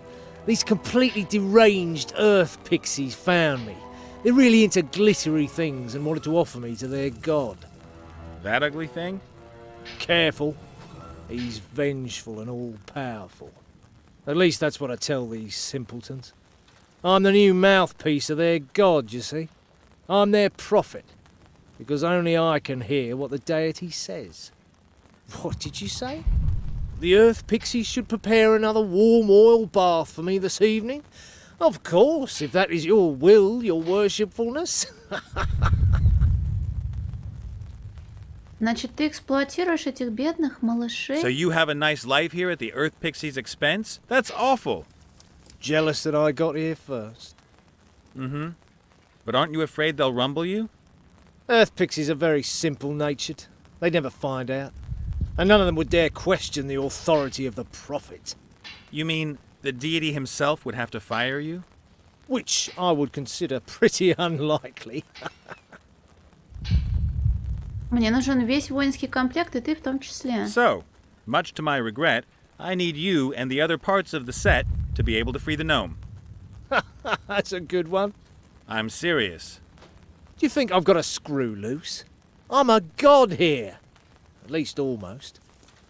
These completely deranged earth pixies found me. They're really into glittery things and wanted to offer me to their god. That ugly thing? Careful. He's vengeful and all-powerful. At least that's what I tell these simpletons. I'm the new mouthpiece of their god, you see. I'm their prophet, because only I can hear what the deity says. What did you say? The earth pixies should prepare another warm oil bath for me this evening? Of course, if that is your will, your worshipfulness. Значит, ты эксплуатируешь этих бедных малышей? So you have a nice life here at the Earth Pixie's expense? That's awful. Jealous that I got here first. Mm-hmm. But aren't you afraid they'll rumble you? Earth pixies are very simple-natured. They'd never find out. And none of them would dare question the authority of the prophet. You mean the deity himself would have to fire you? Which I would consider pretty unlikely. Мне нужен весь воинский комплект, и ты в том числе. So, much to my regret, I need you and the other parts of the set to be able to free the gnome. That's a good one. I'm serious. Do you think I've got a screw loose? I'm a god here. At least almost.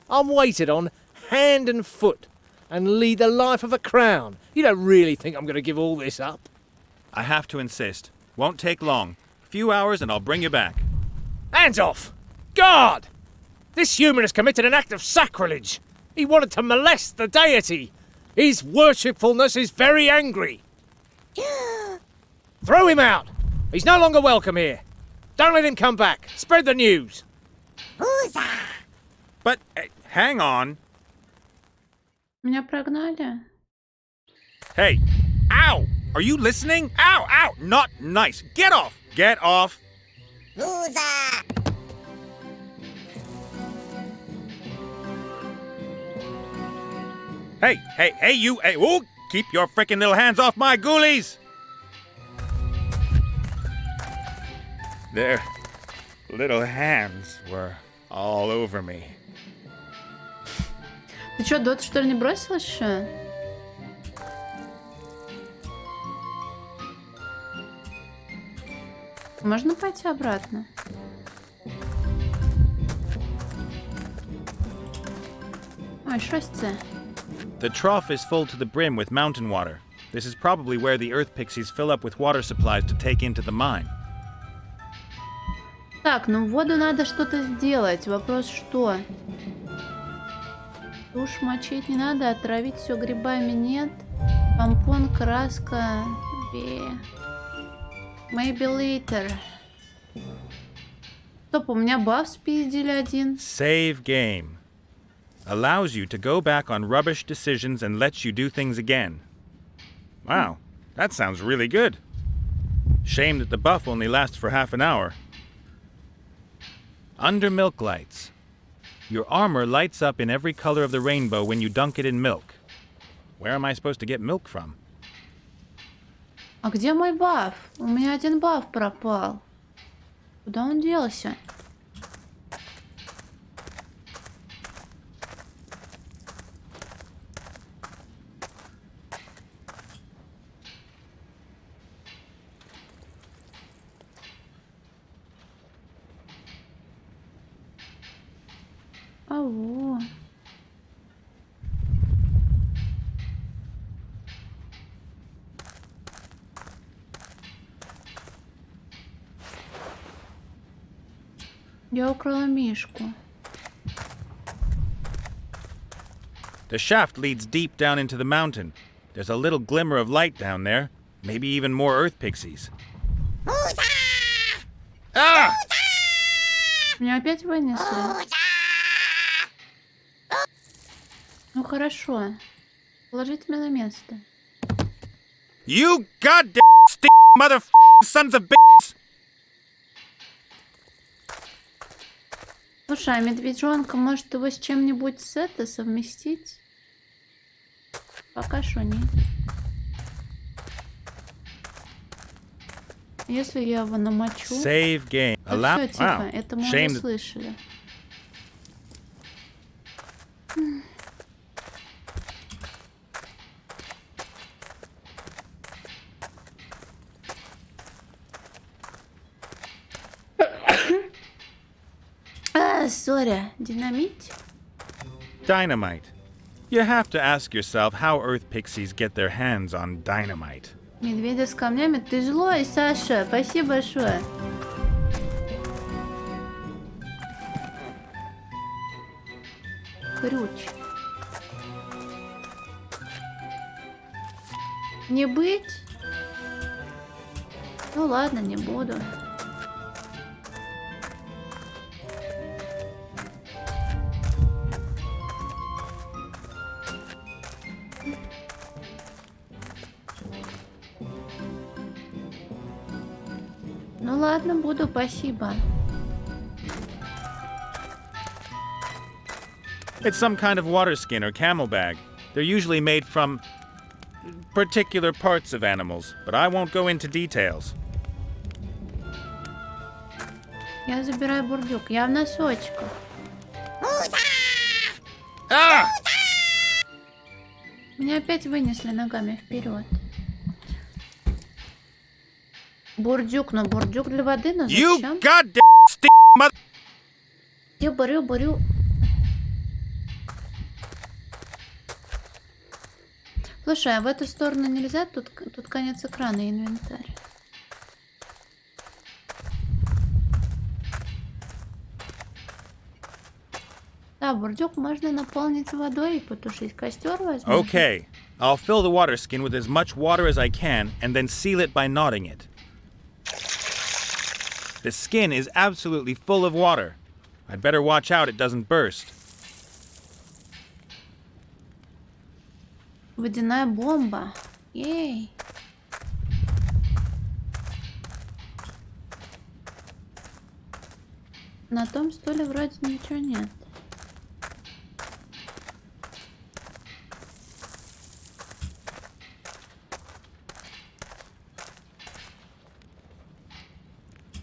I'm waited on hand and foot and lead the life of a crown. You don't really think I'm going to give all this up? I have to insist. Won't take long. Few hours and I'll bring you back. Hands off! God! This human has committed an act of sacrilege. He wanted to molest the deity. His worshipfulness is very angry. Throw him out! He's no longer welcome here. Don't let him come back. Spread the news. But, hang on. Меня прогнали. Hey! Ow! Are you listening? Ow! Ow! Not nice! Get off! Get off! Hey, you! Hey, whoa! Keep your frickin' little hands off my ghoulies! Their little hands were all over me. Ты что, Дот, что ли, не бросил еще? Можно пойти обратно? Ой, что це? The trough is full to the brim with mountain water. This is probably where the earth pixies fill up with water supplies to take into the mine. Так, ну в воду надо что-то сделать. Вопрос что? Тушь мочить не надо, отравить все грибами нет. Помпон, краска. Maybe later. Стоп, у меня баф спиздили один. Save game. Allows you to go back on rubbish decisions and lets you do things again. Wow, that sounds really good. Shame that the buff only lasts for half an hour. Under milk lights. Your armor lights up in every color of the rainbow when you dunk it in milk. Where am I supposed to get milk from? А где мой баф? У меня один баф пропал. Куда он делся? Ау. Я украла мишку. The shaft leads deep down into the mountain. There's a little glimmer of light down there. Maybe even more earth pixies. Ah! Меня опять вынесли. Ну хорошо. Положите меня на место. You goddamn motherfucking sons of bitches! Слушай, а медвежонка, может его с чем-нибудь с это совместить? Пока что нет. Если я его намочу... Save game. Да все, тихо, Wow. это мы Shame уже that- слышали. Сори, динамит? Dynamite. You have to ask yourself how earth pixies get their hands on dynamite. Медведя с камнями? Ты злой, Саша. Спасибо большое. Крюч. Не быть? Ну ладно, не буду. Ну ладно, буду, спасибо. It's some kind of water skin or camel bag. They're usually made from particular parts of animals, but I won't go into details. Я забираю бурдюк. Я в носочках. Ah! Меня опять вынесли ногами вперед. Бурдюк, но бурдюк для воды, но зачем? Я борю. Слушай, а в эту сторону нельзя? Тут конец экрана и инвентарь. Да, бурдюк можно наполнить водой и потушить костер, возможно. Okay, I'll fill the water skin with as much water as I can and then seal it by knotting it. The skin is absolutely full of water. I'd better watch out it doesn't burst. Водяная бомба. Ей. На том стуле вроде ничего нет.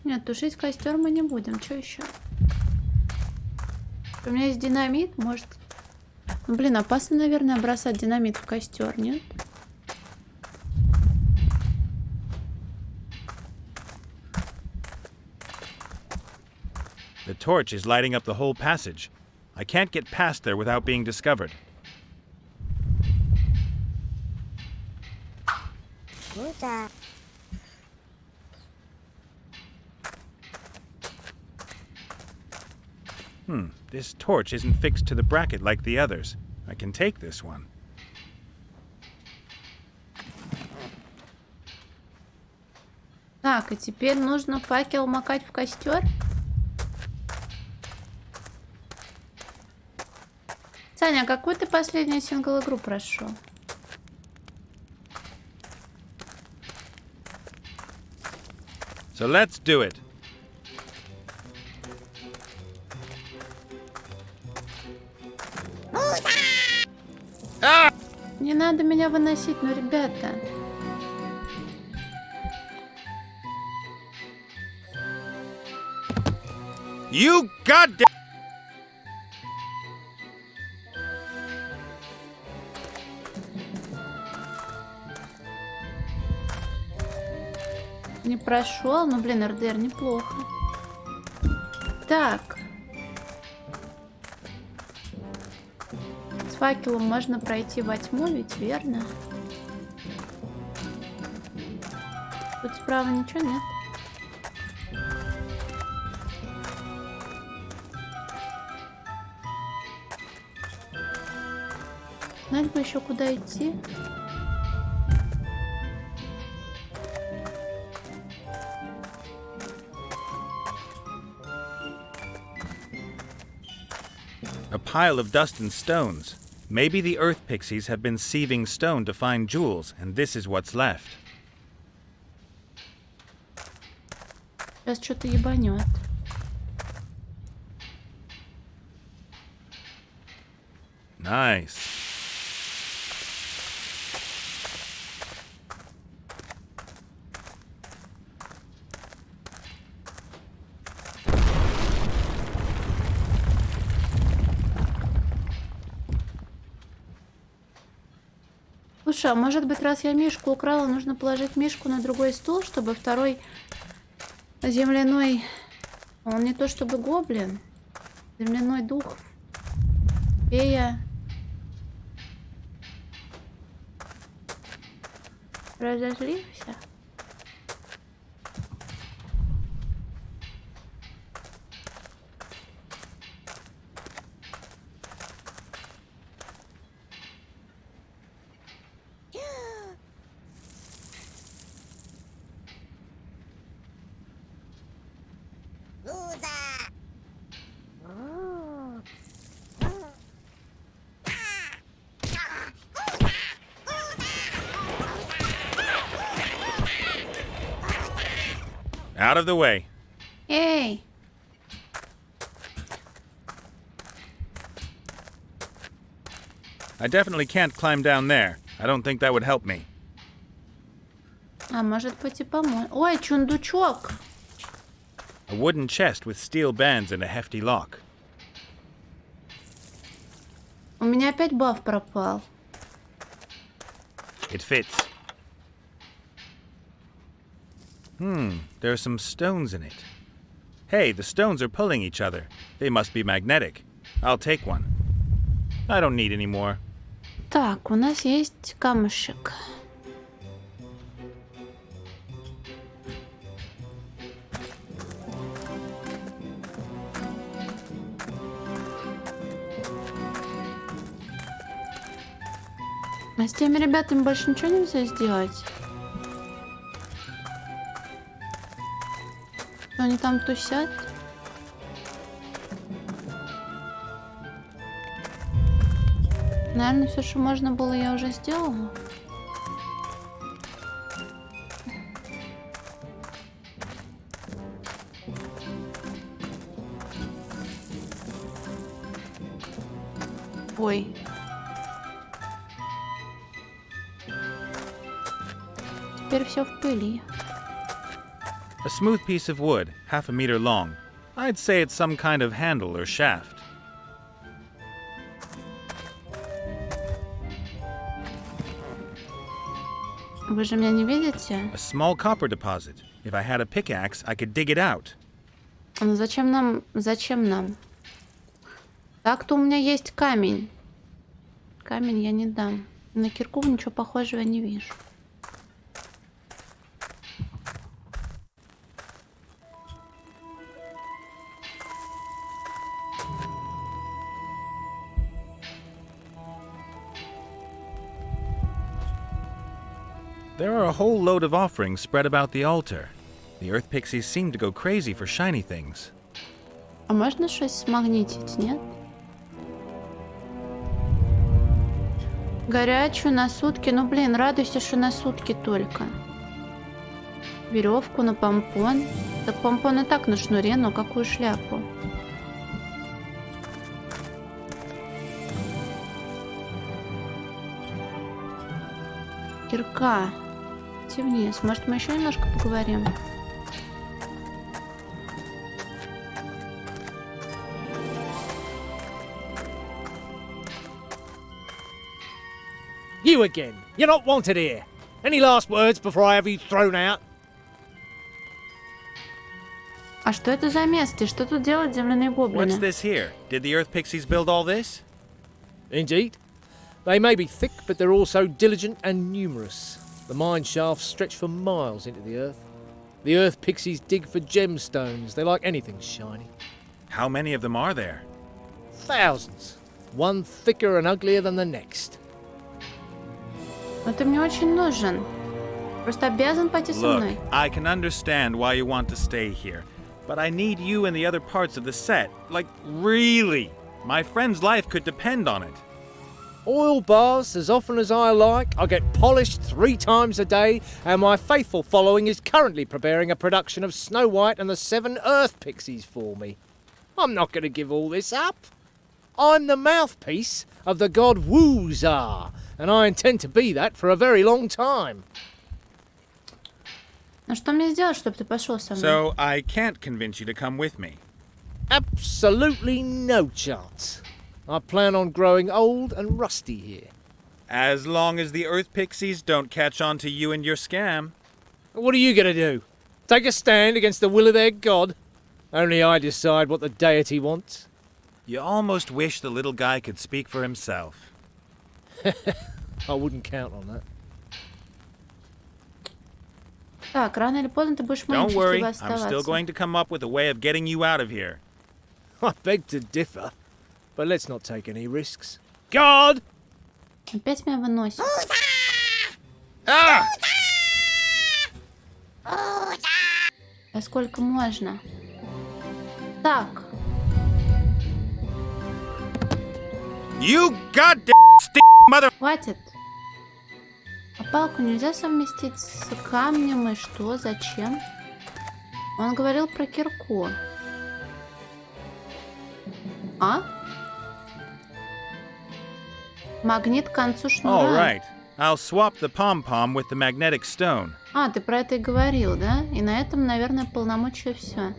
Нет, тушить костер мы не будем. Что еще? У меня есть динамит, может... Ну, блин, опасно, наверное, бросать динамит в костер, нет? The torch is lighting up the whole passage. I can't get past there without being discovered. This torch isn't fixed to the bracket like the others. I can take this one. Так, и теперь нужно факел макать в костер. Саня, какую ты последнюю сингл-игру прошел? So let's do it. Не надо меня выносить, ну, ребята. You goddamn... Не прошел, ну, блин, РДР неплохо. Так. С факелом можно пройти во тьму, ведь верно? Тут справа ничего нет. Знать бы еще куда идти. A pile of dust and stones. Maybe the earth pixies have been sieving stone to find jewels, and this is what's left. Сейчас что-то ебанет. Nice. Слушай, а может быть, раз я мишку украла, нужно положить мишку на другой стул, чтобы второй земляной... Он не то чтобы гоблин. Земляной дух. Фея. Разозлился? Out of the way. Эй! I definitely can't climb down there. I don't think that would help me. А может быть и помочь. Ой, чундучок! A wooden chest with steel bands and a hefty lock. У меня опять баф пропал. It fits. There are some stones in it. Hey, the stones are pulling each other. They must be magnetic. I'll take one. I don't need any more. Так, у нас есть камушек. А с теми ребятами больше ничего нельзя сделать? Они там тусят? Наверное, все, что можно было, я уже сделала. Ой. Теперь все в пыли. A smooth piece of wood, half a meter long. I'd say it's some kind of handle or shaft. Вы же меня не видите? A small copper deposit. If I had a pickaxe, I could dig it out. Ну зачем нам? Зачем нам? Так-то у меня есть камень. Камень я не дам. На кирку ничего похожего не вижу. There are a whole load of offerings spread about the altar. The earth pixies seem to go crazy for shiny things. А можно что-то смагнитить, нет? Горячую на сутки. Ну, блин, радуйся, что на сутки только. Веревку на помпон. Так помпон и так на шнуре, но какую шляпу? Кирка. Идти вниз. Может, мы еще немножко поговорим? You again. You're not wanted here. Any last words before I have you thrown out? А что это за место? И что тут делают земляные гоблины? What's this here? Did the earth pixies build all this? Indeed. They may be thick, but they're also diligent and numerous. The mine shafts stretch for miles into the earth. The earth pixies dig for gemstones. They like anything shiny. How many of them are there? Thousands. One thicker and uglier than the next. Но ты мне очень нужен. Просто обязан пойти со Look, мной. I can understand why you want to stay here, but I need you in the other parts of the set. Like, really. My friend's life could depend on it. Oil baths as often as I like. I get polished 3 times a day, and my faithful following is currently preparing a production of Snow White and the 7 Earth Pixies for me. I'm not going to give all this up. I'm the mouthpiece of the god Woozar, and I intend to be that for a very long time. Ну что мне сделать, чтобы ты пошел со мной? So, I can't convince you to come with me. Absolutely no chance. I plan on growing old and rusty here. As long as the earth pixies don't catch on to you and your scam. What are you going to do? Take a stand against the will of their god? Only I decide what the deity wants. You almost wish the little guy could speak for himself. I wouldn't count on that. Так, рано или поздно ты будешь моим Don't worry, счастливо I'm still оставаться. going to come up with a way of getting you out of here. I beg to differ, but let's not take any risks. God! Опять меня выносит. Ah! А сколько можно? Так. You goddamn mother... Хватит. А палку нельзя совместить с камнем и что? Зачем? Он говорил про кирку. А? Магнит к концу шнура. All right. I'll swap the pom-pom with the magnetic stone. А, ты про это и говорил, да? И на этом, наверное, полномочия все.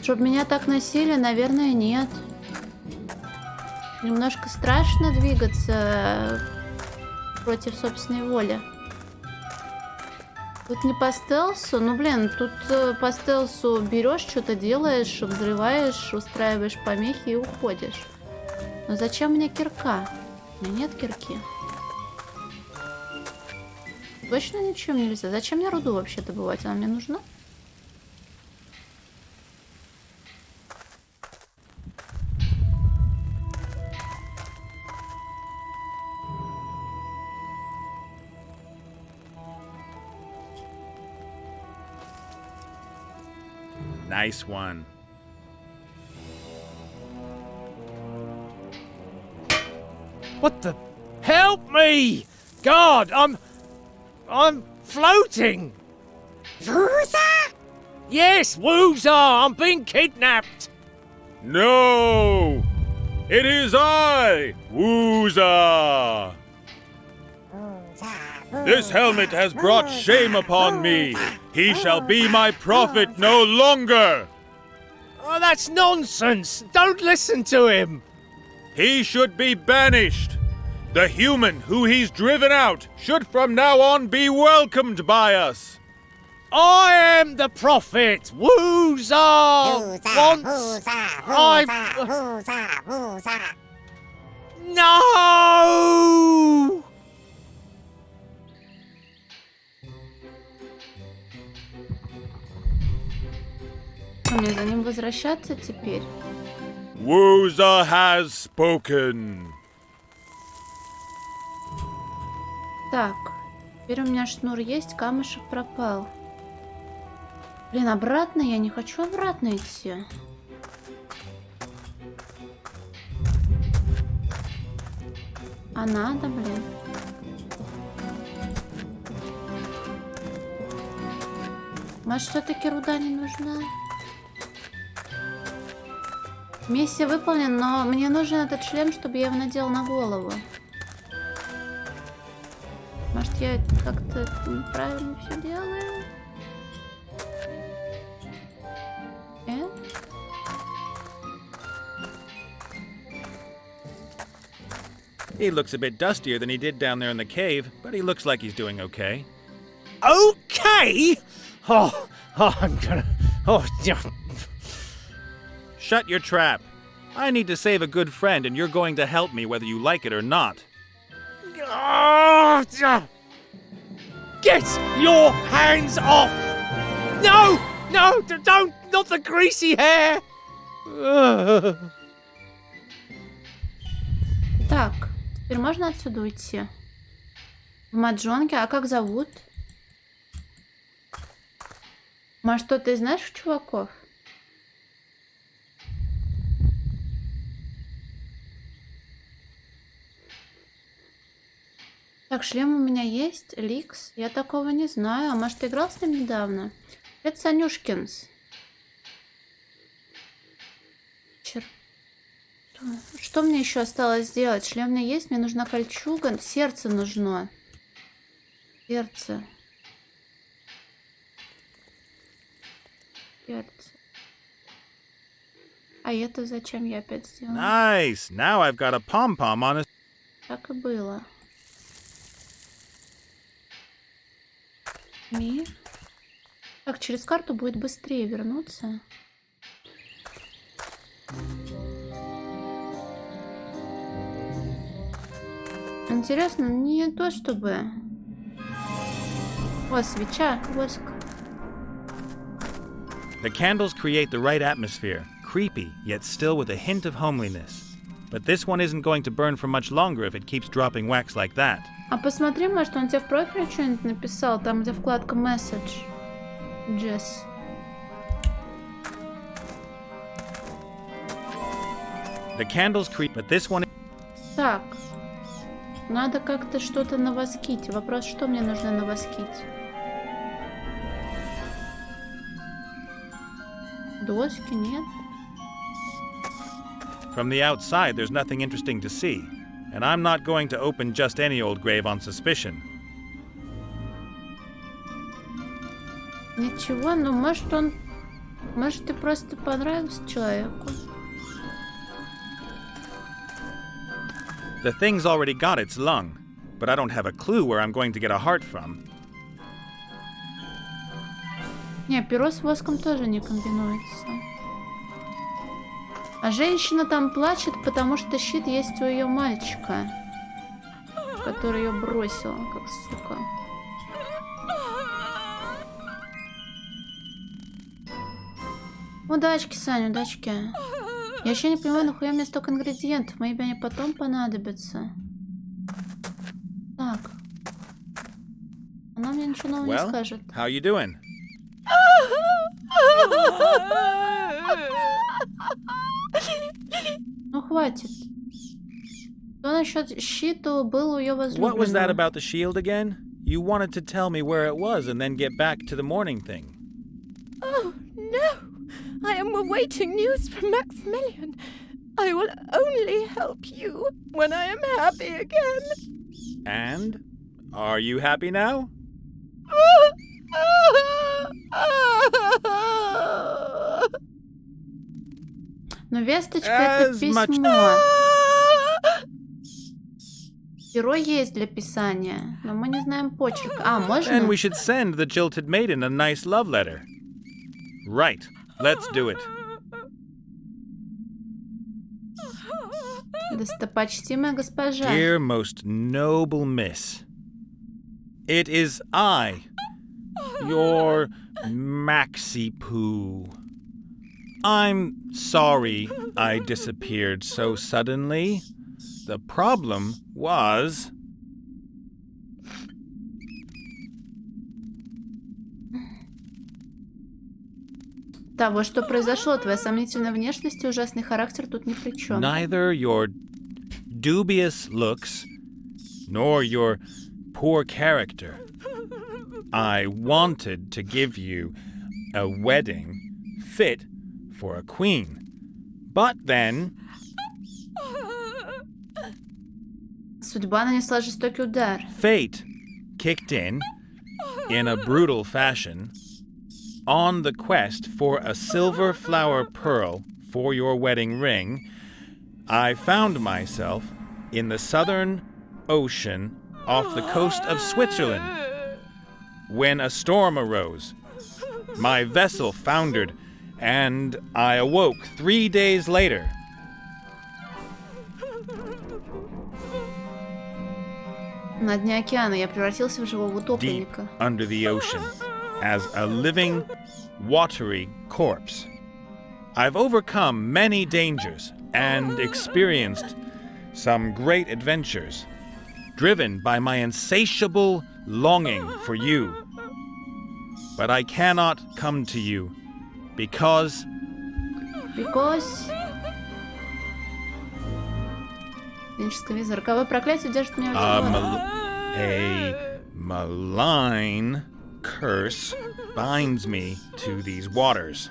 Чтоб меня так носили, наверное, нет. Немножко страшно двигаться против собственной воли. Тут не по стелсу, ну блин, тут по стелсу берешь, что-то делаешь, взрываешь, устраиваешь помехи и уходишь. Но зачем мне кирка? У меня нет кирки. Точно ничем нельзя. Зачем мне руду вообще добывать? Она мне нужна? Nice one. What the? Help me! God, I'm floating! Wooza? Yes, Wooza! I'm being kidnapped! No! It is I, Wooza! This helmet has brought shame upon me. He shall be my prophet no longer. Oh, that's nonsense! Don't listen to him! He should be banished. The human who he's driven out should from now on be welcomed by us. I am the prophet! Wooza! No! Мне за ним возвращаться теперь? Wooza has spoken. Так, теперь у меня шнур есть, камушек пропал. Блин, обратно? Я не хочу обратно идти. А надо, блин. Может, все-таки руда не нужна? Миссия выполнена, но мне нужен этот шлем, чтобы я его надела на голову. Может, я как-то неправильно все делаю? He looks a bit dustier than he did down there in the cave, but he looks like he's doing okay. Okay? Oh, I'm gonna... Oh, Shut your trap. I need to save a good friend, and you're going to help me whether you like it or not. Get your hands off! No! No! Don't! Not the greasy hair! Так, теперь можно отсюда уйти? В Маджонге, а как зовут? Может, что ты знаешь чуваков? Так, шлем у меня есть. Ликс. Я такого не знаю. А может, ты играл с ним недавно? Это Санюшкинс. Что мне еще осталось сделать? Шлем у меня есть. Мне нужна кольчуга. Сердце нужно. Сердце. Сердце. А это зачем я опять сделала? Nice. Now I've got a pom-pom on it. Так и было. Мир. Так, через карту будет быстрее вернуться. Интересно, не то чтобы... О, свеча, воск. The candles create the right atmosphere, creepy, yet still with a hint of homeliness. But this one isn't going to burn for much longer if it keeps dropping wax like that. А посмотри, может, он тебе в профиле что-нибудь написал, там, где вкладка Message. Джесс. The candles creep, but this one... Так. Надо как-то что-то навоскить. Вопрос, что мне нужно навоскить? Доски, нет? From the outside, there's nothing interesting to see. And I'm not going to open just any old grave on suspicion. Ничего, ну может он... Может ты просто понравился человеку? The thing's already got its lung, but I don't have a clue where I'm going to get a heart from. Не, перо с воском тоже не комбинуется. А женщина там плачет, потому что щит есть у ее мальчика, который ее бросил, как сука. Удачки, Саня, удачки. Я еще не понимаю, нахуя мне столько ингредиентов. Мои они потом понадобятся. Так. Она мне ничего нового не скажет. How you doing? Ну хватит. Что насчет щита был у ее возлюбленного? What was that about the shield again? You wanted to tell me where it was and then get back to the morning thing. Oh, no. I am awaiting news from Maximilian. I will only help you when I am happy again. And? Are you happy now? Но весточка это письмо. Перо есть для писания, но мы не знаем почерк. А, можно? Then we should send the jilted maiden a nice love letter. Right. Let's do it. Достопочтимая госпожа. Dear most noble miss, it is I, your Maxi Poo. I'm sorry I disappeared so suddenly. The problem was... Того, что произошло, твоя сомнительная внешность и ужасный характер тут ни при чем. Neither your dubious looks nor your poor character. I wanted to give you a wedding fit for a queen. But then... Судьба нанесла жестокий удар. Fate kicked in a brutal fashion on the quest for a silver flower pearl for your wedding ring. I found myself in the southern ocean off the coast of Switzerland when a storm arose. My vessel foundered and I awoke 3 days later. На дне океана я превратился в живого утопленника. Under the ocean, as a living, watery corpse. I've overcome many dangers and experienced some great adventures, driven by my insatiable longing for you. But I cannot come to you because... Клиническая виза. Роковое проклятие держит меня в a malign curse binds me to these waters.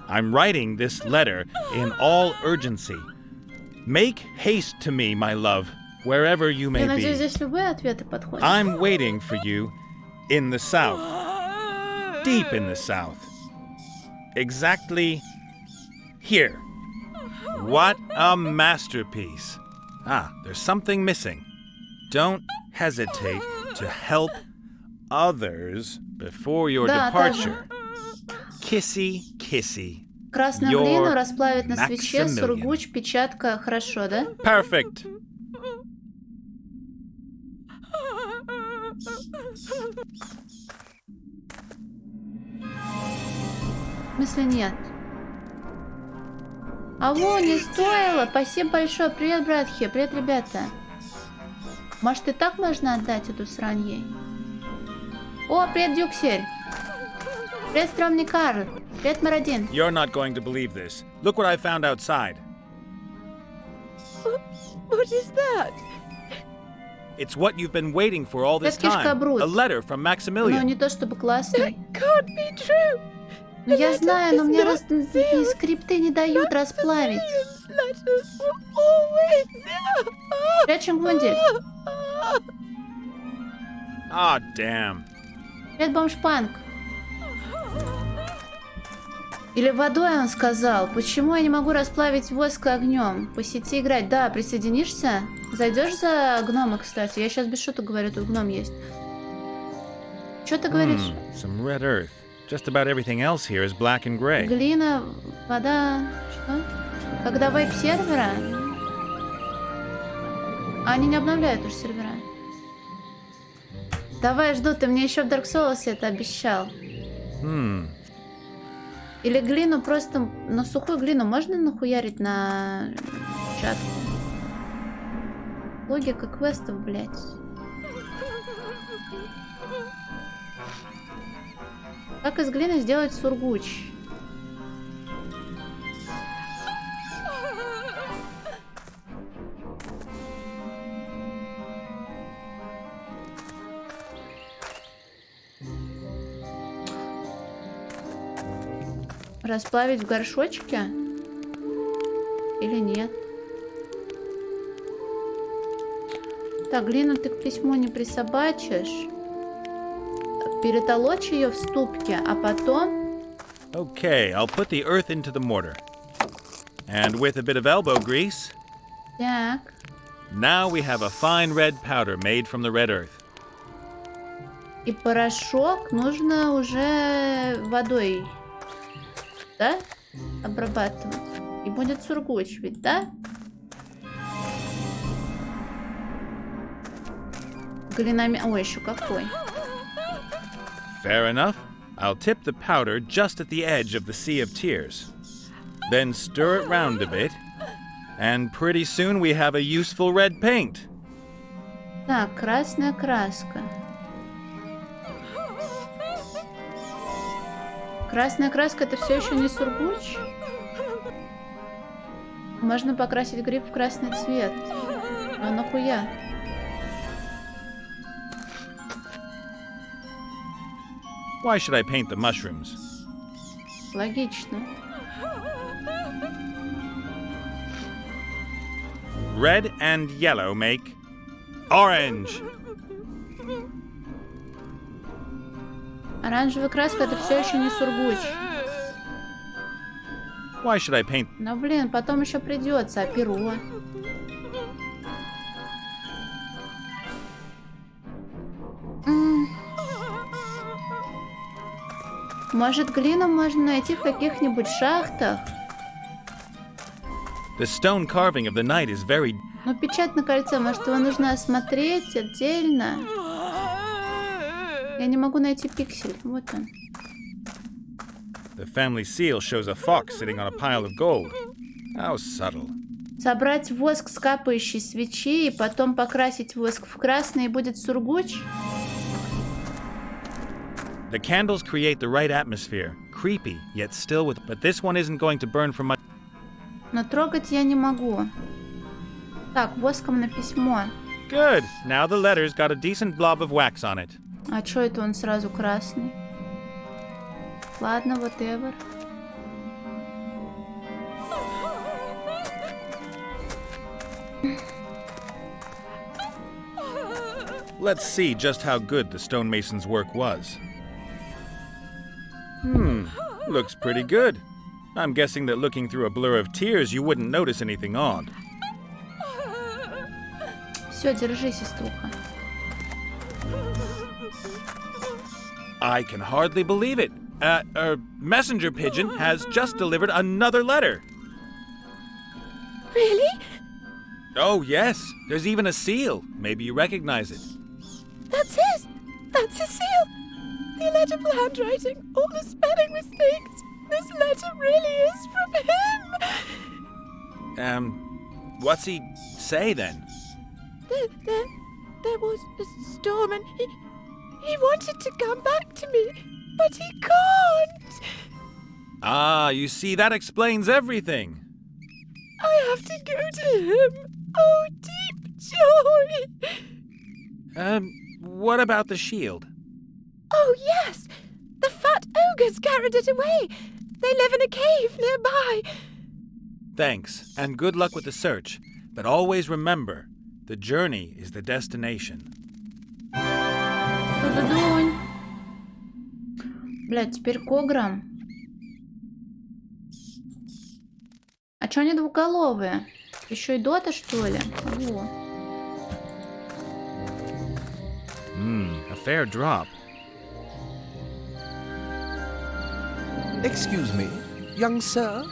I'm writing this letter in all urgency. Make haste to me, my love, wherever you may Я надеюсь, be. здесь любые ответы подходят. I'm waiting for you in the south, deep in the south. Exactly here. What a masterpiece. Ah, there's something missing. Don't hesitate to help others before your departure. Kissy, kissy. Красную глину расплавить на свече, сургуч, печатка. Хорошо, да? Perfect. В смысле нет? Алло, не стоило. Спасибо большое. Привет, братья. Привет, ребята. Может, и так можно отдать эту срань ей? О, привет, Дюксель. Привет, стрёмный Карл. Привет, Мародин. You're not going to believe this. Look what I found outside. What is that? It's what you've been waiting for all this Это кишка time. Брут. A letter from Maximilian. Ну, не то чтобы классный. Can't be true. Ну, я знаю, но мне скрипты не дают расплавить. Привет, Чунгунди. Ah, damn. Привет, бомж-панк. Или водой он сказал. Почему я не могу расплавить воск огнем? По сети играть. Да, присоединишься? Зайдешь за гнома, кстати? Я сейчас без шуток говорю, тут гном есть. Что ты говоришь? Some red earth. Just about everything else here is black and gray. Глина, вода... Что? Когда вейп сервера? Они не обновляют уже сервера. Давай, жду, ты мне еще в Dark Souls это обещал. Или глину просто... Ну, сухую глину можно нахуярить на чатку? Логика квестов, блядь. Как из глины сделать сургуч? Расплавить в горшочке? Или нет? Так, глину ты к письму не присобачишь. Перетолочь ее в ступке, а потом... Okay, I'll put the earth into the mortar. And with a bit of elbow grease... Так. Now we have a fine red powder made from the red earth. И порошок нужно уже водой, да? Обрабатывать. И будет сургуч ведь, да? Глинами... Ой, еще какой. Fair enough. I'll tip the powder just at the edge of the Sea of Tears. Then stir it round a bit. And pretty soon we have a useful red paint. Так, красная краска. Красная краска это все еще не сургуч? Можно покрасить гриб в красный цвет. А нахуя? Why should I paint the mushrooms? Логично. Red and yellow make orange. Оранжевая краска это все еще не сургуч. Why should I paint? Ну блин, потом еще придется, а перо? Может, глину можно найти в каких-нибудь шахтах? The stone carving of the knight is very... Ну, печать на кольце, может, его нужно осмотреть отдельно? Я не могу найти пиксель. Вот он. The family seal shows a fox sitting on a pile of gold. How subtle. Собрать воск с капающей свечи и потом покрасить воск в красный, и будет сургуч? The candles create the right atmosphere. Creepy, yet still with... But this one isn't going to burn for much... Но трогать я не могу. Так, воском на письмо. Good. Now the letter's got a decent blob of wax on it. А чё это он сразу красный? Ладно, whatever. Let's see just how good the stonemason's work was. Looks pretty good. I'm guessing that looking through a blur of tears, you wouldn't notice anything odd. Все, держи, сеструха. I can hardly believe it. A messenger pigeon has just delivered another letter. Really? Oh, yes. There's even a seal. Maybe you recognize it. That's his! That's his seal! The illegible handwriting, all the spelling mistakes. This letter really is from him! What's he say then? There was a storm and he wanted to come back to me, but he can't! Ah, you see, that explains everything. I have to go to him. Oh, deep joy! What about the shield? Oh, yes! The fat ogres carried it away. They live in a cave nearby. Thanks, and good luck with the search. But always remember, the journey is the destination. Блядь, теперь к ограм. чё они двуголовые? Еще и дота, что ли? Во. A fair drop. Excuse me, young sir?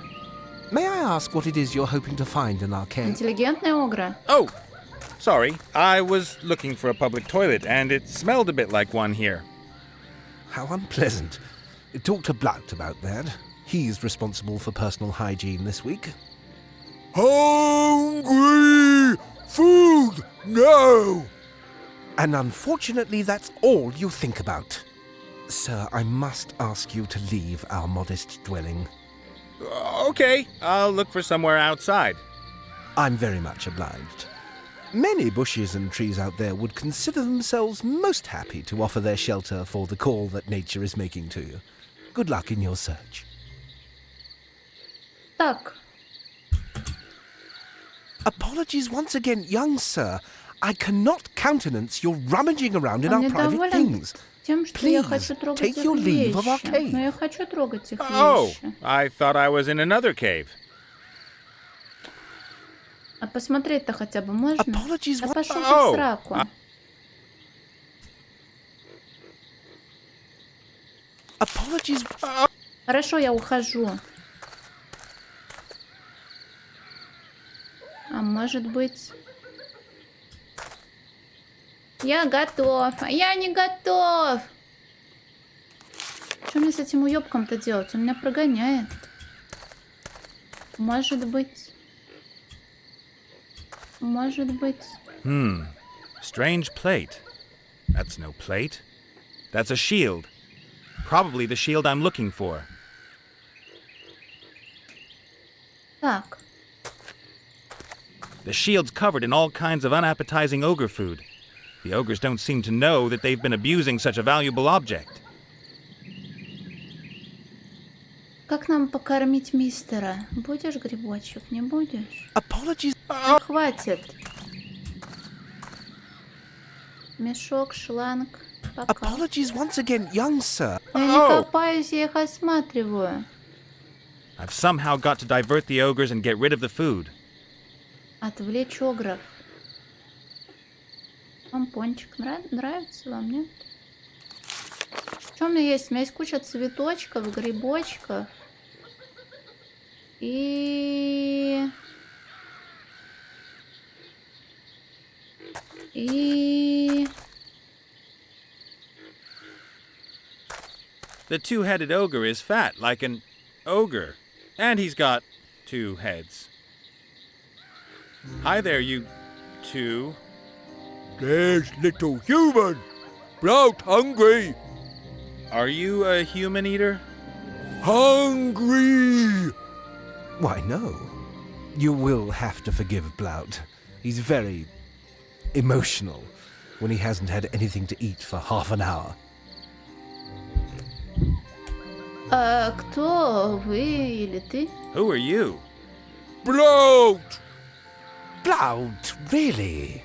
May I ask what it is you're hoping to find in our cave? Интеллигентные огры. Oh, sorry. I was looking for a public toilet, and it smelled a bit like one here. How unpleasant. Talk to Blount about that. He's responsible for personal hygiene this week. Hungry! Food! No! And unfortunately, that's all you think about. Sir, I must ask you to leave our modest dwelling. Okay, I'll look for somewhere outside. I'm very much obliged. Many bushes and trees out there would consider themselves most happy to offer their shelter for the call that nature is making to you. Good luck in your search. Так. Apologies once again, young sir. I cannot countenance your rummaging around in Он our private недоволен things. тем, что я Please, хочу трогать take их your leave of our вещи. cave. Но я хочу трогать их Oh, вещи. I thought I was in another cave. А посмотреть-то хотя бы можно? Apologies, Да what- пошел ты Oh, в сраку. Apologies. Хорошо, я ухожу. А может быть... Я готов, а я не готов. Что мне с этим уёбком-то делать? Он меня прогоняет. Может быть... Может быть... Strange plate. That's no plate. That's a shield. Probably the shield I'm looking for. Так. The shield's covered in all kinds of unappetizing ogre food. The ogres don't seem to know that they've been abusing such a valuable object. Как нам покормить мистера? Будешь грибочек, не будешь? Apologies. Хватит. Мешок, шланг. Пока. Apologies once again, young sir. Я не копаюсь, я их осматриваю. I've somehow got to divert the ogres and get rid of the food. Отвлечь огров. Помпончик нравится вам, нет? Что у меня есть? У меня есть куча цветочков, грибочков. И... The two-headed ogre is fat, like an ogre. And he's got 2 heads. Hi there, you two. There's little human. Blout hungry. Are you a human eater? Hungry. Why, no. You will have to forgive Blount. He's very emotional when he hasn't had anything to eat for half an hour. А кто вы или ты? Who are you? Blout. Blount, really?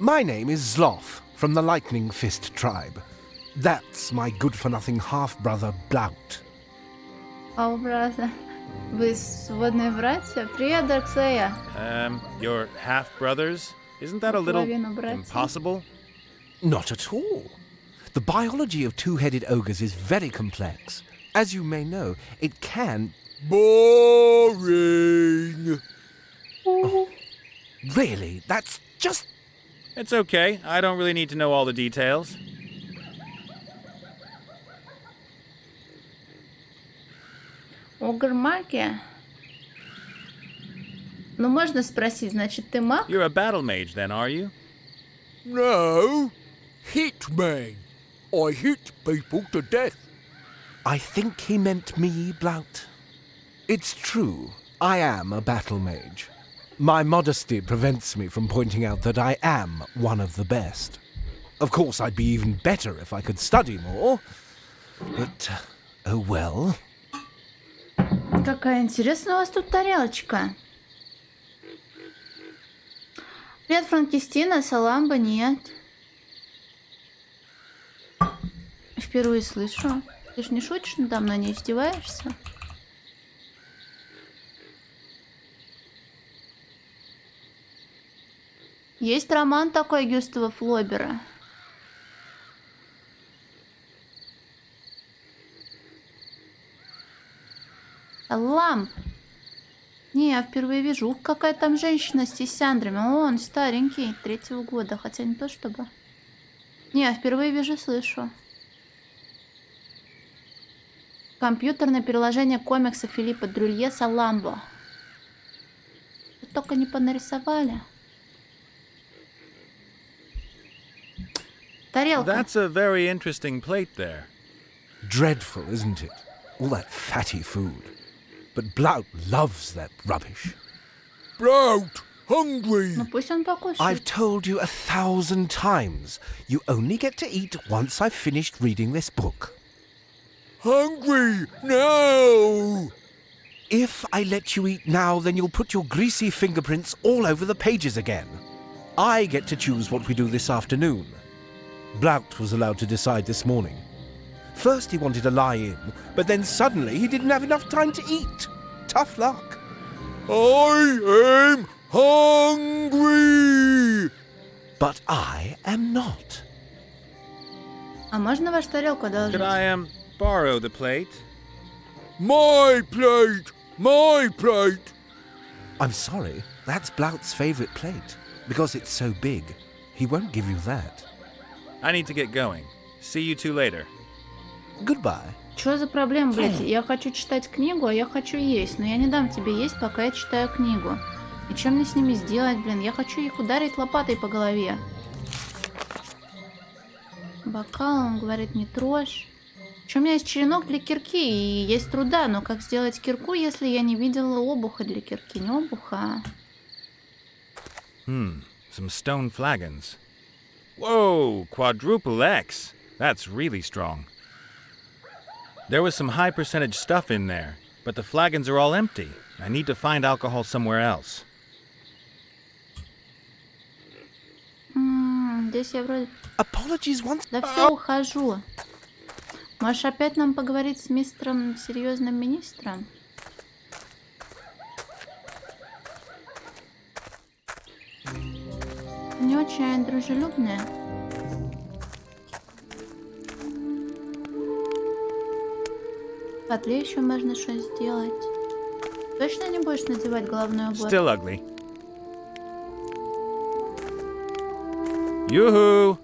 My name is Zloth, from the Lightning Fist tribe. That's my good-for-nothing half-brother Blount. А у брата? Вы сводные братья? Привет, Дарксея. Your half-brothers? Isn't that a little Половину братьев. impossible? Not at all. The biology of two-headed ogres is very complex. As you may know, it can... Boring. Oh, really? That's just... It's okay. I don't really need to know all the details. Огр-магия? Ну, можно спросить, значит, ты маг? You're a battle mage then, are you? No. Hitman. I hit people to death. I think he meant me, Blount. It's true. I am a battle mage. My modesty prevents me from pointing out that I am one of the best. Of course, I'd be even better if I could study more. But, oh well. Какая интересная у вас тут тарелочка. Привет, Франкистина, Саламба, нет. Впервые слышу. Ты ж не шутишь надо мной, не издеваешься? Есть роман такой Гюстава Флобера. Ламп. Не, я впервые вижу. Ух, какая там женщина с тисяндрами. О, он старенький, 3-го года. Хотя не то чтобы. Не, я впервые вижу, слышу. Компьютерное переложение комикса Филиппа Дрюльеса «Ламбо». Тут только не понарисовали. Тарелка. That's a very interesting plate there. Dreadful, isn't it? All that fatty food. But Blout loves that rubbish. Blout, hungry. Ну пусть он покушает. I've told you 1,000 times. You only get to eat once I've finished reading this book. Hungry, no! If I let you eat now, then you'll put your greasy fingerprints all over the pages again. I get to choose what we do this afternoon. Blout was allowed to decide this morning. First he wanted to lie in, but then suddenly he didn't have enough time to eat. Tough luck. I am hungry! But I am not. А можно вашу тарелку одолжить? Could I borrow the plate? My plate! My plate! I'm sorry, that's Blout's favourite plate. Because it's so big, he won't give you that. I need to get going. See you two later. Goodbye. Чё за проблема, блядь? Я хочу читать книгу, а я хочу есть. Но я не дам тебе есть, пока я читаю книгу. И что мне с ними сделать, блин? Я хочу их ударить лопатой по голове. Бокал, он говорит, не трожь. Чё, у меня есть черенок для кирки и есть труда, но как сделать кирку, если я не видела обуха для кирки? Не обуха, Some stone flagons. Whoa, quadruple X. That's really strong. There was some high percentage stuff in there, but the flagons are all empty. I need to find alcohol somewhere else. Здесь я вроде... Apologies once... Да все, ухожу. Можешь опять нам поговорить с мистером серьезным министром? Не очень дружелюбная. В котле еще можно что сделать. Точно не будешь надевать головной убор? Still ugly. Yoo-hoo!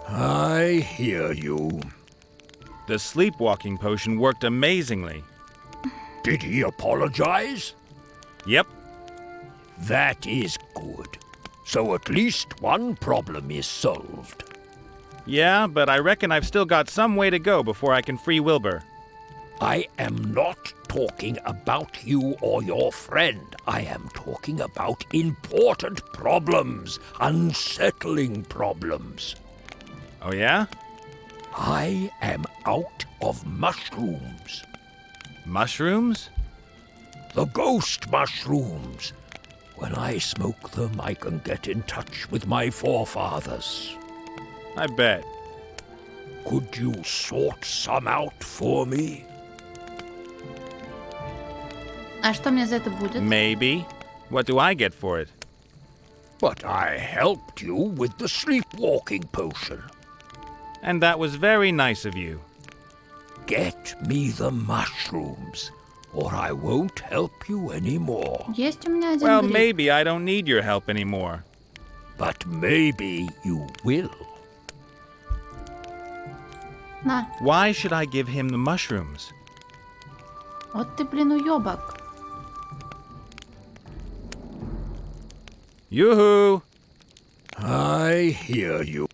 I hear you. The sleepwalking potion worked amazingly. Did he apologize? Yep. That is good. So at least one problem is solved. Yeah, but I reckon I've still got some way to go before I can free Wilbur. I am not talking about you or your friend. I am talking about important problems, unsettling problems. Oh, yeah? I am out of mushrooms. Mushrooms? The ghost mushrooms. When I smoke them, I can get in touch with my forefathers. I bet. Could you sort some out for me? А что мне за это будет? Maybe. What do I get for it? But I helped you with the sleepwalking potion. And that was very nice of you. Get me the mushrooms, or I won't help you anymore. Есть у меня один Well, гриб. maybe I don't need your help anymore. But maybe you will. На. Why should I give him the mushrooms? Вот ты, блин, уёбок. Yoo-hoo! I hear you.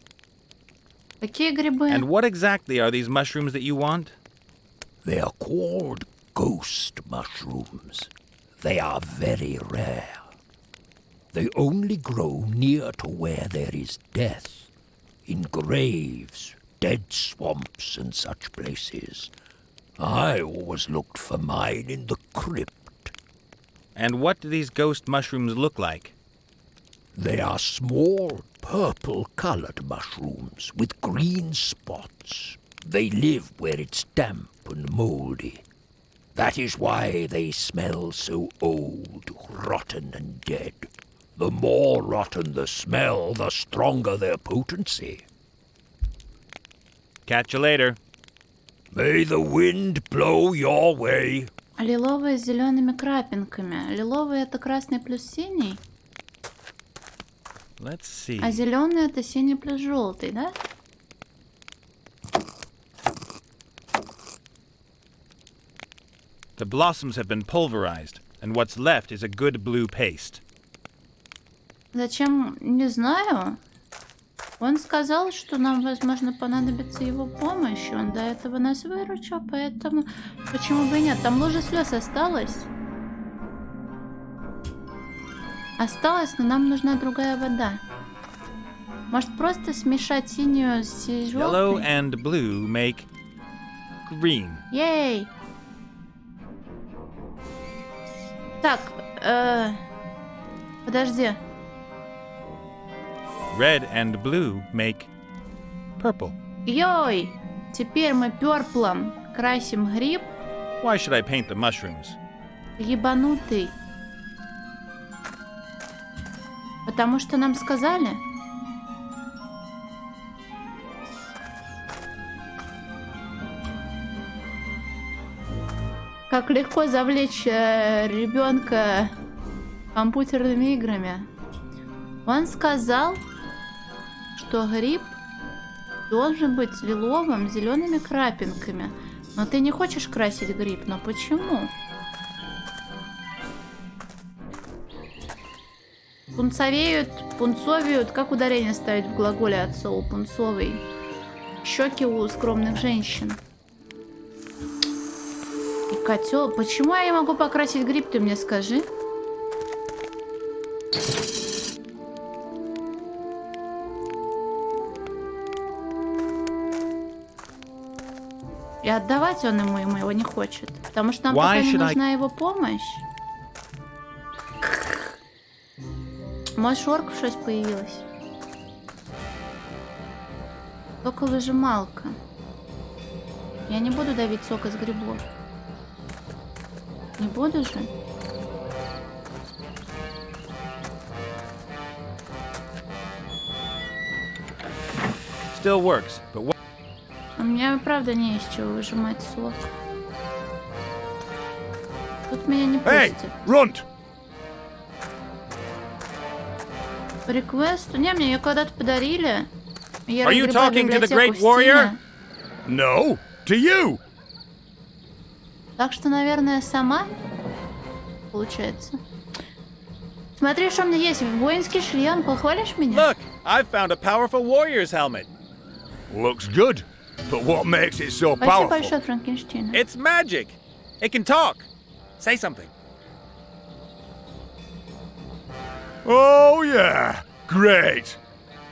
Какие грибы? And what exactly are these mushrooms that you want? They are called ghost mushrooms. They are very rare. They only grow near to where there is death, in graves, dead swamps, and such places. I always looked for mine in the crypt. And what do these ghost mushrooms look like? They are small, purple-colored mushrooms with green spots. They live where it's damp and moldy. That is why they smell so old, rotten, and dead. The more rotten the smell, the stronger their potency. Catch you later. May the wind blow your way. Лиловые с зелеными крапинками. Лиловый это красный плюс синий, Let's see. а зеленый это синий плюс желтый, да? The blossoms have been pulverized, and what's left is a good blue paste. Зачем? Не знаю. Он сказал, что нам, возможно, понадобится его помощь. Он до этого нас выручил, поэтому почему бы и нет? Там лужа слез осталась. Осталось, но нам нужна другая вода. Может, просто смешать синюю с Yellow желтой? and blue make green. Ей! Так, подожди. Red and blue make purple. Йой! Теперь мы пёрплом красим гриб. Why should I paint the mushrooms? Ебанутый. Потому что нам сказали. Как легко завлечь ребенка компьютерными играми. Он сказал, что гриб должен быть лиловым, с зелеными крапинками. Но ты не хочешь красить гриб, но почему? Пунцовеют, пунцовеют. Как ударение ставить в глаголе от слова пунцовый? Щеки у скромных женщин. И котел. Почему я не могу покрасить гриб, ты мне скажи? И отдавать он ему его не хочет. Потому что нам пока не нужна его помощь. Может, орков что-то появилось? Только выжималка. Я не буду давить сок из грибов. Не буду же? Still works, but what? У меня правда не из чего выжимать сок. Тут меня не Hey, пустят. Runt! Реквест? Не, мне ее когда-то подарили. Я Are you разгребаю talking to the библиотеку great в Steam. warrior? No, to you. Так что, наверное, сама. Получается. Смотри, что у меня есть. Воинский шлем. Похвалишь меня? Look, I've found a powerful warrior's helmet. Looks good, but what makes it so Спасибо powerful? большое, Франкенштейн. It's magic. It can talk. Say something. Oh yeah, great.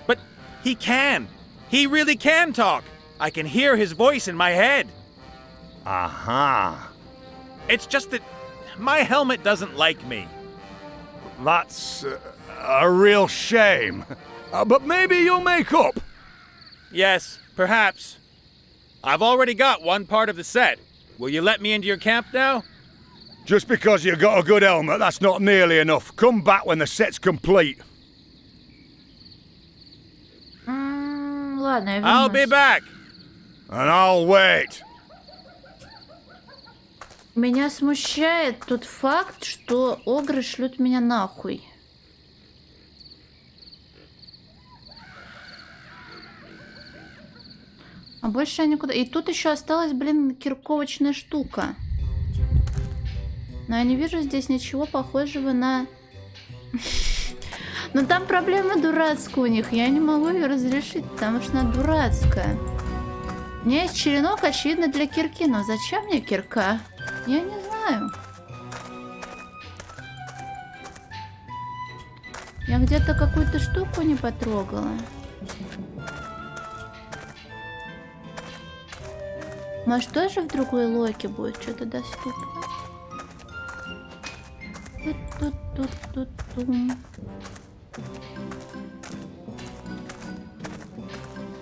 But he can. He really can talk. I can hear his voice in my head. Aha. It's just that my helmet doesn't like me. That's a real shame. But maybe you'll make up. Yes, perhaps. I've already got one part of the set. Will you let me into your camp now? Just because you got a good helmet, that's not nearly enough. Come back when the set's complete. Ладно, я I'll be вернусь. back. And I'll wait. Меня смущает тот факт, что огры шлют меня нахуй. А больше я никуда... И тут еще осталась, блин, кирковочная штука. Но я не вижу здесь ничего похожего на... Но там проблема дурацкая у них. Я не могу ее разрешить, потому что она дурацкая. У меня есть черенок, очевидно, для кирки. Но зачем мне кирка? Я не знаю. Я где-то какую-то штуку не потрогала. Может, тоже в другой локе будет что-то доступно? Тут-тут-тут-тут-тум.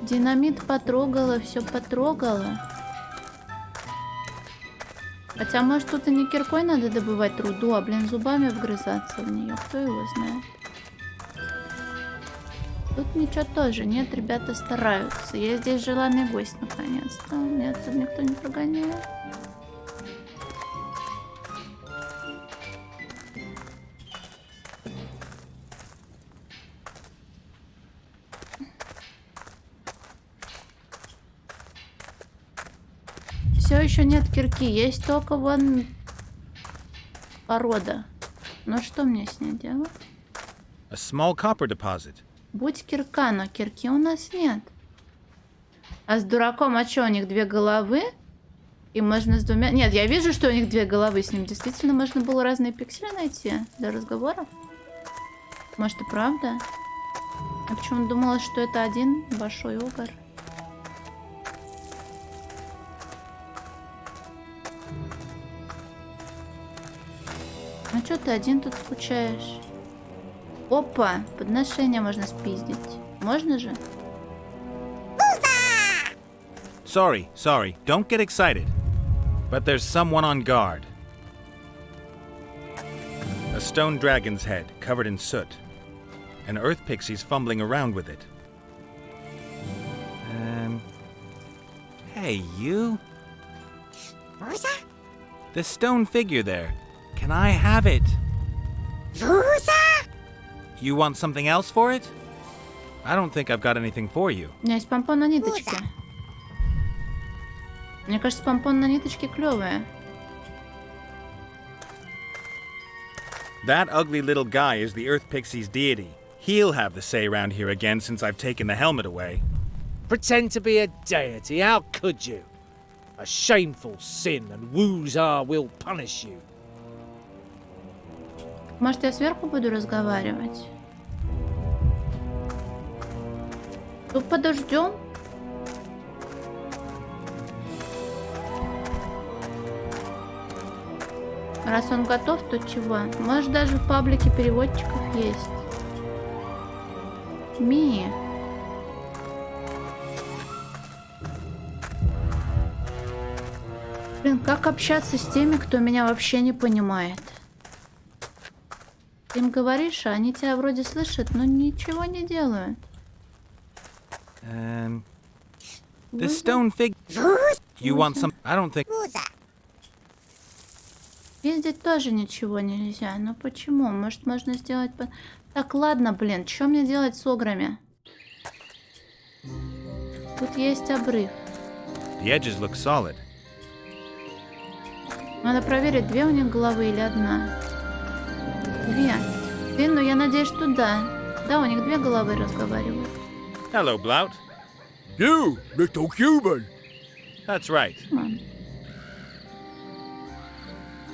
Динамит потрогала, все потрогала. Хотя, может, тут и не киркой надо добывать руду, а, блин, зубами вгрызаться в нее. Кто его знает? Тут ничего тоже нет, ребята стараются. Я здесь желанный гость, наконец-то. Меня отсюда никто не прогоняет. Все еще нет кирки, есть только вон порода. Ну что мне с ней делать? A small copper deposit. Будь кирка, но кирки у нас нет. А с дураком, а что, у них две головы? И можно с двумя... Нет, я вижу, что у них две головы. С ним действительно можно было разные пиксели найти для разговоров. Может и правда? Я почему-то думала, что это один большой огр. А что ты один тут скучаешь? Опа, подношение можно спиздить. Можно же? Sorry, don't get excited. But there's someone on guard. A stone dragon's head, covered in soot. And earth pixies fumbling around with it. Hey, you? The stone figure there. Can I have it? You want something else for it? I don't think I've got anything for you. У меня есть помпон на ниточке. Мне кажется, помпон на ниточке клевая. That ugly little guy is the Earth Pixie's deity. He'll have the say around here again since I've taken the helmet away. Pretend to be a deity, how could you? A shameful sin, and Woozar will punish you. Может, я сверху буду разговаривать? Тут подождем. Раз он готов, то чего? Может, даже в паблике переводчиков есть. Ми. Блин, как общаться с теми, кто меня вообще не понимает? Ты им говоришь, а они тебя вроде слышат, но ничего не делают. The stone fig. You want some? I don't think. Ездить тоже ничего нельзя. Ну почему? Может, можно сделать... Так, ладно, блин. Что мне делать с ограми? Тут есть обрыв. The edges look solid. Надо проверить, две у них головы или одна. Две. Блин, ну я надеюсь, что да. Да, у них две головы разговаривают. Hello, Blout. You, little human. That's right.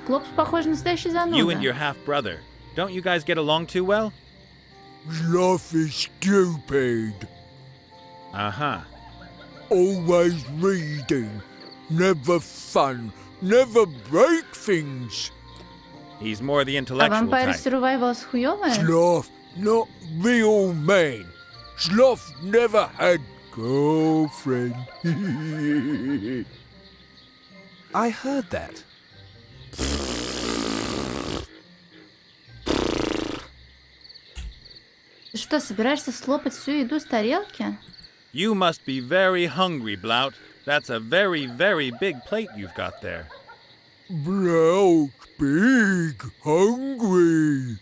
Клопс похож на настоящий зануда. You and your half-brother. Don't you guys get along too well? Sloth is stupid. Uh-huh. Always reading. Never fun. Never break things. He's more the А intellectual Vampire type. Survivors хуёвая? Sloth, not real man. Sloth never had girlfriend. I heard that. Ты что, собираешься слопать всю еду с тарелки? You must be very hungry, Blout. That's a very, very big plate you've got there. Blout, big, hungry.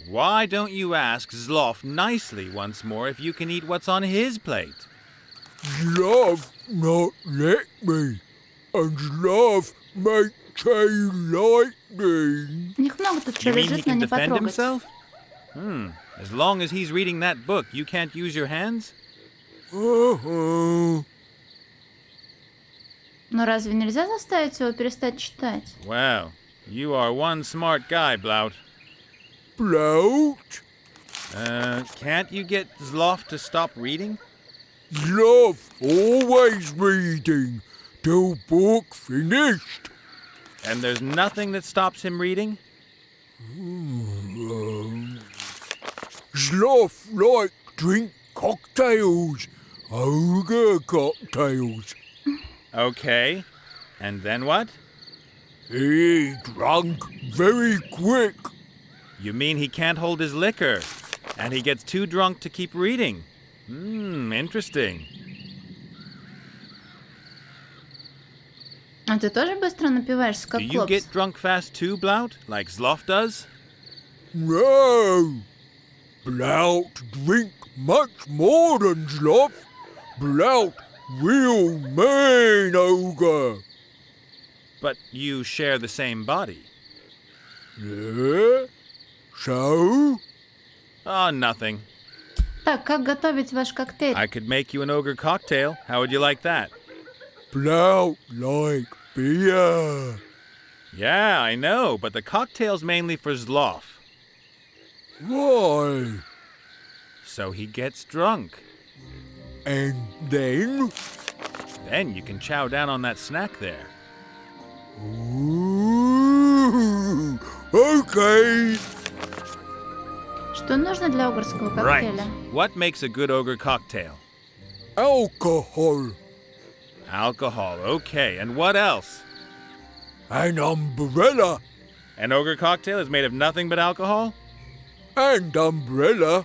Why don't you ask Zloff nicely once more if you can eat what's on his plate? Sloth not let me. And Sloth make tea lightning. У них много тут You чего mean he лежит, но can не defend потрогать. himself? As long as he's reading that book, you can't use your hands? Uh-huh. Но разве нельзя заставить его перестать читать? Well, you are one smart guy, Blout. Blout? Can't you get Zloff to stop reading? Sloth always reading till book finished. And there's nothing that stops him reading? Sloth like drink cocktails. Ogre cocktails. Okay. And then what? He drunk very quick. You mean he can't hold his liquor? And he gets too drunk to keep reading. Interesting. А ты тоже быстро напиваешься, как Do you Клопс? get drunk fast too, Blout, like Zloff does? No! Blout drink much more than Zloff. Blout real mean ogre. But you share the same body. Yeah? So? Oh, nothing. Так, как готовить ваш коктейль? I could make you an ogre cocktail. How would you like that? Blout like beer. Yeah, I know, but the cocktail's mainly for Zloff. Why? So he gets drunk. And then? Then you can chow down on that snack there. Ooh, okay. Что нужно для огрского Right. коктейля? What makes a good ogre cocktail? Alcohol. Alcohol, okay. And what else? An umbrella. An ogre cocktail is made of nothing but alcohol? And umbrella.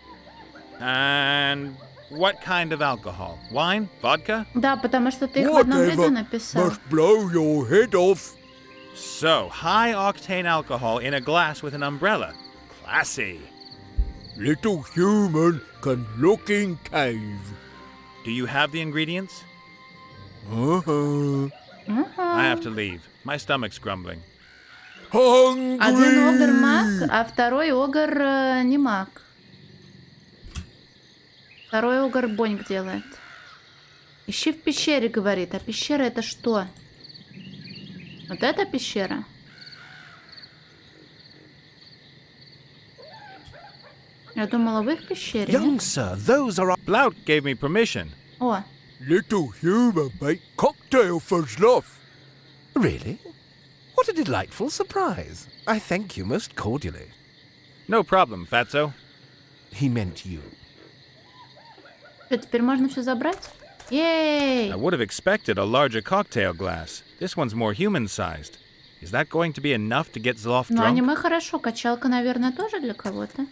And what kind of alcohol? Wine? Vodka? Да, потому что ты их в одном виде Whatever написал. must blow your head off. So, high-octane alcohol in a glass with an umbrella. Classy. Little human can look in cave. Do you have the ingredients? Uh-huh. I have to leave. My stomach's grumbling. Hungry. Один огр маг, а второй огр не маг. Второй огр боньк делает. Ищи в пещере, говорит. А пещера это что? Вот это пещера? Я думала, в их пещере, Young нет? sir, those are... Blout gave me permission. О, Little human make cocktail for Zloff. Really? What a delightful surprise. I thank you most cordially. No problem, Fatso. He meant you. что, теперь можно все забрать? Ей! I would have expected a larger cocktail glass. This one's more human-sized. Is that going to be enough to get Zloff Ну, drunk? аниме хорошо. Качалка, наверное, тоже для кого-то.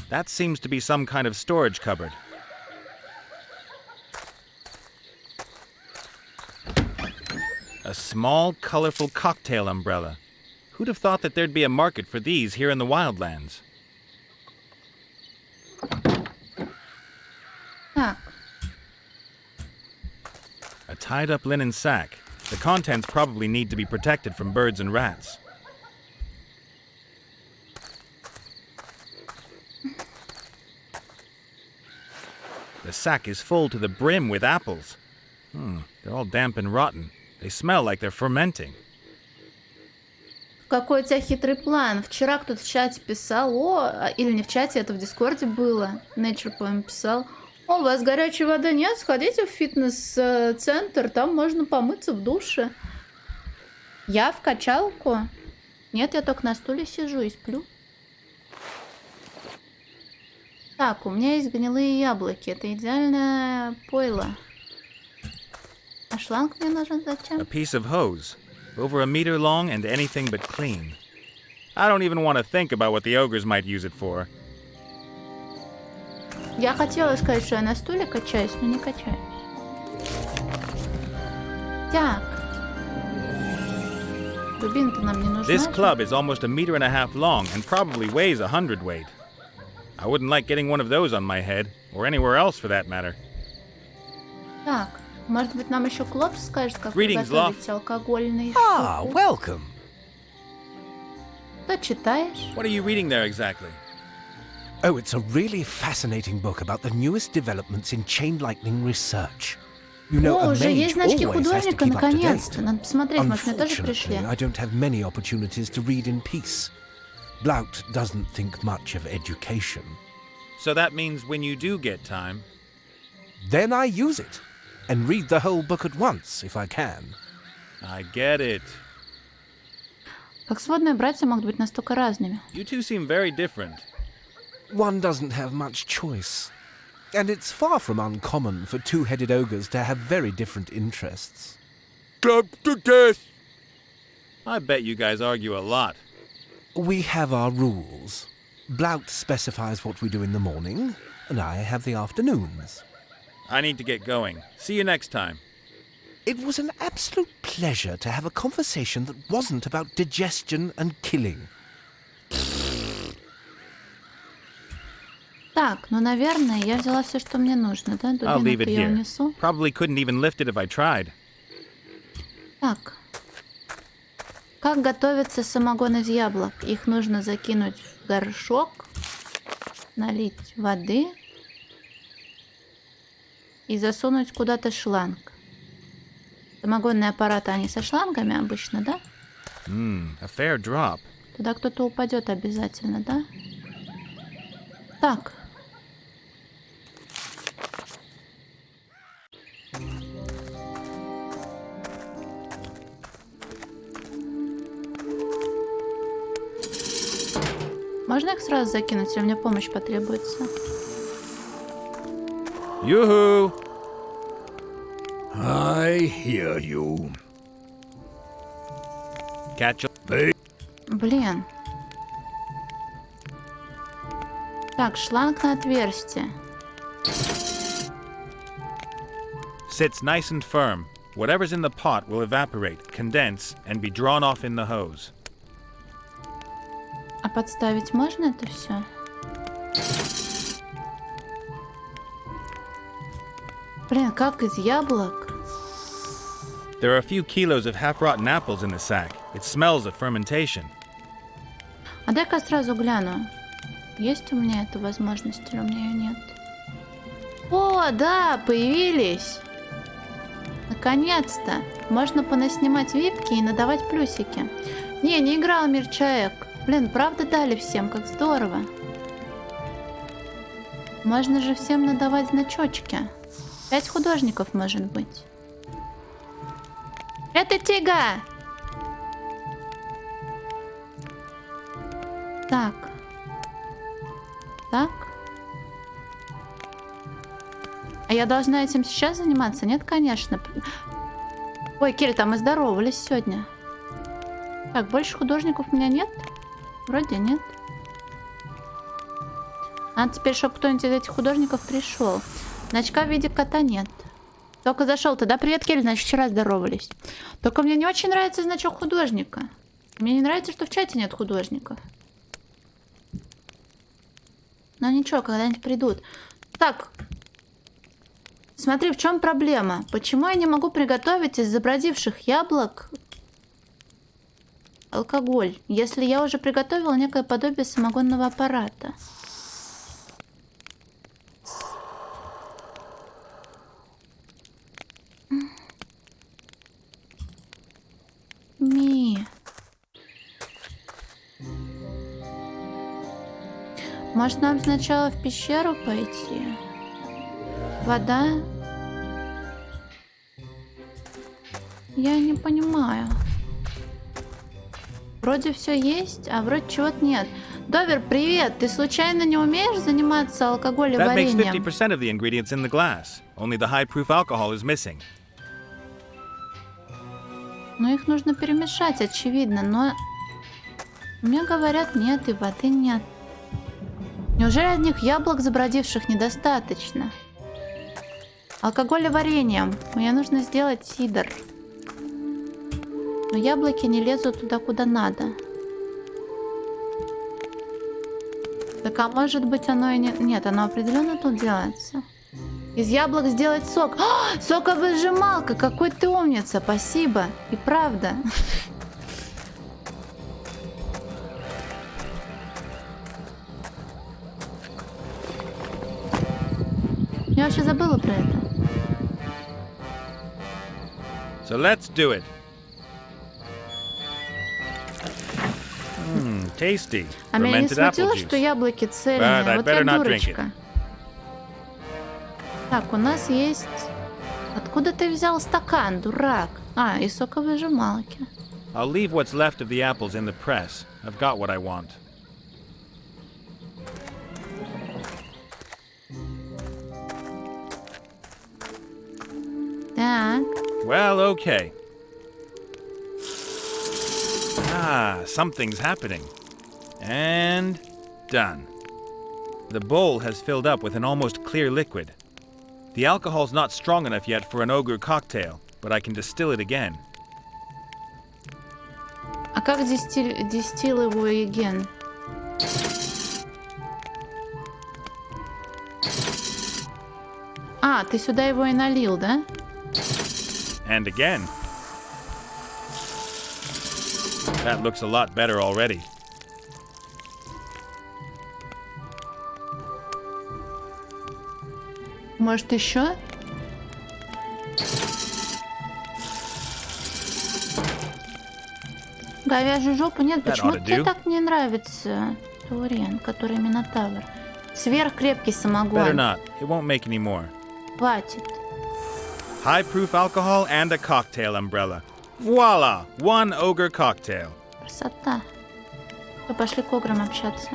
That seems to be some kind of storage cupboard. A small, colorful cocktail umbrella. Who'd have thought that there'd be a market for these here in the wildlands? Так, A tied-up linen sack. The contents probably need to be protected from birds and rats. The sack is full to the brim with apples. They're all damp and rotten. They smell like they're fermenting. какой у тебя хитрый план. Вчера кто-то в чате писал, или не в чате, это в Дискорде было. Nature, по-моему, писал. О, у вас горячей воды нет? Сходите в фитнес-центр, там можно помыться в душе. Я в качалку? Нет, я только на стуле сижу и сплю. Так, у меня есть гнилые яблоки. Это идеальное пойло. А шланг мне нужен зачем? A piece of hose. Over a meter long and anything but clean. I don't even want to think about what the ogres might use it for. Я хотела сказать, что я на стуле качаюсь, но не качаюсь. Так. Дубина-то нам не нужна. This же. club is almost a meter and a half long and probably weighs 100 weight. I wouldn't like getting one of those on my head, or anywhere else for that matter. Так, может быть, нам еще Клопс скажет, как Greetings, приготовить алкогольные Ah, штуки. welcome. Что читаешь? What are you reading there exactly? Oh, it's a really fascinating book about the newest developments in chain lightning research. You know, О, a уже mage есть значки always has to художника, keep up to date. наконец-то. Надо посмотреть, может, мне тоже пришли. Unfortunately, I don't have many opportunities to read in peace. Blout doesn't think much of education. So that means when you do get time... Then I use it, and read the whole book at once, if I can. I get it. Как сводные братья могут быть настолько разными? You two seem very different. One doesn't have much choice. And it's far from uncommon for two-headed ogres to have very different interests. Club to death. I bet you guys argue a lot. We have our rules. Blount specifies what we do in the morning, and I have the afternoons. I need to get going. See you next time. It was an absolute pleasure to have a conversation that wasn't about digestion and killing. Так, ну, наверное, я взяла все, что мне нужно, да? I'll leave Дубинок it я here. унесу. Probably couldn't even lift it if I tried. Так. Как готовится самогон из яблок? Их нужно закинуть в горшок, налить воды и засунуть куда-то шланг. Самогонные аппараты, они со шлангами обычно, да? A fair drop. Туда кто-то упадет обязательно, да? Так. Можно их сразу закинуть, если мне помощь потребуется? Yoo-hoo! I hear you. Catch Блин. Так, шланг на отверстие. Sits nice and firm. Whatever's in the pot will evaporate, condense, and be drawn off in the hose. А подставить можно это все? Блин, как из яблок? There are a few kilos of half-rotten apples in the sack. It smells of fermentation. А дай-ка сразу гляну. Есть у меня эта возможность или у меня ее нет? О, да, появились! Наконец-то! Можно понаснимать випки и надавать плюсики. Не играл Мир Чаек. Блин, правда дали всем, как здорово. Можно же всем надавать значочки. 5 художников может быть. Это Тига! Так. Так. А я должна этим сейчас заниматься? Нет, конечно. Ой, Кирилл, там мы здоровались сегодня. Так, больше художников у меня нет? Вроде нет. Надо теперь, чтобы кто-нибудь из этих художников пришел. Значка в виде кота нет. Только зашел. Тогда привет, Кирилл, значит, вчера здоровались. Только мне не очень нравится значок художника. Мне не нравится, что в чате нет художников. Но ничего, когда-нибудь придут. Так. Смотри, в чем проблема? Почему я не могу приготовить из забродивших яблок алкоголь, если я уже приготовила некое подобие самогонного аппарата? Может, нам сначала в пещеру пойти? Вода? Я не понимаю. Вроде все есть, а вроде чего-то нет. Довер, привет! Ты случайно не умеешь заниматься алкоголеварением? That makes 50% of the ingredients in the glass. Only the high-proof alcohol is missing. Ну, их нужно перемешать, очевидно, но... Мне говорят, нет, и воды нет. Неужели одних яблок забродивших недостаточно? Алкоголеварением. Мне нужно сделать сидр. Но яблоки не лезут туда, куда надо. Так, а может быть оно и не... Нет, оно определенно тут делается. Из яблок сделать сок. О, соковыжималка! Какой ты умница! Спасибо! И правда. Я вообще забыла про это. So let's do it. Tasty. А меня не Fermented apple смутило, juice. что яблоки цельные. But I Вот я better not drink it. дурочка. Так, у нас есть... Откуда ты взял стакан, дурак? А, и соковыжималки. I'll leave what's left of the apples in the press. I've got what I want. Так. Well, okay. Ah, something's happening. And done. The bowl has filled up with an almost clear liquid. The alcohol's not strong enough yet for an ogre cocktail, but I can distill it again. А как дистил его again? А, ты сюда его и налил, да? And again. That looks a lot better already. Может, еще? Говяжью жопу нет. That Почему ought to тебе do. так не нравится Таурен, который Минотавр? Сверхкрепкий Better самогон. not. It won't make any more. Хватит. High-proof alcohol and a cocktail umbrella. Voila! One ogre cocktail. Красота. То пошли к ограм общаться.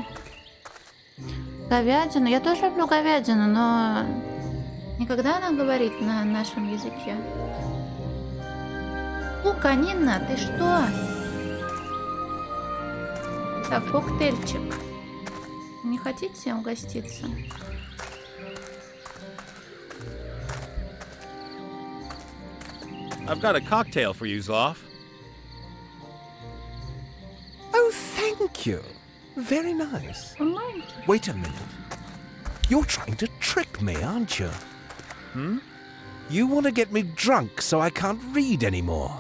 Говядину. Я тоже люблю говядину, но никогда она говорит на нашем языке. Луканина, ты что? Так, коктейльчик. Не хотите угоститься? I've got a cocktail for you, Zloff. Oh, thank you. Very nice. Wait a minute. You're trying to trick me, aren't you? Hmm? You want to get me drunk so I can't read anymore.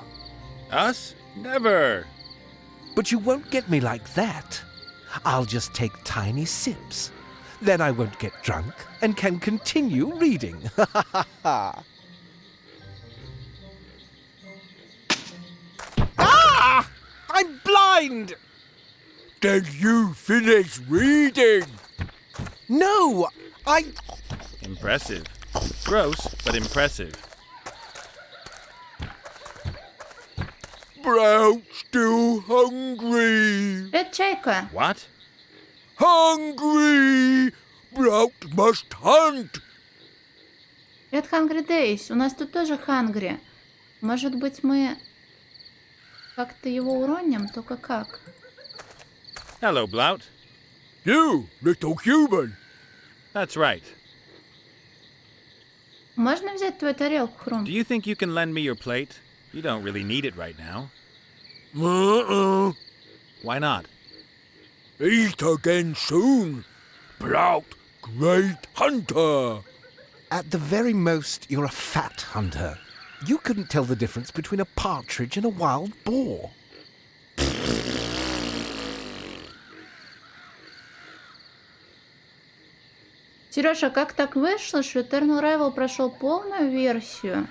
Us? Never. But you won't get me like that. I'll just take tiny sips. Then I won't get drunk and can continue reading. Ah! I'm blind! Did you finish reading? No, I... Impressive. Gross, but impressive. Brout still hungry. Это чайка. What? Hungry! Brout must hunt. Это Hungry Days. У нас тут тоже Hungry. Может быть, мы как-то его уроним? Только как? Hello, Blout. You, little human. That's right. Можно взять твою тарелку, Хрум? Do you think you can lend me your plate? You don't really need it right now. Why not? Eat again soon. Blout, great hunter. At the very most, you're a fat hunter. You couldn't tell the difference between a partridge and a wild boar. Сережа, как так вышло, что Eternal Rival прошел полную версию,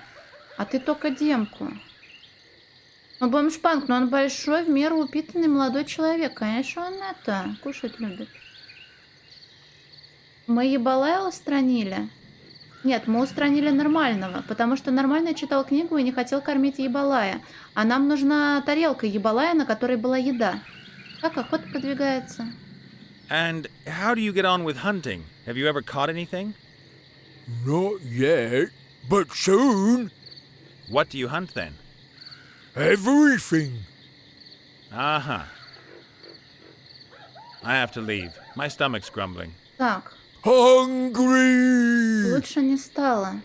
а ты только демку? Ну, бомжпанк, но он большой, в меру упитанный молодой человек. Конечно, он это, кушать любит. Мы ебалая устранили? Нет, мы устранили нормального, потому что нормальный читал книгу и не хотел кормить ебалая. А нам нужна тарелка ебалая, на которой была еда. Как охота продвигается? And how do you get on with hunting? Have you ever caught anything? Not yet, but soon. What do you hunt then? Everything. Uh-huh. I have to leave. My stomach's grumbling. Так. Hungry. Лучше не стало.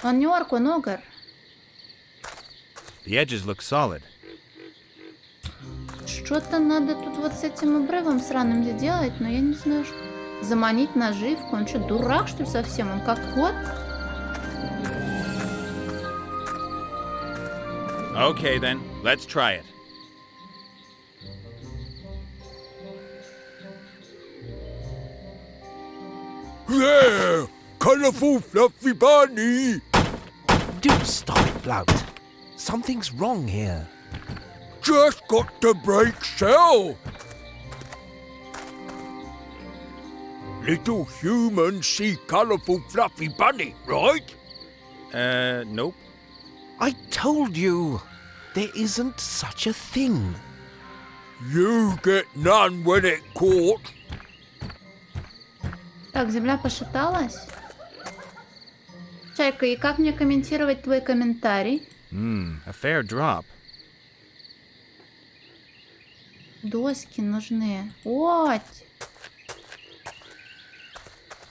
Он не орк, он огр. The edges look solid. Что-то надо тут вот с этим обрывом сраным сделать, но я не знаю, что... Заманить наживку. Он что, дурак, что ли, совсем? Он как кот? Okay then, let's try it. There! Colourful fluffy bunny! Do stop it, Blout. Something's wrong here. Just got to break shell! Little humans see colourful fluffy bunny, right? Nope. I told you, there isn't such a thing. You get none when it caught. Так, земля пошаталась. Чайка, и как мне комментировать твой комментарий? A fair drop. Доски нужны. Вот.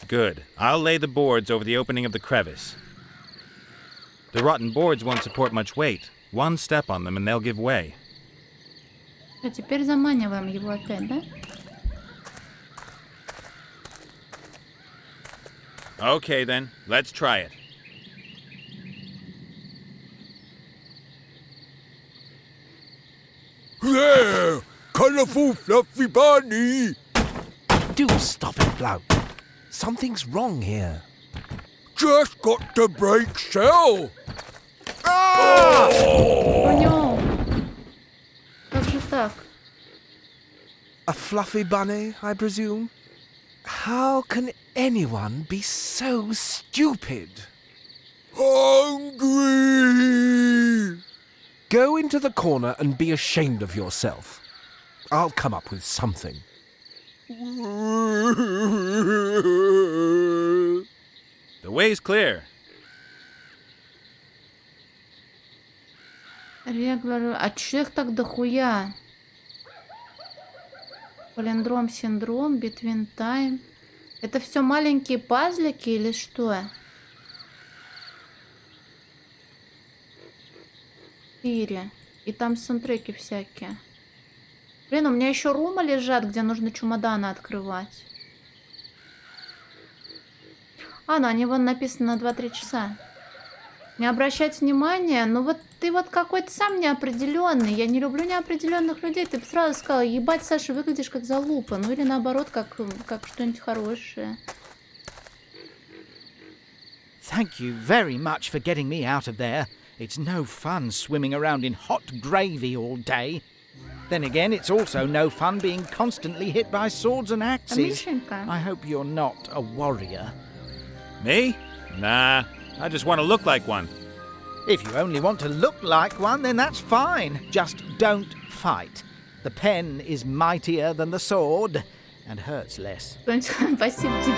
Good. I'll lay the boards over the opening of the crevice. The rotten boards won't support much weight. One step on them and they'll give way. А теперь заманиваем его опять, да? Okay then, let's try it. There! Colourful fluffy bunny! Do stop it, Blout. Something's wrong here. Just got to break shell! Понял. Как же так? A fluffy bunny, I presume? How can anyone be so stupid? Hungry! Go into the corner and be ashamed of yourself. I'll come up with something. The way's clear. Регулярно. А чё их так дохуя? Палиндром, синдром, between time. Это все маленькие пазлики или что? 4. И там саундтреки всякие. Блин, у меня еще румы лежат, где нужно чемоданы открывать. А, ну они вон написаны на 2-3 часа. Не обращать внимания, ну вот ты вот какой-то сам неопределенный. Я не люблю неопределенных людей. Ты бы сразу сказала, ебать, Саша, выглядишь как залупа. Ну или наоборот, как что-нибудь хорошее. Thank you very much for getting me out of there. It's no fun swimming around in hot gravy all day. Then again, it's also no fun being constantly hit by swords and axes. I hope you're not a warrior. Me? Nah, I just want to look like one. If you only want to look like one, then that's fine. Just don't fight. The pen is mightier than the sword and hurts less. Спасибо тебе.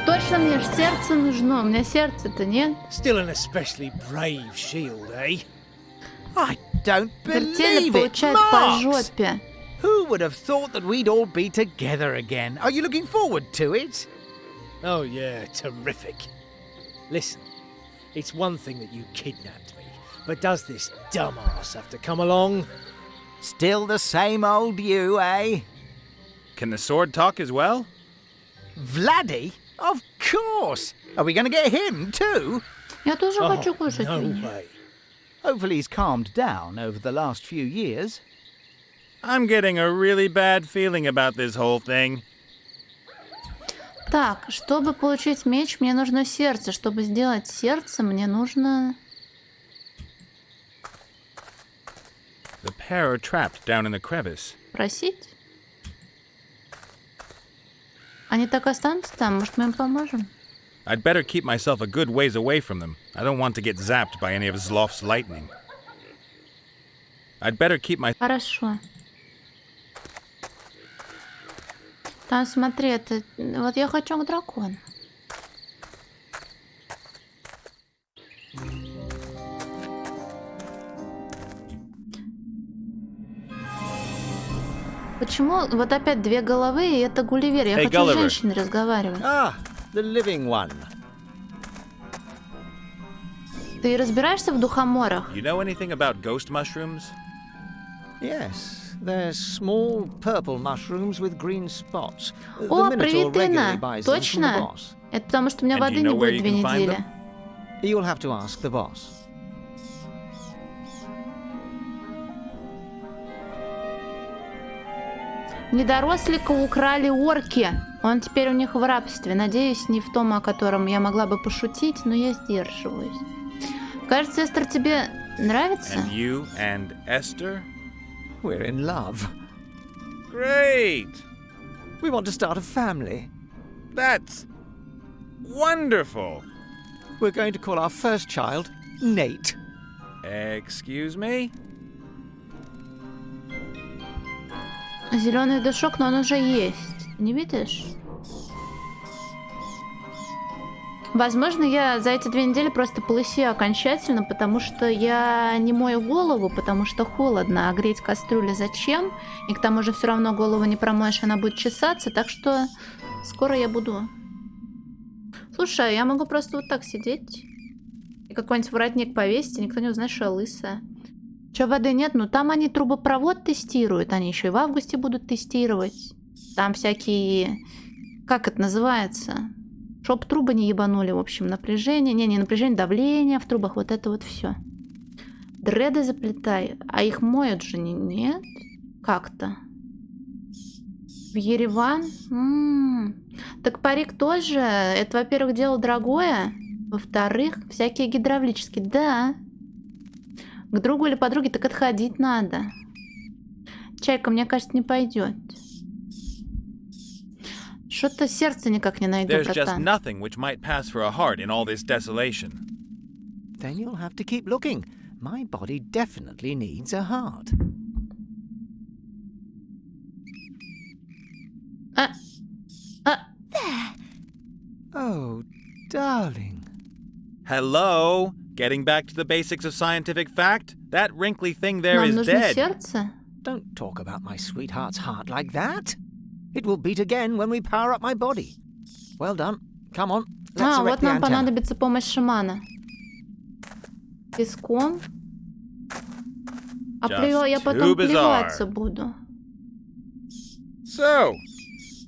Точно мне же сердце нужно. У меня сердца-то нет. Still an especially brave shield, eh? I don't Вертели believe it, получает по Marks! жопе. Who would have thought that we'd all be together again? Are you looking forward to it? Oh yeah, terrific. Listen, it's one thing that you kidnapped me, but does this dumbass have to come along? Still the same old you, eh? Can the sword talk as well? Vladdy? Of course! Are we going to get him too? Я тоже хочу кушать. No way. Hopefully he's calmed down over the last few years. I'm getting a really bad feeling about this whole thing. Так, чтобы получить меч, мне нужно сердце. Чтобы сделать сердце, мне нужно... The pair are trapped down in the crevice. Просить? Они так останутся там, может, мы им поможем? I'd better keep myself a good ways away from them. I don't want to get zapped by any of Zlof's lightning. I'd better keep my... Хорошо. Там, смотри, это... Вот я хочу к дракону. Почему вот опять две головы, и это Гулливер? Я хочу с женщиной разговаривать. Ah, the living one. Ты разбираешься в духоморах? You know anything about ghost mushrooms? Yes, they're small purple mushrooms with green spots. О, привет, Инна. Точно? Это потому, что у меня воды не будет 2 недели. You'll have to ask the boss. Недорослика украли орки. Он теперь у них в рабстве. Надеюсь, не в том, о котором я могла бы пошутить, но я сдерживаюсь. Кажется, Эстер, тебе нравится? And you and Esther? We're in love. Great! We want to start a family. That's wonderful. We're going to call our first child Nate. Excuse me? Зеленый душок, но он уже есть. Не видишь? Возможно, я за эти 2 недели просто полысею окончательно, потому что я не мою голову, потому что холодно, а греть кастрюли зачем? И к тому же все равно голову не промоешь, она будет чесаться, так что скоро я буду... Слушай, я могу просто вот так сидеть и какой-нибудь воротник повесить, и никто не узнает, что я лысая. Че, воды нет? Ну там они трубопровод тестируют, они еще и в августе будут тестировать. Там всякие... Как это называется? Чтоб трубы не ебанули, в общем, напряжение. Не напряжение, давление в трубах, вот это вот все. Дреды заплетают. А их моют же, нет? Как-то. В Ереван? Так парик тоже. Это, во-первых, дело дорогое. Во-вторых, всякие гидравлические. Да. К другу или подруге так отходить надо. Чайка, мне кажется, не пойдет. Что-то сердце никак не найду, There's just братан. nothing which might pass for a heart in all this desolation. Then you'll have to keep looking. My body definitely needs a heart. There. Oh, darling. Hello? Getting back to the basics of scientific fact? That wrinkly thing there Нам is нужно dead. сердце? Don't talk about my sweetheart's heart like that. It will beat again when we power up my body. Well done. Come on, let's erect Вот the нам antenna. понадобится помощь шамана. Песком. Я потом too bizarre. плеваться буду. So,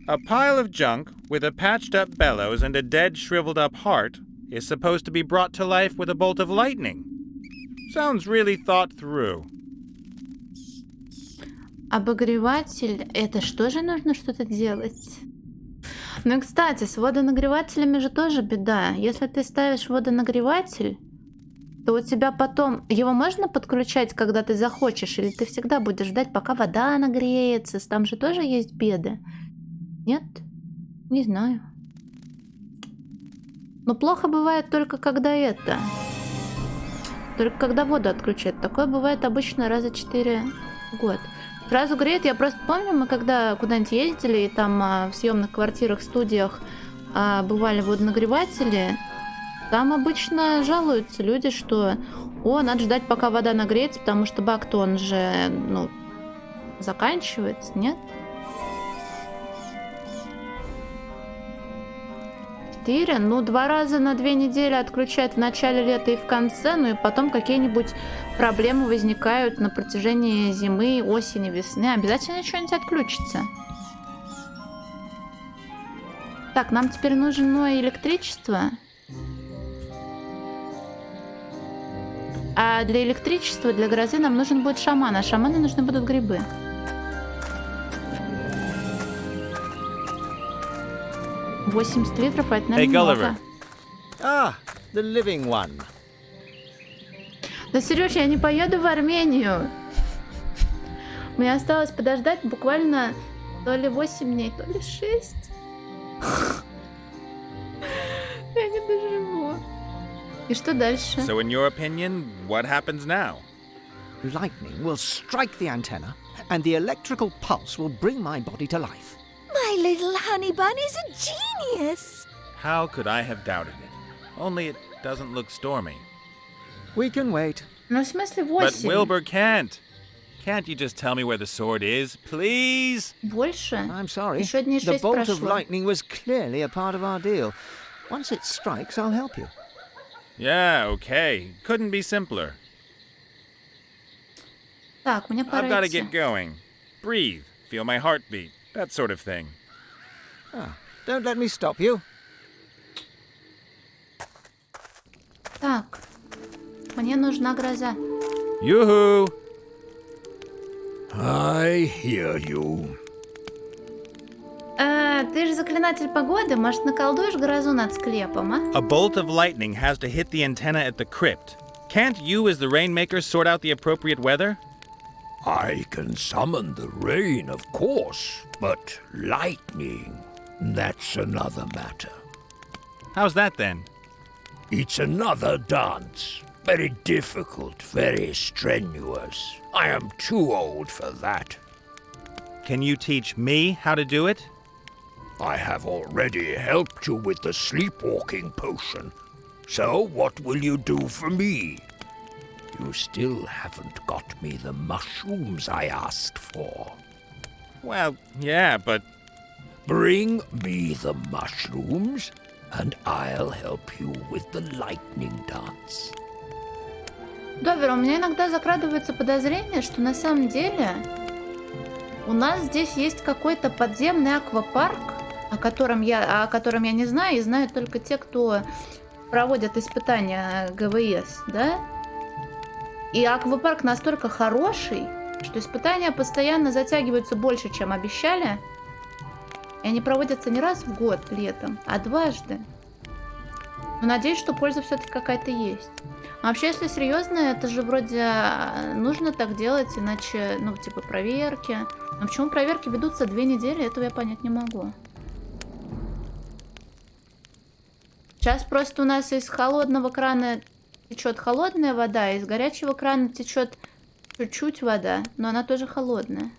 a pile of junk with a patched up bellows and a dead, shriveled up heart is supposed to be brought to life with a bolt of lightning. Sounds really thought through. Обогреватель. Это что же нужно что-то делать? Ну и, кстати, с водонагревателями же тоже беда. Если ты ставишь водонагреватель, то у тебя потом... Его можно подключать, когда ты захочешь? Или ты всегда будешь ждать, пока вода нагреется? Там же тоже есть беды. Нет? Не знаю. Но плохо бывает только когда это... Только когда воду отключают. Такое бывает обычно раза 4 в год. Сразу греет. Я просто помню, мы когда куда-нибудь ездили, и там в съемных квартирах, студиях бывали водонагреватели, там обычно жалуются люди, что надо ждать, пока вода нагреется, потому что бак-то он же, заканчивается, нет? 4, 2 раза на 2 недели отключают в начале лета и в конце, и потом какие-нибудь проблемы возникают на протяжении зимы, осени, весны. Обязательно что-нибудь отключится. Так, нам теперь нужно электричество. А для электричества, для грозы нам нужен будет шаман, а шаману нужны будут грибы. — 80 литров, это, наверное, много. Ah, the living one. Да, Сереж, я не поеду в Армению. Мне осталось подождать буквально то ли 8 дней, то ли 6. Я не доживу. И что дальше? So in your opinion, what happens now? Lightning will strike the antenna, and the electrical pulse will bring my body to life. My little honey bun is a genius. How could I have doubted it? Only it doesn't look stormy. We can wait. Ну, в смысле But 8? Wilbur can't. Can't you just tell me where the sword is, please? Больше? I'm sorry. Еще дней The 6 bolt of прошло. lightning was clearly a part of our deal. Once it strikes, I'll help you. Yeah, okay. Couldn't be simpler. Так, мне пора I've got to идти. get going. Breathe. Feel my heartbeat. That sort of thing. Don't let me stop you. Так, мне нужна гроза. Yoo-hoo! I hear you. Ты же заклинатель погоды, может, наколдуешь грозу над склепом, а? A bolt of lightning has to hit the antenna at the crypt. Can't you, as the rainmaker, sort out the appropriate weather? I can summon the rain, of course, but lightning, that's another matter. How's that then? It's another dance. Very difficult, very strenuous. I am too old for that. Can you teach me how to do it? I have already helped you with the sleepwalking potion. So what will you do for me? You still haven't got me the mushrooms I asked for. Well, yeah, but... Bring me the mushrooms, and I'll help you with the lightning dance. Довер, у меня иногда закрадывается подозрение, что на самом деле у нас здесь есть какой-то подземный аквапарк, о котором я не знаю, и знают только те, кто проводят испытания ГВС, да? И аквапарк настолько хороший, что испытания постоянно затягиваются больше, чем обещали. И они проводятся не раз в год летом, а дважды. Но надеюсь, что польза все-таки какая-то есть. А вообще, если серьезно, это же вроде нужно так делать, иначе, ну, типа проверки. Но почему проверки ведутся 2 недели, этого я понять не могу. Сейчас просто у нас из холодного крана течет холодная вода, из горячего крана течет чуть-чуть вода, но она тоже холодная.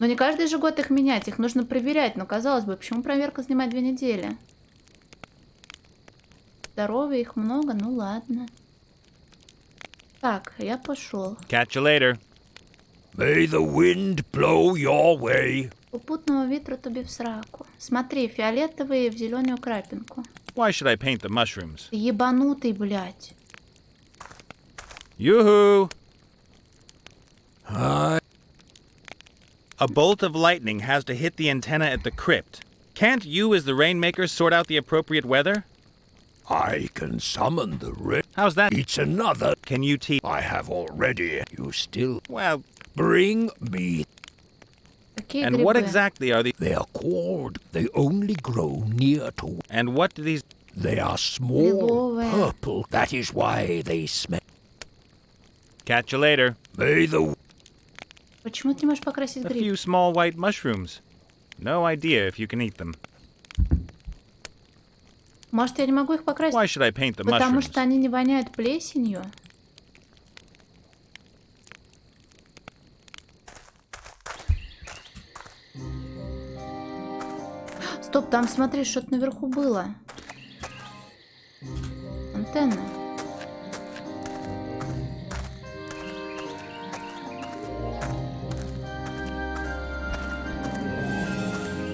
Но не каждый же год их менять, их нужно проверять. Но казалось бы, почему проверка занимает 2 недели? Здоровья их много, ну ладно. Так, я пошел. Catch you later. May the wind blow your way. Попутного ветра тобі в сраку. Смотри, фиолетовые в зеленую крапинку. Why should I paint the mushrooms? Ты ебанутый, блядь. Yoo-hoo! A bolt of lightning has to hit the antenna at the crypt. Can't you, as the rainmaker, sort out the appropriate weather? I can summon the rain. How's that? It's another. Can you teach? I have already. You still. Well, bring me. Какие and грибы? what exactly are these? They are called. They only grow near to. And what do these? They are small, Грибовые. purple. That is why they smell. Catch you later. May the. Почему ты не можешь покрасить A гриб? few small white mushrooms. No idea if you can eat them. Может, я не могу их покрасить? Why should I paint the Потому mushrooms? что они не воняют плесенью. Стоп, там смотри, что-то наверху было. Антенна.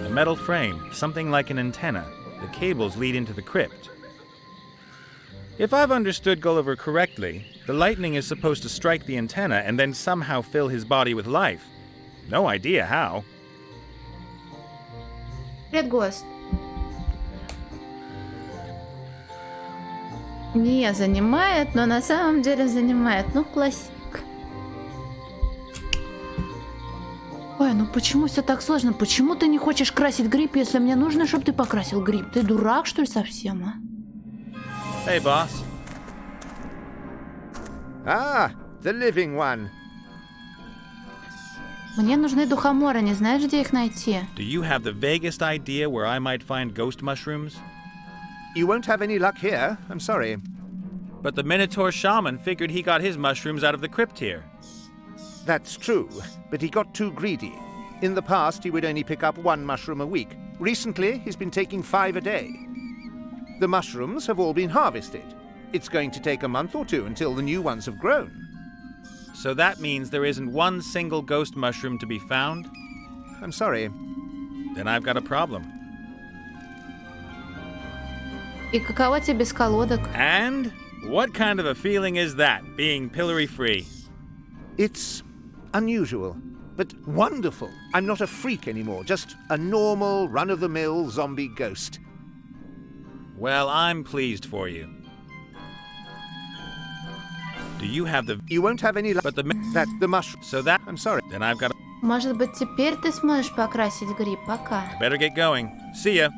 A metal frame, something like an antenna. The cables lead into the crypt. If I've understood Gulliver correctly, the lightning is supposed to strike the antenna and then somehow fill his body with life. No idea how. Привет, Гост. Не занимает, но на самом деле занимает. Ну, классик. Ой, ну почему все так сложно? Почему ты не хочешь красить гриб, если мне нужно, чтобы ты покрасил гриб? Ты дурак, что ли, совсем, а? Hey, boss. Ah, the living one. Мне нужны духоморы, не знаешь, где их найти? Do you have the vaguest idea where I might find ghost mushrooms? You won't have any luck here, I'm sorry. But the Minotaur shaman figured he got his mushrooms out of the crypt here. That's true, but he got too greedy. In the past, he would only pick up 1 mushroom a week. Recently, he's been taking 5 a day. The mushrooms have all been harvested. It's going to take a month or 2 until the new ones have grown. So that means there isn't one single ghost mushroom to be found? I'm sorry. Then I've got a problem. И каково тебе без колодок? And what kind of a feeling is that, being pillory-free? It's unusual, but wonderful. I'm not a freak anymore, just a normal, run-of-the-mill zombie ghost. Well, I'm pleased for you. Do you have the... You won't have any luck. But the... That's the mushroom. So that... I'm sorry. Then I've got... Может быть, теперь ты сможешь покрасить гриб? Пока. Better get going. See ya.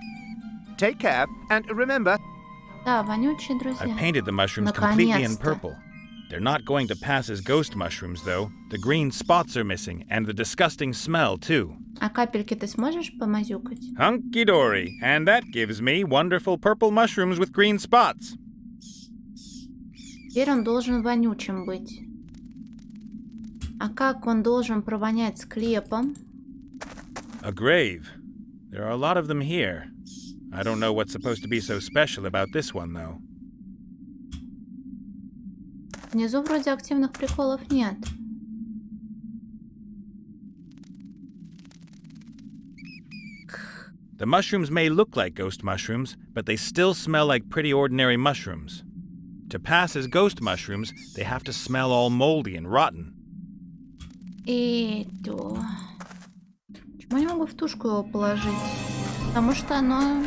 Take care, and remember... Да, вонючие друзья. I painted the mushrooms completely in Наконец-то. purple. They're not going to pass as ghost mushrooms, though. The green spots are missing, and the disgusting smell, too. А капельки ты сможешь помазюкать? Hunky-dory. And that gives me wonderful purple mushrooms with green spots. Теперь он должен вонючим быть. А как он должен провонять склепом? A grave. There are a lot of them here. I don't know what's supposed to be so special about this one, though. Внизу вроде активных приколов нет. The mushrooms may look like ghost mushrooms, but they still smell like pretty ordinary mushrooms. To pass as ghost mushrooms, they have to smell all moldy and rotten. Почему я не могу в тушку его положить? Потому что оно...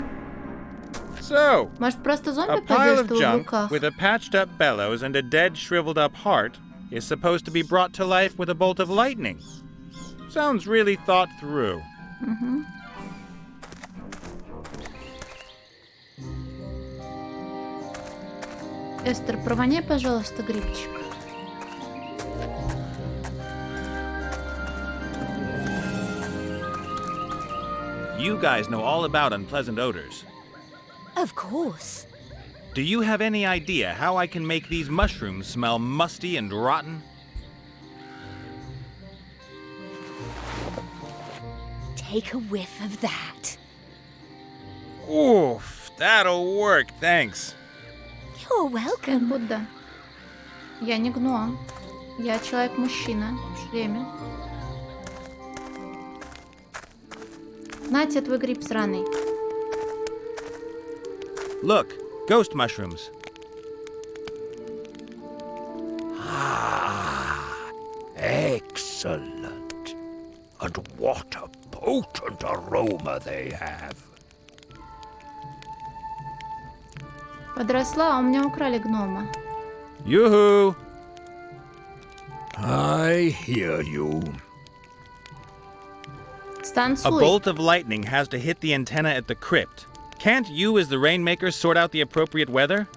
So, Может, просто a зомби pile of подержит его в junk руках? with a patched up bellows and a dead, shriveled up heart is supposed to be brought to life with a bolt of lightning. Sounds really thought through. Угу. Эстер, провоняй, пожалуйста, грибчик. You guys know all about unpleasant odors. Of course. Do you have any idea how I can make these mushrooms smell musty and rotten? Take a whiff of that. Oof, that'll work, thanks. You're welcome. Будда. Я не гном. Я человек-мужчина в шлеме. На тебе твой гриб сраный. Look, ghost mushrooms. Excellent. And what a potent aroma they have. Подросла, а у меня украли гнома. Yoo-hoo! I hear you. A Станцуй. bolt of lightning has to hit the antenna at the crypt. Can't you, as the rainmaker, sort out the appropriate weather?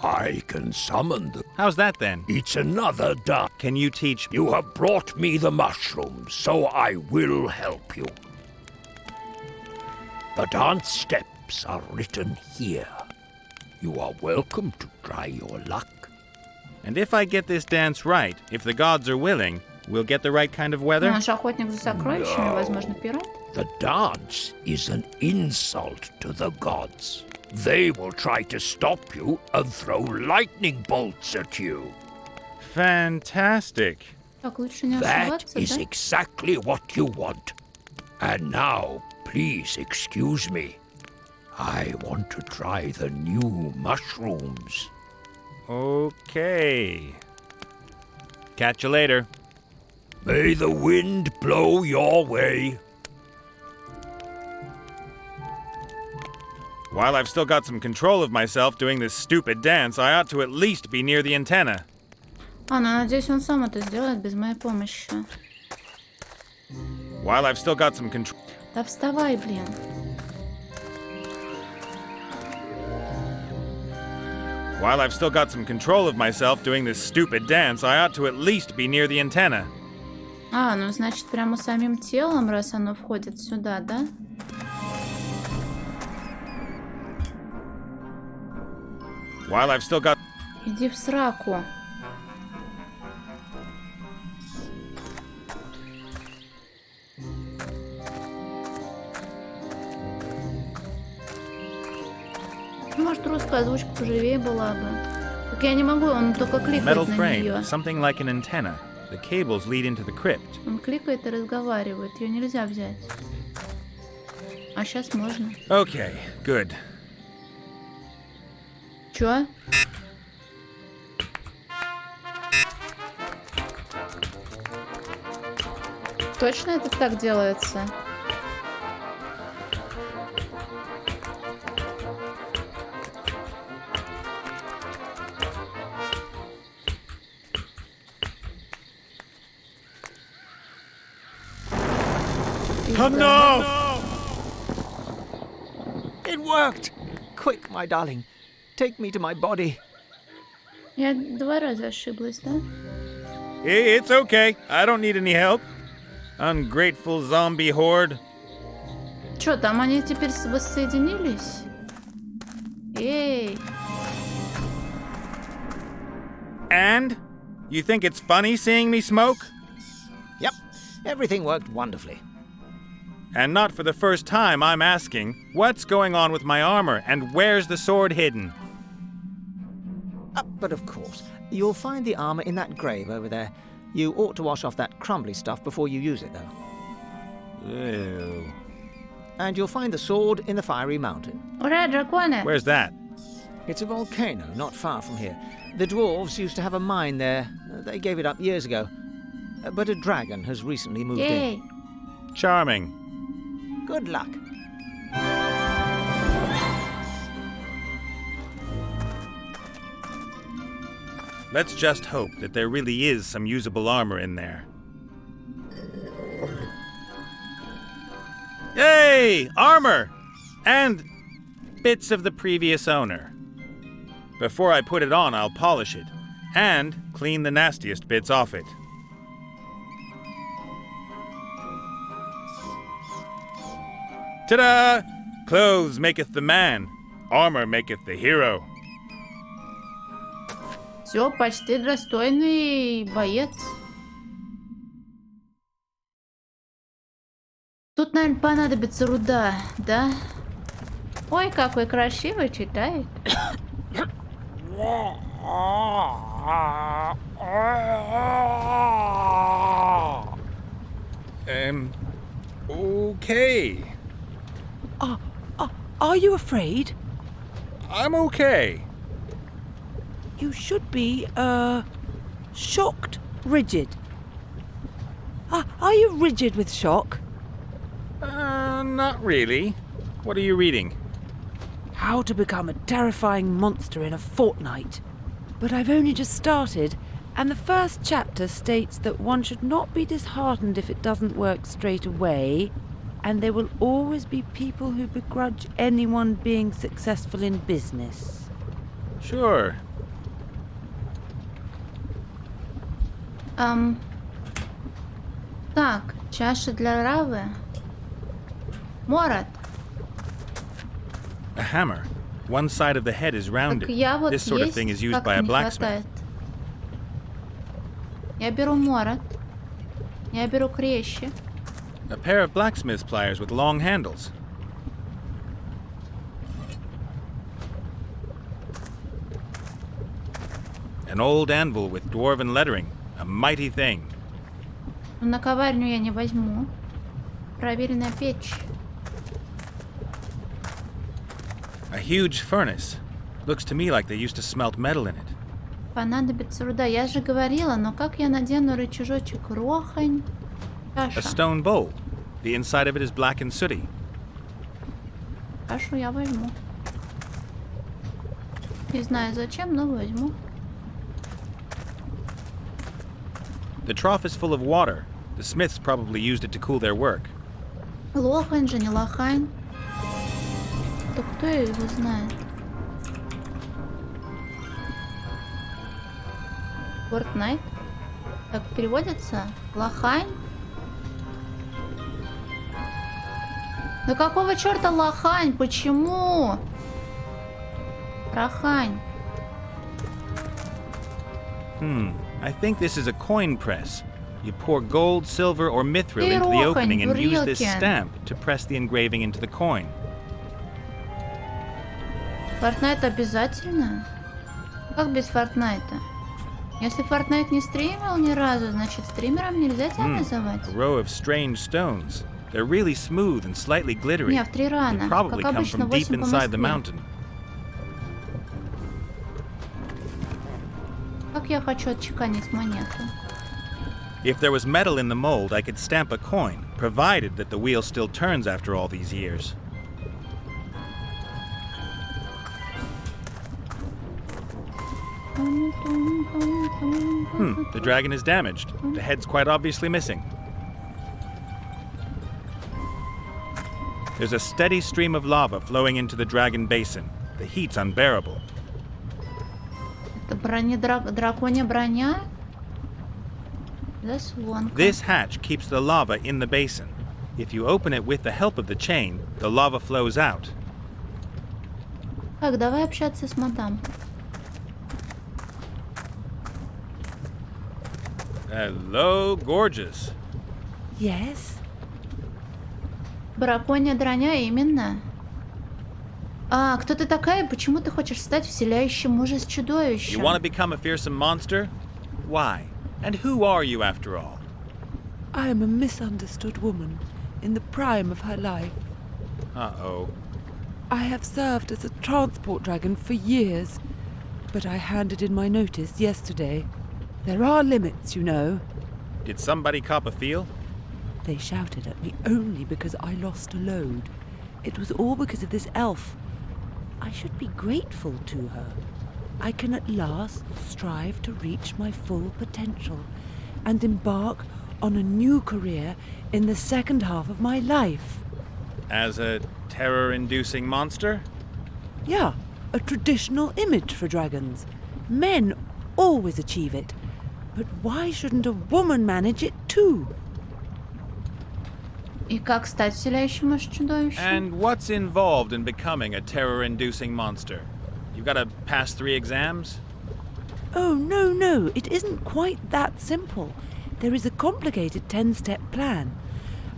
I can summon the... How's that, then? It's another dance. Can you teach... You have brought me the mushrooms, so I will help you. The dance steps are written here. You are welcome to try your luck. And if I get this dance right, if the gods are willing, we'll get the right kind of weather? Наш охотник за сокровищами, No. возможно, пират. The dance is an insult to the gods. They will try to stop you and throw lightning bolts at you. Fantastic. Так, лучше не That ошибаться, is да? exactly what you want. And now, please excuse me. I want to try the new mushrooms. Okay. Catch you later. May the wind blow your way. While I've still got some control of myself doing this stupid dance, I ought to at least be near the antenna. А, ну, надеюсь, он сам это сделает без моей помощи. While I've still got some control... Да вставай, блин. While I've still got some control of myself doing this stupid dance, I ought to at least be near the antenna. А, ну, значит, прямо самим телом, раз оно входит сюда, да? While I've still got... Иди в сраку. Может, русская озвучка поживее была бы. Так я не могу, он только кликает Metal на frame, нее. something like an antenna. The cables lead into the crypt. Он кликает и разговаривает. Ее нельзя взять. А сейчас можно. Okay, good. Чё? Точно это так делается? No! It worked! Quick, my darling. Take me to my body. Я 2 раза ошиблась, да? It's okay. I don't need any help. Ungrateful zombie horde. Чё, там они теперь воссоединились? Эй! And? You think it's funny seeing me smoke? Yep, everything worked wonderfully. And not for the first time, I'm asking, what's going on with my armor, and where's the sword hidden? But of course, you'll find the armor in that grave over there. You ought to wash off that crumbly stuff before you use it, though. Ew. And you'll find the sword in the fiery mountain. Ура, драконы! Where's that? It's a volcano not far from here. The dwarves used to have a mine there. They gave it up years ago. But a dragon has recently moved Yay! in. Charming. Good luck. Let's just hope that there really is some usable armor in there. Yay! Armor! And bits of the previous owner. Before I put it on, I'll polish it. And clean the nastiest bits off it. Ta-da! Clothes maketh the man. Armor maketh the hero. Все, почти достойный боец. Тут, наверное, понадобится руда, да? Ой, какой красивый читает. Okay. Are you afraid? I'm okay. You should be, shocked. Rigid. Are you rigid with shock? Not really. What are you reading? How to become a terrifying monster in a fortnight. But I've only just started, and the first chapter states that one should not be disheartened if it doesn't work straight away, and there will always be people who begrudge anyone being successful in business. Sure. Так, чаша для Равы. Морат. A hammer. One side of the head is rounded. Так я вот This sort of есть, thing is used как by a не blacksmith. хватает. Я беру морат. Я беру клещи. A pair of blacksmith's pliers with long handles. An old anvil with dwarven lettering. A mighty thing. Но наковальню я не возьму. Проверенная печь. A huge furnace. Looks to me like they used to smelt metal in it. Понадобится руда. Я же говорила, но как я надену рычажочек? Рохань. A Чаша. stone bowl. The inside of it is black and sooty. Чашу я возьму. Не знаю зачем, но возьму. The trough is full of water. The smiths probably used it to cool their work. Лохань же, не лохань. Да кто его знает? Fortnite? Так переводится? Лохань? Да какого черта лохань? Почему? Рахань. I think this is a coin press. You pour gold, silver, or mithril Ты into the рохань, opening and use this Бурилкин. stamp to press the engraving into the coin. Fortnite обязательно? Как без Fortnite? Если Fortnite не стримил ни разу, значит стримером нельзя тебя называть. A row of strange stones. They're really smooth and slightly glittery. Не, в 3 рано. They probably Как come обычно, from deep 8 по inside the Москве. mountain. Как я хочу отчеканить монету? If there was metal in the mold, I could stamp a coin, provided that the wheel still turns after all these years. The dragon is damaged. The head's quite obviously missing. There's a steady stream of lava flowing into the Dragon Basin. The heat's unbearable. Это драконья броня? Заслонка. This hatch keeps the lava in the basin. If you open it with the help of the chain, the lava flows out. Так, давай общаться с мадам. Hello, gorgeous. Yes? Драконья броня, именно. А, кто ты такая? Почему ты хочешь стать вселяющим ужас чудовищем? You want to become a fearsome monster? Why? And who are you after all? I am a misunderstood woman in the prime of her life. Uh-oh. I have served as a transport dragon for years, but I handed in my notice yesterday. There are limits, you know. Did somebody cop a feel? They shouted at me only because I lost a load. It was all because of this elf. I should be grateful to her. I can at last strive to reach my full potential and embark on a new career in the second half of my life. As a terror-inducing monster? Yeah, a traditional image for dragons. Men always achieve it. But why shouldn't a woman manage it too? И как стать вселяющим ужас чудовищем? And what's involved in becoming a terror-inducing monster? You've got to pass 3 exams? Oh, no, it isn't quite that simple. There is a complicated 10-step plan.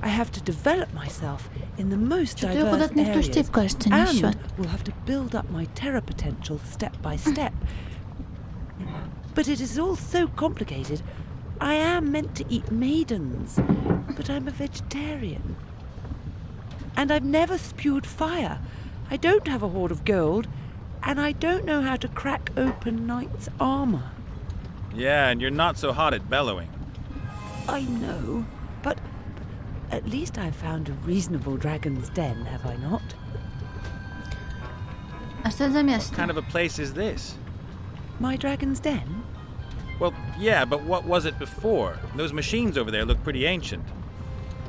I have to develop myself in the most Что-то я diverse куда-то не в ту areas, степь, кажется, and несёт. will have to build up my terror potential step by step. But it is all so complicated. I am meant to eat maidens, but I'm a vegetarian. And I've never spewed fire. I don't have a hoard of gold, and I don't know how to crack open knights' armor. Yeah, and you're not so hot at bellowing. I know, but at least I've found a reasonable dragon's den, have I not? А что за место? What kind of a place is this? My dragon's den? Well, yeah, but what was it before? Those machines over there look pretty ancient.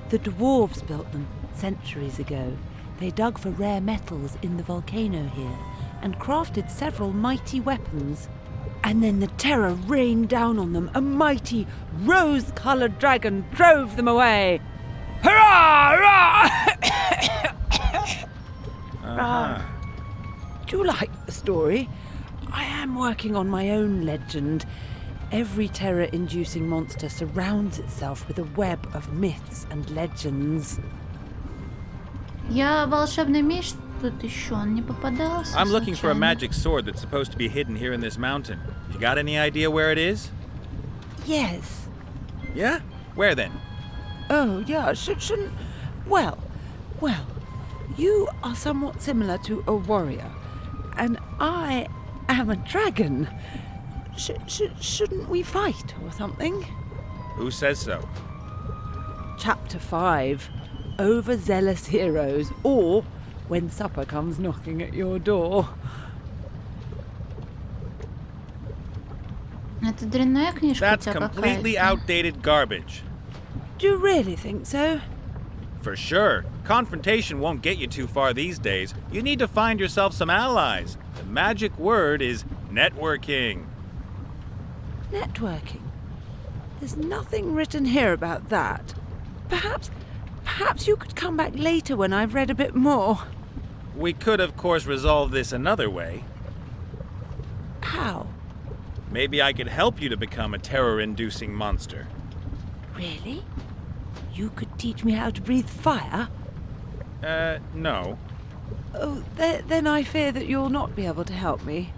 The dwarves built them centuries ago. They dug for rare metals in the volcano here and crafted several mighty weapons. And then the terror rained down on them. A mighty, rose-coloured dragon drove them away. Hurrah! Hurrah! Do you like the story? I am working on my own legend. Every terror-inducing monster surrounds itself with a web of myths and legends. Я волшебный меч тут еще, он не попадался. I'm looking for a случайно. magic sword that's supposed to be hidden here in this mountain. You got any idea where it is? Yes. Yeah? Where then? Oh, yeah, shouldn't... Well, you are somewhat similar to a warrior, and I am a dragon. Shouldn't we fight or something? Who says so? Chapter 5. Overzealous heroes, or when supper comes knocking at your door. Это дрянная книжка у That's тебя completely какая-то. outdated garbage. Do you really think so? For sure. Confrontation won't get you too far these days. You need to find yourself some allies. The magic word is networking. Networking? There's nothing written here about that. Perhaps you could come back later when I've read a bit more. We could, of course, resolve this another way. How? Maybe I could help you to become a terror-inducing monster. Really? You could teach me how to breathe fire? No. Oh, then I fear that you'll not be able to help me.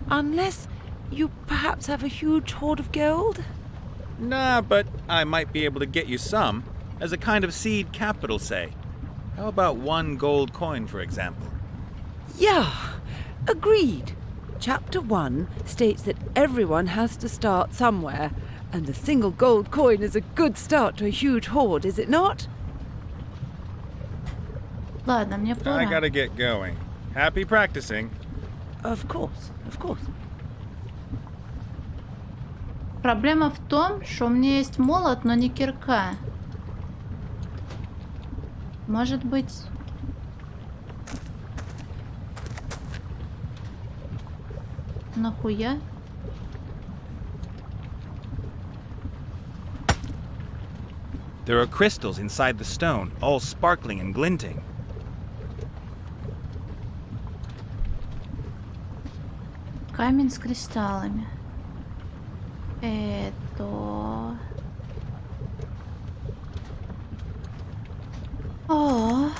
Unless you perhaps have a huge hoard of gold? Nah, but I might be able to get you some. As a kind of seed capital, say. How about 1 gold coin, for example? Yeah, agreed. Chapter 1 states that everyone has to start somewhere, and a single gold coin is a good start to a huge hoard, is it not? Ладно, мне I пора. gotta get going. Happy practicing. Of course. Проблема в том, что у меня есть молот, но не кирка. Может быть... Нахуя? There are crystals inside the stone, all sparkling and glinting. Камень с кристаллами. Это... О,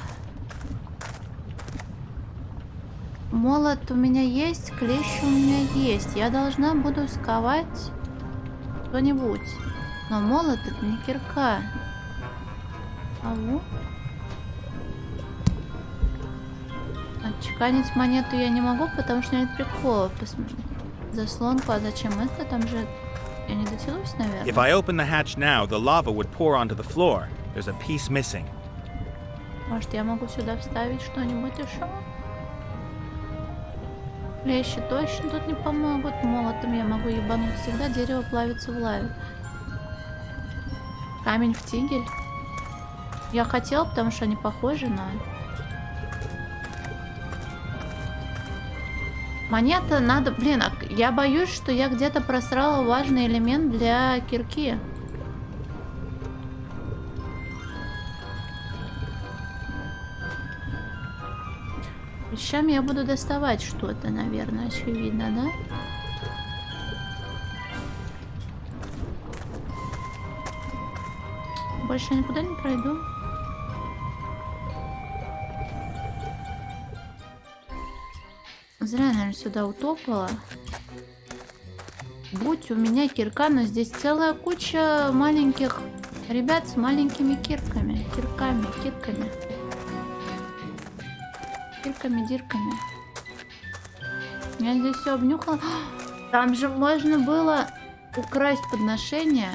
Молот у меня есть, клещ у меня есть. Я должна буду сковать что-нибудь. Но молот это не кирка. Ау. Отчеканить монету я не могу, потому что нет прикола. Заслонку, а зачем это? Там же я не дотянусь, наверное. If I open the hatch now, the lava would pour onto the floor. There's a piece missing. Может, я могу сюда вставить что-нибудь еще? Клещи точно тут не помогут. Молотом я могу ебануть. Всегда дерево плавится в лаве. Камень в тигель. Я хотела, потому что они похожи на... Монета надо... Блин, я боюсь, что я где-то просрала важный элемент для кирки. Вещами я буду доставать что-то, наверное, очевидно, да? Больше я никуда не пройду. Зря, наверное, сюда утопала. Будь у меня кирка, но здесь целая куча маленьких ребят с маленькими кирками. Кирками. Кирками-дирками. Я здесь все обнюхала. Там же можно было украсть подношение.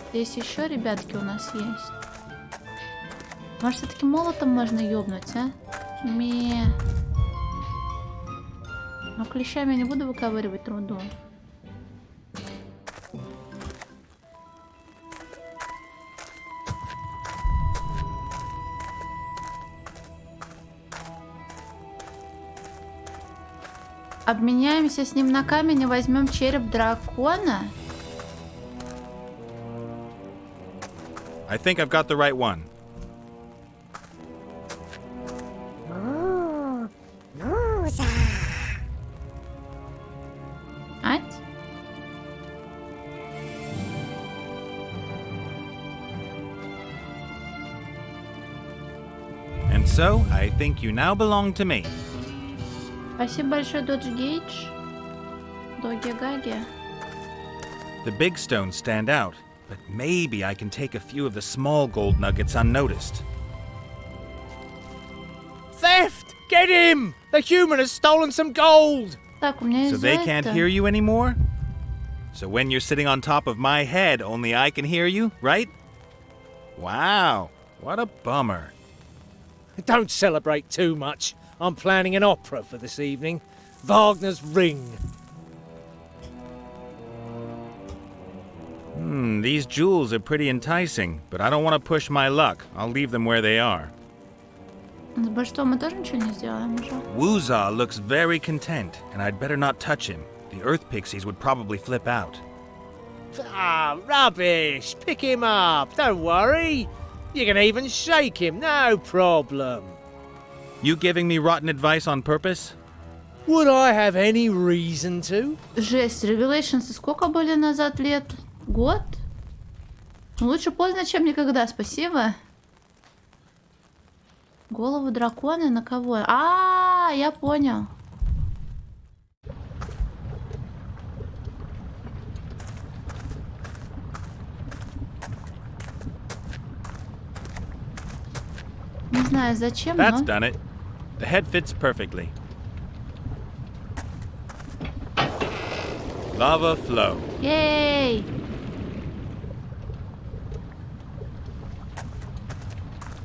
Здесь еще ребятки у нас есть. Может, все-таки молотом можно ёбнуть, а? Но клещами я не буду выковыривать руду. Обменяемся с ним на камень и возьмем череп дракона. I think I've got the right one. Ать? And so, I think you now belong to me. Спасибо большое, Додж Гейдж. Доги-гаги. The big stones stand out, but maybe I can take a few of the small gold nuggets unnoticed. Theft! Get him! The human has stolen some gold! Так, у меня So they can't hear you anymore? So when you're sitting on top of my head, only I can hear you, right? Wow, what a bummer. Don't celebrate too much. I'm planning an opera for this evening. Wagner's Ring. These jewels are pretty enticing, but I don't want to push my luck. I'll leave them where they are. С баштой мы тоже ничего не сделаем уже. Wuza looks very content, and I'd better not touch him. The earth pixies would probably flip out. Ah, rubbish! Pick him up, don't worry. You can even shake him, no problem. You giving me rotten advice on purpose? Would I have any reason to? Жесть, Revelations сколько были назад лет? Год? Лучше поздно, чем никогда, спасибо. Голову дракона на кого? Я понял. Не знаю зачем, That's но... done it. The head fits perfectly. Lava flow. Ей!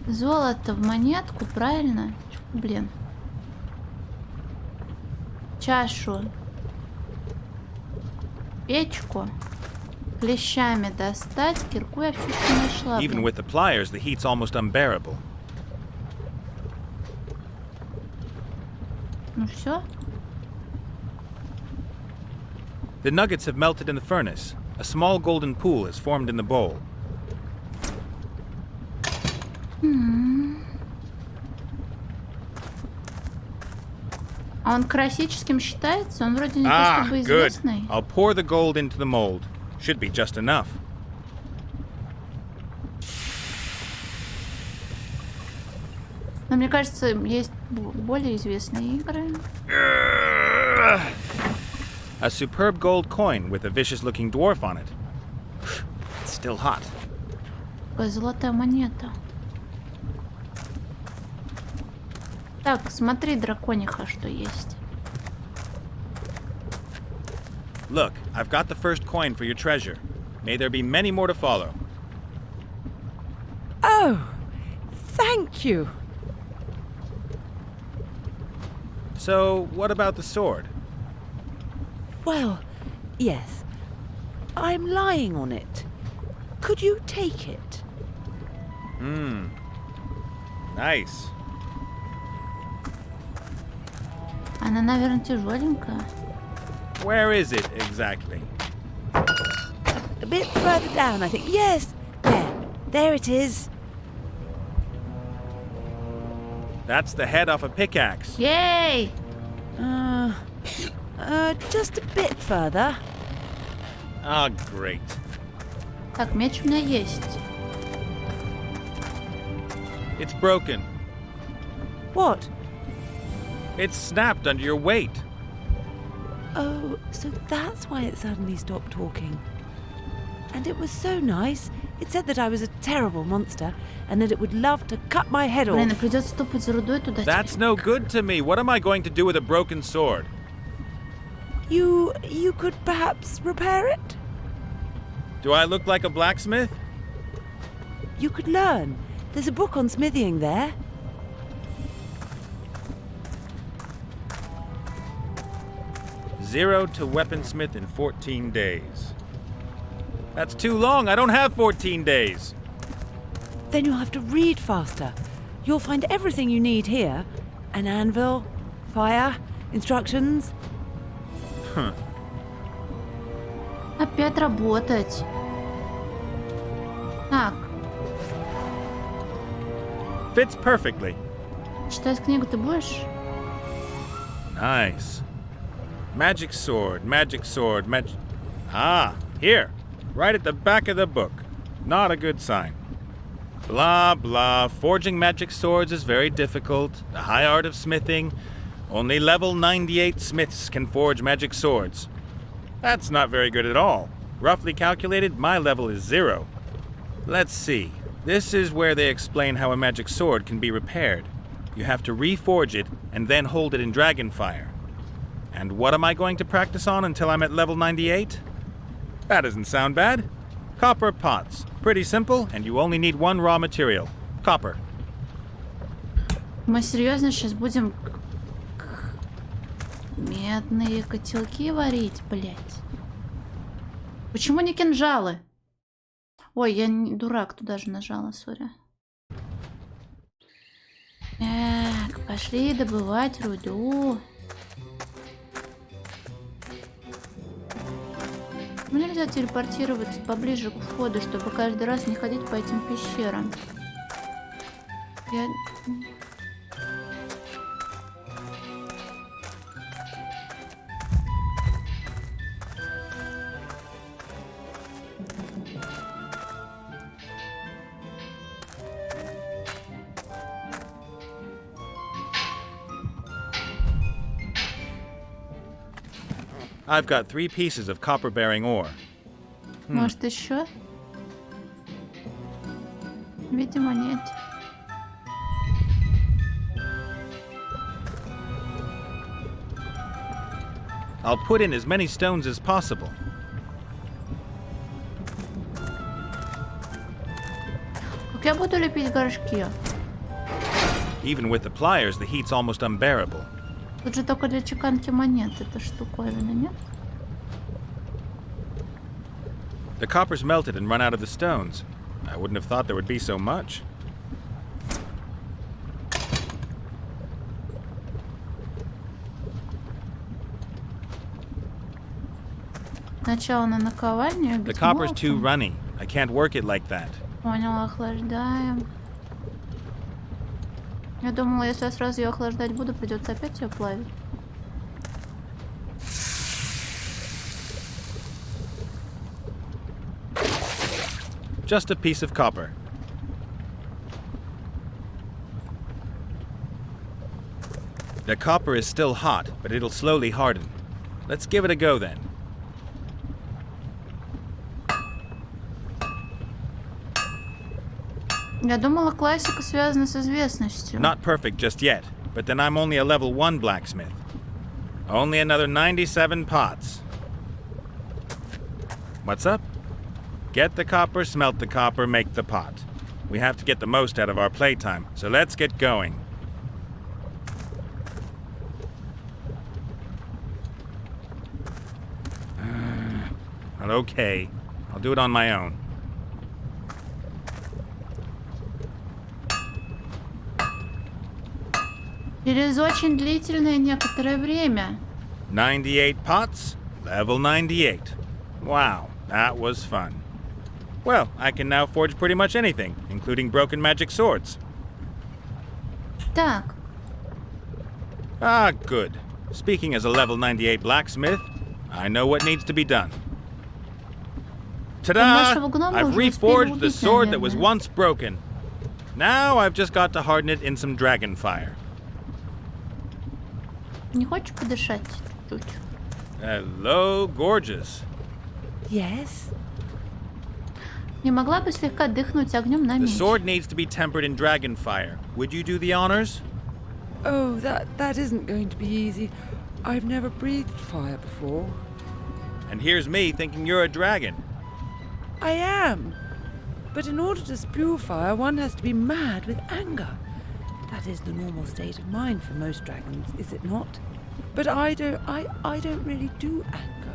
Золото в монетку, правильно? Блин. Чашу. Печку. Клещами достать. Кирку я все еще не нашла. Even with the pliers, the heat's almost unbearable. Ну все. The nuggets have melted in the furnace. A small golden pool has formed in the bowl. А он классическим считается? Он вроде не то чтобы Good. известный. I'll pour the gold into the mold. Should be just enough. Но мне кажется, есть более известные игры. A superb gold coin with a vicious-looking dwarf on it. It's still hot. Такая золотая монета. Так, смотри, дракониха, что есть. Look, I've got the first coin for your treasure. May there be many more to follow. Oh, thank you. So, what about the sword? Well, yes. I'm lying on it. Could you take it? Nice. Она, наверное, тяжеленькая. Where is it exactly? A bit further down, I think. Yes, there it is. That's the head off a pickaxe. Yay! Just a bit further. Ah, great. Так, меч у меня есть. It's broken. What? It's snapped under your weight. Oh, so that's why it suddenly stopped talking. And it was so nice. It said that I was a terrible monster and that it would love to cut my head Блин, off. придется топать за рудой туда. That's no good to me. What am I going to do with a broken sword? You could perhaps repair it? Do I look like a blacksmith? You could learn. There's a book on smithying there. Zero to weaponsmith in 14 days. That's too long. I don't have 14 days. Then you'll have to read faster. You'll find everything you need here. An anvil, fire, instructions. Опять работать. Так. Fits perfectly. Читать книгу ты будешь? Nice. Magic sword, magic sword, Ah, here. Right at the back of the book. Not a good sign. Blah, blah. Forging magic swords is very difficult. The high art of smithing. Only level 98 smiths can forge magic swords. That's not very good at all. Roughly calculated, my level is 0. Let's see. This is where they explain how a magic sword can be repaired. You have to reforge it and then hold it in dragon fire. And what am I going to practice on until I'm at level 98? That doesn't sound bad. Copper pots. Pretty simple, and you only need one raw material. Copper. Мы серьезно сейчас будем медные котелки варить, блять. Почему не кинжалы? Ой, я не дурак, туда же нажала, сори. Так, пошли добывать руду. Ну, нельзя телепортироваться поближе к входу, чтобы каждый раз не ходить по этим пещерам. I've got 3 pieces of copper-bearing ore. Может, еще? Видимо, нет. I'll put in as many stones as possible. Как я буду лепить горшки? Even with the pliers, the heat's almost unbearable. Тут же только для чеканки монет эта штуковина, нет? The copper's melted and run out of the stones. I wouldn't have thought there would be so much. Сначала на наковальню. The copper's too runny. I can't work it like that. Понял, охлаждаем. Я думала, если я сразу ее охлаждать буду, придется опять ее плавить. Just a piece of copper. The copper is still hot, but it'll slowly harden. Let's give it a go then. Я думала, классика связана с известностью. Not perfect just yet, but then I'm only a level 1 blacksmith. Only another 97 pots. What's up? Get the copper, smelt the copper, make the pot. We have to get the most out of our playtime, so let's get going. Well, okay. I'll do it on my own. Через очень длительное некоторое время. 98 pots, level 98. Wow, that was fun. Well, I can now forge pretty much anything, including broken magic swords. Так. Ah, good. Speaking as a level 98 blacksmith, I know what needs to be done. Ta-da! I've reforged the sword that was once broken. Now I've just got to harden it in some dragon fire. Не хочешь подышать чуть-чуть? Hello, gorgeous. Yes? Не могла бы слегка дыхнуть огнем на The меч? sword needs to be tempered in dragon fire. Would you do the honors? Oh, that isn't going to be easy. I've never breathed fire before. And here's me thinking you're a dragon. I am. But in order to spew fire, one has to be mad with anger. That is the normal state of mind for most dragons, is it not? But I don't really do anger.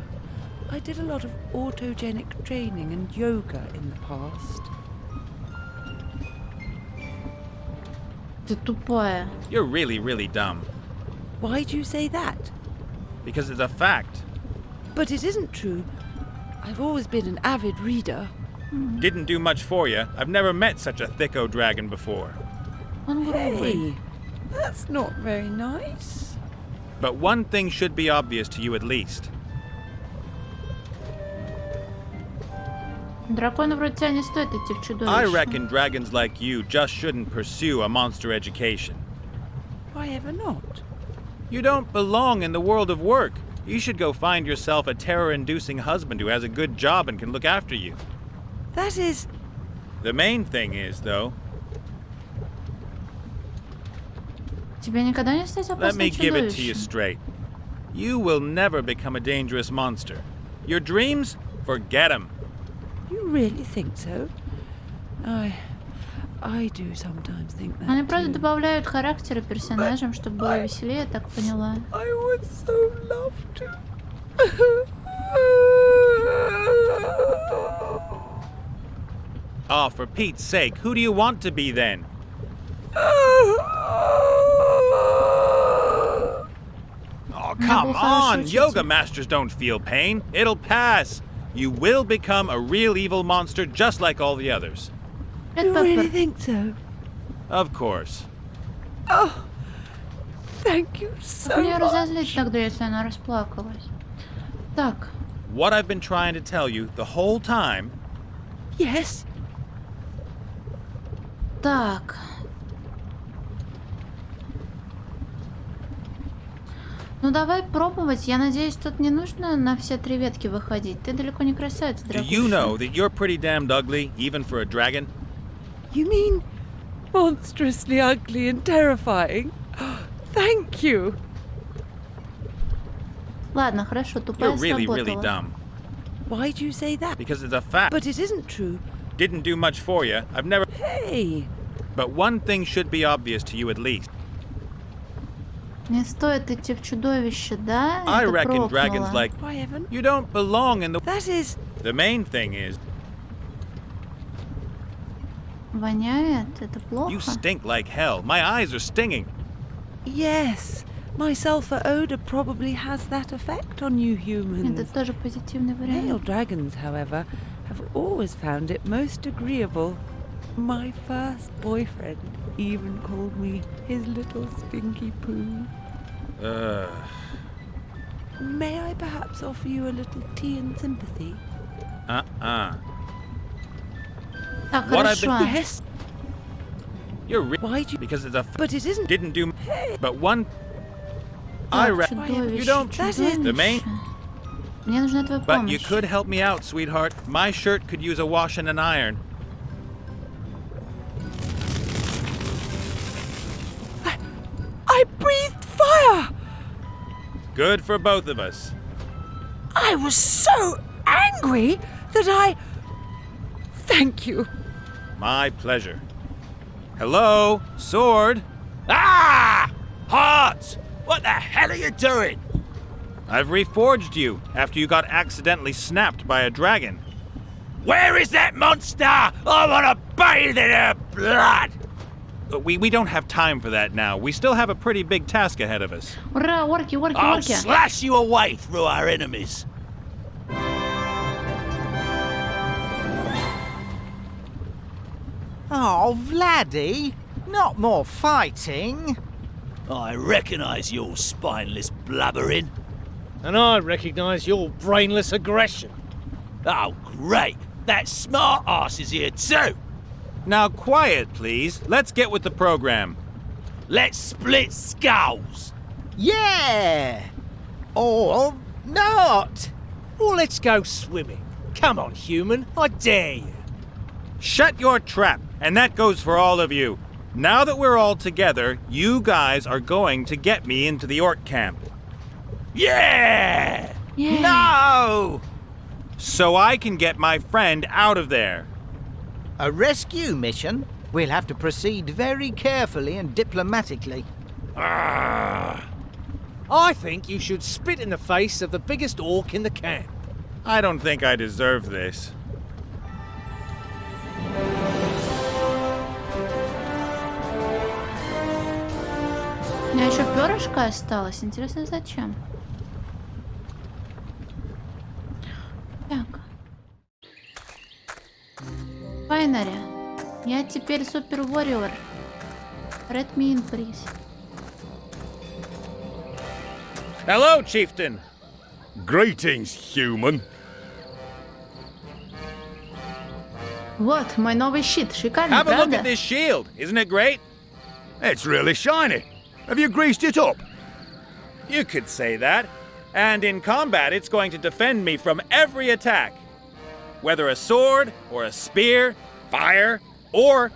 I did a lot of autogenic training and yoga in the past. Ты тупая. You're really, really dumb. Why do you say that? Because it's a fact. But it isn't true. I've always been an avid reader. Didn't do much for you. I've never met such a thicko dragon before. Hey, that's not very nice. But one thing should be obvious to you at least. Дракону вроде тебя не стоит идти в чудовище. I reckon dragons like you just shouldn't pursue a monster education. Why ever not? You don't belong in the world of work. You should go find yourself a terror-inducing husband who has a good job and can look after you. That is... The main thing is, though... Тебе никогда не стать Let me опасным give it to you чудовищем. straight. You will never become a dangerous monster. Your dreams? Forget them. You really think so? I do sometimes think that Они просто too. добавляют характера персонажам, чтобы было веселее, я так поняла. I would so love to. Oh, for Pete's sake, who do you want to be then? Oh, come on! Yoga masters don't feel pain. It'll pass. You will become a real evil monster just like all the others. You really think so? Of course. Oh, thank you so Как мне much. разозлить тогда, если она расплакалась? Так. What I've been trying to tell you the whole time... Yes? Так. Ну давай пробовать. Я надеюсь, тут не нужно на все 3 ветки выходить. Ты далеко не красавица, Do you know that you're pretty damned ugly, even for a dragon? You mean monstrously ugly and terrifying? Thank you. Ладно, хорошо, тупая You're really, сработала. really dumb. Why do you say that? Because it's a fact. But it isn't true. Didn't do much for you. I've never... Hey! But one thing should be obvious to you at least. Не стоит идти в чудовище, да? I Это reckon прокляла. dragons like... Why, Evan? You don't belong in the... That is... The main thing is... Воняет? Это плохо? You stink like hell. My eyes are stinging. Yes. My sulfur odor probably has that effect on you humans. Это тоже позитивный вариант. Male dragons, however, have always found it most agreeable. My first boyfriend even called me his little stinky poo. May I perhaps offer you a little tea and sympathy? Так, What I've хорошо. been... Yes. You're Why do you... Because it's a... But it isn't... Didn't do... Hey. But one... I Так, reckon чудовище, you don't. чудовище. The main. Мне нужна твоя But you помощь. could help me out, sweetheart. My shirt could use a wash and an iron. I breathed fire! Good for both of us. I was so angry that I... Thank you. My pleasure. Hello, sword. Ah! Hearts! What the hell are you doing? I've reforged you after you got accidentally snapped by a dragon. Where is that monster? I want to bathe in her blood! We don't have time for that now. We still have a pretty big task ahead of us. Ура, орки, орки, I'll орки. slash you away through our enemies. Oh, Vladdy, not more fighting. I recognise your spineless blabbering. And I recognise your brainless aggression. Oh, great. That smart ass is here too. Now quiet, please. Let's get with the program. Let's split skulls. Yeah! Or not. Well, let's go swimming. Come on, human. I dare you. Shut your trap, and that goes for all of you. Now that we're all together, you guys are going to get me into the orc camp. Yeah! No! So I can get my friend out of there. A rescue mission? We'll have to proceed very carefully and diplomatically. I think you should spit in the face of the biggest orc in the camp. I don't think I deserve this. У меня еще перышко осталось. Интересно, зачем? Так. Файнари. Я теперь супер warrior. Let me in, please. Hello, chieftain. Greetings, human. Вот, мой новый щит. Шикарный, Have a look правда? at this shield. Isn't it great? It's really shiny. Have you greased it up? You could say that. And in combat, it's going to defend me from every attack. Whether a sword, or a spear, fire, or...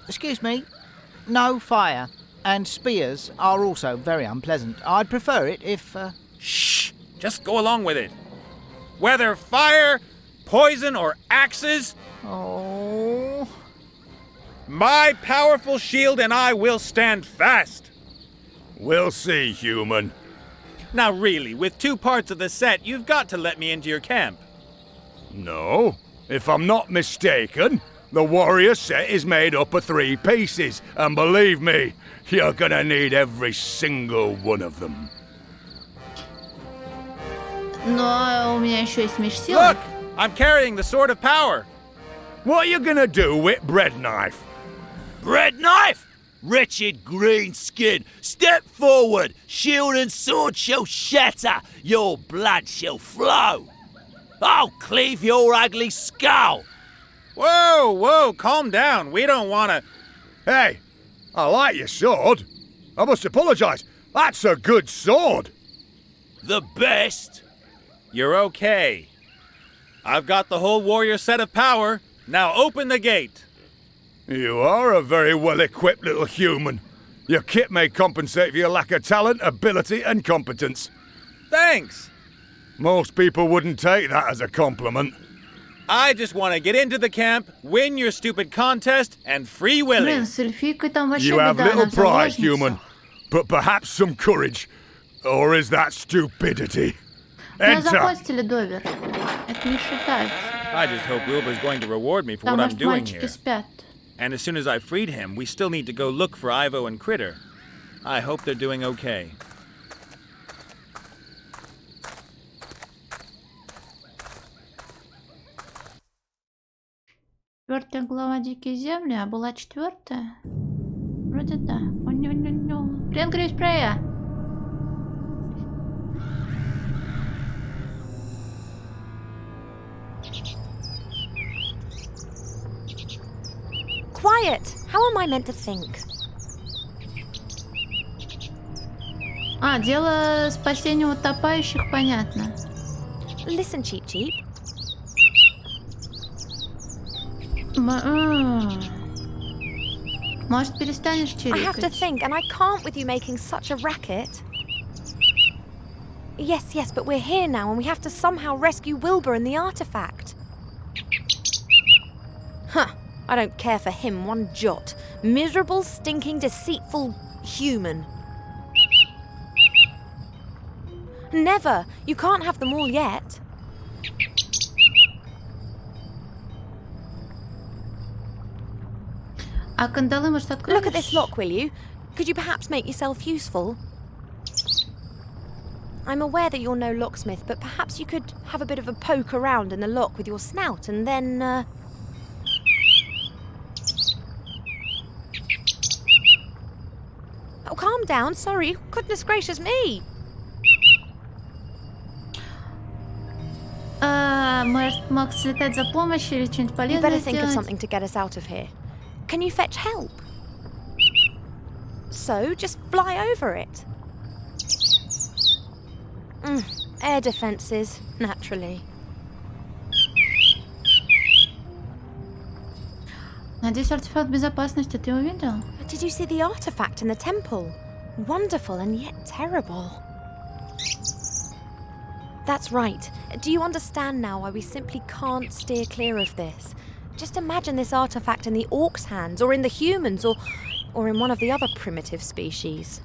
Excuse me. No fire. And spears are also very unpleasant. I'd prefer it if, Shh! Just go along with it. Whether fire, poison, or axes... Oh... My powerful shield and I will stand fast. We'll see, human. Now really, with 2 parts of the set, you've got to let me into your camp. No. If I'm not mistaken, the warrior set is made up of 3 pieces. And believe me, you're gonna need every single one of them. Но у меня еще есть меч силы. Look! I'm carrying the sword of power. What are you gonna do with bread knife? Bread knife? Wretched green skin, step forward. Shield and sword shall shatter. Your blood shall flow. I'll cleave your ugly skull. Whoa, whoa, calm down. We don't want to... Hey, I like your sword. I must apologize. That's a good sword. The best. You're okay. I've got the whole warrior set of power. Now open the gate. You are a very well-equipped little human. Your kit may compensate for your lack of talent, ability, and competence. Thanks. Most people wouldn't take that as a compliment. I just want to get into the camp, win your stupid contest, and free Willy. Блин, с эльфийкой там вообще You have беда, она little в pride, заложнице. human, but perhaps some courage. Or is that stupidity? Меня Enter! захвостили, Довер. Это не считается. I just hope Wilbur's going to reward me for Там, what I'm может, doing мальчики here. спят. And as soon as I freed him, we still need to go look for Ivo and Critter. I hope they're doing okay. Четвертая глава Дикие земли, а была 4-я? Вроде да. О-ню-ню-ню. Привет, Грейспрея! Quiet! How am I meant to think? А, дело спасения утопающих, понятно. Listen, Cheep Cheep. Может, перестанешь I have to чирикать? think, and I can't with you making such a racket. Yes, yes, but we're here now, and we have to somehow rescue Wilbur and the artifact. Huh, I don't care for him one jot. Miserable, stinking, deceitful human. Never! You can't have them all yet. А кандалы, может, откроешь? Look at this lock, will you? Could you perhaps make yourself useful? I'm aware that you're no locksmith, but perhaps you could have a bit of a poke around in the lock with your snout and then, Oh, calm down, sorry. Goodness gracious me! Может, мог слетать за помощью или что-нибудь You полезное better think of сделать? something to get us out of here. Can you fetch help? So, just fly over it. Air defences, naturally. Надеюсь, артефакт безопасности ты увидел? Did you see the artifact in the temple? Wonderful and yet terrible. That's right. Do you understand now why we simply can't steer clear of this? Just imagine this artifact in the orcs' hands, or in the humans, or in one of the other primitive species.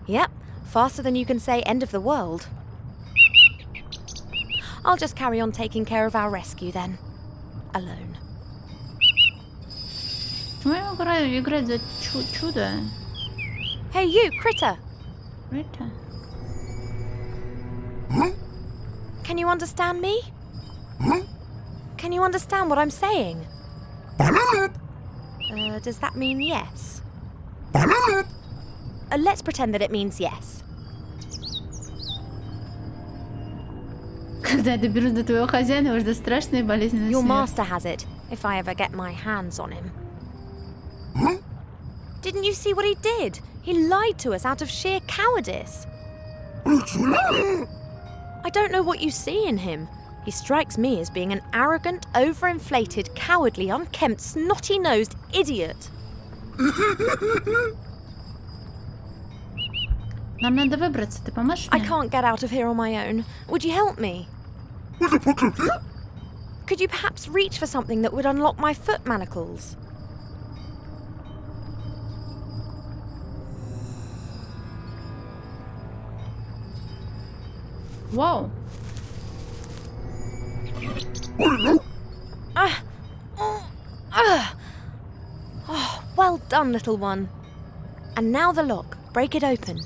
Yep, faster than you can say end of the world. I'll just carry on taking care of our rescue then. Alone. Почему я играть за чудо? Hey you, critter! Critter? Can you understand me? Can you understand what I'm saying? Does that mean yes? Let's pretend that it means yes. Когда я доберусь до твоего хозяина, уже страшная и болезненная Your смерть. master has it, if I ever get my hands on him. Didn't you see what he did? He lied to us out of sheer cowardice. I don't know what you see in him. He strikes me as being an arrogant, overinflated, cowardly, unkempt, snotty-nosed idiot. Нам надо выбраться, ты поможешь I мне? can't get out of here on my own. Would you help me? Could you perhaps reach for something that would unlock my foot manacles? Вау. Oh, well done, little one. And now the lock. Break it open.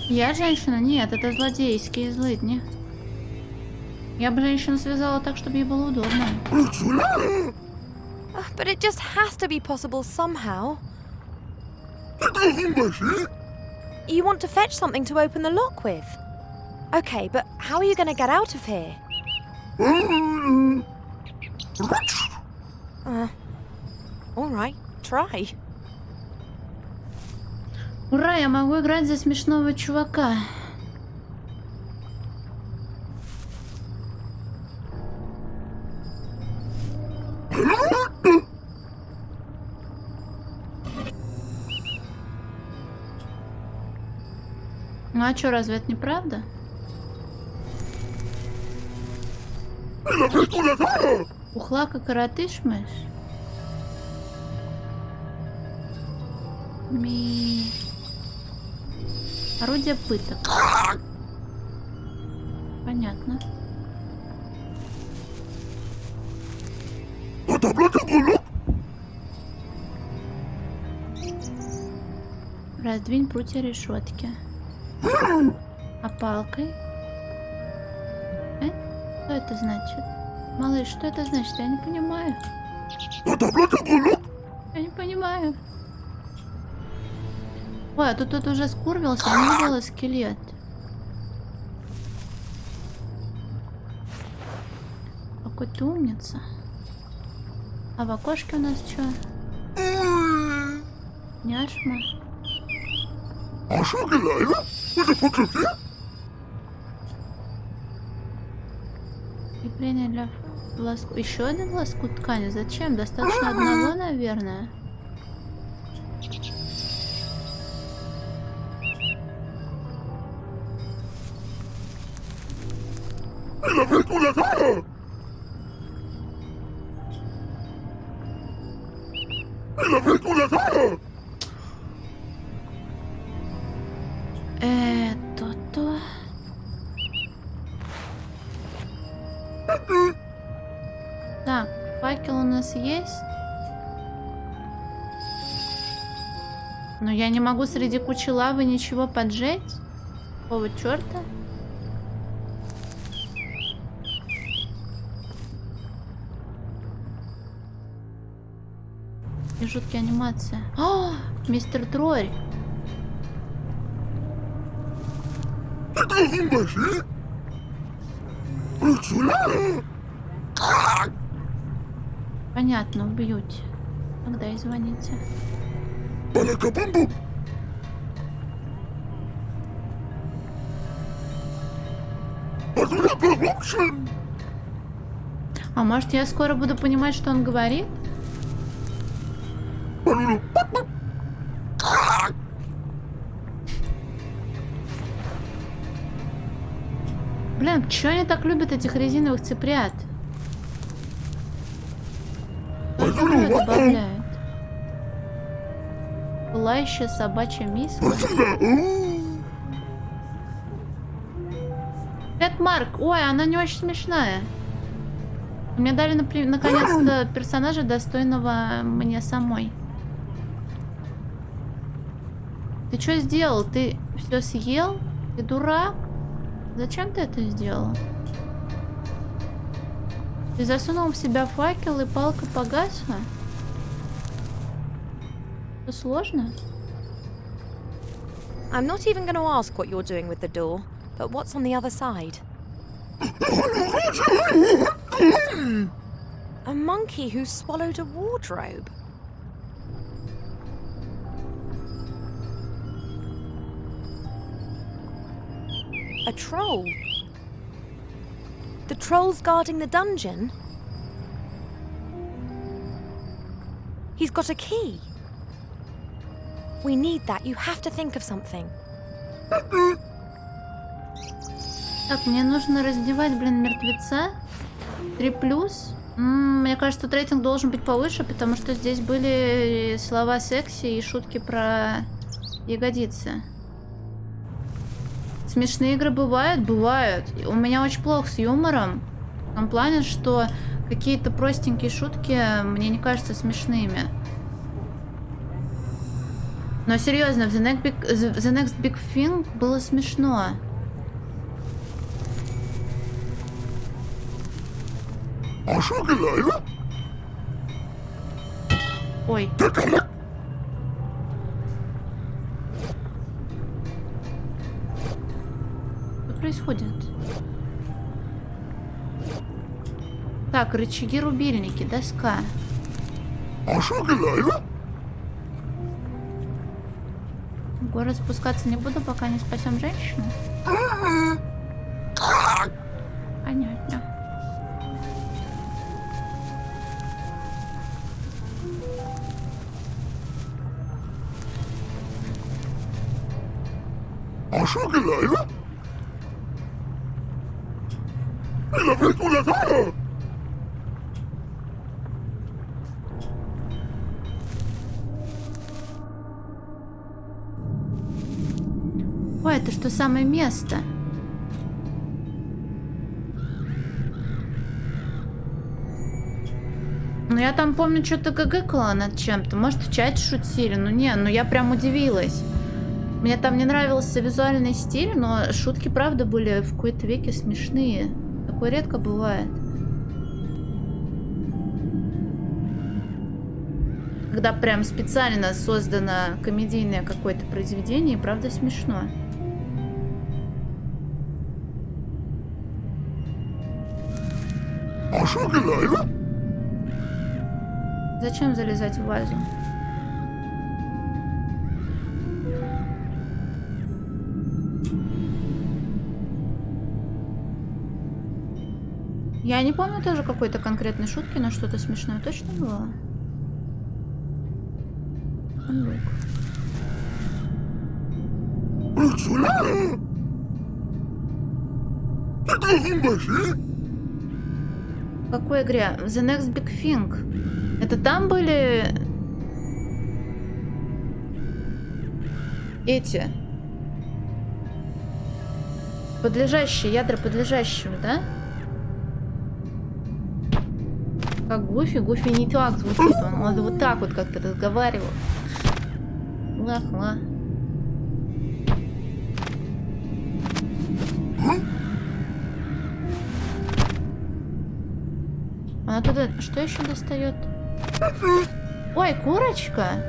Я женщина? Нет, это злодейские злыдни. Я бы женщину связала так, чтобы ей было удобно. But it just has to be possible somehow. You want to fetch something to open the lock with? Okay, but how are you going to get out of here? All right, try. Ура, я могу играть за смешного чувака. Ну а чё, разве это неправда? Ухлака коротыш-мышь? Орудие пыток. Понятно. Раздвинь прутья решетки. А палкой? Что это значит? Малыш, что это значит? Я не понимаю. Я не понимаю. Ой, а тут уже скурвился, а не видела скелет. Какой ты умница. А в окошке у нас что? Няшма. Крепление для лоскут. Еще один лоскут ткани. Зачем? Достаточно одного, наверное. То-то. Так, факел у нас есть. Но я не могу среди кучи лавы ничего поджечь. Какого черта? И жуткие анимации. О, мистер Тролль. Понятно, убьете. Тогда и звоните. А может, я скоро буду понимать, что он говорит? Блин, чё они так любят этих резиновых цыплят? Добавляет. Пылающая собачья миска. Привет, Марк. Ой, она не очень смешная. Мне дали наконец-то персонажа, достойного мне самой. Ты что сделал? Ты все съел? Ты дурак? Зачем ты это сделал? Ты засунул в себя факел, и палка погасла? Это сложно? I'm not even going to ask what you're doing with the door, but what's on the other side? A monkey who swallowed a wardrobe. A troll. The troll's guarding the dungeon. He's got a key. We need that. You have to think of something. Так, мне нужно раздевать, блин, мертвеца. 3+. Мне кажется, тут рейтинг должен быть повыше, потому что здесь были слова секси и шутки про ягодицы. Смешные игры бывают? Бывают. У меня очень плохо с юмором. В том плане, что какие-то простенькие шутки мне не кажутся смешными. Но серьезно, в The Next Big Thing было смешно. Ой. Что происходит? Так, рычаги, рубильники, доска. В город спускаться не буду, пока не спасем женщину. Понятно. Ой, это что самое место? Ну, я там помню, что-то гыгыкала над чем-то. Может, в чате шутили. Ну, не, ну я прям удивилась. Мне там не нравился визуальный стиль, но шутки, правда, были в какой-то веке смешные. Такое редко бывает. Когда прям специально создано комедийное какое-то произведение, и правда смешно. Зачем залезать в вазу? Я не помню тоже какой-то конкретной шутки, но что-то смешное точно было. Сундук. В какой игре? The Next Big Thing. Это там были эти подлежащие, ядра подлежащего, да? Как Гуфи? Гуфи не так звучит, он вот так вот как-то разговаривал. Лахла. Она туда что еще достает? Ой, курочка!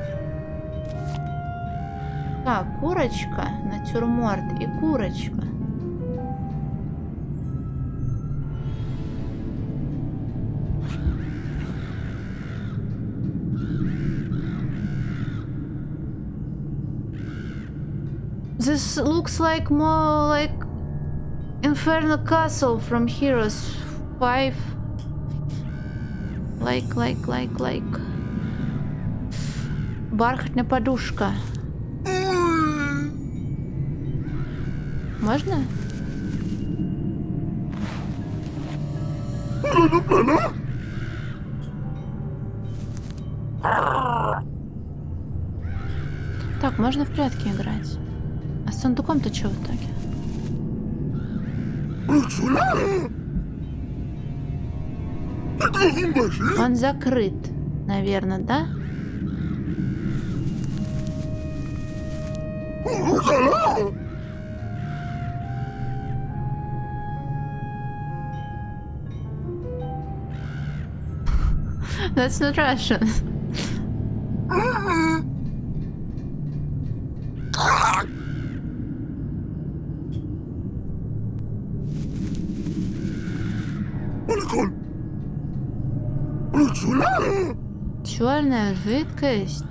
Так, курочка, натюрморт и курочка. This looks like more like Inferno Castle from Heroes 5. Like. Бархатная подушка. Можно? Так, можно в прятки играть. А с сундуком-то что в итоге? Он закрыт, наверное, да? That's not Russian. Черная жидкость.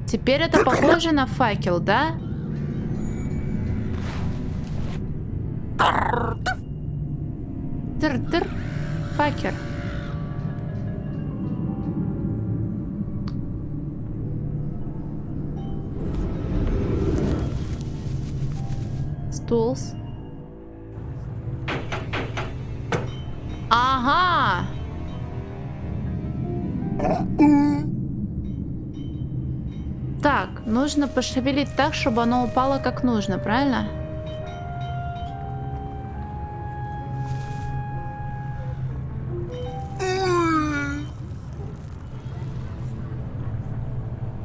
Теперь это похоже на факел, да? Тыр-тыр. Факер. Стулс. Ага. Так, нужно пошевелить так, чтобы оно упало как нужно, правильно?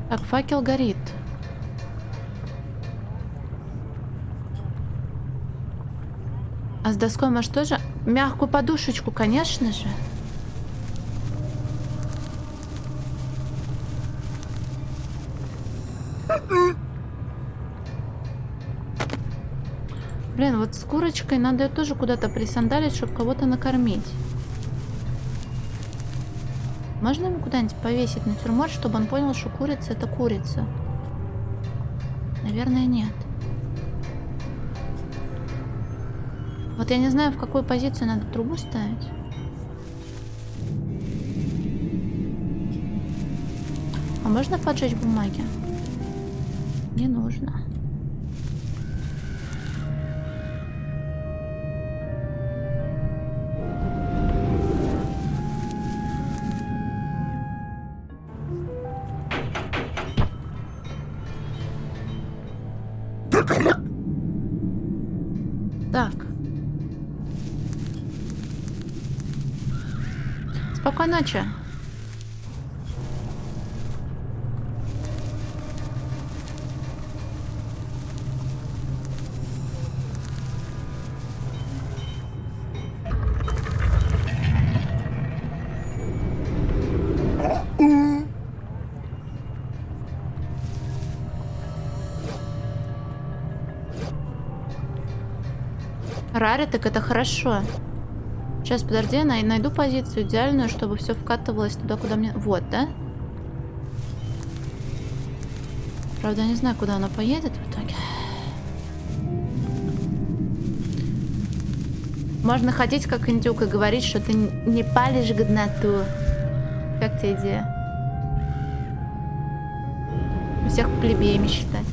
Так, факел горит. А с доской, может, тоже? Мягкую подушечку, конечно же. Блин, вот с курочкой надо ее тоже куда-то присандалить, чтобы кого-то накормить. Можно ему куда-нибудь повесить натюрморт, чтобы он понял, что курица — это курица? Наверное, нет. Вот я не знаю, в какую позицию надо трубу ставить. А можно поджечь бумаги? Не нужно. Так. Спокойной ночи. Рари, так это хорошо. Сейчас, подожди, я найду позицию идеальную, чтобы все вкатывалось туда, куда мне... Вот, да? Правда, я не знаю, куда она поедет в итоге. Можно ходить как индюк и говорить, что ты не палишь годноту. Как тебе идея? Всех плебеями считать.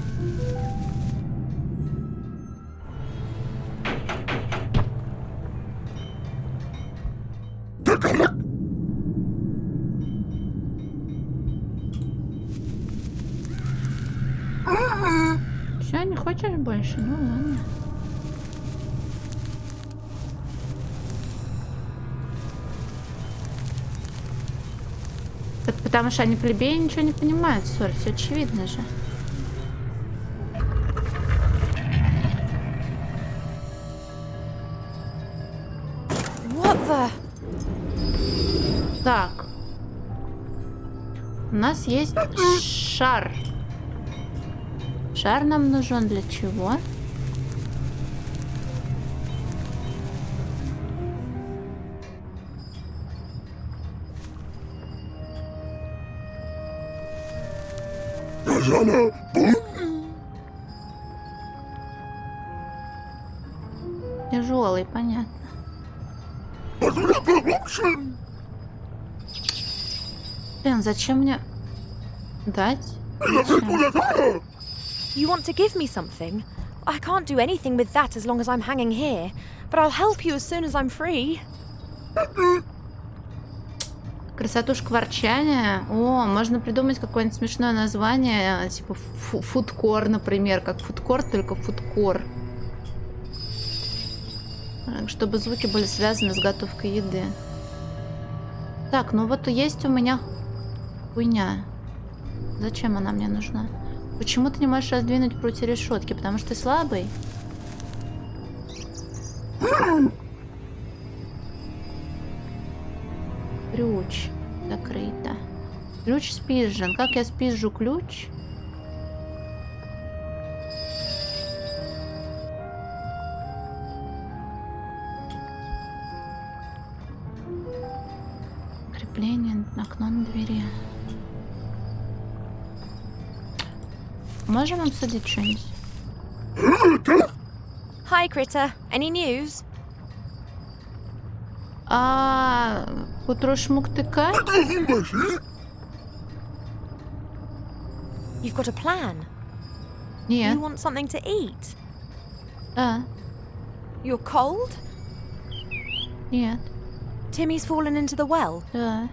Все, не хочешь больше? Ну ладно. Так потому что они плебеи ничего не понимают, Соль, все очевидно же. What the? Так. У нас есть шар. Шар нам нужен для чего? Тяжелый, понятно. Блин, зачем мне дать? Зачем? You want to give me something? I can't do anything with that as long as I'm hanging here, but I'll help you as soon as I'm free. Красотушка ворчания. О, можно придумать какое-нибудь смешное название, типа фудкор, например, как фудкор, только фудкор. Чтобы звуки были связаны с готовкой еды. Так, ну вот есть у меня хуйня. Зачем она мне нужна? Почему ты не можешь раздвинуть прутья решетки? Потому что ты слабый? Ключ закрыто. Ключ спизжен. Как я спизжу ключ? Крепление на окно на двери. Можем обсудить что-нибудь? Hi, Critter. Any news? Кутрошмуктыка? You've got a plan? Нет. You want something to eat? Да. You're cold? Нет. Timmy's fallen into the well? Да.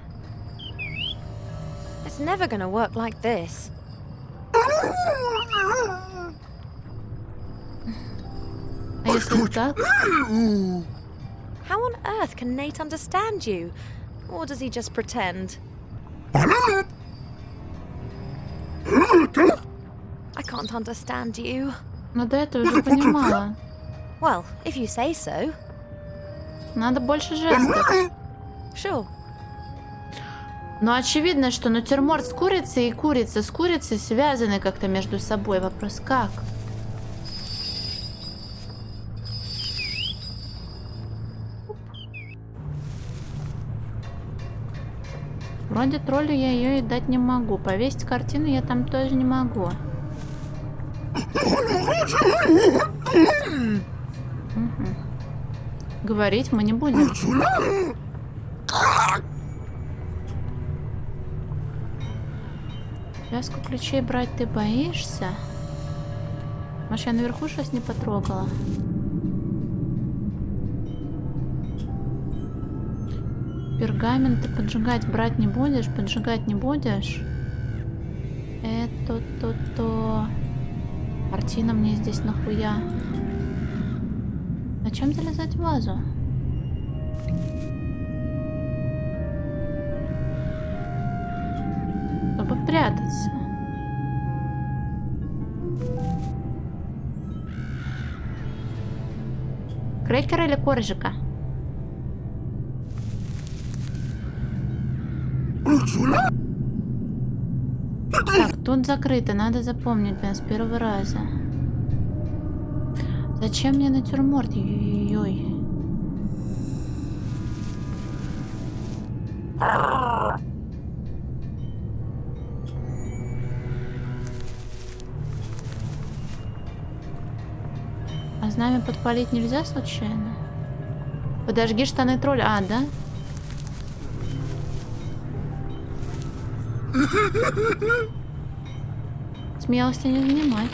It's never gonna work like this. А если так? How on earth can Nate understand you? Or does he just pretend? I can't understand you. Ну до этого уже понимала. Well, if you say so. Надо больше жестов. Sure. Но очевидно, что натюрморт с курицей и курица с курицей связаны как-то между собой. Вопрос как? Вроде троллю я ее и дать не могу. Повесить картину я там тоже не могу. Угу. Говорить мы не будем. Связку ключей брать ты боишься? Может, я наверху что-то не потрогала? Пергамент ты поджигать брать не будешь? Поджигать не будешь? Это-то-то... Картина мне здесь нахуя? Зачем залезать в вазу? Чтобы прятаться. Крекер или коржика? Так, тут закрыто, надо запомнить с первого раза. Зачем мне натюрморт? Ой-ой-ой. А знамя подпалить нельзя случайно? Подожги штаны тролля. А, да? Смелости не занимать.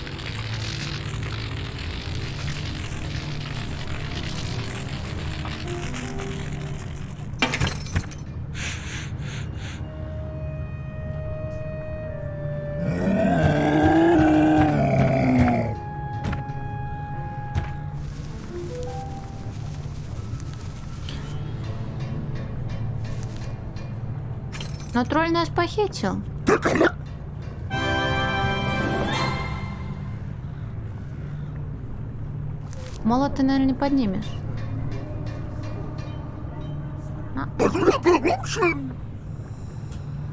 Но тролль нас похитил. Молот ты, наверное, не поднимешь.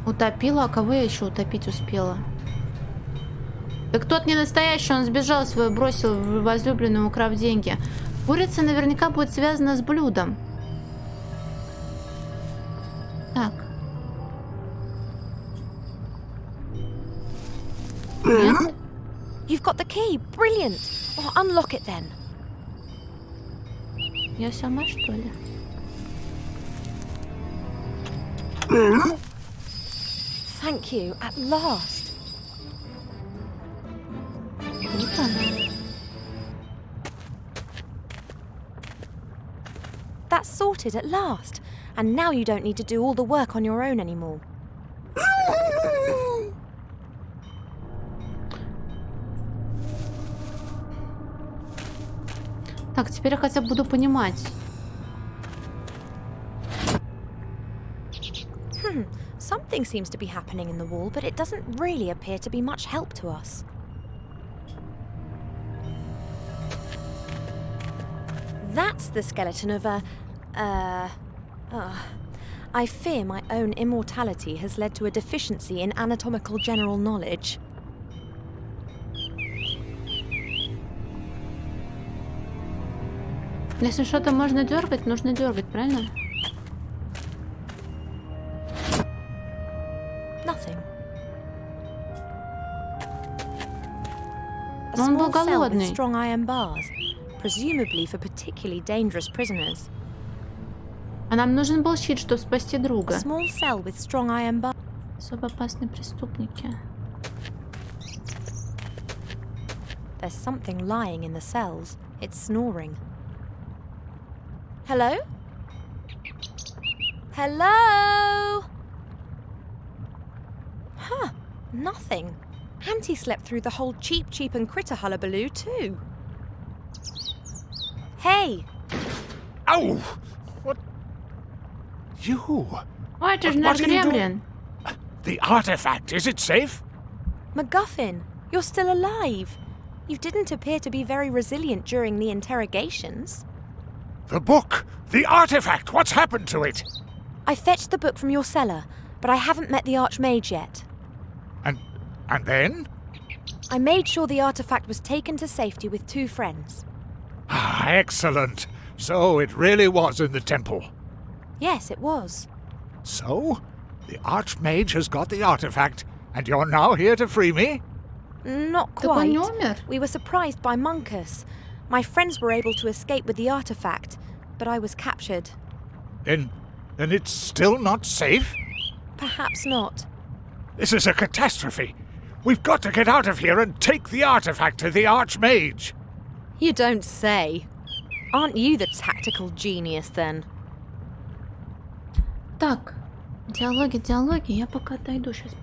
Утопила, а кого я еще утопить успела? Так тот не настоящий, он сбежал свою, бросил возлюбленную, украв деньги. Курица наверняка будет связана с блюдом. Так. Нет? You've got the key. Brilliant. Oh, unlock it then. Я сама, что ли? Thank you. At last. Круто. That's sorted at last. And now you don't need to do all the work on your own anymore. Так, теперь я хотя бы буду понимать. Something seems to be happening in the wall, but it doesn't really appear to be much help to us. That's the skeleton of a... I fear my own immortality has led to a deficiency in anatomical general knowledge. Если что-то можно дергать, нужно дергать, правильно? Nothing. A Он был small cell with голодный. strong iron bars, presumably for particularly dangerous prisoners. А нам нужен был щит, чтобы спасти A друга. small cell with strong iron bars. Особо опасные преступники. There's something lying in the cells. It's snoring. Hello? Hello? Huh, nothing. Auntie slept through the whole cheap and critter hullabaloo too. Hey! Oh! What? You? Ой, это же наш What are you гремлин. The artifact, is it safe? MacGuffin, you're still alive. You didn't appear to be very resilient during the interrogations. The book! The artifact! What's happened to it? I fetched the book from your cellar, but I haven't met the Archmage yet. And then? I made sure the artifact was taken to safety with 2 friends. Ah, excellent. So it really was in the temple. Yes, it was. So, the Archmage has got the artifact, and you're now here to free me? Not Так он не quite. умер? We were surprised by Monkus. My friends were able to escape with the artifact, but I was captured. Then it's still not safe? Perhaps not. This is a catastrophe. We've got to get out of here and take the artifact to the Archmage. You don't say. Aren't you the tactical genius then? Так, диалоги. Я пока отойду сейчас.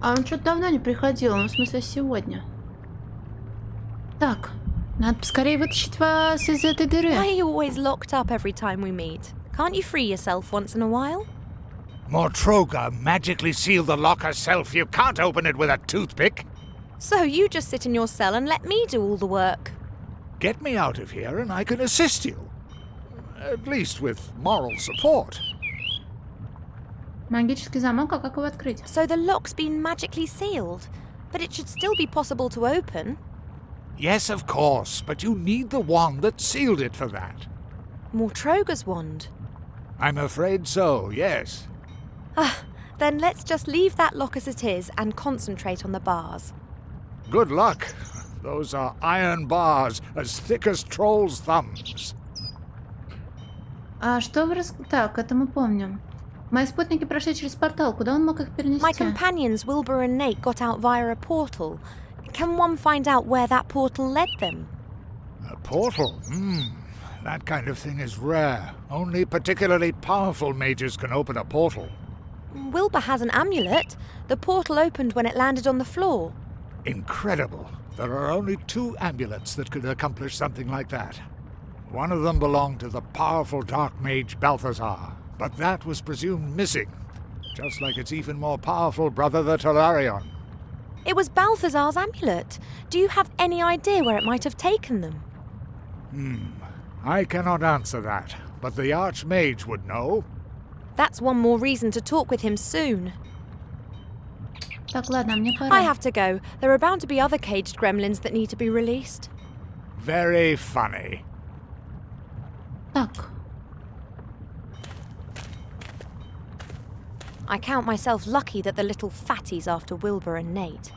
А он что-то давно не приходил, ну, в смысле, сегодня. Так, надо поскорее вытащить вас из этой дыры. Why are you always locked up every time we meet? Can't you free yourself once in a while? Mortroga magically sealed the lock herself. You can't open it with a toothpick. So you just sit in your cell and let me do all the work. Get me out of here and I can assist you. At least with moral support. Магический замок, а как его открыть? So the lock's been magically sealed, but it should still be possible to open. Yes, of course, but you need the wand that sealed it for that. Mortroga's wand. I'm afraid so, yes. Then let's just leave that lock as it is and concentrate on the bars. Good luck. Those are iron bars as thick as trolls' thumbs. А что вы Так, это мы помним. Мои спутники прошли через портал. Куда он мог их перенести? My companions Wilbur and Nate got out via a portal. Can one find out where that portal led them? A portal? That kind of thing is rare. Only particularly powerful mages can open a portal. Wilbur has an amulet. The portal opened when it landed on the floor. Incredible. There are only 2 amulets that could accomplish something like that. One of them belonged to the powerful dark mage Balthazar, but that was presumed missing, just like its even more powerful brother, the Tolarion. It was Balthazar's amulet. Do you have any idea where it might have taken them? I cannot answer that, but the Archmage would know. That's one more reason to talk with him soon. Так, ладно, мне пора. I have to go. There are bound to be other caged gremlins that need to be released. Very funny. Так. I count myself lucky that the little fatty's after Wilbur and Nate.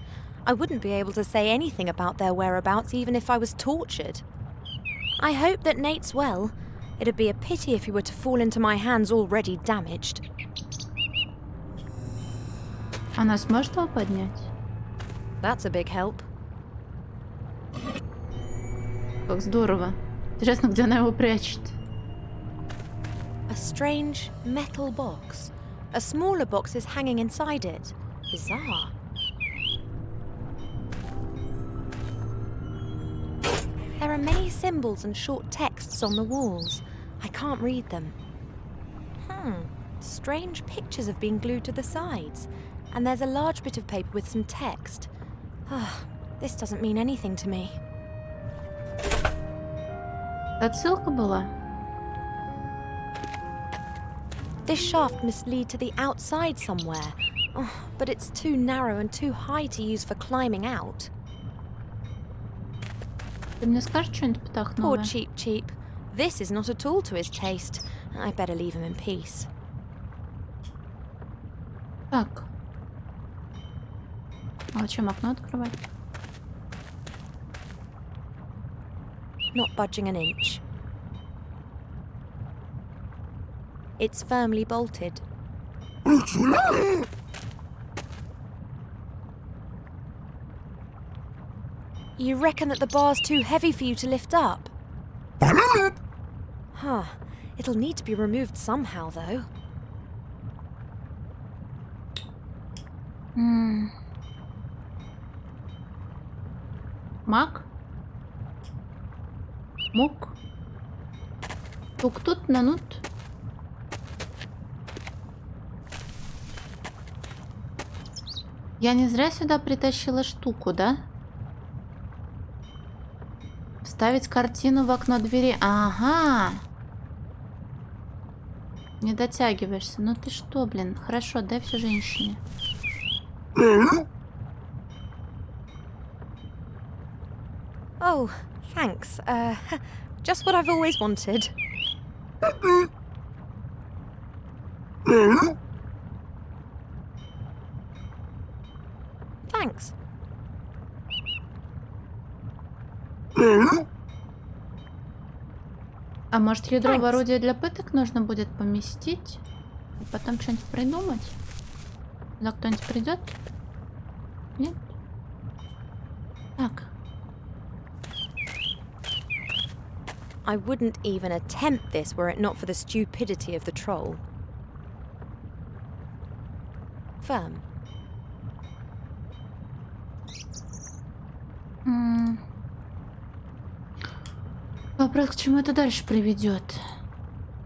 I wouldn't be able to say anything about their whereabouts even if I was tortured. I hope that Nate's well. It'd be a pity if he were to fall into my hands already damaged. Она сможет его поднять? That's a big help. Как здорово. Интересно, где она его прячет? A strange metal box. A smaller box is hanging inside it. Bizarre. There are many symbols and short texts on the walls. I can't read them. Strange pictures have been glued to the sides. And there's a large bit of paper with some text. This doesn't mean anything to me. Отсылка была? This shaft must lead to the outside somewhere. But it's too narrow and too high to use for climbing out. Ты мне скажешь что-нибудь птах Poor новое? Cheap. This is not at all to his taste. I better leave him in peace. Так. А зачем окно открывать? Not budging an inch. It's firmly bolted. You reckon that the bar's too heavy for you to lift up? It'll need to be removed somehow, though. Мак? Мук? Тук тут нанут? Я не зря сюда притащила штуку, да? Вставить картину в окно двери. Ага. Не дотягиваешься. Ну ты что, блин? Хорошо, дай все женщине. Oh, thanks. Just what I've always wanted. Thanks. А может, ядро в орудие для пыток нужно будет поместить? И потом что-нибудь придумать? Сюда кто-нибудь придет? Нет? Так. I wouldn't even attempt this were it not for the stupidity of the troll. Firm. Вопрос, к чему это дальше приведет?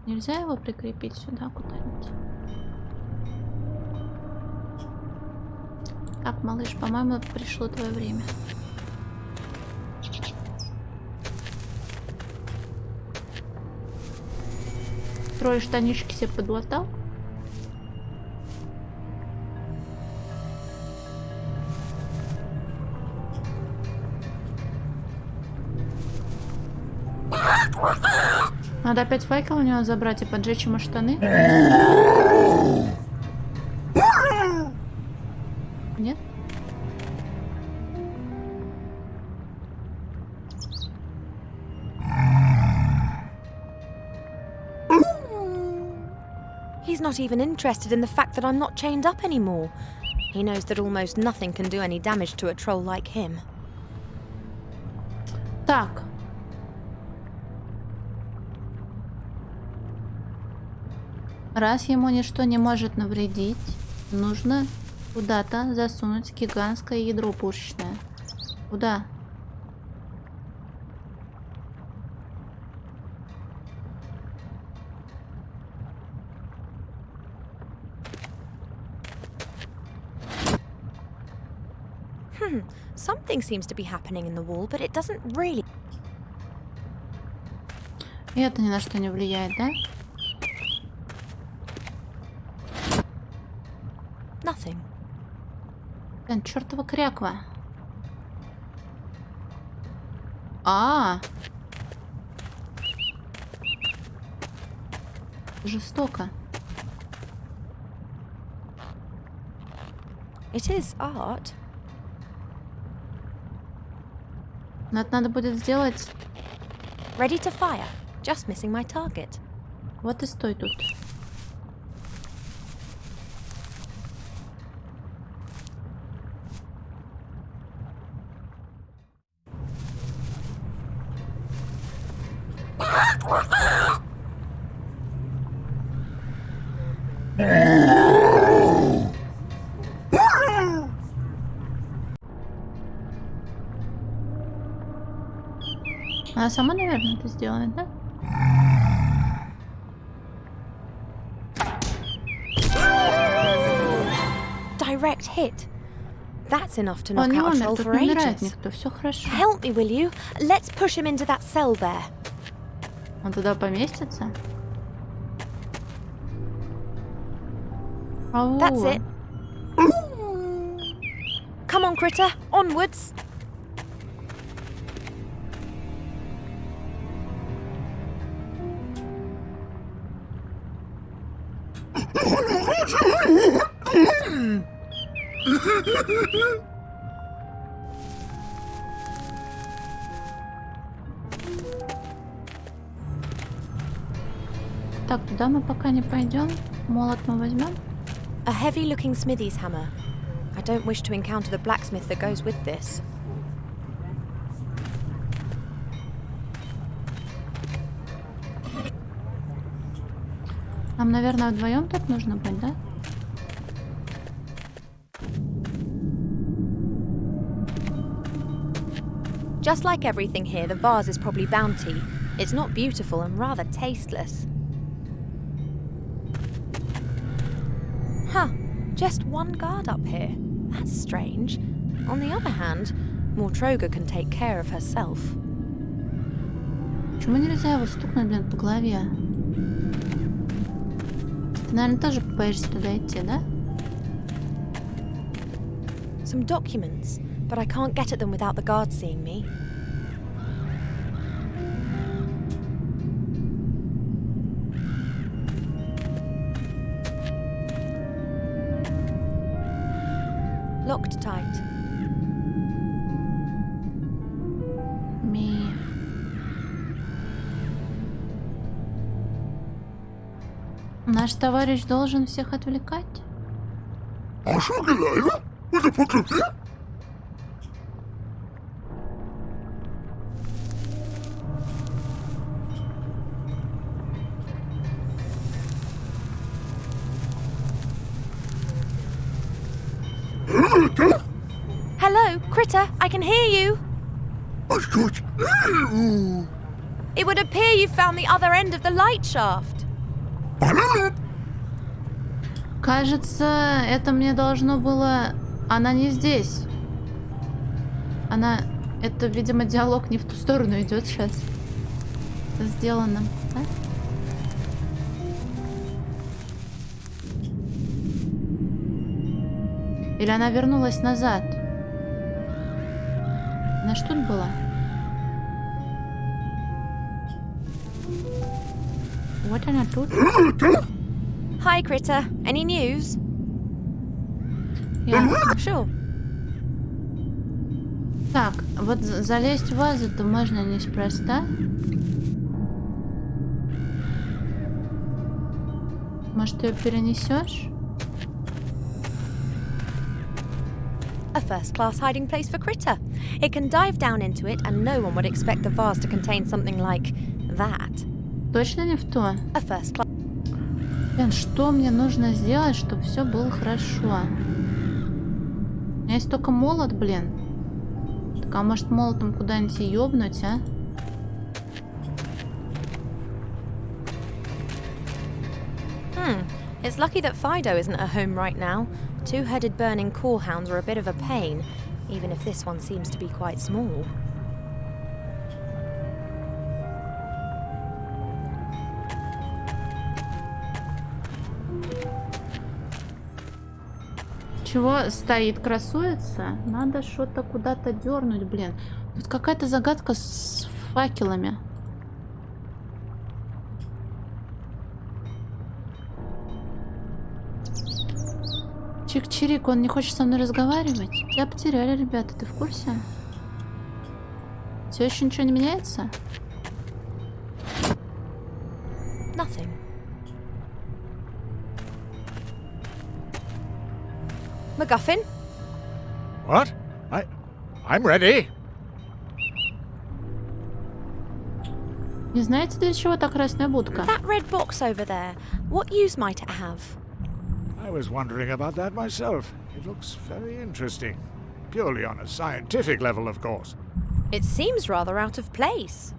Нельзя его прикрепить сюда куда-нибудь? Так, малыш, по-моему, пришло твое время. Трое штанишки себе подлатал. Надо опять факел у него забрать и поджечь ему штаны. Нет? He's not even interested in the fact that I'm not chained up anymore. He knows that almost nothing can do any damage to a troll like him. Так. Раз ему ничто не может навредить, нужно куда-то засунуть гигантское ядро пушечное. Куда? Something seems to be happening in the wall, but it doesn't really. И это ни на что не влияет, да? Nothing. Блин, чертова кряква. Жестоко. It is art. Но это надо будет сделать. Ready to fire. Just missing my target. Вот и стой тут. Она сама, наверное, это сделает, да? Direct hit. That's enough to Он knock не out a умер, troll тут for не умирает ages. никто, все хорошо. Help me, will you? Let's push him into that cell there. Он туда поместится? Ау. That's it. Come on, critter. Onwards. Так, туда мы пока не пойдем. Молот мы возьмем. A heavy-looking smithy's hammer. I don't wish to encounter the blacksmith that goes with this. Нам, наверное, вдвоем тут нужно быть, да? Just like everything here, the vase is probably bounty. It's not beautiful and rather tasteless. Huh, just one guard up here. That's strange. On the other hand, Mortroga can take care of herself. Почему нельзя его стукнуть, блин, по голове? Ты, наверное, тоже боишься туда идти, да? Some documents, but I can't get at them without the guard seeing me. Locked tight. Me. Наш товарищ должен всех отвлекать? Hello, critter, I can hear you. It would appear you found the other end of the light shaft. Кажется, это мне должно было... Она не здесь. Она... Это, видимо, диалог не в ту сторону идет сейчас. Это сделано. Да? Или она вернулась назад? Она ж тут была? Вот она тут. Hi, Critter. Any news? Yeah. Sure. Так, вот залезть в вазу-то можно неспроста. Может, ты ее перенесешь? A first-class hiding place for Critter. It can dive down into it, and no one would expect the vase to contain something like that. Точно не в то? A first class. Блин, что мне нужно сделать, чтобы все было хорошо? У меня есть только молот, блин. Так, а может молотом куда-нибудь ёбнуть, а? It's lucky that Fido isn't at home right now. Two-headed burning corehounds are a bit of a pain, even if this one seems to be quite small. Чего стоит, красуется? Надо что-то куда-то дернуть, блин. Тут какая-то загадка с факелами. Чик-чирик, он не хочет со мной разговаривать? Тебя потеряли, ребята, ты в курсе? Все еще ничего не меняется? Nothing. MacGuffin? What? I'm ready. Не знаете, для чего та красная будка? That red box over there. What use might it have? I was wondering about that myself. It looks very interesting. Purely on a scientific level, of course. It seems rather out of place.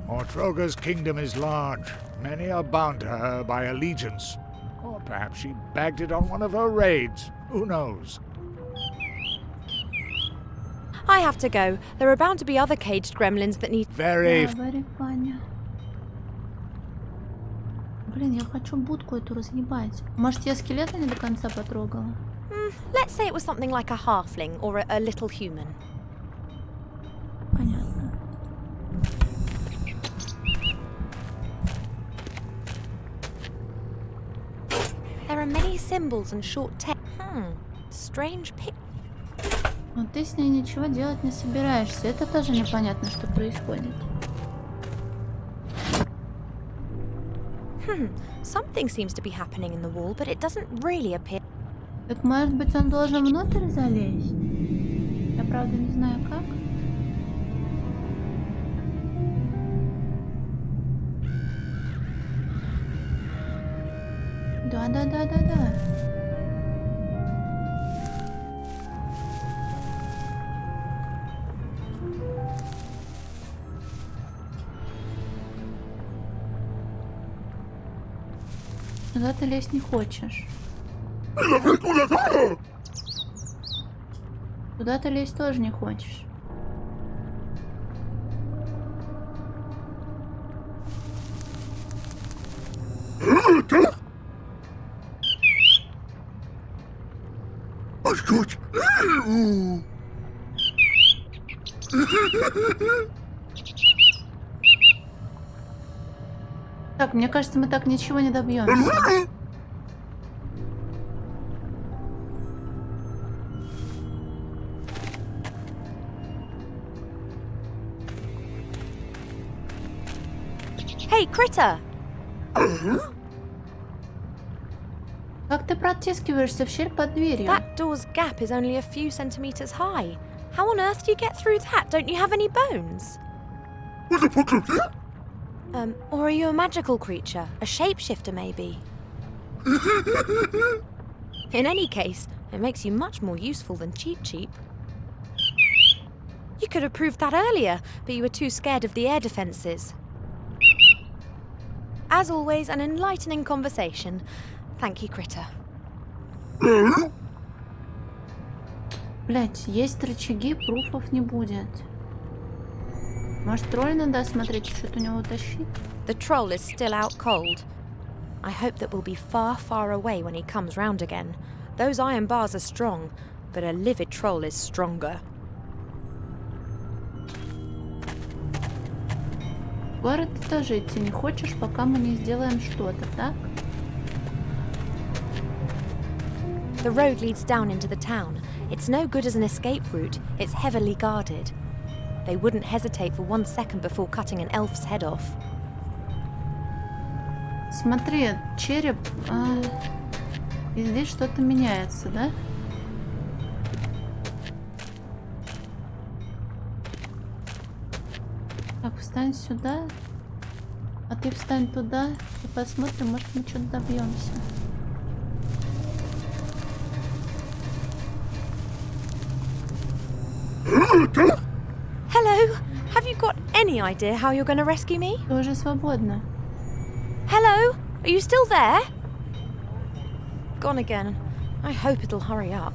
Ortroga's kingdom is large. Many are bound to her by allegiance. Or perhaps she bagged it on one of her raids. Who knows? I have to go. There are bound to be other caged gremlins that need... Very funny. Блин, я хочу будку эту разъебать. Может, я скелета не до конца потрогала? Let's say it was something like a halfling or a little human. Понятно. There are many symbols and short text. Strange pic. Но ты с ней ничего делать не собираешься. Это тоже непонятно, что происходит. Something seems to be happening in the wall, but it doesn't really appear. Так, может быть, он должен внутрь залезть? Я, правда, не знаю, как. Да. Куда ты лезть не хочешь? Туда ты лезть тоже не хочешь. Так, мне кажется, мы так ничего не добьемся. Hey, Critter! Как ты протискиваешься в щель под дверью? That door's gap is only a few centimeters high. How on earth do you get through that? Don't you have any bones? Or are you a magical creature? A shapeshifter, maybe? In any case, it makes you much more useful than Cheap. You could have proved that earlier, but you were too scared of the air defenses. As always, an enlightening conversation. Thank you, Critter. Блять, есть рычаги, пруфов не будет. Может, тролль надо осмотреть, что-то у него утащить? The troll is still out cold. I hope that we'll be far, far away when he comes round again. Those iron bars are strong, but a livid troll is stronger. В город ты тоже идти не хочешь, пока мы не сделаем что-то, так? The road leads down into the town. It's no good as an escape route. It's heavily guarded. They wouldn't hesitate for 1 second before cutting an elf's head off. Смотри, череп... и здесь что-то меняется, да? Так, встань сюда. А ты встань туда. И посмотрим, может, мы что-то добьемся. Hello? Have you got any idea how you're going to rescue me? Ты уже свободна. Hello? Are you still there? Gone again. I hope it'll hurry up.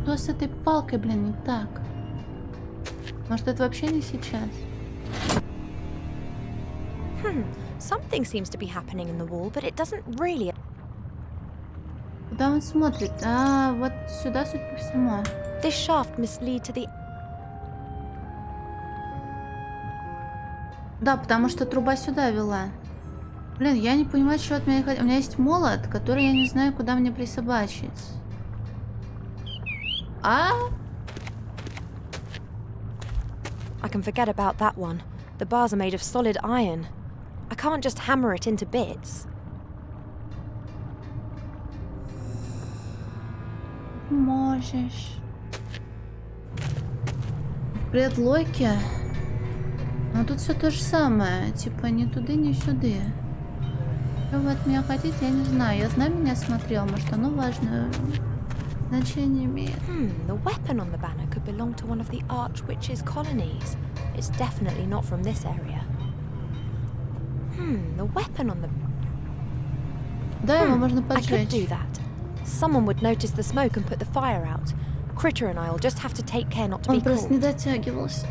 Что с этой палкой, блин, не так? Может, это вообще не сейчас? Something seems to be happening in the wall, but it doesn't really... Куда он смотрит? А, вот сюда, судя по всему. This shaft must lead to the... Да, потому что труба сюда вела. Блин, я не понимаю, что от меня хотят. У меня есть молот, который я не знаю, куда мне присобачить. А? I can forget about that one. The bars are made of solid iron. I can't just hammer it into bits. Можешь. В предлоке. Но тут все то же самое. Типа ни туды, ни сюды. Что вы от меня хотите, я не знаю. Я знаю, меня смотрел, может, оно важное значение имеет. The weapon on the banner could belong to one of the Archwitch's colonies. It's definitely not from this area. The weapon on the... Да, его можно I could поджечь. do that. Someone would notice the smoke and put the fire out. Critter and I'll just have to take care not to be Он просто caught. не дотягивался.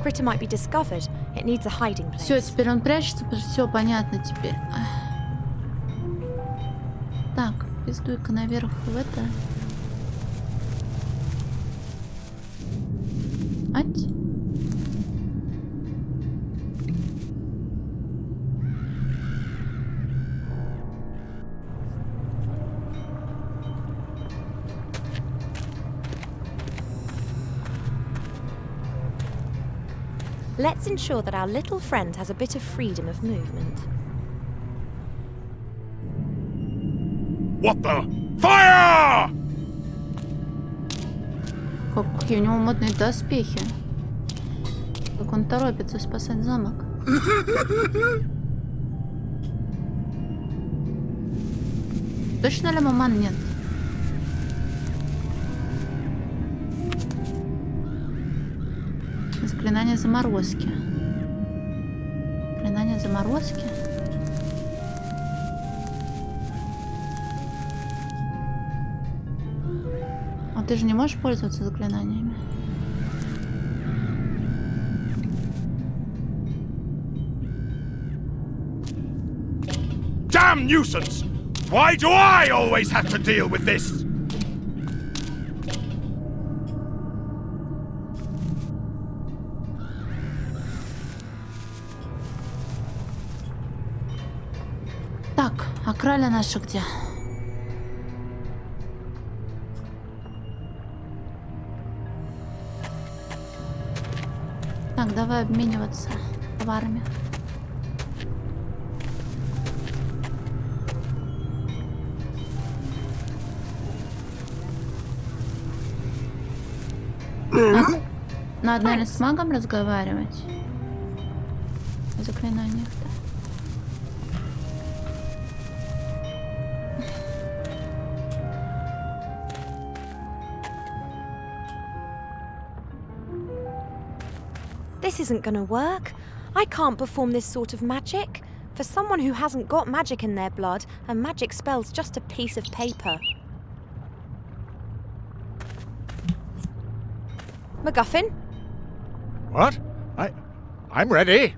Critter might be discovered. It needs a hiding place. Все, теперь он прячется, все понятно теперь. Так, пиздуй-ка наверх в это. Ать. Let's ensure that our little friend has a bit of freedom of movement. What the? Fire! Какие у него модные доспехи. Как он торопится спасать замок. Точно ли маман нет? Заклинание заморозки. Заклинание заморозки. А ты же не можешь пользоваться заклинаниями? Damn nuisance! Why do I always have to deal with this? Так, а краля наша где? Так, давай обмениваться товарами. Надо, наверное, с магом разговаривать. О заклинаниях-то. This isn't gonna work. I can't perform this sort of magic. For someone who hasn't got magic in their blood, a magic spell's just a piece of paper. MacGuffin? What? I'm ready.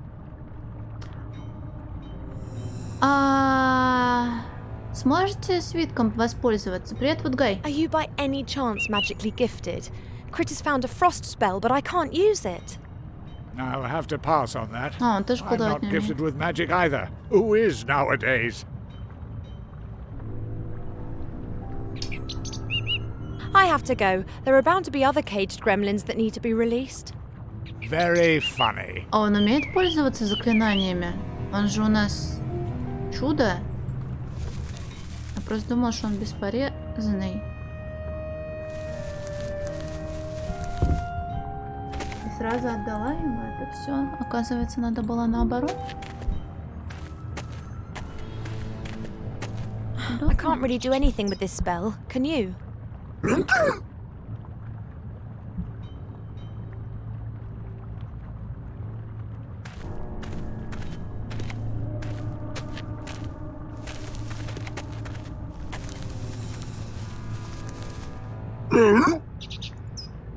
Сможете свитком воспользоваться? Привет, Вудгай. Are you by any chance magically gifted? Critter's found a frost spell, but I can't use it. I'll have to pass on that. Он тоже I'm колдовать not не gifted умеет. with magic either. Who is nowadays? I have to go. There are bound to be other caged gremlins that need to be released. Very funny. А он умеет пользоваться заклинаниями? Он же у нас чудо. Я просто думала, что он бесполезный. И сразу отдала ему это все. Оказывается, надо было наоборот. I can't really do anything with this spell, can you?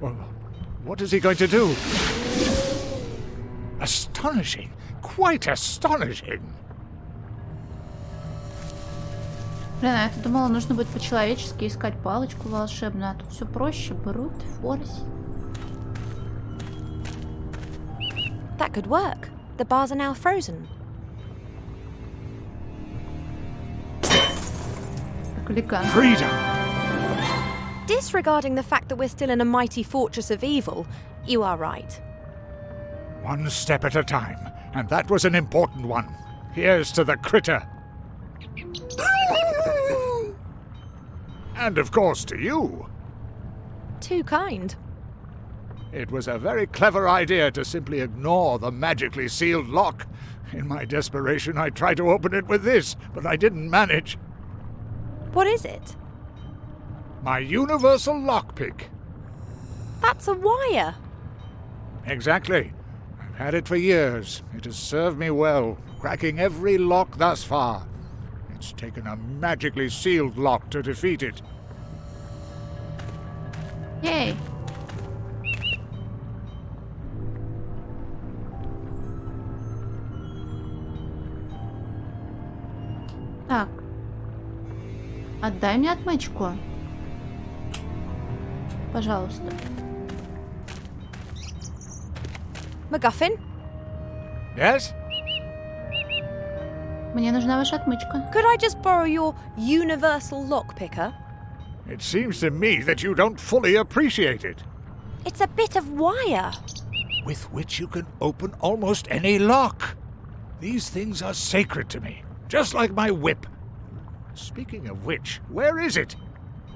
Well, what is he going to do? Astonishing. Quite astonishing. Блин, а я думала, нужно будет по-человечески искать палочку волшебную, а тут все проще. Брут, форс. That could work. The bars are now frozen. Freedom! Disregarding the fact that we're still in a mighty fortress of evil, you are right. One step at a time, and that was an important one. Here's to the critter. And of course to you. Too kind. It was a very clever idea to simply ignore the magically sealed lock. In my desperation, I tried to open it with this, but I didn't manage. What is it? My universal lockpick. That's a wire. Exactly. I've had it for years. It has served me well, cracking every lock thus far. It's taken a magically sealed lock to defeat it. Yay! Так. Отдай мне отмычку. Пожалуйста. MacGuffin? Yes? Мне нужна ваша отмычка. Could I just borrow your universal lockpicker? It seems to me that you don't fully appreciate it. It's a bit of wire. With which you can open almost any lock. These things are sacred to me, just like my whip. Speaking of which, where is it?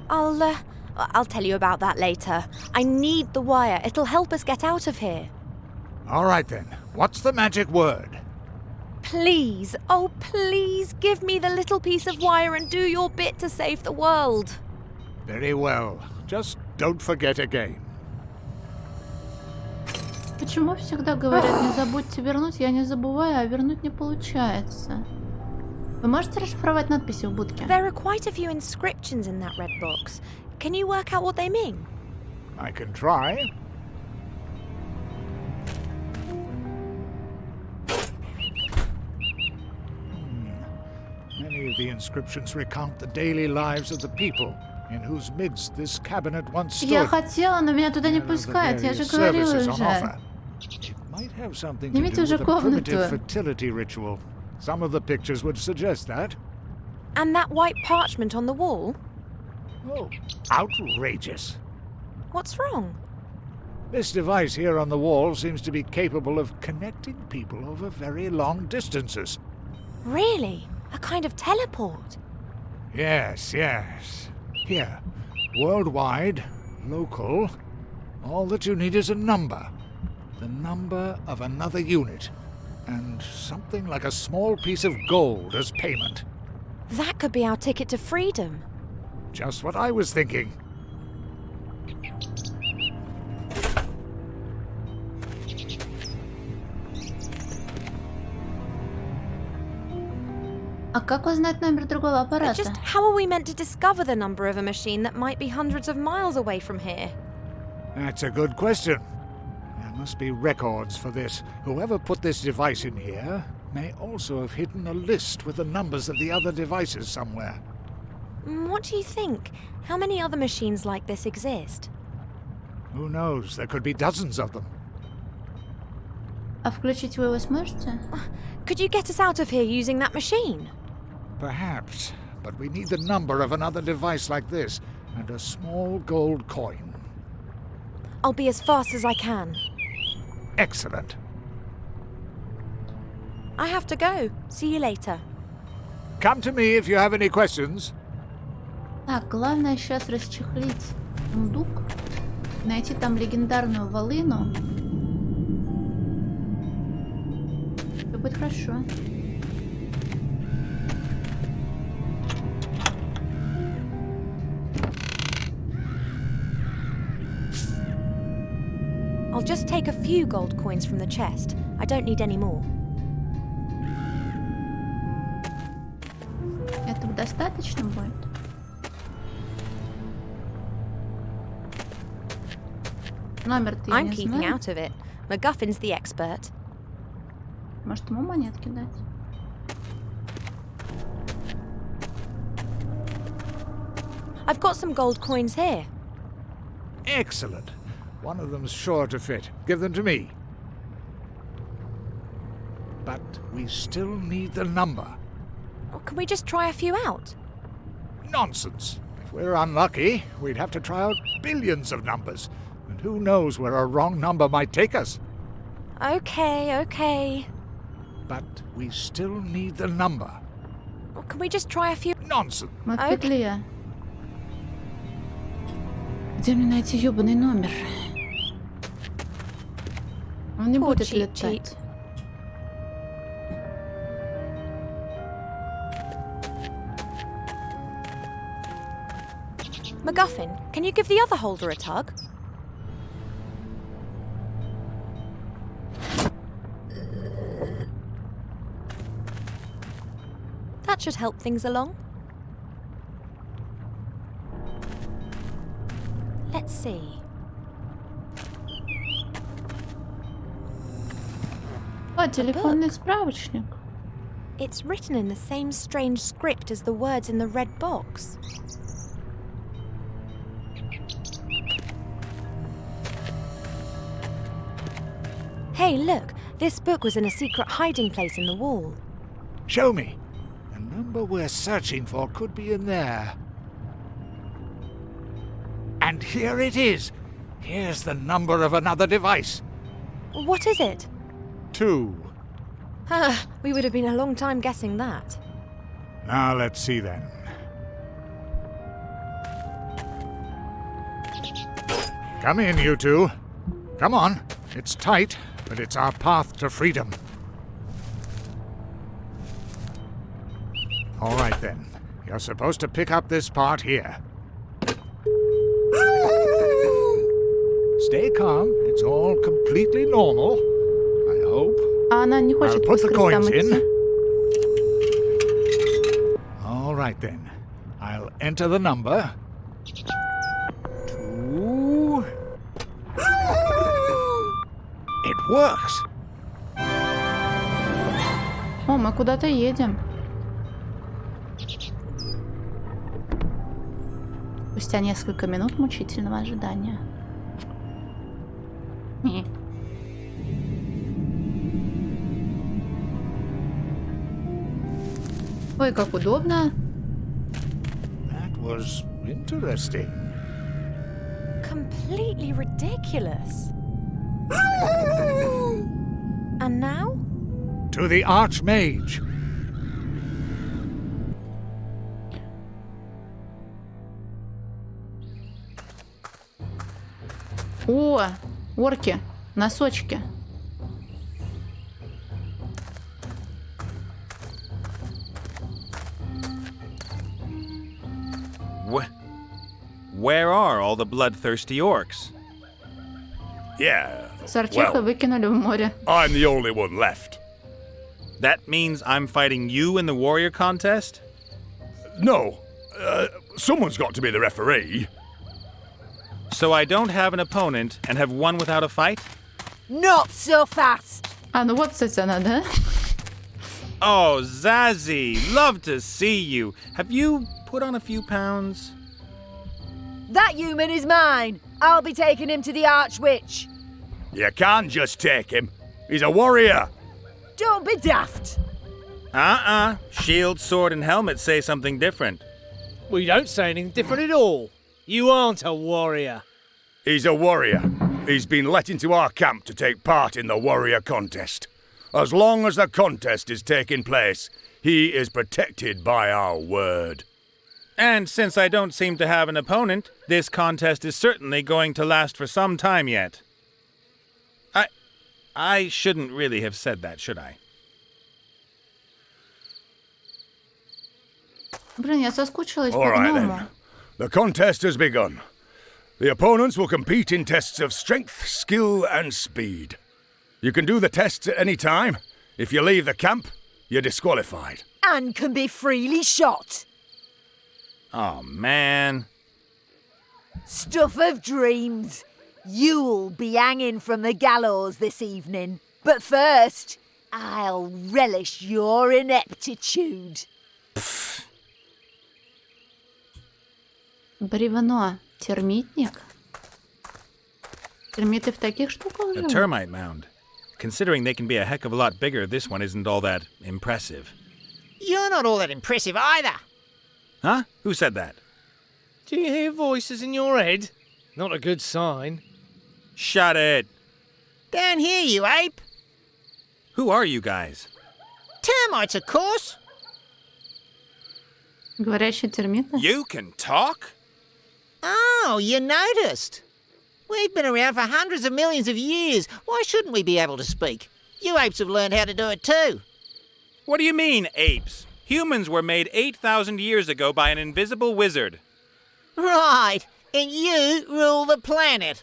I'll tell you about that later. I need the wire. It'll help us get out of here. All right then. What's the magic word? Please, oh please, give me the little piece of wire and do your bit to save the world. Very well. Just don't forget again. Почему всегда говорят, не забудьте вернуть? Я не забываю, а вернуть не получается. Вы можете расшифровать надписи в будке? There are quite a few inscriptions in that red box. Can you work out what they mean? I can try. Many of the inscriptions recount the daily lives of the people in whose midst this cabinet once stood. Я хотела, но меня туда не пускают. Я же говорила уже. It might have something to Снимите do уже with a primitive комнату. fertility ritual. Some of the pictures would suggest that. And that white parchment on the wall? Oh, outrageous. What's wrong? This device here on the wall seems to be capable of connecting people over very long distances. Really? A kind of teleport? Yes, yes. Here. Worldwide, local. All that you need is a number. The number of another unit. And something like a small piece of gold as payment. That could be our ticket to freedom. Just what I was thinking. А как узнать номер другого аппарата? Just how are we meant to discover the number of a machine that might be hundreds of miles away from here? That's a good question. There must be records for this. Whoever put this device in here may also have hidden a list with the numbers of the other devices somewhere. What do you think? How many other machines like this exist? Who knows? There could be dozens of them. А включить вы его сможете? Could you get us out of here using that machine? Perhaps, but we need the number of another device like this and a small gold coin. I'll be as fast as I can. Excellent. I have to go. See you later. Come to me if you have any questions. Так, главное сейчас расчехлить сундук, найти там легендарную волыну. Все будет хорошо. I'll just take a few gold coins from the chest. I don't need any more. Этого достаточно будет? Номер-то я I'm не keeping знаю. out of it. MacGuffin's the expert. Может, ему монетки дать? I've got some gold coins here. Excellent. One of them's sure to fit. Give them to me. But we still need the number. Or can we just try a few out? Nonsense. If we're unlucky, we'd have to try out billions of numbers. And who knows where a wrong number might take us. Okay. But we still need the number. Or can we just try a few... Nonsense. Мы в петле. Где мне найти ёбаный номер? Он не будет летать. MacGuffin, can you give the other holder a tug? That should help things along. Let's see. О, телефонный справочник. It's written in the same strange script as the words in the red box. Hey, look! This book was in a secret hiding place in the wall. Show me. The number we're searching for could be in there. And here it is. Here's the number of another device. What is it? 2. We would have been a long time guessing that. Now let's see then. Come in, you two. Come on. It's tight, but it's our path to freedom. All right then. You're supposed to pick up this part here. Stay calm. It's all completely normal. I hope. А она не хочет I'll put the вскрыть там coins in. идти. All right then. I'll enter the number. 2. It works. О, мы куда-то едем. Спустя несколько минут мучительного ожидания. Ой, как удобно. That was interesting. Completely ridiculous. And now? To the Archmage. О, орки, носочки. Where are all the bloodthirsty orcs? Yeah. Сарчиха выкинули в море. I'm the only one left. That means I'm fighting you in the warrior contest? No. Someone's got to be the referee. So I don't have an opponent and have won without a fight? Not so fast! А, ну вот, кстати, она, да? Oh, Zazzy, love to see you. Have you put on a few pounds? That human is mine. I'll be taking him to the Archwitch. You can't just take him. He's a warrior. Don't be daft. Shield, sword, and helmet say something different. We don't say anything different at all. You aren't a warrior. He's a warrior. He's been let into our camp to take part in the warrior contest. As long as the contest is taking place, he is protected by our word. And since I don't seem to have an opponent, this contest is certainly going to last for some time yet. I shouldn't really have said that, should I? Блин, я соскучилась по All right гному. then. The contest has begun. The opponents will compete in tests of strength, skill, and speed. You can do the tests at any time. If you leave the camp, you're disqualified. And can be freely shot. Oh, man. Stuff of dreams. You'll be hanging from the gallows this evening. But first, I'll relish your ineptitude. Бревно. Термитник? Термиты в таких штуках A живут? termite mound. Considering they can be a heck of a lot bigger, this one isn't all that impressive. You're not all that impressive either. Huh? Who said that? Do you hear voices in your head? Not a good sign. Shut it! Don't hear you, ape. Who are you guys? Termites, of course. Говорящие термиты? You can talk? Oh, you noticed. We've been around for hundreds of millions of years. Why shouldn't we be able to speak? You apes have learned how to do it too. What do you mean, apes? Humans were made 8,000 years ago by an invisible wizard. Right, and you rule the planet.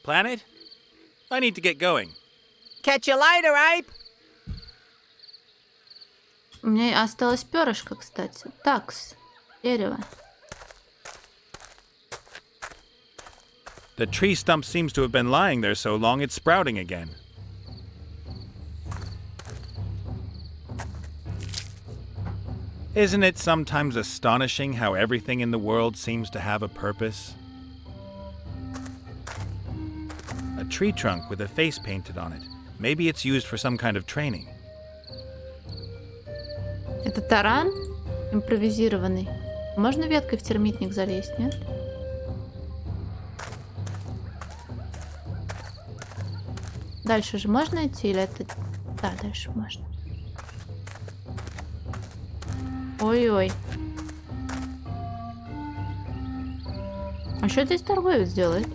Planet? I need to get going. Catch you later, ape. У меня осталось перышко, кстати. Такс. Дерево. The tree stump seems to have been lying there so long it's sprouting again. Isn't it sometimes astonishing how everything in the world seems to have a purpose? A tree trunk with a face painted on it. Maybe it's used for some kind of training. Это таран импровизированный. Можно веткой в термитник залезть, нет? Дальше же можно идти или это... Да, дальше можно. Ой-ой. А что здесь торговец делает?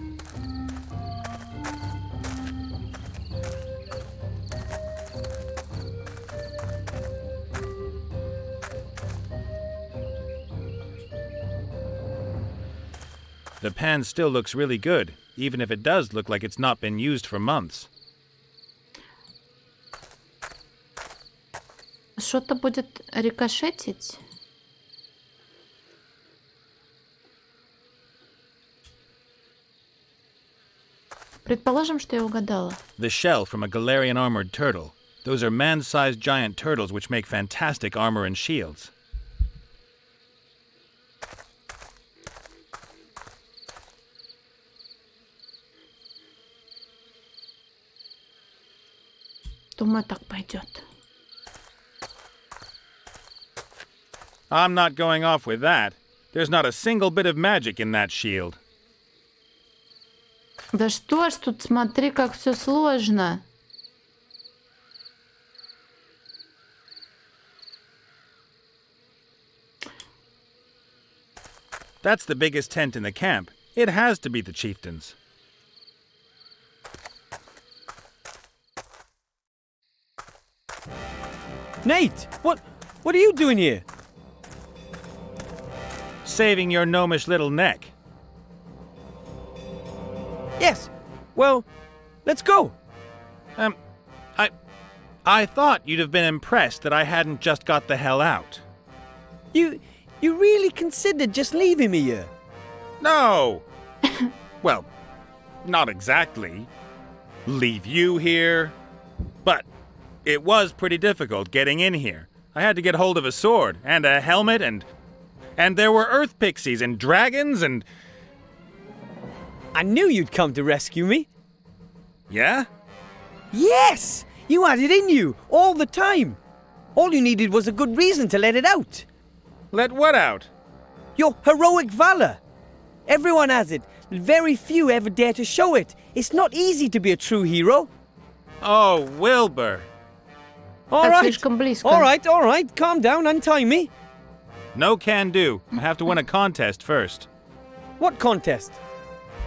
The pan still looks really good, even if it does look like it's not been used for months. Что-то будет рикошетить. Предположим, что я угадала. The shell from a Galarian armored turtle. Those are man-sized giant turtles which make fantastic armor and shields. Думаю, так пойдет. I'm not going off with that. There's not a single bit of magic in that shield. Да что ж тут, смотри, как все сложно. That's the biggest tent in the camp. It has to be the chieftain's. Nate! What are you doing here? Saving your gnomish little neck. I thought you'd have been impressed that I hadn't just got the hell out. You really considered just leaving me here? No! Well, not exactly. Leave you here. But it was pretty difficult getting in here. I had to get hold of a sword and a helmet and there were earth pixies and dragons and... I knew you'd come to rescue me. Yeah? Yes! You had it in you, all the time. All you needed was a good reason to let it out. Let what out? Your heroic valor. Everyone has it. Very few ever dare to show it. It's not easy to be a true hero. Oh, Wilbur. All right. Calm down, untie me. No can do. I have to win a contest first. What contest?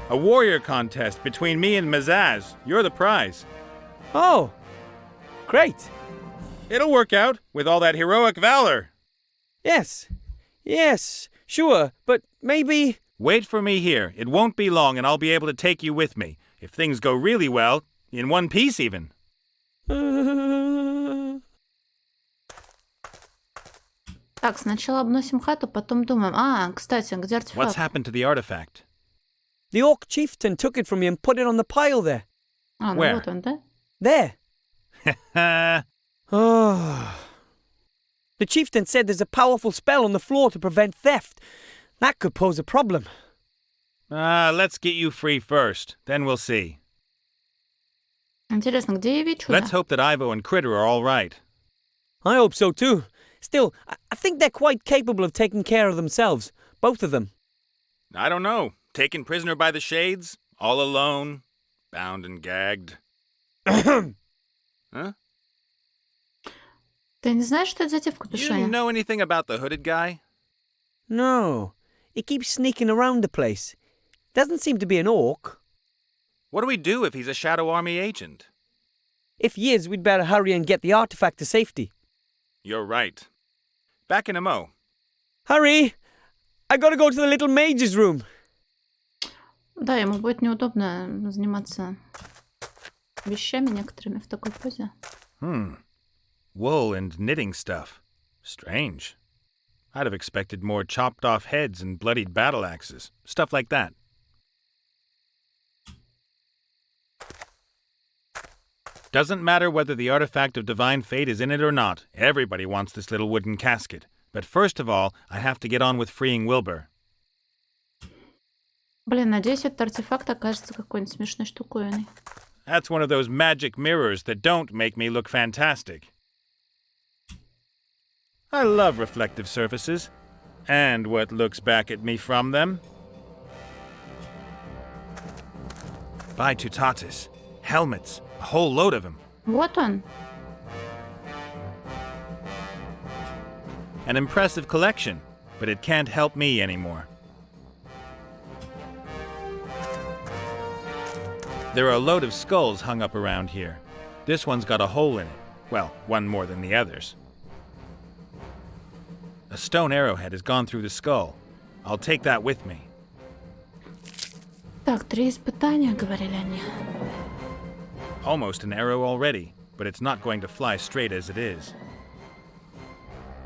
A warrior contest between me and Mazaz. You're the prize. Oh, great. It'll work out with all that heroic valor. Yes, sure, but maybe... Wait for me here. It won't be long and I'll be able to take you with me. If things go really well, in one piece even. Так, сначала обносим хату, потом думаем. Кстати, где артефакт? What's happened to the artifact? The orc chieftain took it from me and put it on the pile there. Where? Вот он, да? There. Oh. The chieftain said there's a powerful spell on the floor to prevent theft. That could pose a problem. Let's get you free first. Then we'll see. Интересно, где я Virtuous? Let's hope that Ivo and Critter are all right. I hope so too. Still, I think they're quite capable of taking care of themselves. Both of them. I don't know. Taken prisoner by the shades? All alone? Bound and gagged? Huh? Ты не знаешь, что это за девка, You Пешоня? know anything about the hooded guy? No. He keeps sneaking around the place. Doesn't seem to be an orc. What do we do if he's a Shadow Army agent? If he is, we'd better hurry and get the artifact to safety. You're right. Back in a mo. Hurry! I gotta go to the little mage's room. Да, ему будет неудобно заниматься вещами некоторыми в такой позе. Wool and knitting stuff. Strange. I'd have expected more chopped off heads and bloodied battle axes. Stuff like that. Doesn't matter whether the artifact of divine fate is in it or not. Everybody wants this little wooden casket. But first of all, I have to get on with freeing Wilbur. Блин, надеюсь, этот артефакт окажется какой-нибудь смешной штуковиной. That's one of those magic mirrors that don't make me look fantastic. I love reflective surfaces. And what looks back at me from them. By Tutatis. Helmets. A whole load of them. Вот он. An impressive collection, but it can't help me anymore. There are a load of skulls hung up around here. This one's got a hole in it. Well, one more than the others. A stone arrowhead has gone through the skull. I'll take that with me. Так, 3 испытания, говорили они. Almost an arrow already, but it's not going to fly straight as it is.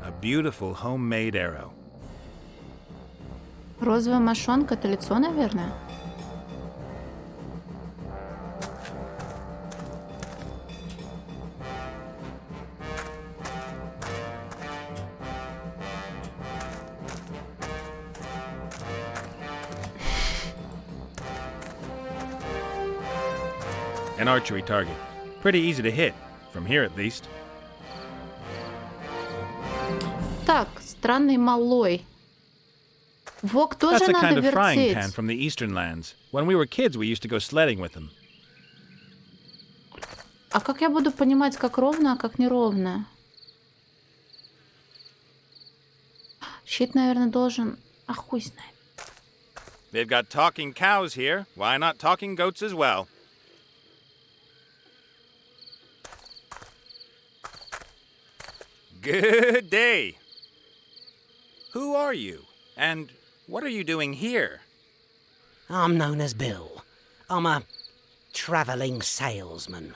A beautiful homemade arrow. Розовая мошонка, это лицо, наверное? An archery target. Pretty easy to hit, from here at least. Так, странный малой. Вок тоже That's a надо kind of frying pan вертеть. from the eastern lands. When we were kids, we used to go sledding with them. А как я буду понимать, как ровно, а как неровно? Щит, наверное, должен... А хуй знает. They've got talking cows here. Why not talking goats as well? Good day. Who are you? And what are you doing here? I'm known as Bill. I'm a travelling salesman.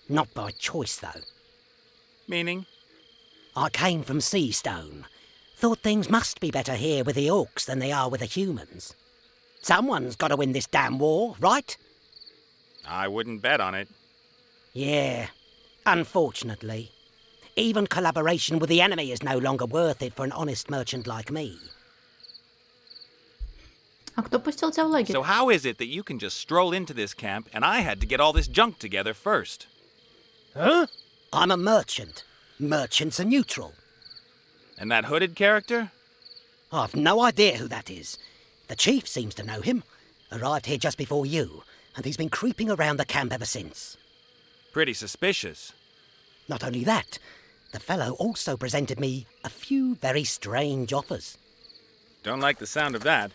Not by choice, though. Meaning? I came from Seastone. Thought things must be better here with the orcs than they are with the humans. Someone's got to win this damn war, right? I wouldn't bet on it. Yeah, unfortunately. Even collaboration with the enemy is no longer worth it for an honest merchant like me. А кто пустил тебя в лагерь? So how is it that you can just stroll into this camp and I had to get all this junk together first? Huh? I'm a merchant. Merchants are neutral. And that hooded character? I've no idea who that is. The chief seems to know him. Arrived here just before you, and he's been creeping around the camp ever since. Pretty suspicious. Not only that, the fellow also presented me a few very strange offers. Don't like the sound of that.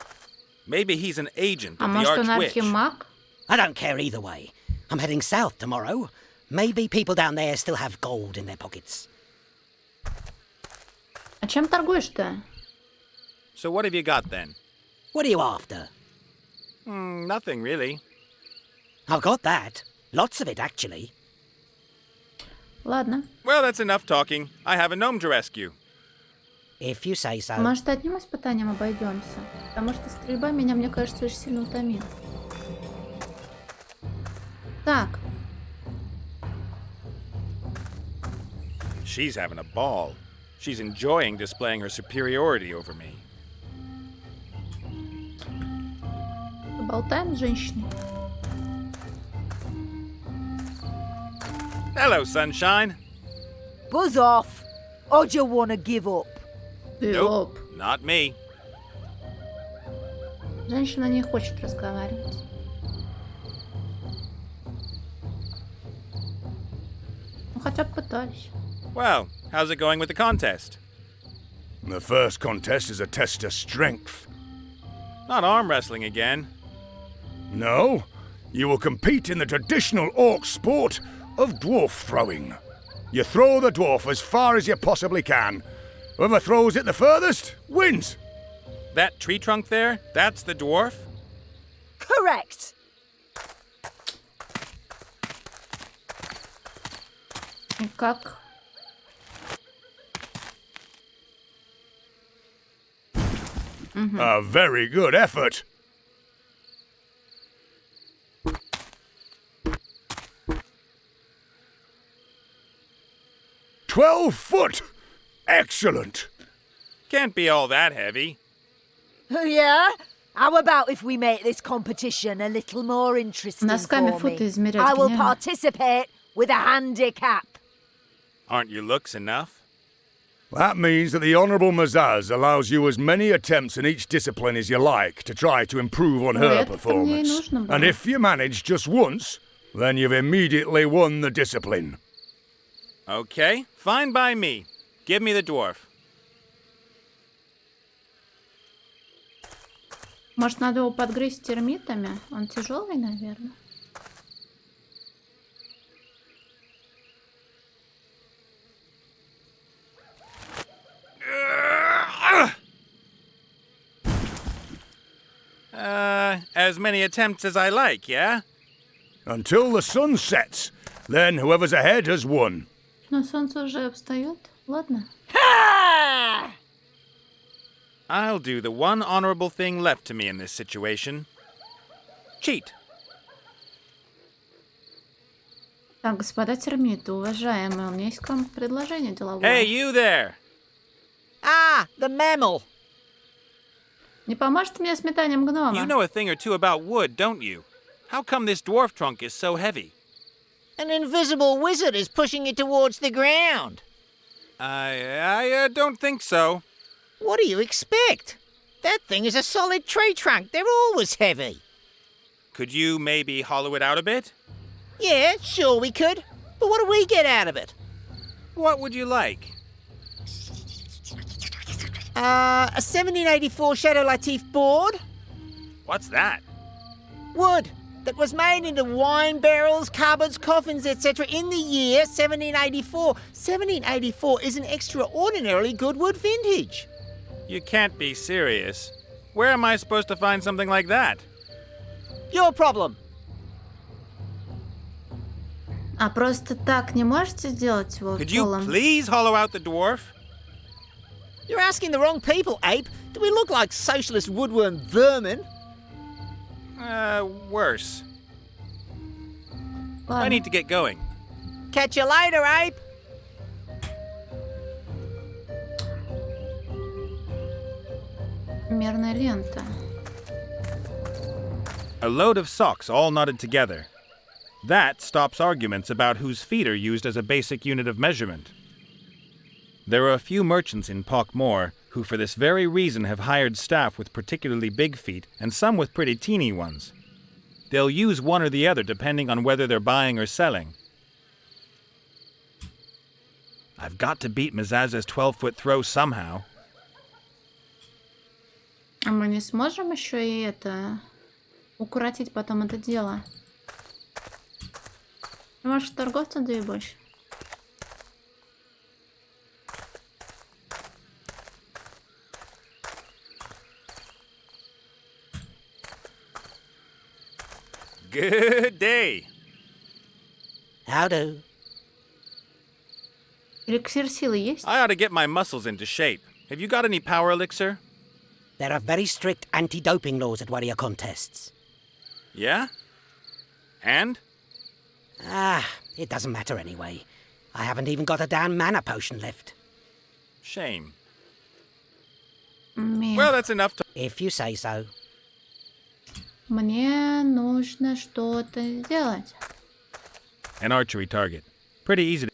Maybe he's an agent А of the может он Archwitch. архимаг? I don't care either way. I'm heading south tomorrow. Maybe people down there still have gold in their pockets. А чем торгуешь-то? So what have you got then? What are you after? Nothing really. I've got that. Lots of it, actually. Ладно. Well, that's enough talking. I have a gnome to rescue. If you say so. Может, одним испытанием обойдемся? Потому что стрельба меня, мне кажется, очень сильно утомила. Так. She's having a ball. She's enjoying displaying her superiority over me. Поболтаем с женщиной. Hello, sunshine. Buzz off. Or do you want to give up? Nope, not me. Женщина не хочет разговаривать. Ну, хотя бы пытались. Well, how's it going with the contest? The first contest is a test of strength. Not arm wrestling again. No, you will compete in the traditional orc sport of dwarf throwing. You throw the dwarf as far as you possibly can. Whoever throws it the furthest wins. That tree trunk there, that's the dwarf? Correct. И как? A very good effort. "12 foot! Excellent! Can't be all that heavy. Yeah? How about if we make this competition a little more interesting Носками for фута me? измерять I will гениально. participate with a handicap. Aren't your looks enough? That means that the Honourable Mazaz allows you as many attempts in each discipline as you like to try to improve on her это-то мне и performance. нужно было. And if you manage just once, then you've immediately won the discipline. Okay, fine by me. Give me the dwarf. Может, надо его подгрызть термитами? Он тяжелый, наверное. As many attempts as I like, yeah? Until the sun sets. Then whoever's ahead has won. Но солнце уже встает. Ладно. I'll do the one honorable thing left to me in this situation. Cheat. Так, господа термиты, уважаемые, у меня есть к вам предложение деловое. Hey, you there! Ah, the mammal. Не поможете мне с метанием гнома? You know a thing or two about wood, don't you? How come this dwarf trunk is so heavy? An invisible wizard is pushing it towards the ground. I don't think so. What do you expect? That thing is a solid tree trunk. They're always heavy. Could you maybe hollow it out a bit? Yeah, sure we could. But what do we get out of it? What would you like? A 1784 Shadow Latif board. What's that? Wood that was made into wine barrels, cupboards, coffins, etc. in the year 1784. 1784 is an extraordinarily good wood vintage. You can't be serious. Where am I supposed to find something like that? Your problem. А просто так не можете сделать его Could you полом? please hollow out the dwarf? You're asking the wrong people, Ape. Do we look like socialist woodworm vermin? Worse. I Ладно. need to get going. Catch you later, Ape. Мерная лента. A load of socks all knotted together. That stops arguments about whose feet are used as a basic unit of measurement. There are a few merchants in Pockmore who for this very reason have hired staff with particularly big feet and some with pretty teeny ones. They'll use one or the other depending on whether they're buying or selling. I've got to beat Mizaz's 12-foot throw somehow. А мы не сможем еще и это укоротить потом это дело? Может, торговца доебешь? Good day. How do? Эликсир силы есть? I ought to get my muscles into shape. Have you got any power elixir? There are very strict anti-doping laws at warrior contests. Yeah? And? It doesn't matter anyway. I haven't even got a damn mana potion left. Shame. Мне... Well, that's enough to... If you say so. Мне нужно что-то сделать. An archery target. Pretty easy to...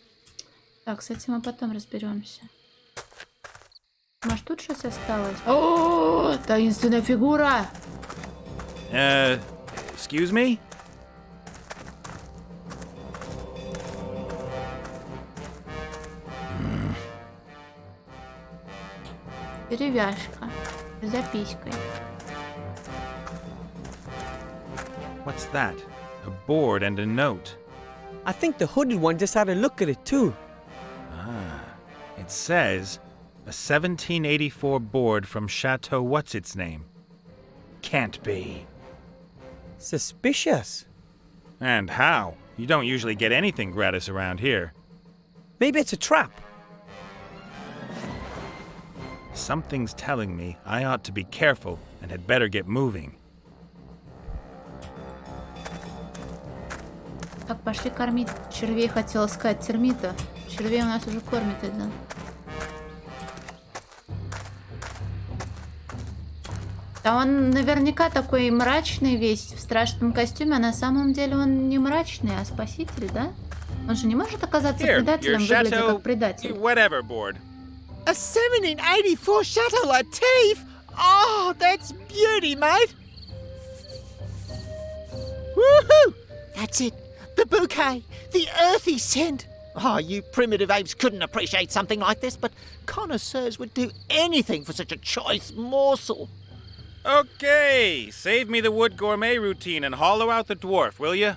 Так, с этим мы потом разберемся. Может, тут что-то осталось? О, таинственная фигура! Excuse me? Деревяшка. С запиской. What's that? A board and a note. I think the hooded one just had a look at it too. It says, a 1784 board from Chateau What's-Its-Name. Can't be. Suspicious. And how? You don't usually get anything gratis around here. Maybe it's a trap. Something's telling me I ought to be careful and had better get moving. Так, пошли кормить. Червей хотела сказать, термита. Червей у нас уже кормит один. Да он наверняка такой мрачный весь, в страшном костюме, а на самом деле он не мрачный, а спаситель, да? Он же не может оказаться Here, предателем, your выглядя Chateau... как предатель. whatever board. A 1784 Chateau Latif? Oh, that's beauty, mate. Woohoo! That's it. The bouquet. The earthy scent. Oh, you primitive apes couldn't appreciate something like this, but connoisseurs would do anything for such a choice morsel. Okay, save me the wood gourmet routine and hollow out the dwarf, will you?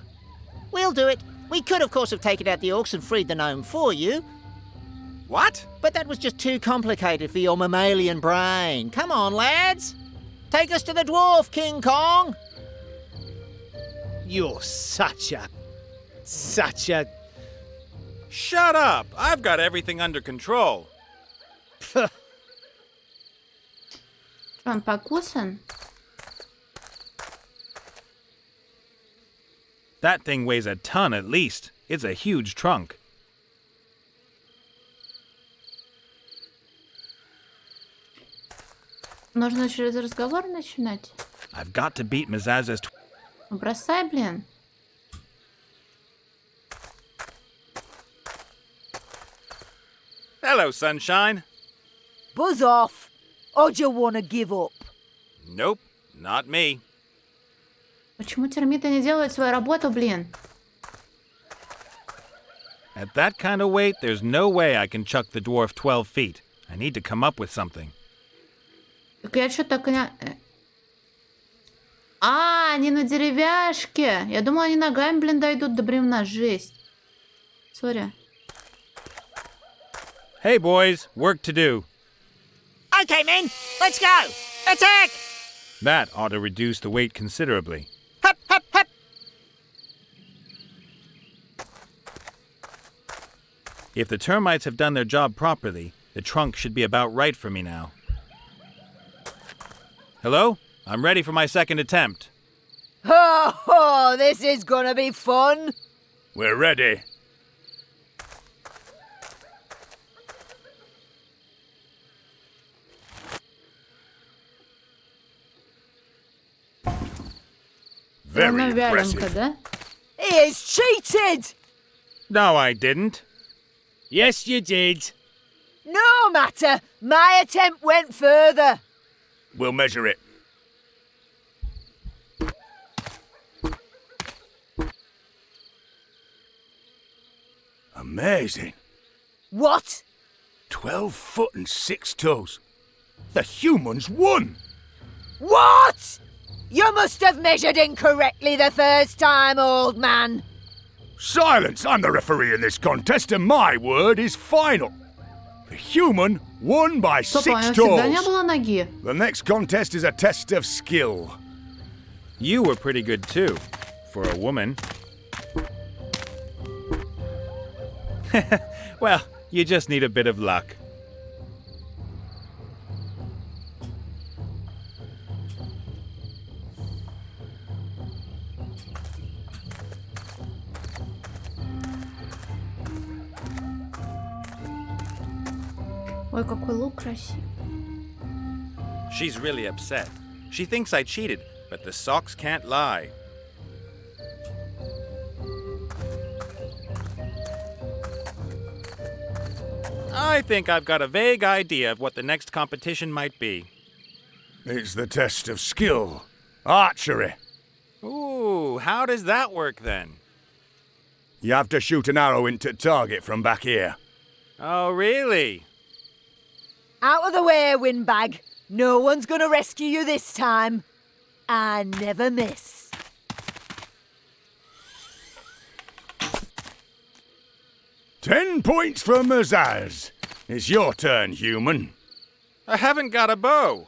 We'll do it. We could, of course, have taken out the orcs and freed the gnome for you. What? But that was just too complicated for your mammalian brain. Come on, lads. Take us to the dwarf, King Kong. You're such a... Shut up! I've got everything under control. Он покусан? That thing weighs a ton at least. It's a huge trunk. Нужно через разговор начинать? I've got to beat Mizaz's... Ну, бросай, блин. Hello, sunshine. Buzz off. Or do you want to give up? Nope, not me. Почему термиты не делают свою работу, блин? At that kind of weight, there's no way I can chuck the dwarf 12 feet. I need to come up with something. Так я что так не... А, они на деревяшке. Я думала, они ногами, блин, дойдут до бревна. Жесть. Сори. Hey, boys, work to do. Okay, men, let's go. Attack! That ought to reduce the weight considerably. Hup, hup, hup. If the termites have done their job properly, the trunk should be about right for me now. Hello? I'm ready for my second attempt. Ho ho! This is gonna be fun! We're ready. Она вяленка, да? He has cheated! No, I didn't. Yes, you did. No matter, my attempt went further. We'll measure it. Amazing. What? 12 foot and 6 toes. The humans won! What? You must have measured incorrectly the first time, old man. Silence! I'm the referee in this contest and my word is final. The human won by Стоп, а у 6 него всегда не toes. было ноги? The next contest is a test of skill. You were pretty good too, for a woman. Well, you just need a bit of luck. Ой, какой лук красивый. She's really upset. She thinks I cheated, but the socks can't lie. I think I've got a vague idea of what the next competition might be. It's the test of skill. Archery. Ooh, how does that work then? You have to shoot an arrow into target from back here. Oh, really? Out of the way, windbag. No one's gonna rescue you this time. I never miss. "10 points for Mazaz. It's your turn, human. I haven't got a bow.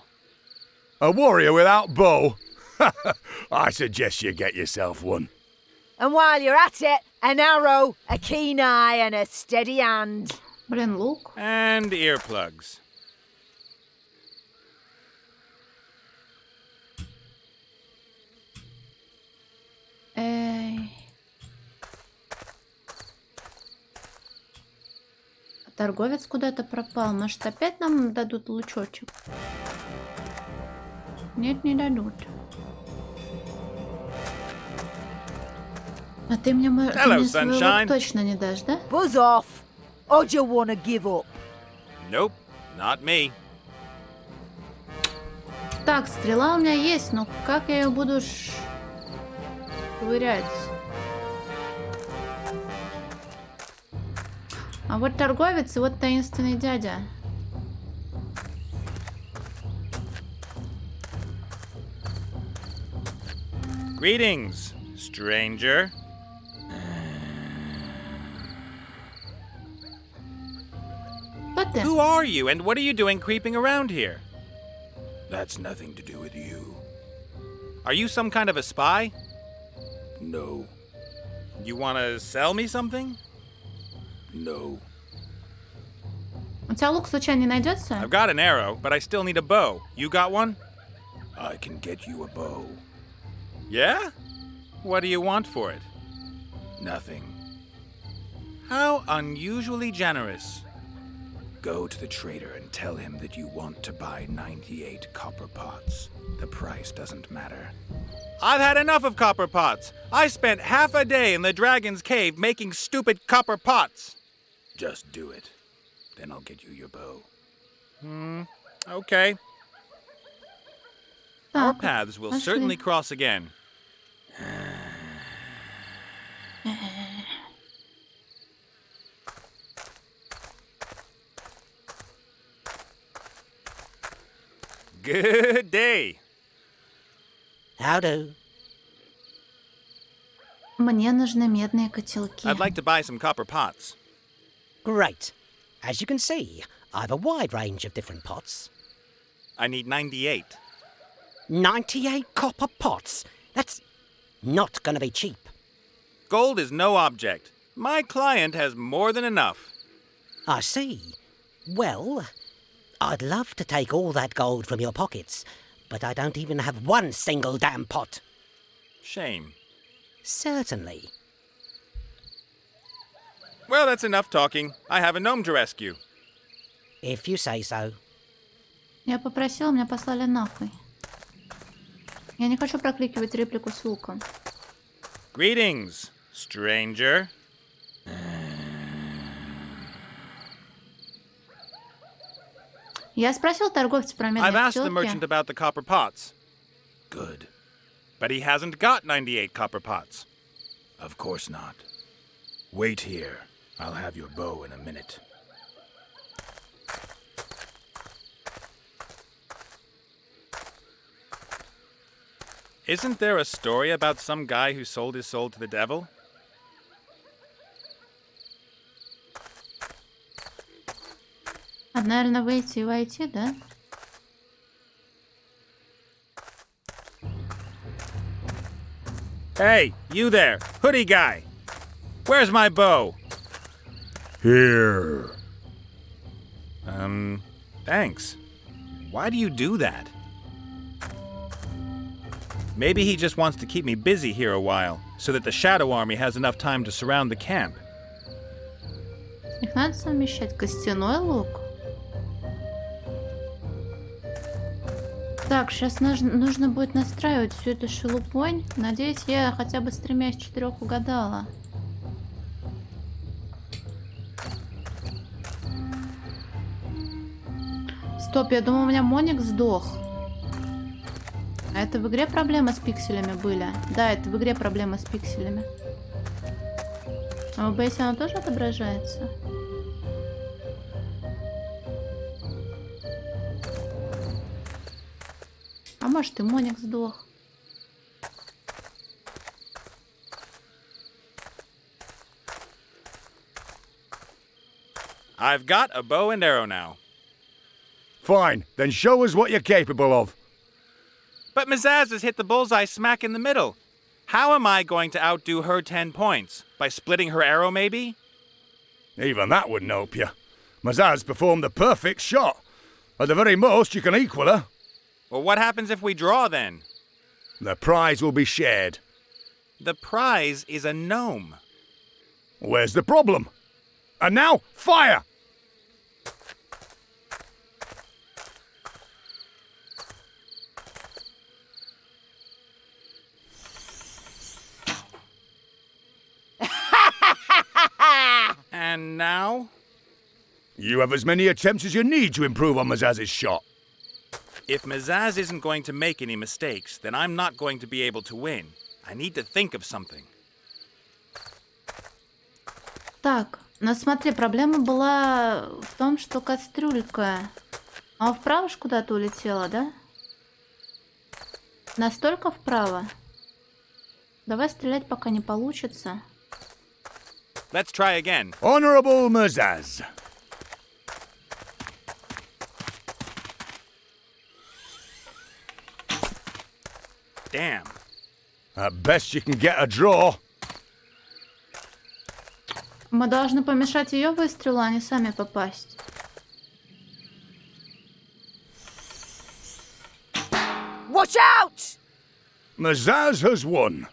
A warrior without bow? I suggest you get yourself one. And while you're at it, an arrow, a keen eye, and a steady hand. Блин, лук. And earplugs. Эй. А торговец куда-то пропал. Может, опять нам дадут лучочек? Нет, не дадут. А ты мне, ты Hello, мне свой лук sunshine. точно не дашь, да? Buzz off. Or do you wanna give up? Nope, not me. Так, стрела у меня есть, но как я ее буду швырять? А вот торговец и вот таинственный дядя. Greetings, stranger. What the? Who are you and what are you doing creeping around here? That's nothing to do with you. Are you some kind of a spy? No, You want to sell me something? no. У тебя лук случайно не найдется? I've got an arrow, but I still need a bow. You got one? I can get you a bow. Yeah? What do you want for it? Nothing. How unusually generous. Go to the trader and tell him that you want to buy 98 copper pots. The price doesn't matter. I've had enough of copper pots. I spent half a day in the dragon's cave making stupid copper pots. Just do it. Then I'll get you your bow. Okay. Our Так, paths will пошли. certainly cross again. Good day. How do? Мне нужны медные котелки. I'd like to buy some copper pots. Great. As you can see, I've a wide range of different pots. I need 98. 98 copper pots? That's not going to be cheap. Gold is no object. My client has more than enough. I see. Well, I'd love to take all that gold from your pockets, but I don't even have one single damn pot. Shame. Certainly. Well, that's enough talking. I have a gnome to rescue. If you say so. Я попросила, меня послали нахуй. Я не хочу прокликивать реплику с луком. Greetings, stranger. Я спросил торговца про I've медные asked the пчелки. merchant about the copper pots. Good. But he hasn't got 98 copper pots. Of course not. Wait here. I'll have your bow in a minute. Isn't there a story about some guy who sold his soul to the devil? Надо, наверное, выйти и войти, да? Hey, you there, hoodie guy. Where's my bow? Here. Thanks. Why do you do that? Maybe he just wants to keep me busy here a while, so that the Shadow Army has enough time to surround the camp. Их надо совмещать. Костяной лук. Так, сейчас нужно будет настраивать всю эту шелупонь. Надеюсь, я хотя бы с 3 из 4 угадала. Стоп, я думаю, у меня Моник сдох. А это в игре проблемы с пикселями были? Да, это в игре проблемы с пикселями. А в OBS оно тоже отображается? А может и Моник сдох. I've got a bow and arrow now. Fine, then show us what you're capable of. But Mazaz has hit the bullseye smack in the middle. How am I going to outdo her 10 points? By splitting her arrow, maybe? Even that wouldn't help you. Mazaz performed the perfect shot. At the very most, you can equal her. Well, what happens if we draw then? The prize will be shared. The prize is a gnome. Where's the problem? And now, fire! And now? You have as many attempts as you need to improve on Mazaz's shot. If Mazaz isn't going to make any mistakes, then I'm not going to be able to win. I need to think of something. Так, ну смотри, проблема была в том, что кастрюлька... А вправо ж куда-то улетела, да? Настолько вправо? Давай стрелять, пока не получится. Let's try again. Honorable Mazaz. Damn. At best you can get a draw. Мы должны помешать ее выстрелу, а не сами попасть. Watch out! Mazaz has won.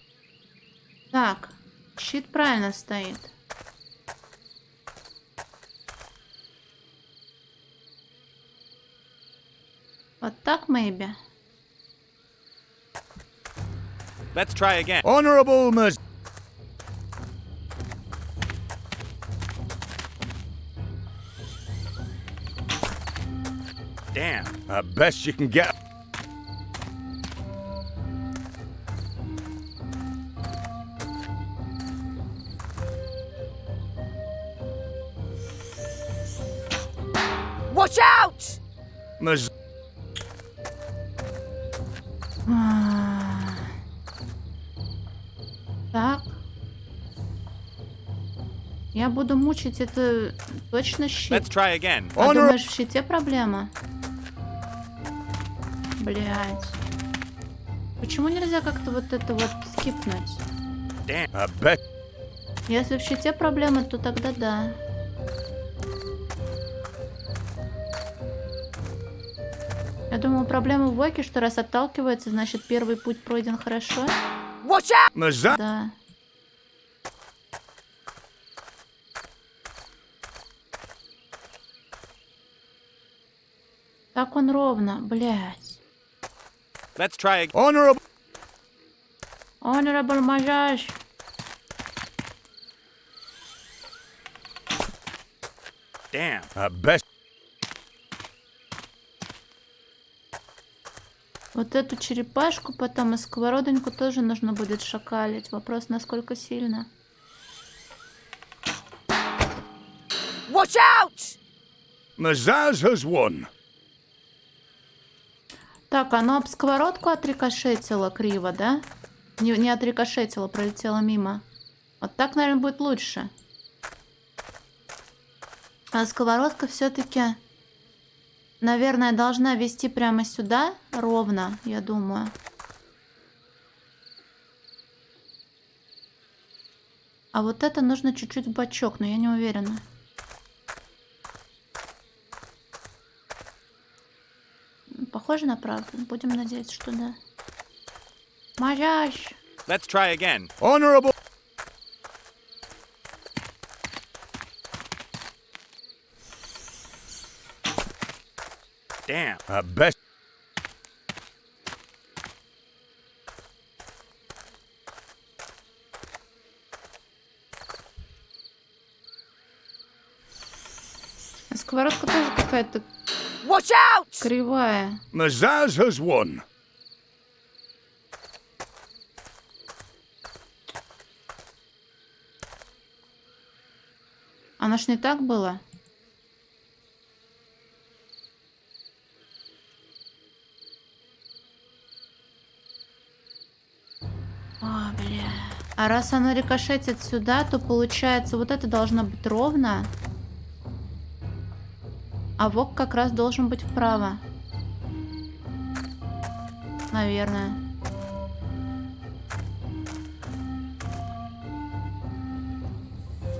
Так, щит правильно стоит. Вот так, maybe. Let's try again. Honorable Maz... Damn. At best you can get... Watch out! Maz... Так. Я буду мучить, это точно щит. Let's try again. А думаешь, в щите проблема? Блять. Почему нельзя как-то вот это вот скипнуть? Damn. I bet... Если в щите проблема, то тогда да. Я думаю, проблема в Воке, что раз отталкивается, значит первый путь пройден хорошо. Да. Так он ровно, блядь. Let's try again. Honorable Мажаш. Damn. Best. Вот эту черепашку потом и сковородоньку тоже нужно будет шакалить. Вопрос, насколько сильно. Watch out! Mazaz has won. Так, оно об сковородку отрикошетило криво, да? Не отрикошетило, пролетело мимо. Вот так, наверное, будет лучше. А сковородка все-таки, наверное, должна вести прямо сюда, ровно, я думаю. А вот это нужно чуть-чуть в бочок, но я не уверена. Похоже на правду. Будем надеяться, что да. Мажаш! Let's try again. Honorable. Damn. Best. Сковородка тоже какая-то кривая. Mazaz has won. Оно ж не так было. А, бля. А раз оно рикошетит сюда, то получается вот это должно быть ровно. А вок как раз должен быть вправо. Наверное.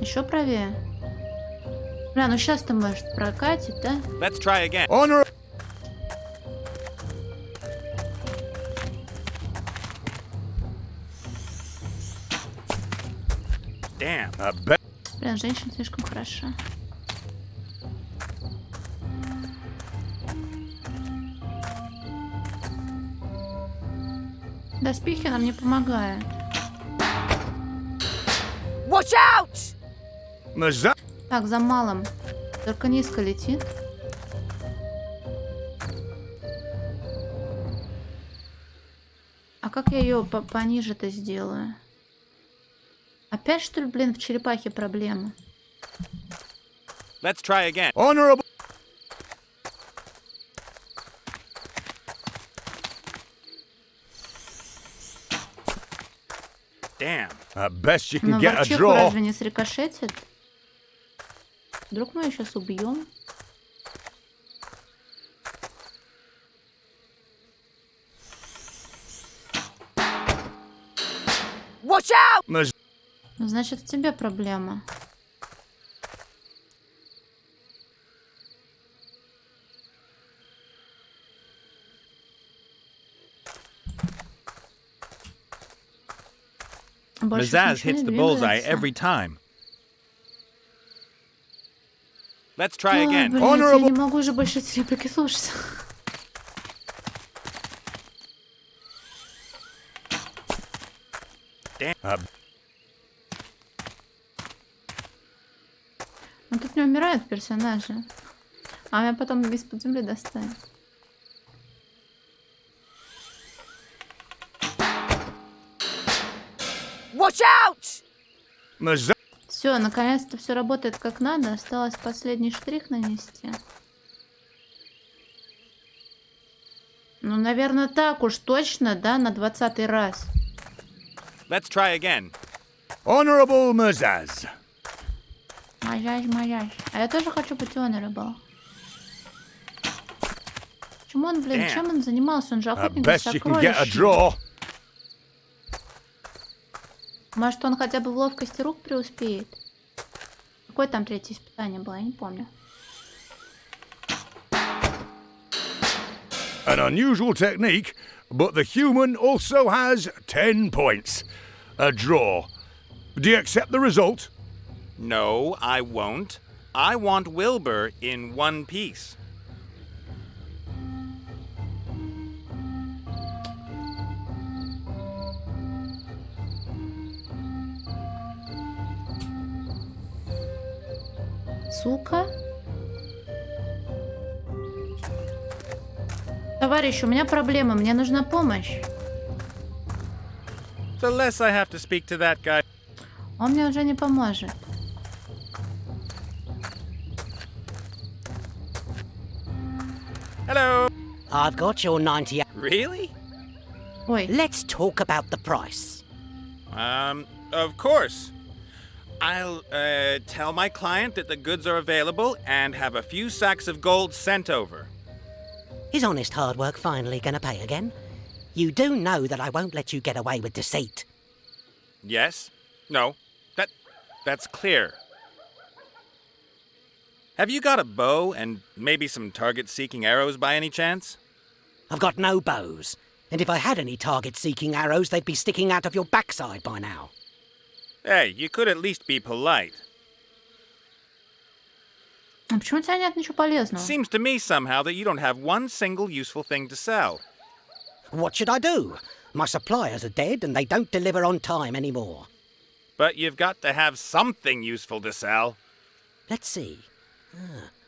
Еще правее. Бля, ну сейчас ты можешь прокатить, да? Let's try again. Honor. Damn. Блин, женщина слишком хороша. Доспехи нам не помогают. Watch out! Mazaz. Так, за малым. Только низко летит. А как я ее пониже-то сделаю? Опять, что ли, блин, в черепахе проблема? Let's try again. Honorable. Damn. Best you can Но get a ворчеху draw. разве не срикошетит? Вдруг мы ее сейчас убьем? Watch out! Ну, значит, в тебе проблема. Mazaz hits the bullseye every time. Let's try again. Блин, я не могу уже больше эти реплики слушать. Ну тут не умирают персонажи. А меня потом из-под земли достанет. Watch out! Все, наконец-то все работает как надо. Осталось последний штрих нанести. Ну, наверное, так уж точно, да, на 20-й раз. Let's try again. Honorable Mazaz. Мажаш. А я тоже хочу быть honorable. Почему он, блин, чем он занимался? Он же охотник за Best you can get a сокровищами. draw. Может, он хотя бы в ловкости рук преуспеет? Какое там третье испытание было? Я не помню. An unusual technique, but the human also has 10 points. A draw. Do you accept the result? No, I won't. I want Wilbur in one piece. Сука. Товарищ, у меня проблема, мне нужна помощь. The less I have to speak to that guy. Он мне уже не поможет. Hello. I've got your 98. Really? Ой. Let's talk about the price. Of course. I'll, tell my client that the goods are available and have a few sacks of gold sent over. Is honest hard work finally gonna pay again? You do know that I won't let you get away with deceit. Yes? No. That's clear. Have you got a bow and maybe some target-seeking arrows by any chance? I've got no bows. And if I had any target-seeking arrows, they'd be sticking out of your backside by now. Hey, you could at least be polite. А почему у тебя нет ничего полезного? Seems to me somehow that you don't have one single useful thing to sell. What should I do? My suppliers are dead and they don't deliver on time anymore. But you've got to have something useful to sell. Let's see.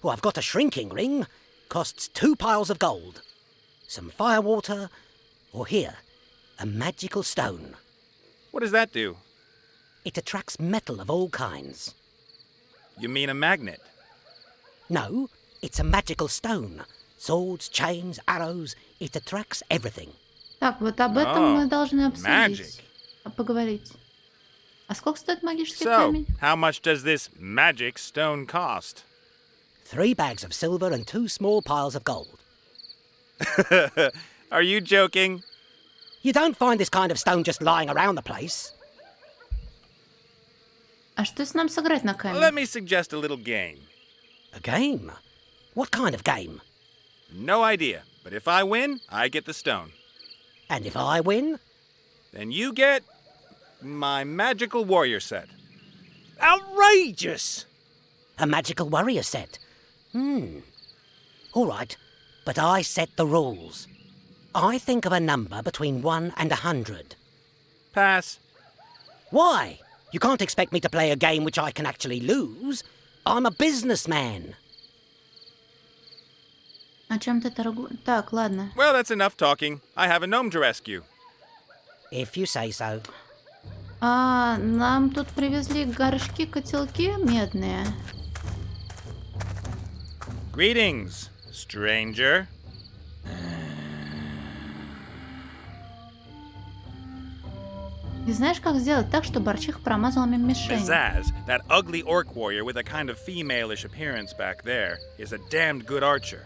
Oh, I've got a shrinking ring. Costs 2 piles of gold. Some firewater. Or here, a magical stone. What does that do? It attracts metal of all kinds. You mean a magnet? No, it's a magical stone. Swords, chains, arrows. It attracts everything. Так, вот об этом мы должны обсудить. Magic. Поговорить. А сколько стоит магический So, камень? how much does this magic stone cost? 3 bags of silver and 2 small piles of gold. Are you joking? You don't find this kind of stone just lying around the place. А что если нам сыграть на камень? Let me suggest a little game. A game? What kind of game? No idea, but if I win, I get the stone. And if I win? Then you get my magical warrior set. Outrageous! A magical warrior set? All right, but I set the rules. I think of a number between 1 and 100. Pass. Why? You can't expect me to play a game which I can actually lose. I'm a businessman. О чем ты торгуешь? Так, ладно. Well, that's enough talking. I have a gnome to rescue. If you say so. Нам тут привезли горшки, котелки медные. Greetings, stranger. И знаешь, как сделать так, чтобы Арчих промазал мимо мишень? Mizaz, that ugly orc warrior with a kind of female-ish appearance back there, is a damned good archer.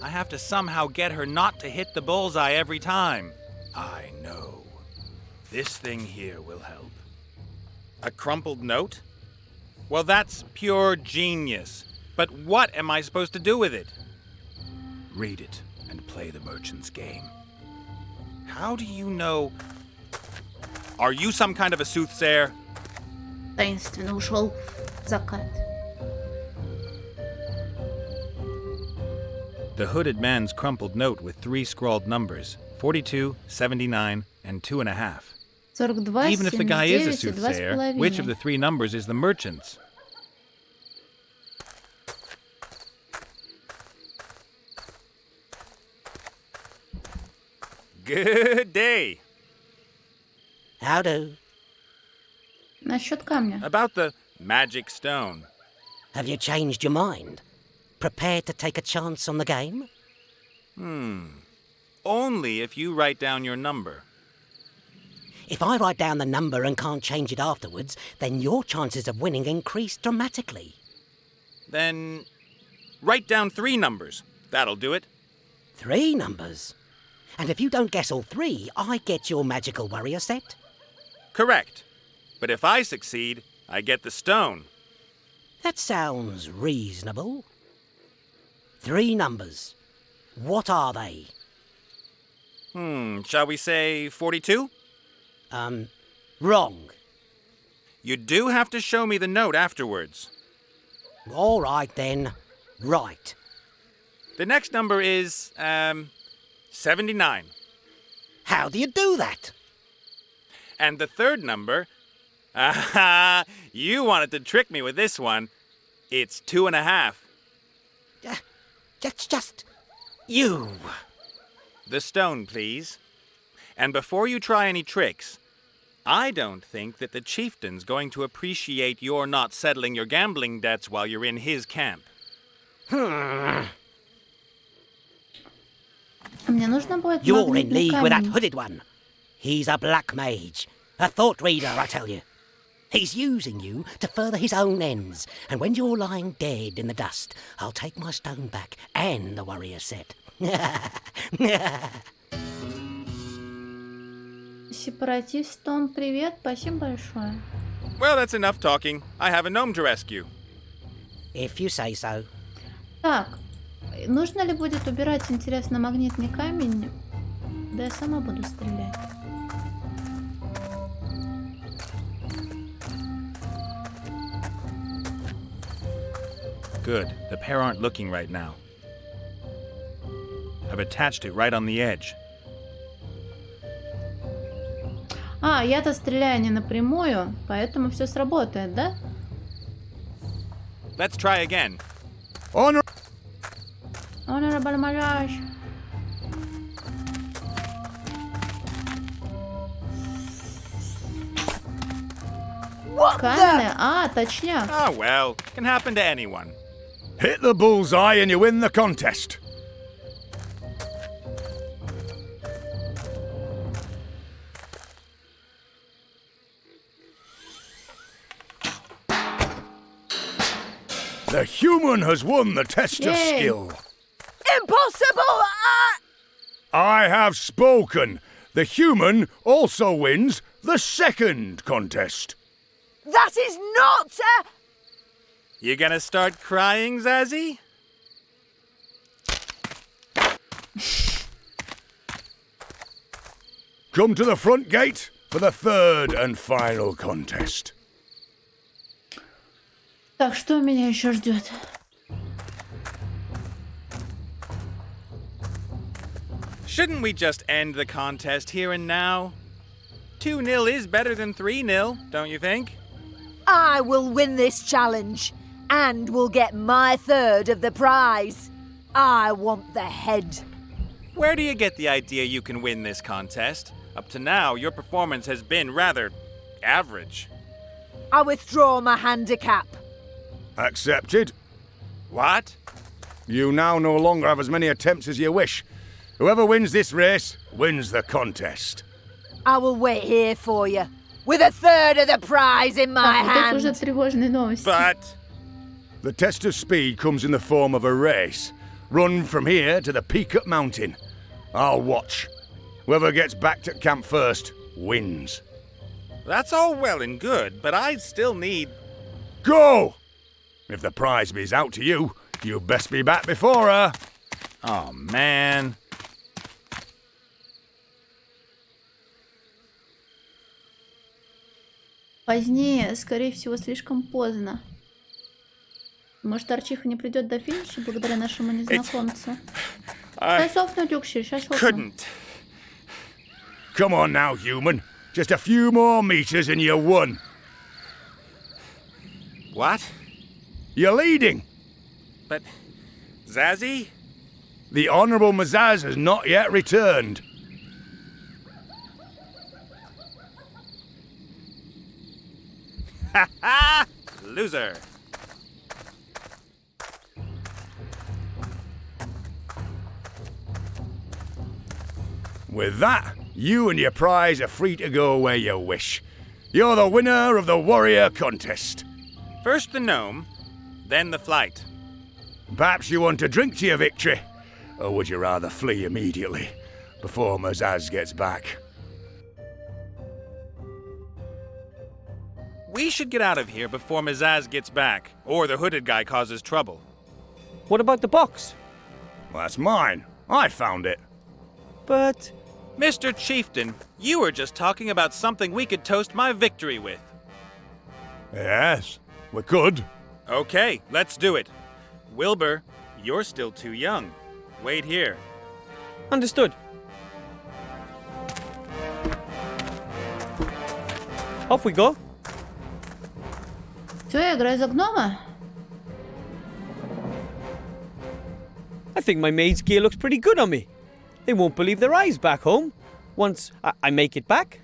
I have to somehow get her not to hit the bullseye every time. I know. This thing here will help. A crumpled note? Well, that's pure genius. But what am I supposed to do with it? Read it and play the merchant's game. How do you know? Are you some kind of a soothsayer? Таинственно ушел в закат. The hooded man's crumpled note with 3 scrawled numbers, 42, 79, and 2.5. 42, Even if the guy is a 79 и soothsayer, 2,5. which of the 3 numbers is the merchant's? Good day. How do? Насчет камня. About the magic stone. Have you changed your mind? Prepared to take a chance on the game? Only if you write down your number. If I write down the number and can't change it afterwards, then your chances of winning increase dramatically. Then write down 3 numbers. That'll do it. 3 numbers? And if you don't guess all 3, I get your magical warrior set? Correct. But if I succeed, I get the stone. That sounds reasonable. 3 numbers. What are they? Shall we say 42? Wrong. You do have to show me the note afterwards. All right then. Right. The next number is, 79. How do you do that? And the third number, you wanted to trick me with this one. It's 2.5. That's just... you. The stone, please. And before you try any tricks, I don't think that the chieftain's going to appreciate your not settling your gambling debts while you're in his camp. Мне нужно будет You're in магнитный league with that камень. hooded one. He's a black mage. A thought reader, I tell you. He's using you to further his own ends. And when you're lying dead in the dust, I'll take my stone back and the warrior set. Сепаратист Том, привет, спасибо большое. Well, that's enough talking. I have a gnome to rescue. If you say so. Так, нужно ли будет убирать, интересно, магнитный камень? Да я сама буду стрелять. Good. The pair aren't looking right now. I've attached it right on the edge. А, я-то стреляю не напрямую, поэтому все сработает, да? Let's try again. Honorable Mirage. Каменная? А, точняк. Ah, well, can happen to anyone. Hit the bullseye and you win the contest. The human has won the test of Yay. skill. Impossible! I have spoken. The human also wins the second contest. That is not You gonna start crying, Zazzy? Come to the front gate for the third and final contest. Так, что меня еще ждет? Shouldn't we just end the contest here and now? 2-0 is better than 3-0, don't you think? I will win this challenge and will get my third of the prize. I want the head. Where do you get the idea you can win this contest? Up to now, your performance has been rather average. I withdraw my handicap. Accepted. What? You now no longer have as many attempts as you wish. Whoever wins this race wins the contest. I will wait here for you, with a third of the prize in my Так, вот это hand. уже тревожные новости. But The test of speed comes in the form of a race. Run from here to the peak at mountain. I'll watch. Whoever gets back to camp first wins. that's all well and good, but I still need... Go! If the prize is out to you, you best be back before her. Oh, man. Позднее, скорее всего, слишком поздно. Может, Арчиха не придет до финиша благодаря нашему незнакомцу? Сейчас офну, Дюкши, сейчас офну. Couldn't. Come on now, human. Just a few more meters and you won. What? You're leading. But... Zazzy? The Honourable Mazaz has not yet returned. Ha ha! Loser. With that, you and your prize are free to go where you wish. You're the winner of the warrior contest. First the gnome, then the flight. Perhaps you want to drink to your victory, or would you rather flee immediately, before Mazaz gets back? We should get out of here before Mazaz gets back, or the hooded guy causes trouble. What about the box? Well, that's mine. I found it. But... Mr. Chieftain, you were just talking about something we could toast my victory with. Yes, we could. Okay, let's do it. Wilbur, you're still too young. Wait here. Understood. Off we go. Все, я играю за гнома. I think my maid's gear looks pretty good on me. They won't believe their eyes back home once I make it back.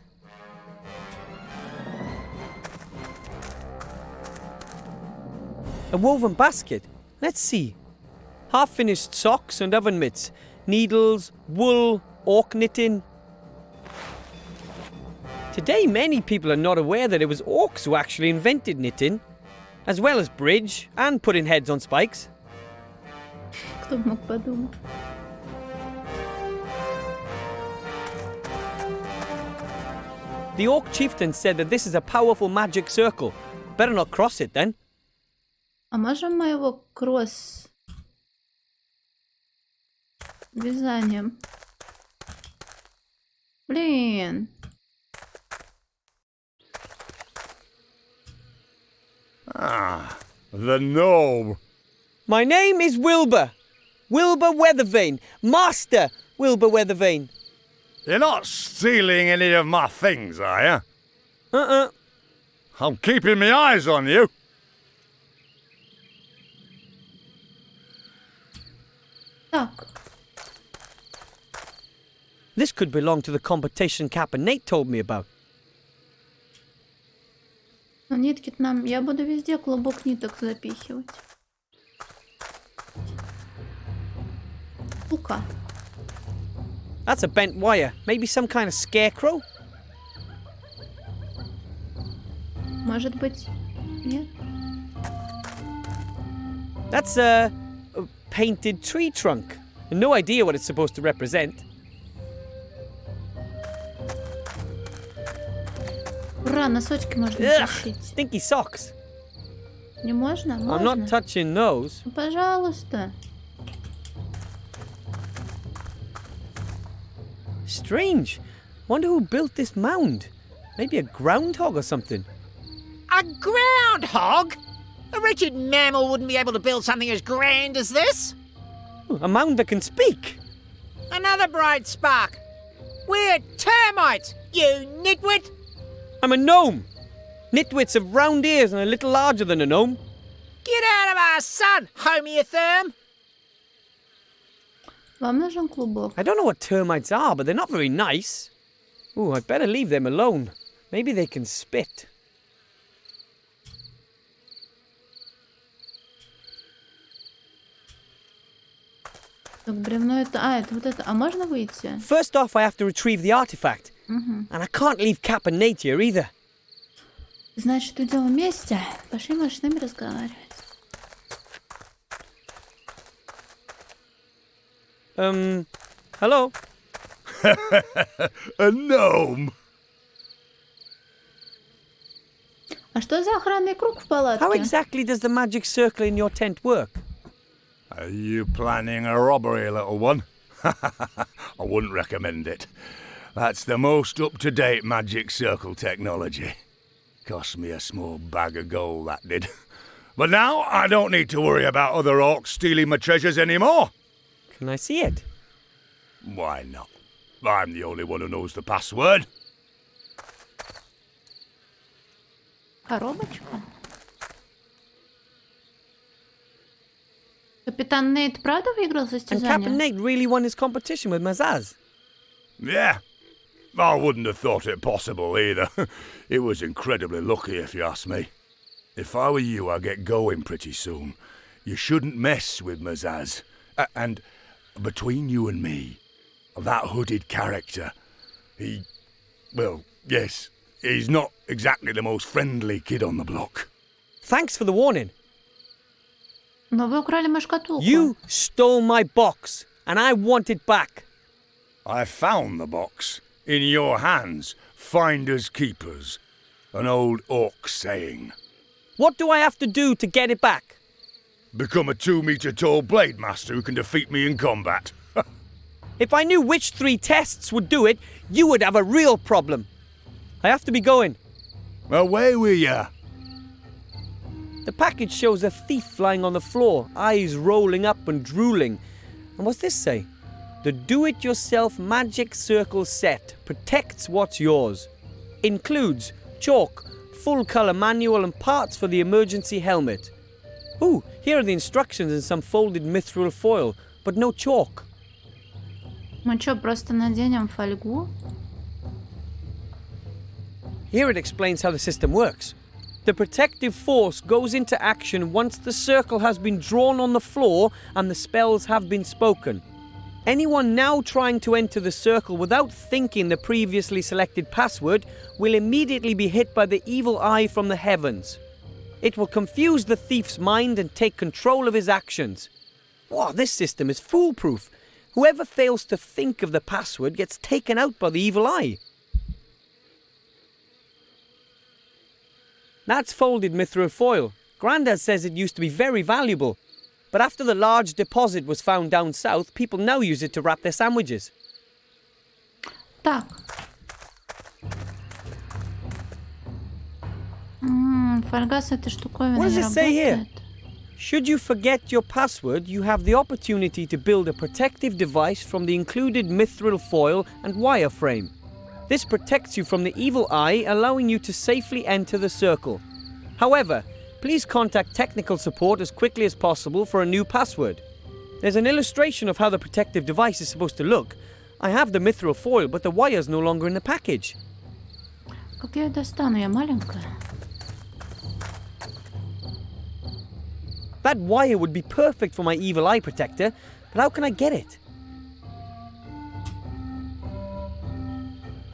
A woven basket. Let's see. Half-finished socks and oven mitts. Needles, wool, orc knitting. Today, many people are not aware that it was orcs who actually invented knitting, as well as bridge and putting heads on spikes. Кто бы мог подумать? The orc chieftain said that this is a powerful magic circle. Better not cross it then. А можем мы его кросс вязанием? Блин. Ah, the gnome. My name is Wilbur. Wilbur Weathervane. Master Wilbur Weathervane. You're not stealing any of my things, are you? Uh-uh. I'm keeping my eyes on you. Так. This could belong to the competition Captain Nate told me about. Но нитки нам... Я буду везде клубок ниток запихивать. Сука. That's a bent wire. Maybe some kind of scarecrow? Может быть... Нет? That's a painted tree trunk. No idea what it's supposed to represent. Ура, носочки можно Ugh, тащить. stinky socks. Не можно? I'm Можно. not touching those. Ну, пожалуйста. Strange. Wonder who built this mound. Maybe a groundhog or something. A groundhog? A wretched mammal wouldn't be able to build something as grand as this. A mound that can speak. Another bright spark. We're termites, you nitwit! I'm a gnome. Nitwits have round ears and a little larger than a gnome. Get out of our sun, homeotherm! Вам нужен клубок. I don't know what termites are, but they're not very nice. Ooh, I'd better leave them alone. Maybe they can spit. Так, бревно это... А, это вот это. А можно выйти? First off, I have to retrieve the artifact. Угу. And I can't leave Cap and Nate here either. Значит, идем вместе. Пошли, можешь с нами разговаривать. Hello? A gnome? А что за охранный круг в палатке? How exactly does the magic circle in your tent work? Are you planning a robbery, little one? I wouldn't recommend it. That's the most up-to-date magic circle technology. Cost me a small bag of gold, that did. But now I don't need to worry about other orcs stealing my treasures anymore. Can I see it? Why not? I'm the only one who knows the password. Коробочка? Капитан Нейт правда выиграл And состязание? Captain Nate really won his competition with Mazaz. Yeah. I wouldn't have thought it possible either. It was incredibly lucky, if you ask me. If I were you, I'd get going pretty soon. You shouldn't mess with Mazaz. And between you and me, that hooded character, well, yes, he's not exactly the most friendly kid on the block. Thanks for the warning. Но вы украли мою шкатулку. You stole my box, and I want it back. I found the box. In your hands, finders keepers. An old orc saying. What do I have to do to get it back? Become a 2-meter tall blade master who can defeat me in combat. If I knew which 3 tests would do it, you would have a real problem. I have to be going. Away with ya. The package shows a thief lying on the floor, eyes rolling up and drooling. And what's this say? The do-it-yourself magic circle set protects what's yours. Includes chalk, full-colour manual and parts for the emergency helmet. Ooh, here are the instructions in some folded mithril foil, but no chalk. Мы что, просто наденем фольгу? Here it explains how the system works. The protective force goes into action once the circle has been drawn on the floor and the spells have been spoken. Anyone now trying to enter the circle without thinking the previously selected password will immediately be hit by the evil eye from the heavens. It will confuse the thief's mind and take control of his actions. Wow, this system is foolproof. Whoever fails to think of the password gets taken out by the evil eye. That's folded mithril foil. Grandad says it used to be very valuable. But after the large deposit was found down south, people now use it to wrap their sandwiches. Так. Фольга с этой штуковиной What does не it say here? работает. Should you forget your password, you have the opportunity to build a protective device from the included mithril foil and wireframe. This protects you from the evil eye, allowing you to safely enter the circle. However, please contact technical support as quickly as possible for a new password. There's an illustration of how the protective device is supposed to look. I have the mithril foil, but the wire's no longer in the package. Как я ее достану? Я маленькая. That wire would be perfect for my evil eye protector, but how can I get it?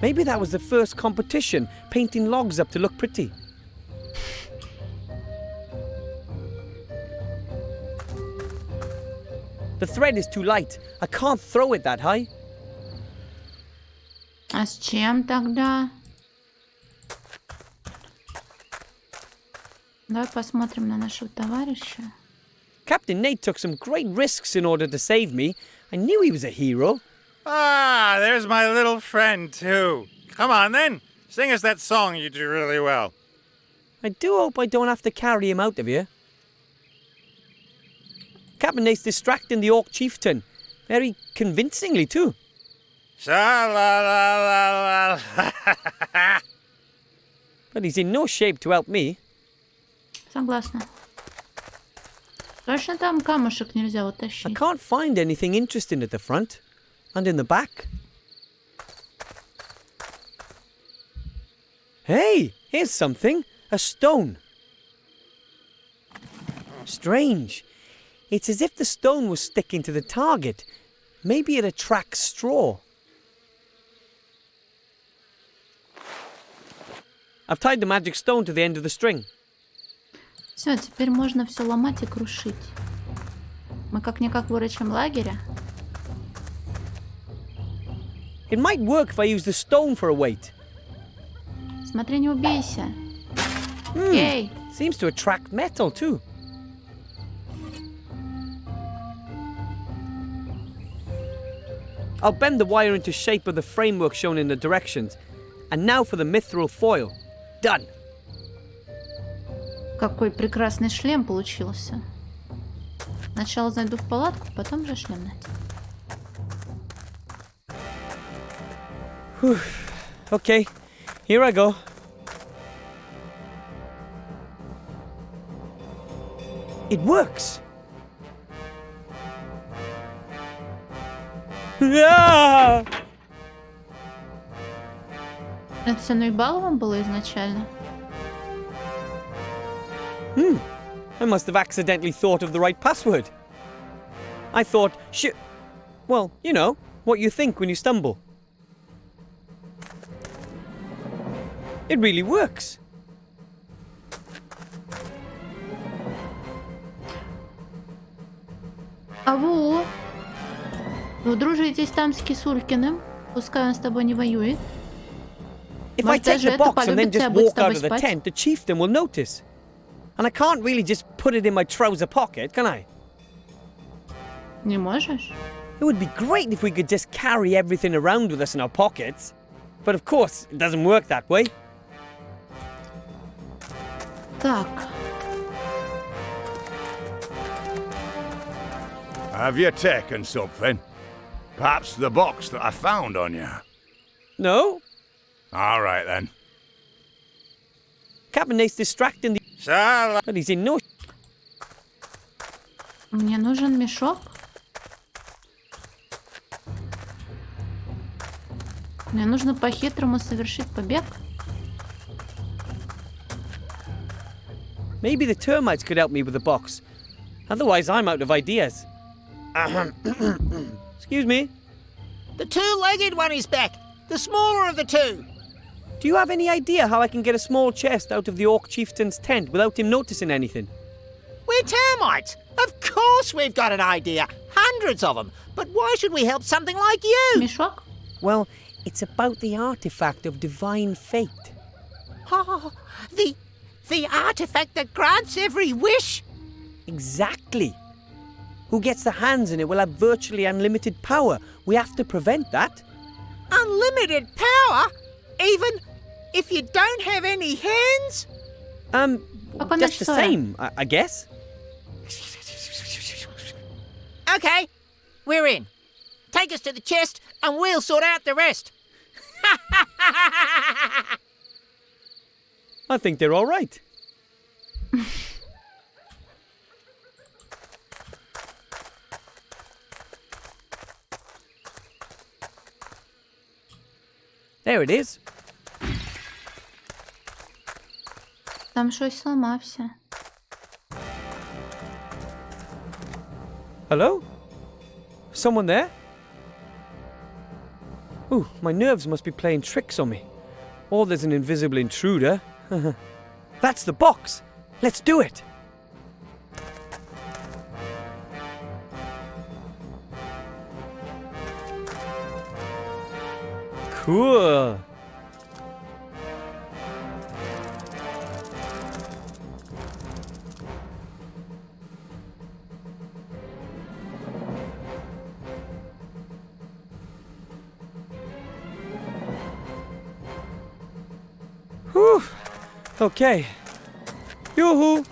Maybe that was the first competition, painting logs up to look pretty. The thread is too light. I can't throw it that high. А с чем тогда? Давай посмотрим на нашего товарища. Captain Nate took some great risks in order to save me. I knew he was a hero. Ah, there's my little friend, too. Come on, then. Sing us that song you do really well. I do hope I don't have to carry him out of here. Captain Nate's distracting the Orc Chieftain. Very convincingly, too. Sha-la-la-la-la. But he's in no shape to help me. Согласна. Точно там камушек нельзя I утащить? can't find anything interesting at the front. And in the back. Hey, here's something. A stone. Strange. It's as if the stone was sticking to the target. Maybe it attracts straw. I've tied the magic stone to the end of the string. Все, теперь можно все ломать и крушить. Мы как-никак в урочем лагере. It might work if I use the stone for a weight. Смотри, не убейся. Эй! Seems to attract metal too. I'll bend the wire into shape of the framework shown in the directions. And now for the mithril foil. Done. Какой прекрасный шлем получился. Сначала зайду в палатку, потом уже шлем надену. Okay, here I go. It works. Это все наебаловым было изначально? I must have accidentally thought of the right password. I thought, well, you know, what you think when you stumble. It really works. А вы дружитесь там с Кисулькиным? Пускай он с тобой не воюет. If I take the box and then just walk out of the tent, the chieftain will notice. And I can't really just put it in my trouser pocket, can I? Не можешь? It would be great if we could just carry everything around with us in our pockets. But of course, it doesn't work that way. Так. Have you taken something? Perhaps the box that I found on you? No? All right then. Captain Nate's distracting the... But he's in no... Мне нужен мешок. Мне нужно по-хитрому совершить побег. Maybe the termites could help me with the box. Otherwise, I'm out of ideas. Excuse me. The two-legged one is back. The smaller of the two. Do you have any idea how I can get a small chest out of the Orc Chieftain's tent without him noticing anything? We're termites. Of course we've got an idea. Hundreds of them. But why should we help something like you? Мешок? Well, it's about the artifact of divine fate. Oh, the artifact that grants every wish? Exactly. Who gets their hands in it will have virtually unlimited power. We have to prevent that. Unlimited power? Even if you don't have any hands? Just the same, I guess. Okay, we're in. Take us to the chest and we'll sort out the rest. I think they're all right. There it is. Там щось зламався. Hello? Someone there? Ooh, my nerves must be playing tricks on me. Or there's an invisible intruder. That's the box! Let's do it! Cool! Whew! Okay. Yoo-hoo!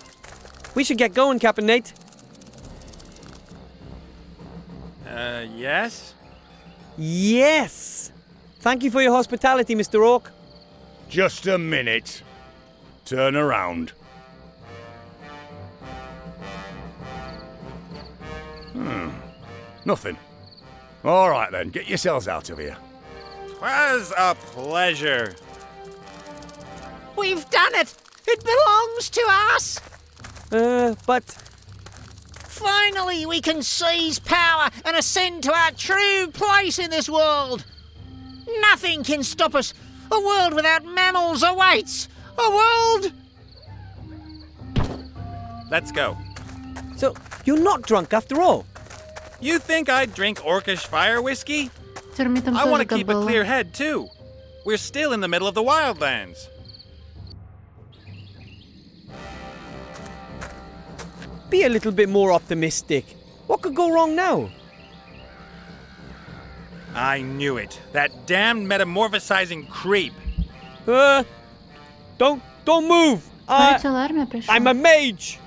We should get going, Captain Nate. Yes? Yes! Thank you for your hospitality, Mr. Orc. Just a minute. Turn around. Nothing. All right then, get yourselves out of here. 'Twas a pleasure. We've done it! It belongs to us! But... Finally, we can seize power and ascend to our true place in this world! Nothing can stop us! A world without mammals awaits! A world... Let's go. So, you're not drunk after all? You think I'd drink orcish fire whiskey? Термитам I want тоже to keep a было. clear head, too. We're still in the middle of the wildlands. Be a little bit more optimistic. What could go wrong now? I knew it. That damned metamorphosizing creep. Don't move! I'm a mage!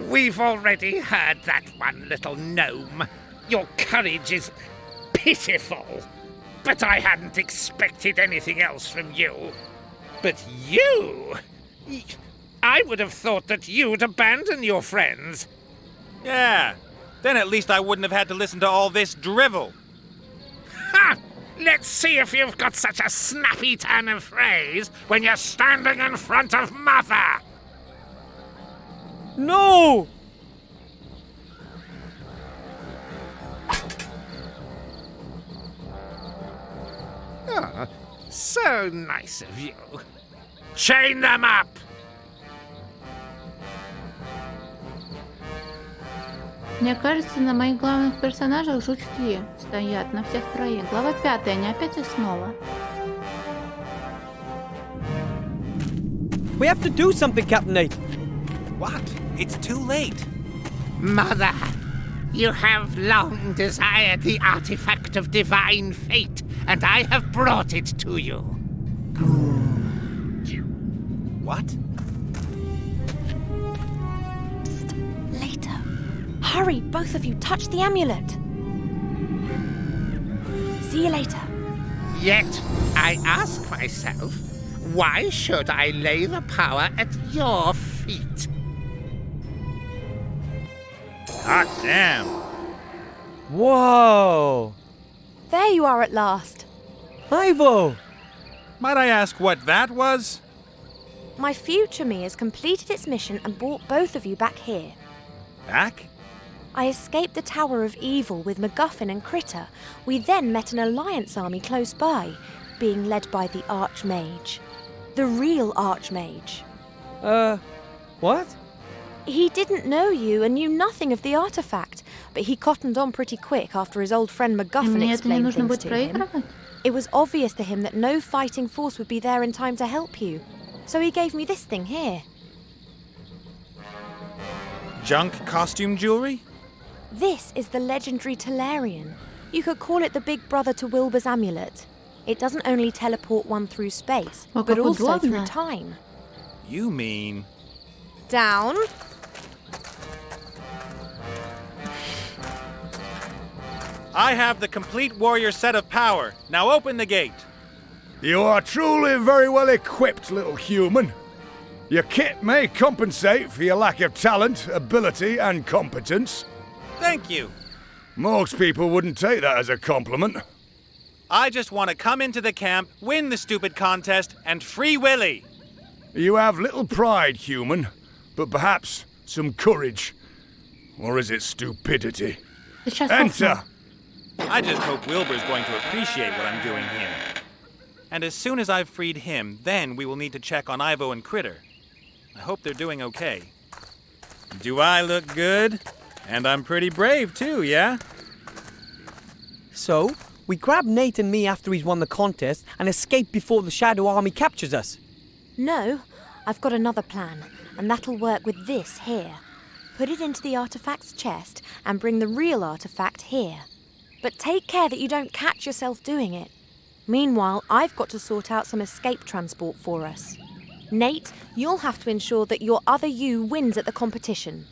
We've already heard that one, little gnome. Your courage is pitiful. But I hadn't expected anything else from you. But you... I would have thought that you'd abandon your friends. Yeah. Then at least I wouldn't have had to listen to all this drivel. Ha! Let's see if you've got such a snappy turn of phrase when you're standing in front of Mother. No! Oh, so nice of you. Chain them up! Мне кажется, на моих главных персонажах жучки стоят на всех троих. Глава 5, они опять снова. We have to do something, Captain Nate. What? It's too late. Mother, You have long desired the artifact of divine fate, and I have brought it to you. What? Later. Hurry, both of you, touch the amulet. See you later. Yet, I ask myself, why should I lay the power at your feet? Hot damn. Whoa! There you are at last. Ivo! Might I ask what that was? My future me has completed its mission and brought both of you back here. Back? I escaped the Tower of Evil with MacGuffin and Critter. We then met an alliance army close by, being led by the Archmage. The real Archmage. What? He didn't know you and knew nothing of the artifact, but he cottoned on pretty quick after his old friend MacGuffin explained things to him. It was obvious to him that no fighting force would be there in time to help you, so he gave me this thing here. Junk costume jewelry? This is the legendary Tellarian. You could call it the big brother to Wilbur's amulet. It doesn't only teleport one through space, but also through time. You mean... Down. I have the complete warrior set of power. Now open the gate. You are truly very well equipped, little human. Your kit may compensate for your lack of talent, ability, and competence. Thank you. Most people wouldn't take that as a compliment. I just want to come into the camp, win the stupid contest, and free Willy. You have little pride, human, but perhaps some courage. Or is it stupidity? Enter! I just hope Wilbur's going to appreciate what I'm doing here. And as soon as I've freed him, then we will need to check on Ivo and Critter. I hope they're doing okay. Do I look good? And I'm pretty brave too, yeah? So, we grab Nate and me after he's won the contest and escape before the Shadow Army captures us. No, I've got another plan, and that'll work with this here. Put it into the artifact's chest and bring the real artifact here. But take care that you don't catch yourself doing it. Meanwhile, I've got to sort out some escape transport for us. Nate, you'll have to ensure that your other you wins at the competition.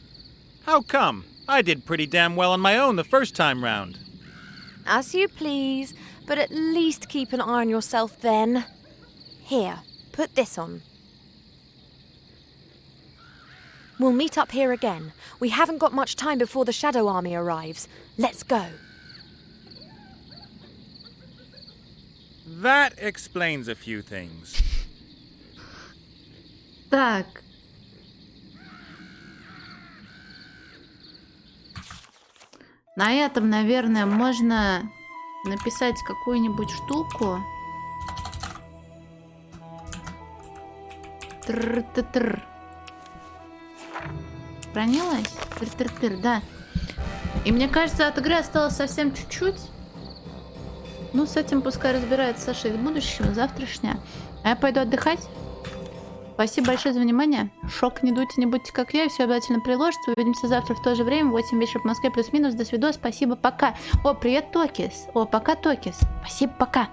How come? I did pretty damn well on my own the first time round. As you please, but at least keep an eye on yourself then. Here, put this on. We'll meet up here again. We haven't got much time before the Shadow Army arrives. Let's go. That explains a few things. Так. На этом, наверное, можно написать какую-нибудь штуку. Тр-тр-тр. Сохранилось? Тр-тр-тр, да. И мне кажется, от игры осталось совсем чуть-чуть. Ну, с этим пускай разбирается Саша из будущего, завтрашняя. А я пойду отдыхать. Спасибо большое за внимание. Шок, не дуйте, не будьте как я, и все обязательно приложится. Увидимся завтра в то же время, в 8 вечера в Москве, плюс-минус. До свидос, спасибо, пока. О, привет, Токис. О, пока, Токис. Спасибо, пока.